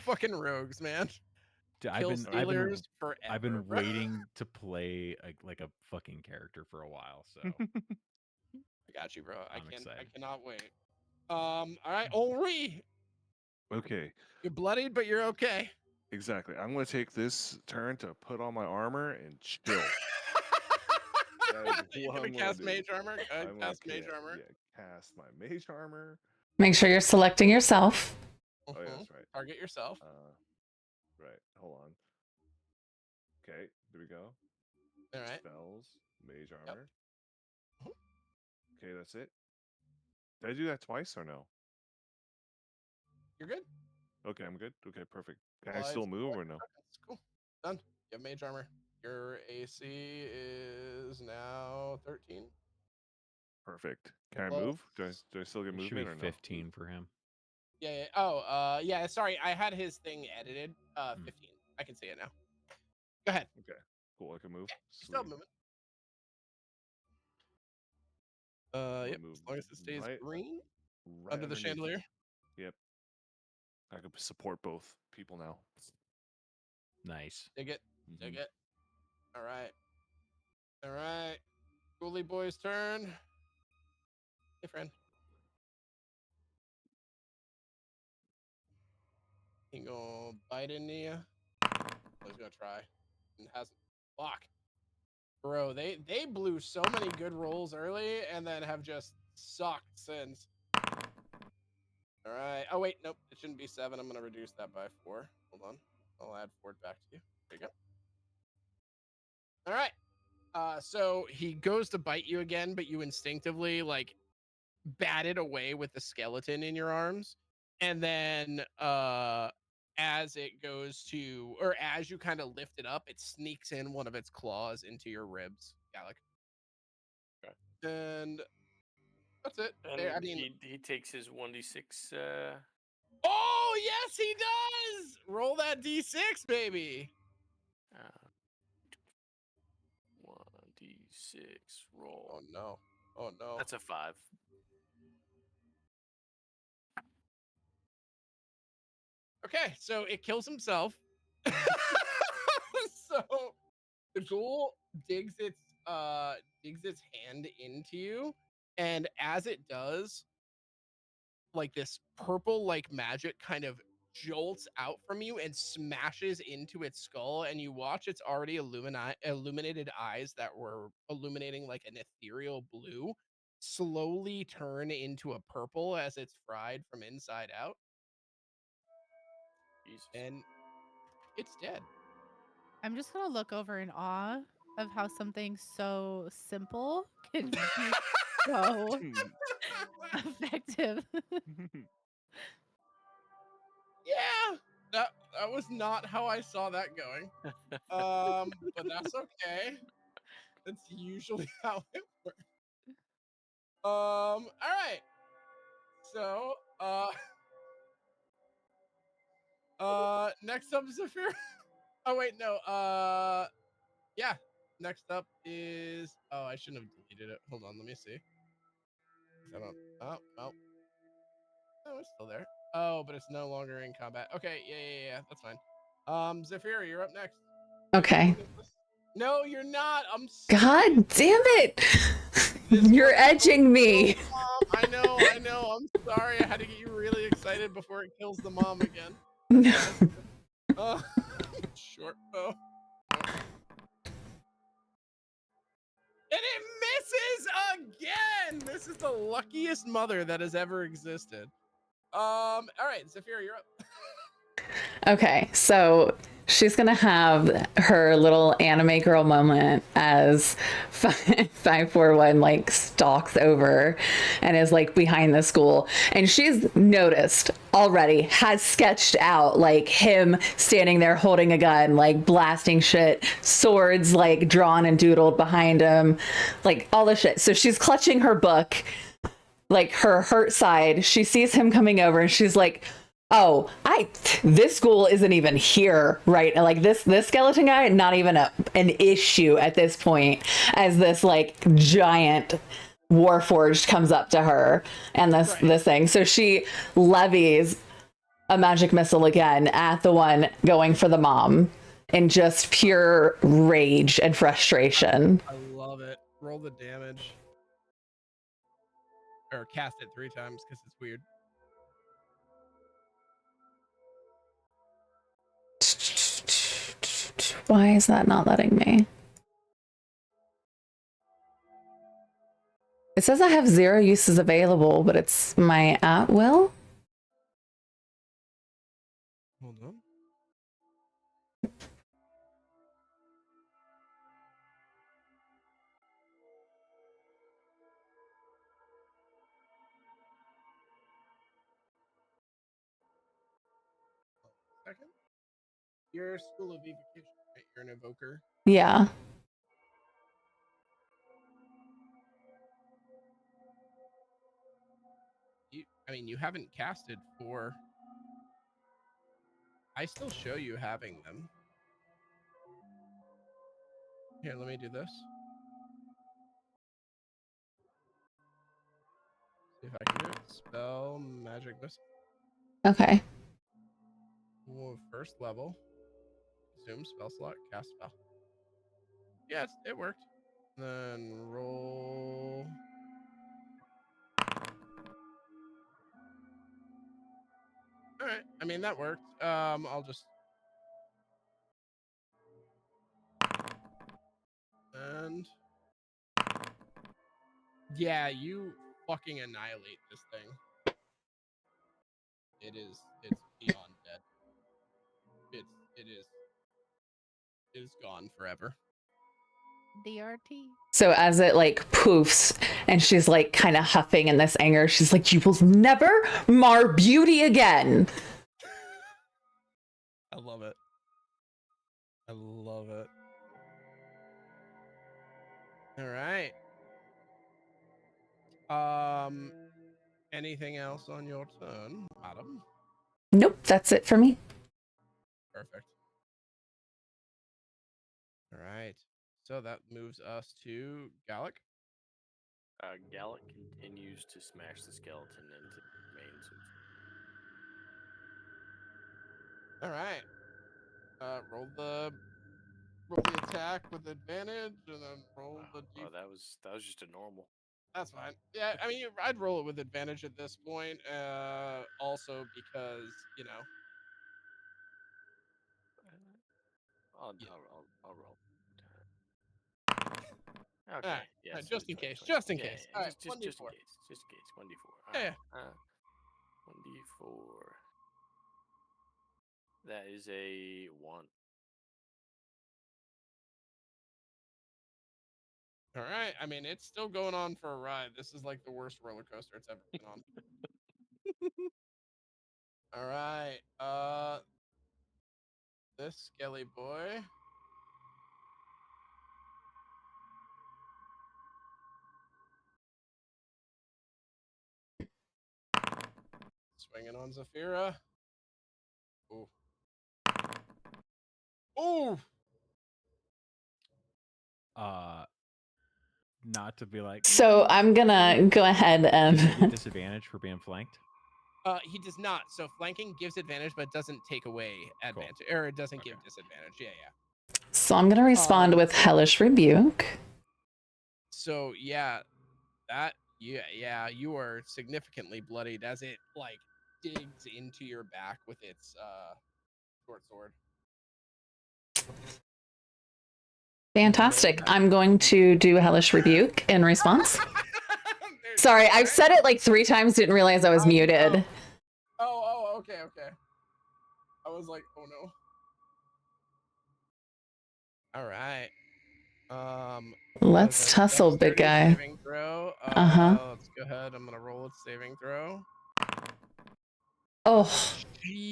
Fucking rogues, man. Kill stealers forever. I've been bro. waiting to play like a fucking character for a while. So I got you, bro. I excited. cannot wait. All right, Henri. Okay. You're bloodied, but you're okay. Exactly. I'm going to take this turn to put on my armor and chill. You're what gonna I'm gonna cast do. mage armor. I'm gonna Cast mage armor. Yeah, cast my mage armor. Make sure you're selecting yourself. Oh, yeah, that's right. Target yourself. Right. Hold on. Okay, there we go. All right. Spells, mage armor. Mhm. Okay, that's it. Did I do that twice or no? You're good. Okay, I'm good. Okay, perfect. Can I Well, still it's move four or no? seconds. Cool. Done. You have mage armor. Your AC is now 13. Perfect. Can I Well, move? Do I still get It should be movement or no? 15 for him. Yeah. Oh, yeah. Sorry, I had his thing edited. 15. I can see it now. Go ahead. Okay, cool. I can move. You're still Sweet. moving. I'm Yep. gonna As long as it stays right, green right under the underneath chandelier. him. Yep. I can support both people now. Nice. Dig it. Mhm. Dig it. All right. All right. Ghoulie boy's turn. Hey, friend. He gonna bite into you. Oh, he's gonna try. And hasn't. Fuck. Bro, they blew so many good rolls early and then have just sucked since. All right. Oh wait, nope. It shouldn't be 7. I'm gonna reduce that by 4. Hold on. I'll add 4 back to you. There you go. All right. So he goes to bite you again, but you instinctively like bat it away with the skeleton in your arms, and then as it goes to, or as you kind of lift it up, it sneaks in one of its claws into your ribs, Galok. Okay. And that's it. And I mean, he takes his 1d6. oh yes, he does. Roll that d6, baby. 1d6 roll. Oh no. Oh no. That's a 5. Okay, so it kills himself. So the ghoul digs its hand into you, and as it does, like this purple like magic kind of jolts out from you and smashes into its skull, and you watch its already illuminated eyes that were illuminating like an ethereal blue slowly turn into a purple as it's fried from inside out. Jesus. And it's dead. I'm just gonna look over in awe of how something so simple can be so effective. Yeah, that was not how I saw that going. But that's okay. That's usually how it works. All right. So, next up is Zephyra. Oh wait, no. Yeah. Next up is. Oh, I shouldn't have deleted it. Hold on, let me see. I don't. Oh, well. Oh, it's still there. Oh, but it's no longer in combat. Okay, yeah. That's fine. Zephyra, you're up next. Okay. No, you're not. I'm God damn it! You're edging me. I know. I'm sorry. I had to get you really excited before it kills the mom again. Short bow. And it misses again. This is the luckiest mother that has ever existed. All right, Zephyra, you're up. Okay, so she's gonna have her little anime girl moment as 541 like stalks over and is like behind the school, and she's noticed already, has sketched out like him standing there holding a gun, like blasting shit, swords like drawn and doodled behind him, like all the shit. So she's clutching her book, like her hurt side. She sees him coming over and she's like, oh, this ghoul isn't even here, right? Like this skeleton guy, not even an issue at this point, as this like giant warforged comes up to her and this thing. So she levies a magic missile again at the one going for the mom in just pure rage and frustration. I love it. Roll the damage. Or cast it 3 times because it's weird. Why is that not letting me? It says I have 0 uses available, but it's my at will. Hold on. Second. You're School of Evocation, right? You're an evoker. Yeah. I mean, you haven't casted for. I still show you having them. Here, let me do this. See if I can do it. Spell magic missile. Okay. First level. Zoom spell slot. Cast spell. Yeah, it worked. Then roll. All right. I mean, that worked. I'll just. And. Yeah, you fucking annihilate this thing. It's beyond dead. It is gone forever. DRT. So as it like poofs and she's like kind of huffing in this anger, she's like, "You will never mar beauty again." I love it. I love it. All right. Anything else on your turn, madam? Nope, that's it for me. Perfect. All right. So that moves us to Galok. Galok continues to smash the skeleton into main suits. All right. Roll the attack with advantage, and then roll the. Oh, that was just a normal. That's fine. Yeah, I mean, I'd roll it with advantage at this point. Also because I'll roll. Okay. Alright, Yeah. alright, So just it's in case. 20. Just in Yeah, case. yeah, All right, just 1d4. in case. Just in case. 1d4. Yeah. 1d4. That is a 1. All right. I mean, it's still going on for a ride. This is like the worst roller coaster it's ever been on. All right. This skelly boy. Swinging on Zephyra. Ooh. Ooh. Not to be like. So I'm gonna go ahead Does he get and disadvantage for being flanked? He does not. So flanking gives advantage, but doesn't take away advantage, or it doesn't give disadvantage. Yeah. so I'm gonna respond with hellish rebuke. So yeah, you are significantly bloodied as it like digs into your back with its short sword. Fantastic. I'm going to do hellish rebuke in response. Sorry, I've said it like 3 times, didn't realize I was muted. Okay. I was like, oh no. All right. Let's tussle, big guy. Saving throw. Let's go ahead. I'm gonna roll its saving throw. Oh,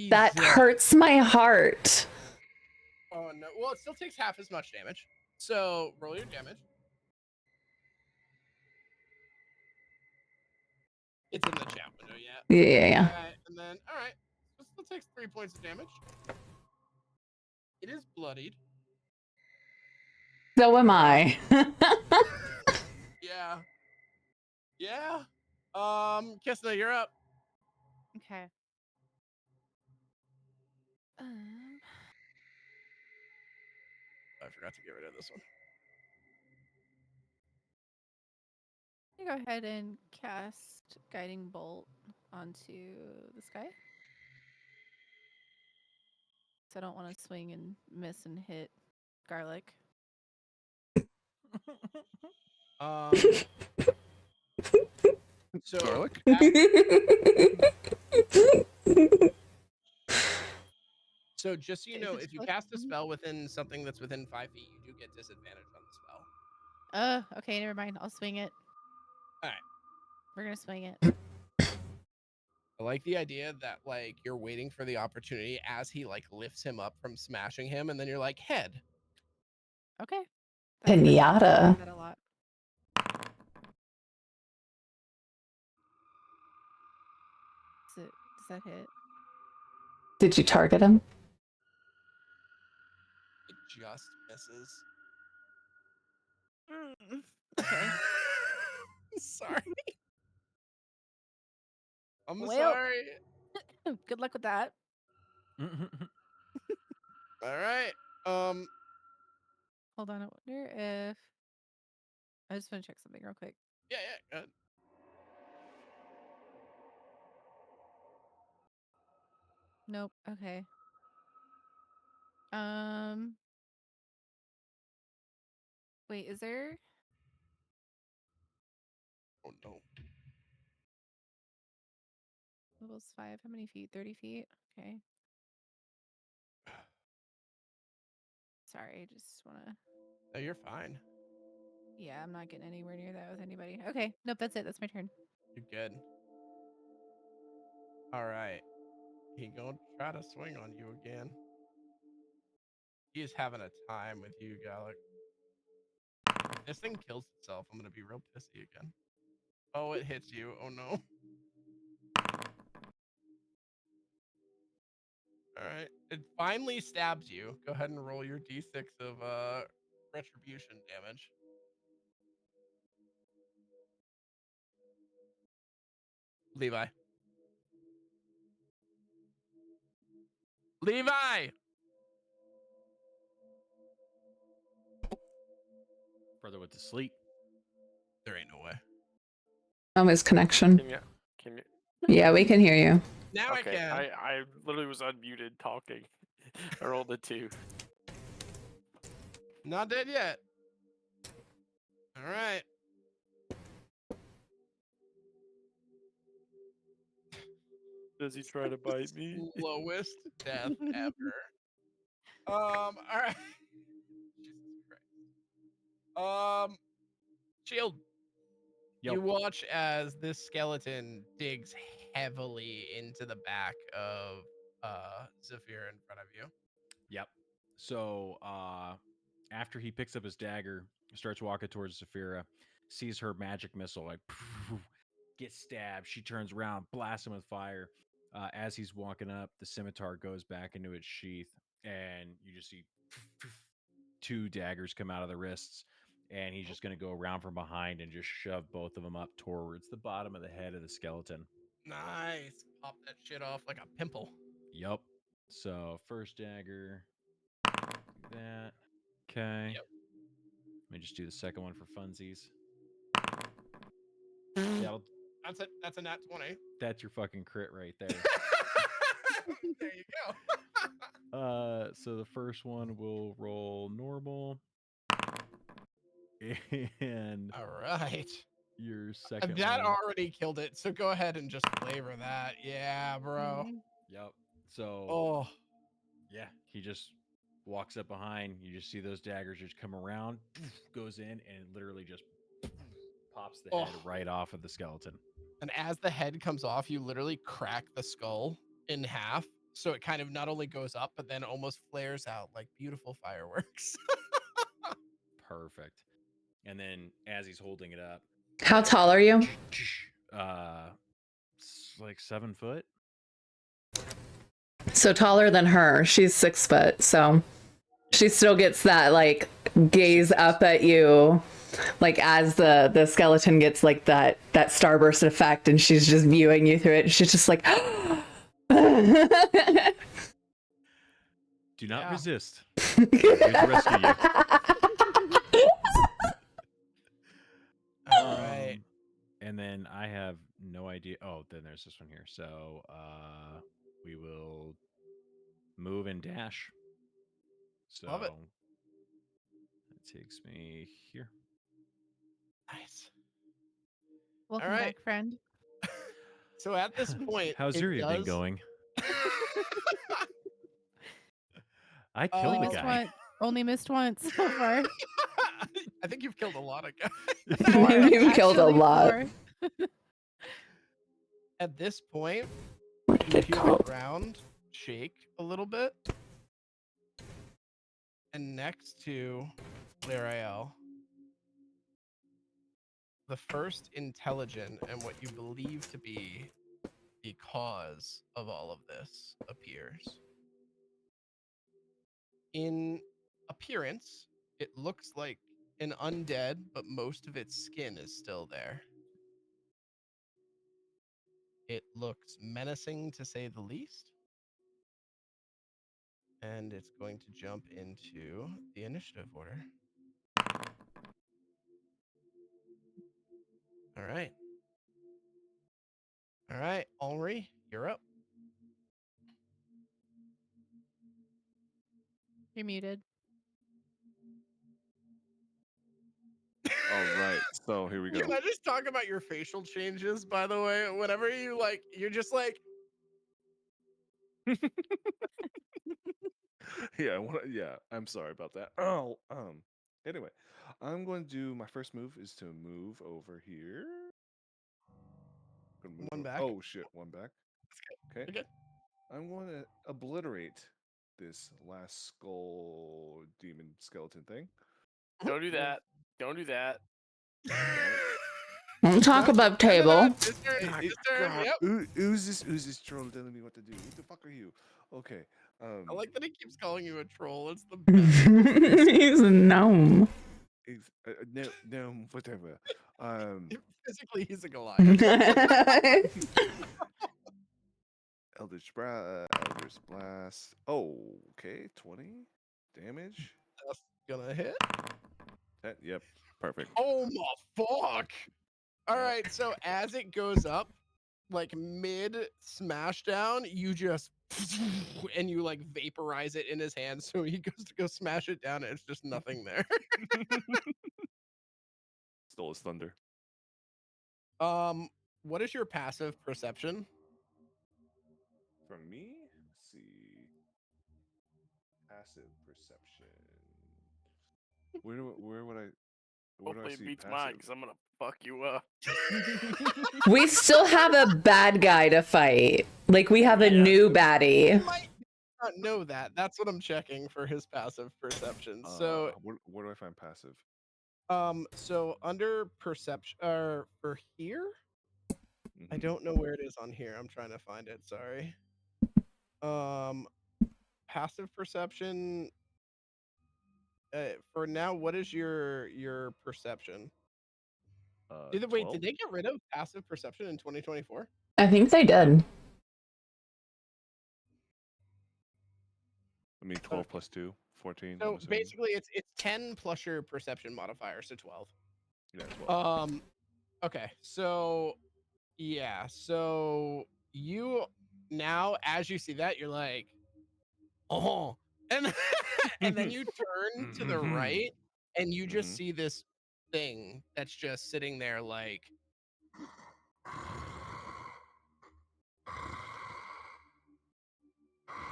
that hurts my heart. Oh no. Well, it still takes half as much damage. So roll your damage. It's in the chat window, yeah. Yeah. All right, and then all right. It still takes 3 points of damage. It is bloodied. So am I. Yeah. Kysna, you're up. Okay. I forgot to get rid of this one. I'm gonna go ahead and cast Guiding Bolt onto this guy. So I don't want to swing and miss and hit Garlic. So Garlic? So just so you know, Is it if you close? cast a spell within something that's within 5 feet, you do get disadvantage on the spell. Okay, never mind. I'll swing it. All right. We're gonna swing it. I like the idea that like you're waiting for the opportunity as he like lifts him up from smashing him, and then you're like head. Okay. Pinata. I like that a lot. Does that hit? Did you target him? It just misses. Okay. Sorry. I'm Well. sorry. Good luck with that. All right. Hold on. I wonder if I just want to check something real quick. Yeah, good. Nope. Okay. Wait, is there? Oh no. Level's 5. How many feet? 30 feet? Okay. Sorry, I just want to... No, you're fine. Yeah, I'm not getting anywhere near that with anybody. Okay. Nope, that's it. That's my turn. You're good. All right. He gonna try to swing on you again. He is having a time with you, Galok. If this thing kills itself, I'm gonna be real pissy again. Oh, it hits you. Oh no. All right. It finally stabs you. Go ahead and roll your d6 of retribution damage. Levi. Levi! Brother went to sleep. There ain't no way. His connection. Can you? Yeah, we can hear you. Now Okay, I can. I literally was unmuted talking. I rolled a 2. Not dead yet. All right. Does he try to bite me? Lowest death ever. All right. Jesus Christ. Shield. Yep. You watch as this skeleton digs heavily into the back of Zephyra in front of you. Yep. So after he picks up his dagger, starts walking towards Zephyra, sees her magic missile like gets stabbed. She turns around, blasts him with fire. As he's walking up, the scimitar goes back into its sheath, and you just see 2 daggers come out of the wrists. And he's just going to go around from behind and just shove both of them up towards the bottom of the head of the skeleton. Nice. Pop that shit off like a pimple. Yup. So first dagger, like that. Okay. Yep. Let me just do the second one for funsies. That's a nat 20. That's your fucking crit right there. There you go. So the first one will roll normal. And All right. your second That one. already killed it. So go ahead and just flavor that. Yeah, bro. Yep. So Oh, yeah, he just walks up behind. You just see those daggers just come around, goes in, and literally just pops the head right off of the skeleton. and as the head comes off, you literally crack the skull in half. So it kind of not only goes up, but then almost flares out like beautiful fireworks. Perfect. And then as he's holding it up, How tall are you? It's like 7 foot. So taller than her. She's 6 foot. So she still gets that like gaze up at you, like as the skeleton gets like that starburst effect, and she's just viewing you through it. She's just like, do not resist. All rescue you. All right. And then I have no idea. Oh, then there's this one here. So we will move and dash. So Love it. That takes me here. Nice. Welcome All right. back, friend. So at this point, How's your evening going? I killed the guy. Only missed once so far. I think you've killed a lot of guys. You've killed a Actually, lot. 4. At this point, Where did you it hear go? the ground shake a little bit. And next to Lariel, the first intelligent and what you believe to be the cause of all of this appears. In appearance, it looks like an undead, but most of its skin is still there. It looks menacing to say the least. And it's going to jump into the initiative order. All right. All right, Henri, you're up. You're muted. All right, so here we go. Can I just talk about your facial changes, by the way? Whenever you you're just like, Yeah, I'm sorry about that. Oh, anyway, I'm going to do my first move is to move over here. Gonna move one over- back. Oh shit, one back. Okay. Okay. I'm going to obliterate this last skull demon skeleton thing. Don't do that. Don't do that. Don't talk above table. This turn, Hey, this turn, God, yep. who's this troll telling me what to do? Who the fuck are you? Okay. I like that he keeps calling you a troll. It's the best. He's a gnome. No, whatever. Physically, he's a Goliath. Eldritch Blast. Oh, okay, 20 damage. That's gonna hit. Yep, perfect. Oh my fuck! All Yep. right, so as it goes up, like mid smash down, you just and you like vaporize it in his hand. So he goes to go smash it down, and it's just nothing there. Stole his thunder. What is your passive perception? For me, let's see. Passive perception. Where would I Hopefully it see beats passive? mine because I'm gonna fuck you up. We still have a bad guy to fight. Like, we have a Yeah. new You baddie. might not know that. That's what I'm checking for his passive perception. So, where do I find passive? so under perception, for here, I Mhm. don't know where it is on here. I'm trying to find it. Sorry. Passive perception. For now, what is your perception? Wait, 12? did they get rid of passive perception in 2024? I think they did. I mean, 12 plus 2, 14. So I'm assuming. basically, it's 10 plus your perception modifier, so 12. Yeah, 12. Okay, so yeah, so you now as you see that, you're like, oh, and and then you turn to the right, and you just Mhm. see this thing that's just sitting there like.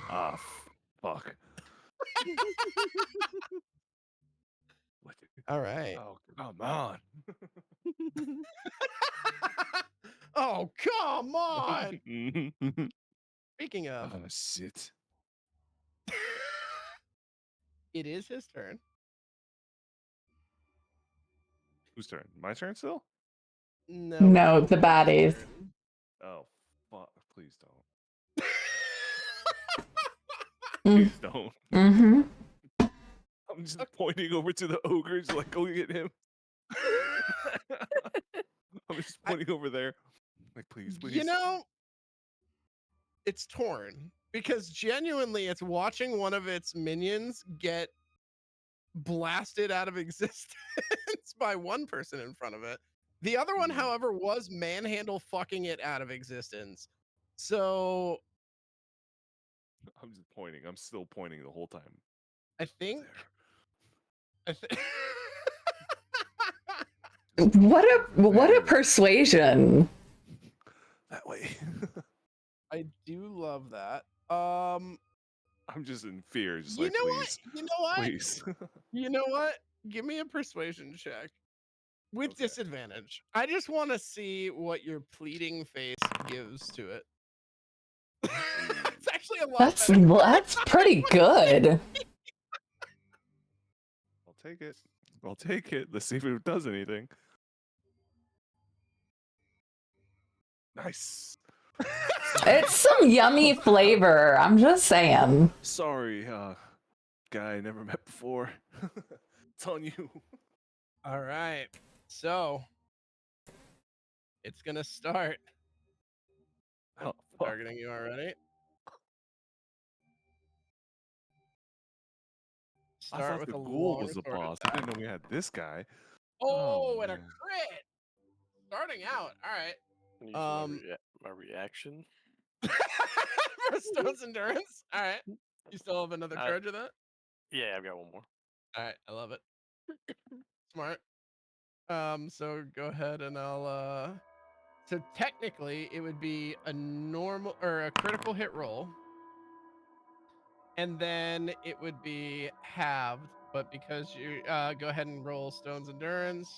Ah, fuck. What? All right. Oh, come on. Oh, come on. Speaking of, Oh, shit. it is his turn. Whose turn? My turn still? No, it's the baddies. turn. Oh, fuck. Please don't. Mm. Please don't. Mm-hmm. I'm just pointing over to the ogres, like, go get him. I'm just pointing over there. Like, please. You know, it's torn because genuinely it's watching one of its minions get blasted out of existence by one person in front of it. The other one, however, was manhandle fucking it out of existence. So I'm just pointing. I'm still pointing the whole time. I think. What a persuasion. That way. I do love that. I'm just in fear. Just like, please. You know what? Please. You know what? Give me a persuasion check with disadvantage. I just want to see what your pleading face gives to it. It's actually a lot better. That's pretty good. I'll take it. I'll take it. Let's see if it does anything. It's some yummy flavor. I'm just saying. Sorry, guy I never met before. It's on you. All right. So it's gonna start. Oh, fuck. Targeting you already. I Start thought with the a ghoul was the longsword boss. I attack. didn't know we had this guy. Oh, and a man. crit. Starting out. All right. I'm using my reaction. For Stone's endurance. All right. You still have another charge of that? Yeah, I've got one more. All right. I love it. Smart. So go ahead and I'll so technically it would be a normal or a critical hit roll. And then it would be halved, but because you go ahead and roll Stone's endurance.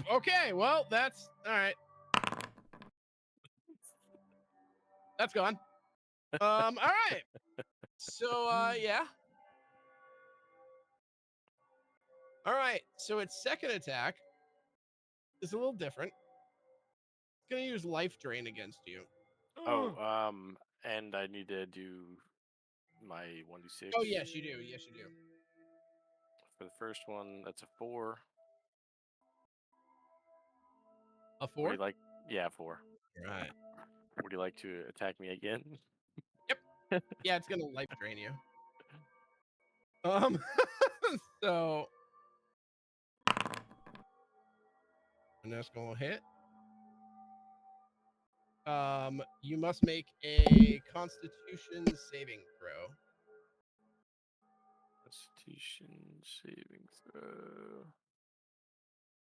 Okay, well that's all right. That's gone. All right. So yeah. All right. So its second attack is a little different. It's gonna use life drain against you. Oh, and I need to do my 1d6. Oh yes, you do. Yes, you do. For the first one, that's a 4. A Would 4? you like? Yeah, 4. Right. Would you like to attack me again? Yep. Yeah, it's gonna life drain you. So and that's gonna hit. You must make a Constitution saving throw. Constitution saving throw.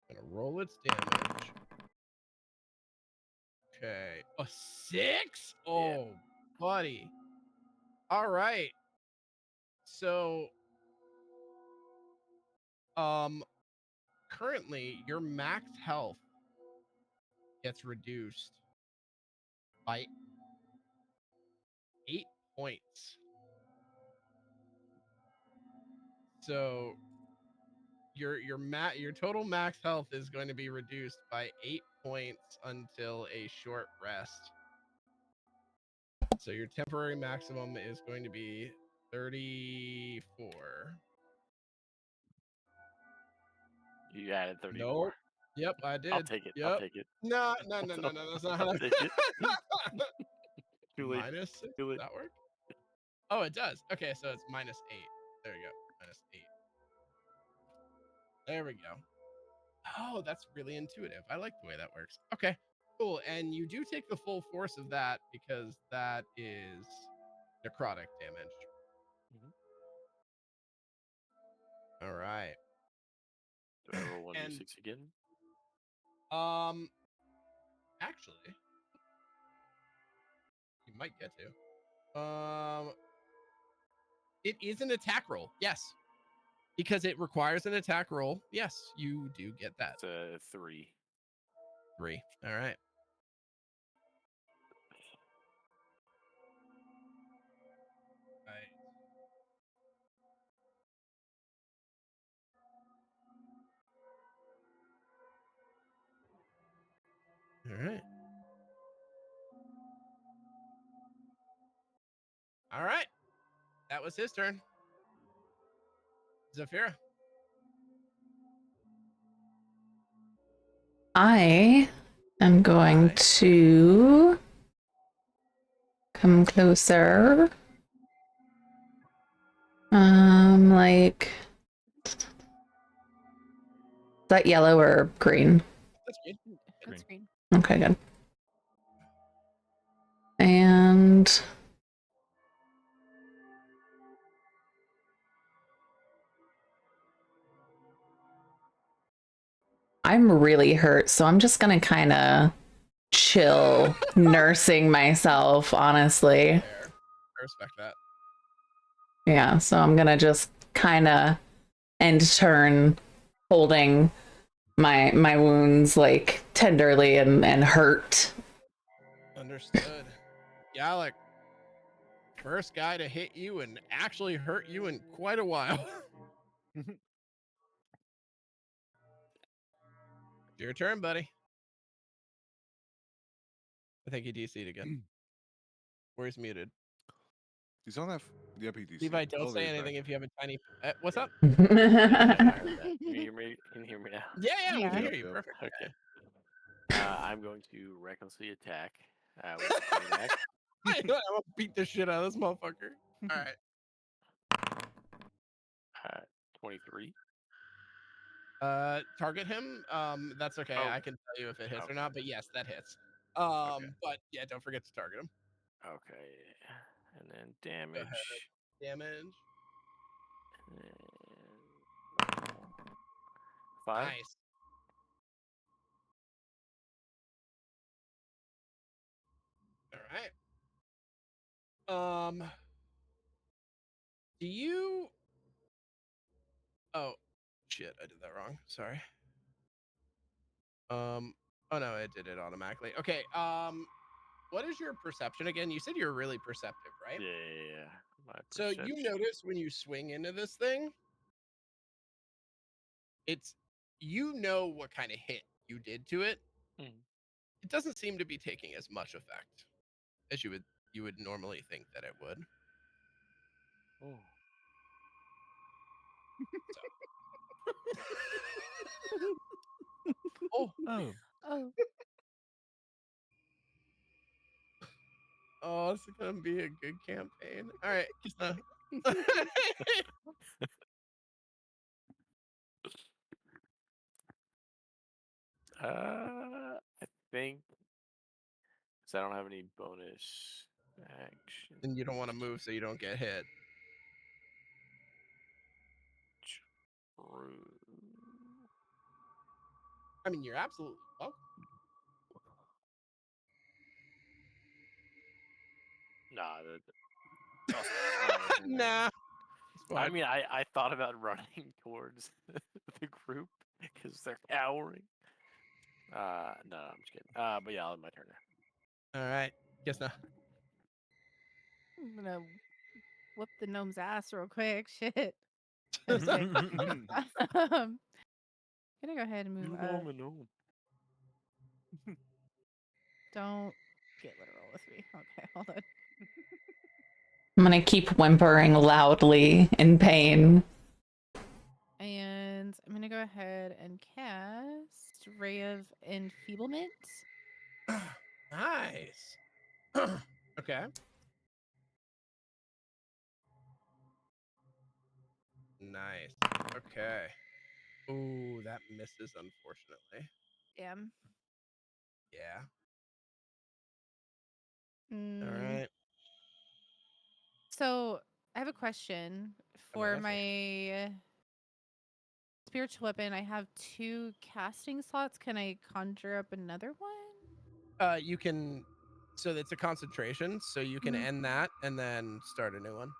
Gonna roll its damage. Okay, a 6. Oh, buddy. All right. So, currently your max health gets reduced by 8 points. So your total max health is going to be reduced by 8 points until a short rest. So your temporary maximum is going to be 34. You added 34. Nope. Yep, I did. I'll take it. Yep. I'll take it. No. That's not how I'll that. take it. Too late. Minus 6? Too Does late. that work? Oh, it does. Okay, so it's -8. There we go. -8. There we go. Oh, that's really intuitive. I like the way that works. Okay, cool. And you do take the full force of that because that is necrotic damage. All right. Do I roll 1d6 And again? actually, you might get to. It is an attack roll. Yes. Because it requires an attack roll. Yes, you do get that. It's a 3. 3. All right. All right. All right. That was his turn. Zephyra. I am going to come closer. Like, is that yellow or green? That's good. That's green. Okay, good. And I'm really hurt, so I'm just gonna kind of chill, nursing myself, honestly. Fair. I respect that. Yeah, so I'm gonna just kind of end turn, holding my wounds like tenderly and hurt. Understood. Galok, first guy to hit you and actually hurt you in quite a while. Your turn, buddy. think he DC'd again. Or he's muted. He's on that. Yep, he DC. Levi, don't say anything if you have a tiny. What's up? I heard that. Can you hear me? Can you hear me now? Yeah, we Yeah. can hear you. Yep. Perfect. Okay. I'm going to recklessly attack with the great axe. I'm gonna beat the shit out of this motherfucker. All right. 23. Target him. That's okay. Oh. I can tell you if it hits or Okay. not. But yes, that hits. Okay. But yeah, don't forget to target him. Okay. And then Go ahead. damage. Damage. And 5. Nice. All right. Do you? Oh, shit! I did that wrong. Sorry. Oh no, it did it automatically. Okay. What is your perception again? You said you're really perceptive, right? Yeah. My So you perception. notice when you swing into this thing, it's you know what kind of hit you did to it. Mhm. It doesn't seem to be taking as much effect as you would normally think that it would. Oh. Oh, Oh. Oh. oh, it's gonna be a good campaign. All right, Kysna. I think because I don't have any bonus action. And you don't want to move so you don't get hit. True. I mean, you're absolutely welcome. Nah. Nah. I mean, I thought about running towards the group because they're cowering. No, I'm just kidding. But yeah, I'll have my turn now. All right, Kysna. I'm gonna whoop the gnome's ass real quick. Shit. Just kidding. Gonna go ahead and move up. Don't get literal with me. Okay, hold on. I'm gonna keep whimpering loudly in pain. And I'm gonna go ahead and cast Ray of Enfeeblement. Nice. Okay. Nice. Okay. Ooh, that misses, unfortunately. Damn. Yeah. Mm. All right. So I have a question for answer. my spiritual weapon. I have 2 casting slots. Can I conjure up another one? You can. So it's a concentration, so you can Mhm. end that and then start a new one.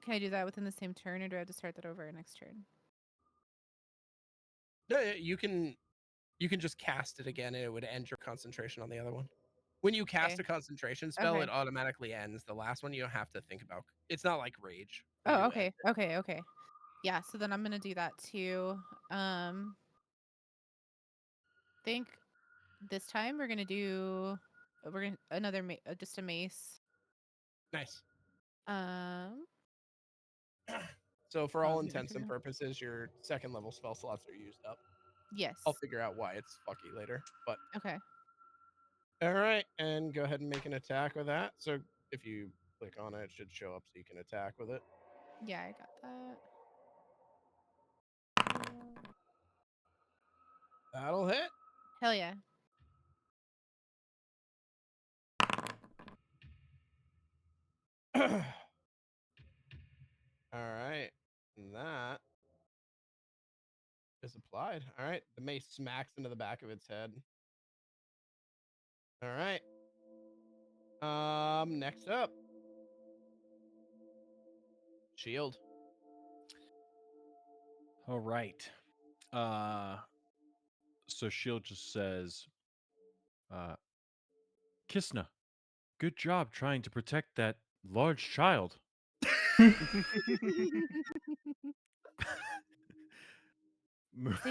Can I do that within the same turn, or do I have to start that over next turn? No, you can. You can just cast it again, and it would end your concentration on the other one. When you cast Okay. a concentration spell, Okay. it automatically ends. The last one you don't have to think about. It's not like rage. Oh, You okay. end it. Okay. Yeah, so then I'm gonna do that too. Think this time we're gonna do another just a mace. Nice. So for all intents and purposes, your second level spell slots are used up. Yes. I'll figure out why it's fucky later. But Okay. all right, and go ahead and make an attack with that. So if you click on it, it should show up so you can attack with it. Yeah, I got that. That'll hit. Hell yeah. All right, and that is applied. All right, the mace smacks into the back of its head. All right. Next up, shield. All right. So Shield just says, Kysna, good job trying to protect that large child. Save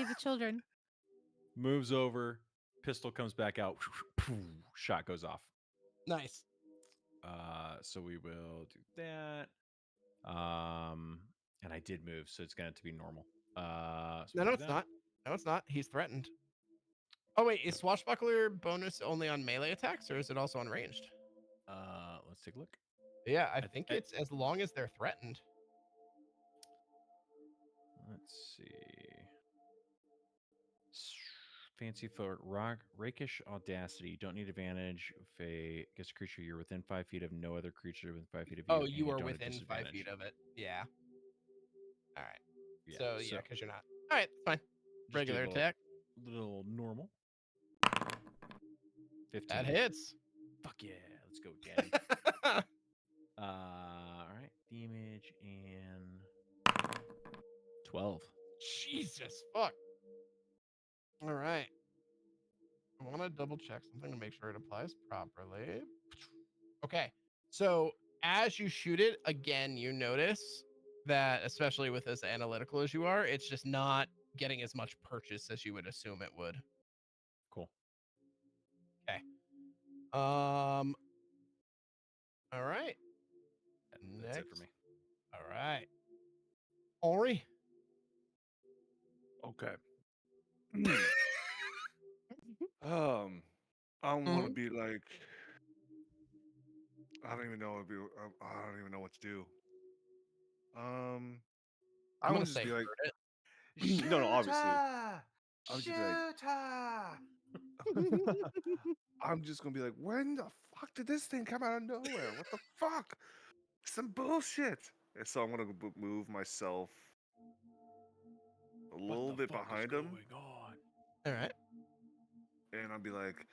the children. Moves over, pistol comes back out, shot goes off. Nice. So we will do that. And I did move, so it's going to be normal. So No, we'll no, do it's that. not. No, it's not. He's threatened. Oh wait, is swashbuckler bonus only on melee attacks, or is it also on ranged? Let's take a look. Yeah, I th- think I- it's as long as they're threatened. Let's see. Fancy foot, rakish audacity. You don't need advantage if gets a creature you're within 5 feet of no other creature within 5 feet of you. Oh, and you are don't have within 5 disadvantage. feet of it. Yeah. All right. Yeah. So yeah, because you're not. All right, fine. just Regular do a attack. little normal. 15. That hits. Fuck yeah. Let's go, daddy. All right. Damage and 12. Jesus fuck. All right. I want to double check something to make sure it applies properly. Okay. So as you shoot it, again, you notice that, especially with as analytical as you are, it's just not getting as much purchase as you would assume it would. Cool. Okay. All right. That's it for me. All right. Henri. Okay. I want to be like. I don't even know. I don't even know what to do. I'm I gonna want to just say be like. hurt No, no, obviously. I would just be like. I'm just gonna be like, when the fuck did this thing come out of nowhere? What the fuck? Some bullshit. And so I'm gonna move myself a little bit behind him, All right. and I'll be like,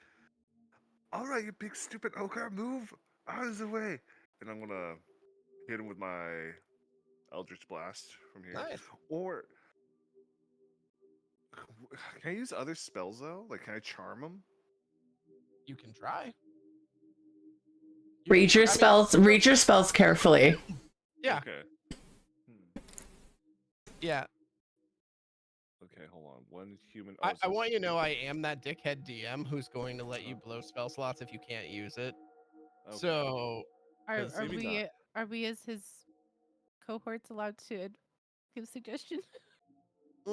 "All right, you big stupid ogre, move out of the way." And I'm gonna hit him with my Eldritch Blast from here. Nice. Or can I use other spells though? Like, can I charm him? You can try. Read your spells. Read your spells carefully. Yeah. Okay. Yeah. Okay, hold on. One human. I want you to know I am that dickhead DM who's going to let you blow spell slots if you can't use it. Okay. So Are maybe not. we as his cohorts allowed to give suggestions mm,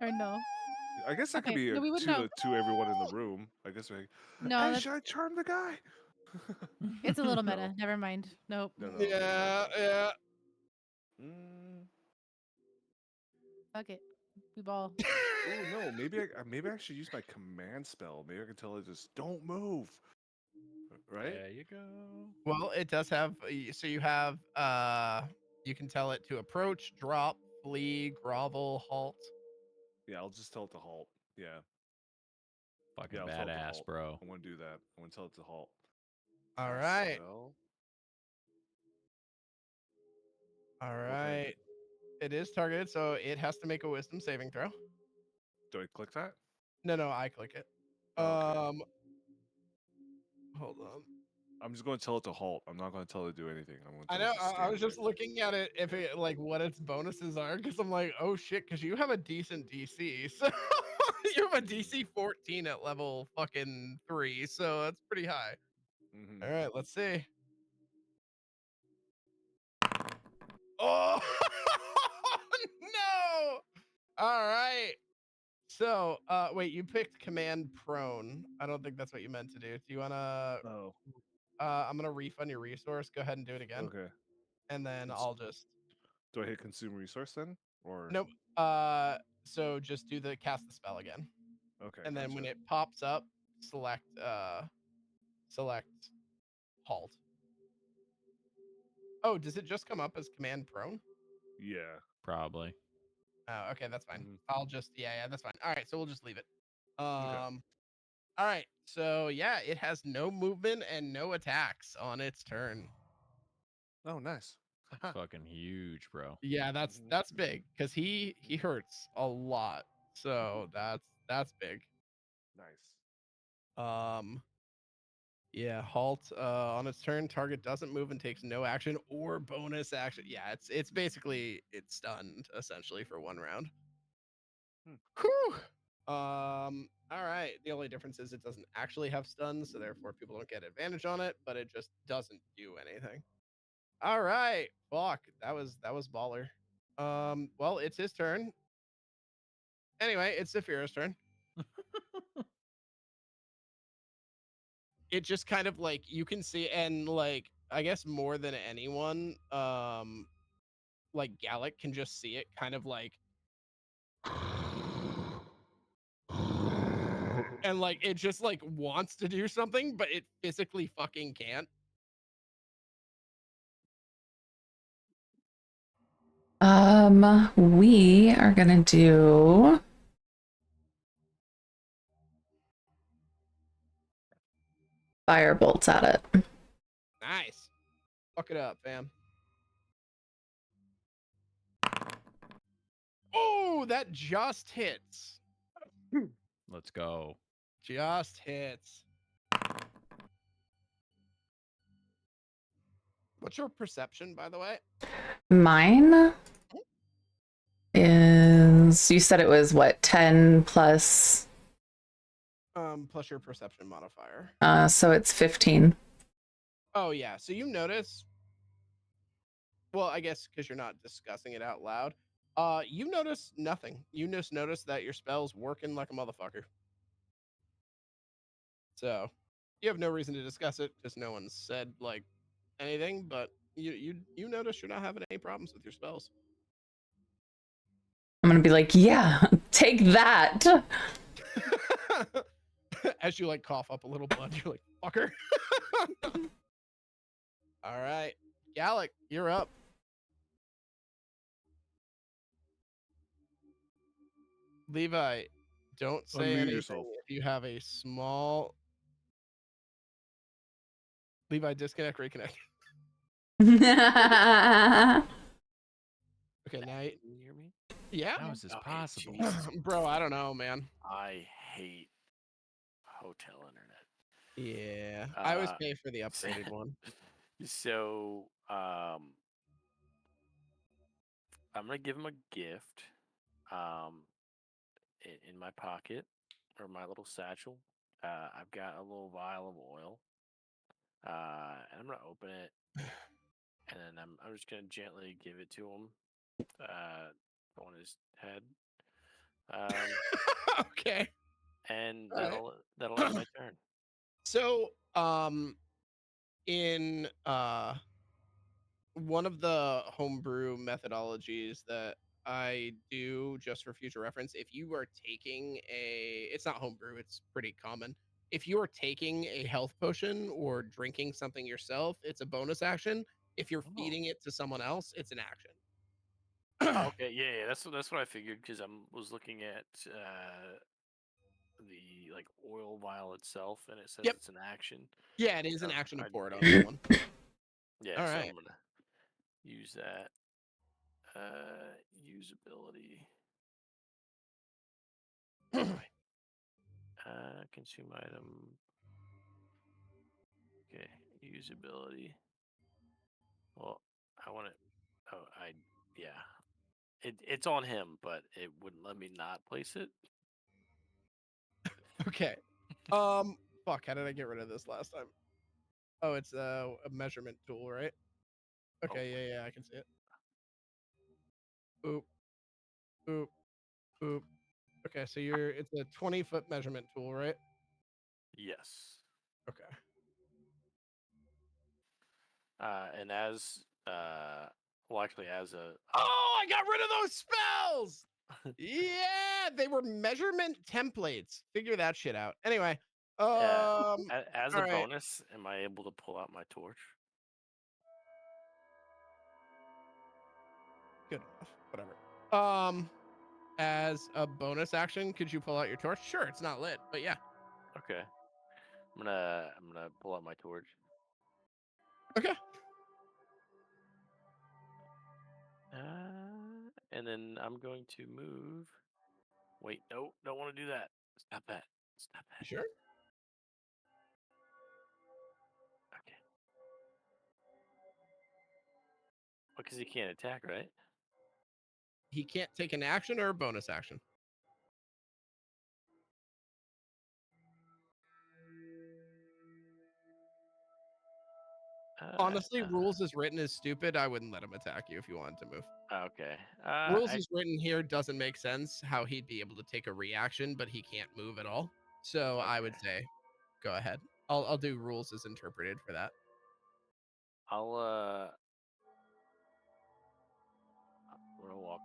or no? I guess that could Okay, be no, we would know. to everyone in the room. I guess we. No, Hey, that's, should I charm the guy? it's a little No. meta. Never mind. Nope. No, no. yeah, yeah. Fuck it. We ball. Oh no, maybe I should use my command spell. Maybe I can tell it just don't move. Right? There you go. Well, it does have. So you have. You can tell it to approach, drop, flee, grovel, halt. Yeah, I'll just tell it to halt. Yeah. Fucking I'll tell it to badass, halt. bro. I want to do that. I want to tell it to halt. All right. Spell. All right. It is targeted, so it has to make a wisdom saving throw. Do I click that? No, I click it. Okay. Hold on. I'm just going to tell it to halt. I'm not going to tell it to do anything. I'm going to I tell know. it to I stand was just there. looking at it if it like what its bonuses are because I'm like, oh shit, because you have a decent DC, so you have a DC 14 at level fucking 3, so that's pretty high. Mm-hmm. All right, let's see. Oh no! All right. So, wait, you picked command prone. I don't think that's what you meant to do. Do you wanna? Oh. I'm gonna refund your resource. Go ahead and do it again, Okay. and then It's- I'll just. Do I hit consume resource then? Or Nope. So just do the cast the spell again. Okay. And then when gotcha. it pops up, select halt. Oh, does it just come up as command prone? Yeah. Probably. Oh, okay, that's fine. Mhm. I'll just yeah, that's fine. All right, so we'll just leave it. Okay. All right. So yeah, it has no movement and no attacks on its turn. Oh, nice. Fucking huge, bro. Yeah, that's big because he hurts a lot. So that's big. Nice. Yeah, halt on its turn. Target doesn't move and takes no action or bonus action. Yeah, it's basically it's stunned essentially for 1 round. Hmm. Whew. All right. The The only difference is it doesn't actually have stun, so therefore people don't get advantage on it, but it just doesn't do anything. All right, fuck, that was baller. Well, it's his turn. Anyway, it's Zephyra's turn. It just kind of like you can see, and like I guess more than anyone, like Galok can just see it kind of like and like it just like wants to do something, but it physically fucking can't. We are gonna do fire bolts at it. Nice. Fuck it up, fam. Oh, that just hits. Let's go. Just hits. What's your perception, by the way? Mine is, you said it was what, 10 plus, Plus your perception modifier. so it's 15. Oh yeah, so you notice. Well, I guess because you're not discussing it out loud. You notice nothing. You just notice that your spell's working like a motherfucker. So you have no reason to discuss it because no one said like anything, but you notice you're not having any problems with your spells. I'm gonna be like, yeah, take that. As you like cough up a little blood, you're like, fucker. All right, Galok, you're up. Levi, don't say Unmute anything yourself. if you have a small. Levi, disconnect, reconnect. Okay, now Can you hear me? yeah, How is this Okay, possible? Jesus. bro. I don't know, man. I hate hotel internet. Yeah, I always Uh, pay for the upgraded one. So, I'm gonna give him a gift. In my pocket or my little satchel, I've got a little vial of oil. And I'm gonna open it, and then I'm just gonna gently give it to him, on his head. Okay. And All right. that'll end my turn. So, in one of the homebrew methodologies that I do just for future reference, if you are taking it's not homebrew, it's pretty common. If you are taking a health potion or drinking something yourself, it's a bonus action. If you're Oh. feeding it to someone else, it's an action. Oh, okay, yeah, that's what I figured because I was looking at the like oil vial itself, and it says Yep. it's an action. Yeah, it is an So action to I- pour it on yeah. someone. Yeah, All so right. I'm gonna use that. Usability. Consume item. Okay, usability. Well, I want it. Oh, yeah. It's on him, but it wouldn't let me not place it. Okay. Fuck, how did I get rid of this last time? Oh, it's a measurement tool, right? Okay, yeah, I can see it. Boop. Boop. Boop. Okay, so it's a 20-foot measurement tool, right? Yes. Okay. And as well, actually, as a Oh, I got rid of those spells. Yeah, they were measurement templates. Figure that shit out. Anyway, as all a right. bonus, am I able to pull out my torch? Good enough. Whatever. As a bonus action, could you pull out your torch? Sure, it's not lit, but yeah. Okay. I'm gonna pull out my torch. Okay. And then I'm going to move. Wait, no, don't want to do that. Stop that. Stop that. Sure. Okay. Because he can't attack, right? He can't take an action or a bonus action. Honestly, rules as written is stupid. I wouldn't let him attack you if you wanted to move. Okay. Rules as written here doesn't make sense how he'd be able to take a reaction, but he can't move at all. So I would say, go ahead. I'll do rules as interpreted for that. I'm gonna walk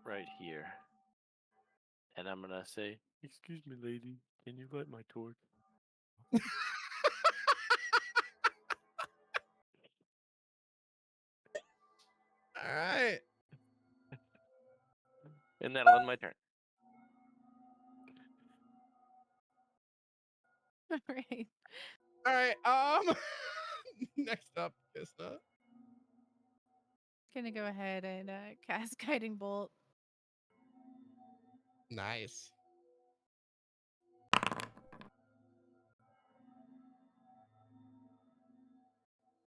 right here, and I'm gonna say, "Excuse me, lady, can you light my torch?" All right. And that'll end my turn. All right. All right. Next up, Kysna. Gonna go ahead and cast Guiding Bolt. Nice.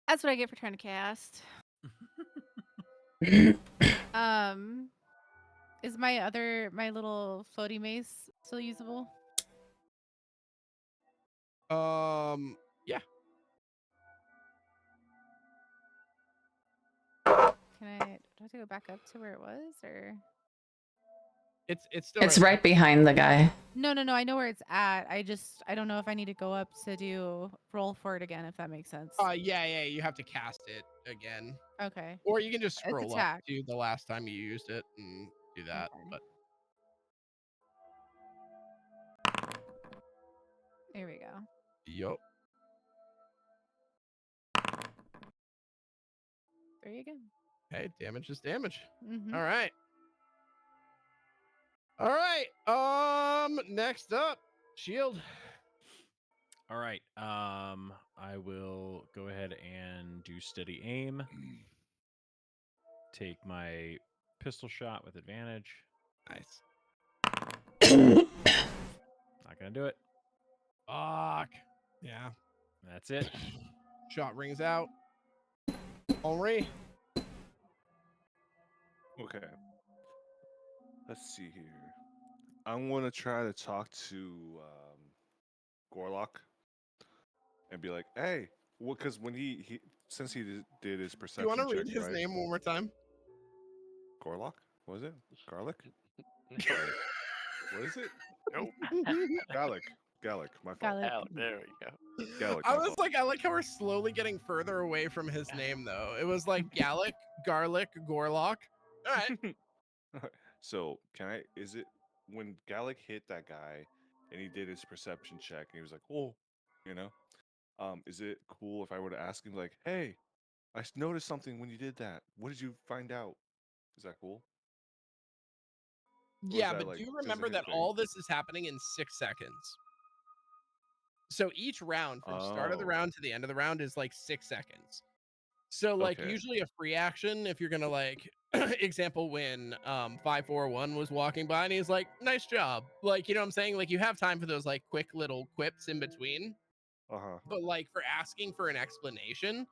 That's what I get for trying to cast. Is my little floaty mace still usable? Yeah. Do I have to go back up to where it was, or? It's still. It's right behind the guy. No. I know where it's at. I don't know if I need to go up to roll for it again, if that makes sense. Yeah. You have to cast it again. Okay. Or you can just scroll up attack. to the last time you used it and do that. Okay. But there we go. yup. There you go. Hey, damage is damage. Mm-hmm. All right. Next up, shield. All right. I will go ahead and do steady aim. Take my pistol shot with advantage. Nice. Not gonna do it. Fuck. Yeah. That's it. Shot rings out. Henri. Okay. Let's see here. I'm gonna try to talk to Gorlock and be like, "Hey, well, because when he since he did his Do perception you want to check, read his right? name one more time? Gorlock? What is it? Garlic? No. Sorry. What is it? Nope. Gallic. My fault. Gallic. There we go. Gallic. I my was fault. like, I like how we're slowly getting further away from his name, though. It was like Gallic, Garlic, Gorlock. All right. So is it when Gallic hit that guy and he did his perception check and he was like, "Oh, you know, is it cool if I were to ask him like, hey, I noticed something when you did that. What did you find out? Is that cool?" Or is Yeah, that, but like, do you doesn't remember hit that very- all this is happening in 6 seconds? So each round, from start of the Oh. round to the end of the round, is like 6 seconds. So like Okay. usually a free action, if you're gonna like example when 541 was walking by and he's like, nice job. Like, you know what I'm saying? Like you have time for those like quick little quips in between. Uh-huh. But like for asking for an explanation,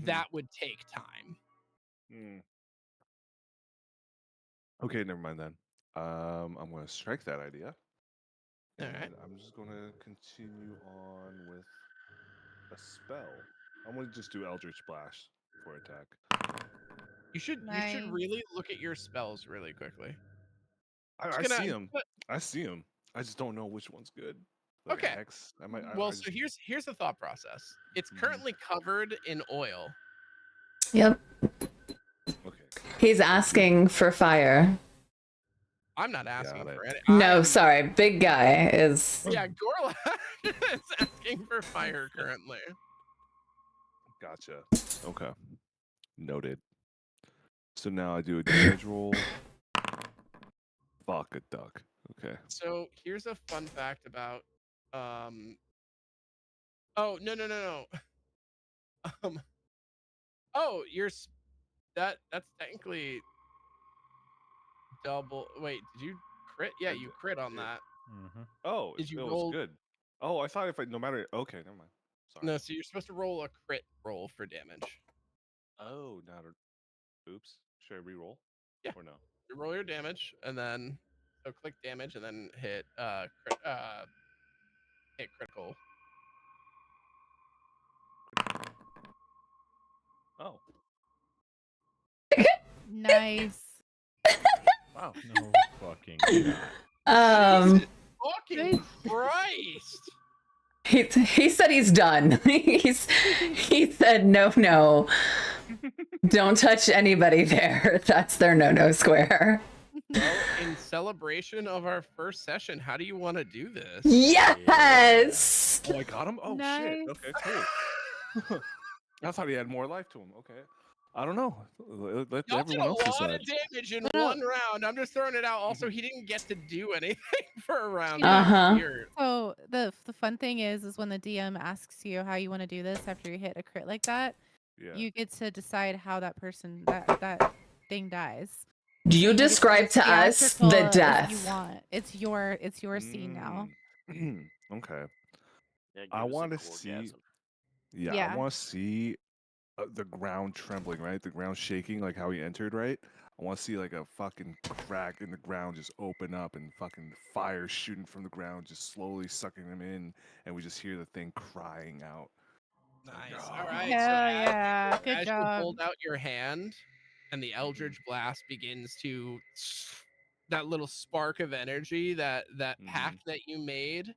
that would take time. Mm. Okay, never mind then. I'm gonna strike that idea. All And right. I'm just gonna continue on with a spell. I'm gonna just do Eldritch Blast for attack. You should Nice. really look at your spells really quickly. I see him. I see him. I just don't know which one's good. Like Okay. a hex. I might. Well, I so just, here's the thought process. It's currently covered in oil. Yep. okay. He's asking for fire. I'm not asking Got for it. any. No, sorry. Big guy is. Yeah, Gorla is asking for fire currently. Gotcha. Okay. Noted. So now I do a damage roll. Fuck a duck. Okay. So here's a fun fact about oh no. Oh, that's technically double. Wait, did you crit? Yeah, you crit on that. Mm-hmm. Oh, Did you it was roll? good. Oh, I thought if I no matter. Okay, never mind. Sorry. No, so you're supposed to roll a crit roll for damage. Oh, not a. Oops. Should I re-roll? Yeah. Or no? You roll your damage and then so click damage and then hit hit critical. Nice. Wow. No fucking shot. Jesus fucking Good. Christ! He said he's done. He said no. Don't touch anybody there. That's their no square. Well, in celebration of our first session, how do you want to do this? Yes. Oh, I got him? Oh, Nice. shit. Okay, cool. I thought he had more life to him. Okay. I don't know. Let Y'all did a everyone else lot decide. of damage in No. one round. I'm just throwing it out. Also, he didn't get to do anything for a round. You know- Uh-huh. Weird. So the fun thing is when the DM asks you how you want to do this after you hit a crit like that, Yeah. you get to decide how that person that thing dies. Do you can get describe as to us theatrical the as death? you want. It's your scene now. Okay. Yeah, give I us a want to see. gorgasm. Yeah, Yeah. I want to see the ground trembling, right? The ground shaking, like how he entered, right? I want to see like a fucking crack in the ground just open up and fucking fire shooting from the ground, just slowly sucking him in, and we just hear the thing crying out. Nice. Oh. All right. Hell so yeah. Good as job. you hold out your hand and the Eldritch Blast begins to that little spark of energy, that pact that you made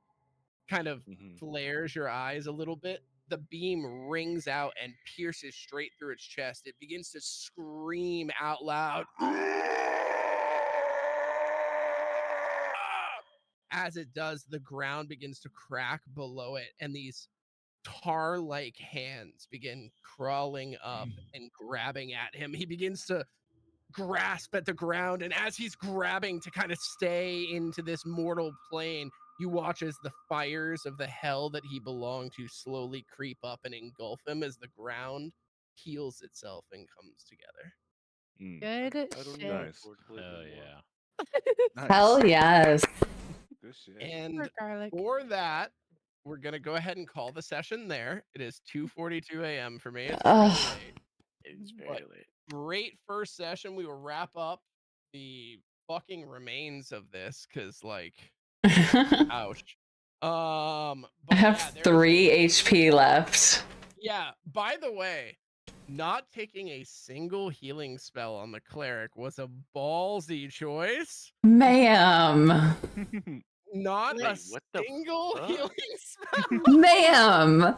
kind of flares your eyes a little bit. The beam rings out and pierces straight through its chest. It begins to scream out loud. As it does, the ground begins to crack below it, and these tar-like hands begin crawling up and grabbing at him. He begins to grasp at the ground, and as he's grabbing to kind of stay into this mortal plane, you watch as the fires of the hell that he belonged to slowly creep up and engulf him as the ground heals itself and comes together. Good I don't shit. even look Nice. forward to playing Hell anymore. yeah. Nice. Hell yes. Good shit. And Poor garlic. for that, we're gonna go ahead and call the session there. It is 2:42 a.m. for me. It's really Ugh. late. It's But very late. great first session. We will wrap up the fucking remains of this because, like, ouch. I But have yeah, there's 3 HP left. yeah. By the way, not taking a single healing spell on the cleric was a ballsy choice. Ma'am. Not a Wait, what the single fuck? healing spell. Ma'am.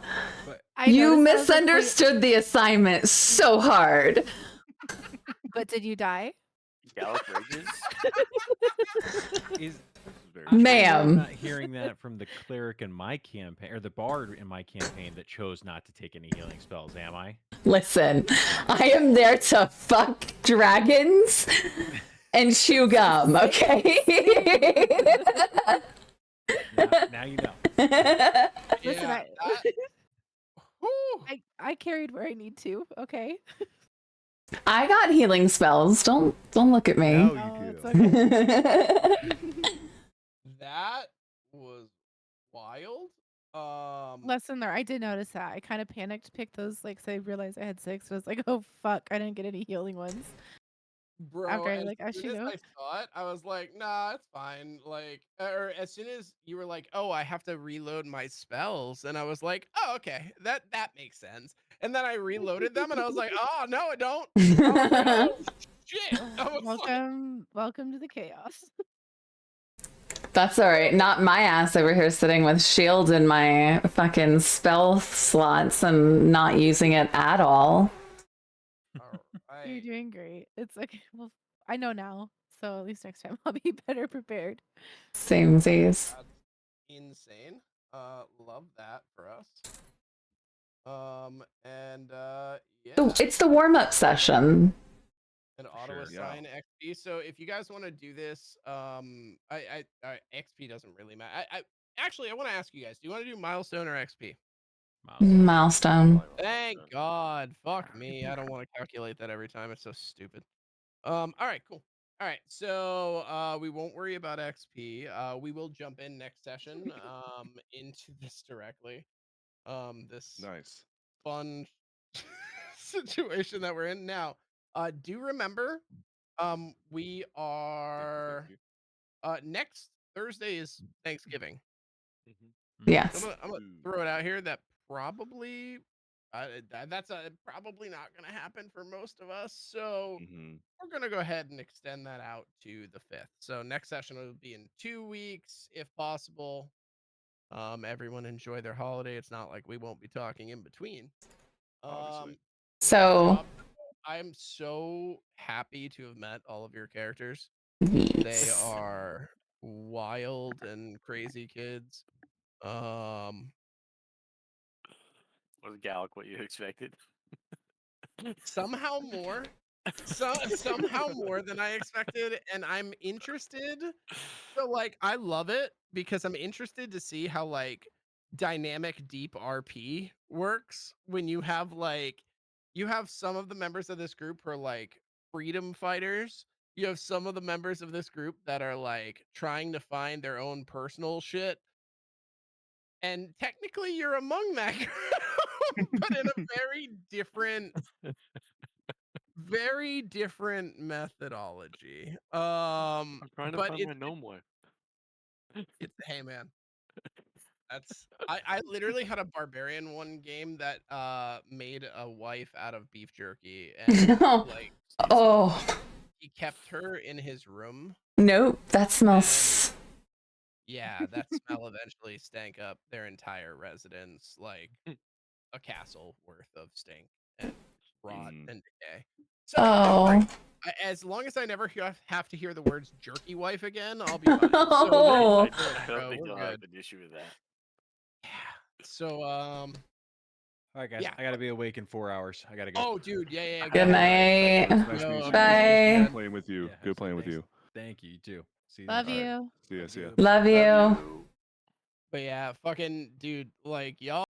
I You noticed, I was like, wait, misunderstood the assignment so hard. but did you die? Galok rages? Is Very I'm Ma'am. not hearing that from the cleric in my campaign or the bard in my campaign that chose not to take any healing spells, am I? Listen, I am there to fuck dragons and chew gum, okay? Now you know. Listen, Yeah, whew. I carried where I need to. Okay. I got healing spells. Don't look at me. No, Oh, you it's do. okay. That was wild. Lesson there. I did notice that. I kind of panicked, picked those, like, so I realized I had 6. I was like, oh fuck, I didn't get any healing ones. Bro, After I, as like, asked soon you as to. I saw it, I was like, nah, it's fine. Like, or as soon as you were like, oh, I have to reload my spells, and I was like, oh, okay, that makes sense. And then I reloaded them, and I was like, oh no, I don't. I was like, oh shit. I was like, Welcome to the chaos. That's all right. Not my ass over here sitting with shield in my fucking spell slots and not using it at all. all You're right. doing great. It's okay. Well, I know now, so at least next time I'll be better prepared. Samesies. That's insane. Love that for us. And yeah, It's the warm-up session. and auto Sure. assign XP. So if you guys want to do this, I XP doesn't really matter. I actually I want to ask you guys, do you want to do milestone or XP? Milestone. Thank God. Fuck me. I don't want to calculate that every time. It's so stupid. All right, cool. All right, so we won't worry about XP. We will jump in next session into this directly. This Nice. fun situation that we're in now. Do remember, we are next Thursday is Thanksgiving. Yes. I'm gonna throw it out here that probably That's probably not going to happen for most of us. So Mm-hmm. we're going to go ahead and extend that out to the 5th. So next session will be in 2 weeks, if possible. Everyone enjoy their holiday. It's not like we won't be talking in between. Obviously. So I'm so happy to have met all of your characters. yes. They are wild and crazy kids. Was Galok what you expected? Somehow more. Somehow more than I expected, and I'm interested. So like I love it because I'm interested to see how like dynamic deep RP works when you have some of the members of this group who are like freedom fighters. You have some of the members of this group that are like trying to find their own personal shit. And technically you're among that group, but in a very different methodology. I'm trying to But find my gnome wife. hey man. I literally had a barbarian one game that made a wife out of beef jerky and like Oh he kept her in his room. nope, that smells. Yeah, that smell eventually stank up their entire residence like a castle worth of stink and rot and decay. So Oh. as long as I never have to hear the words jerky wife again, I'll be fine. So Oh. I don't think we're you'll good. have an issue with that. Yeah. So All right, guys. yeah. I gotta be awake in 4 hours. I gotta go. Oh, dude, yeah. Good night. Nice meeting you. Bye. Good playing with you. Yeah, Good playing with absolutely. you. Thank you. You too. See you. Love next time. you. See ya. Love you. But yeah, fucking dude, like y'all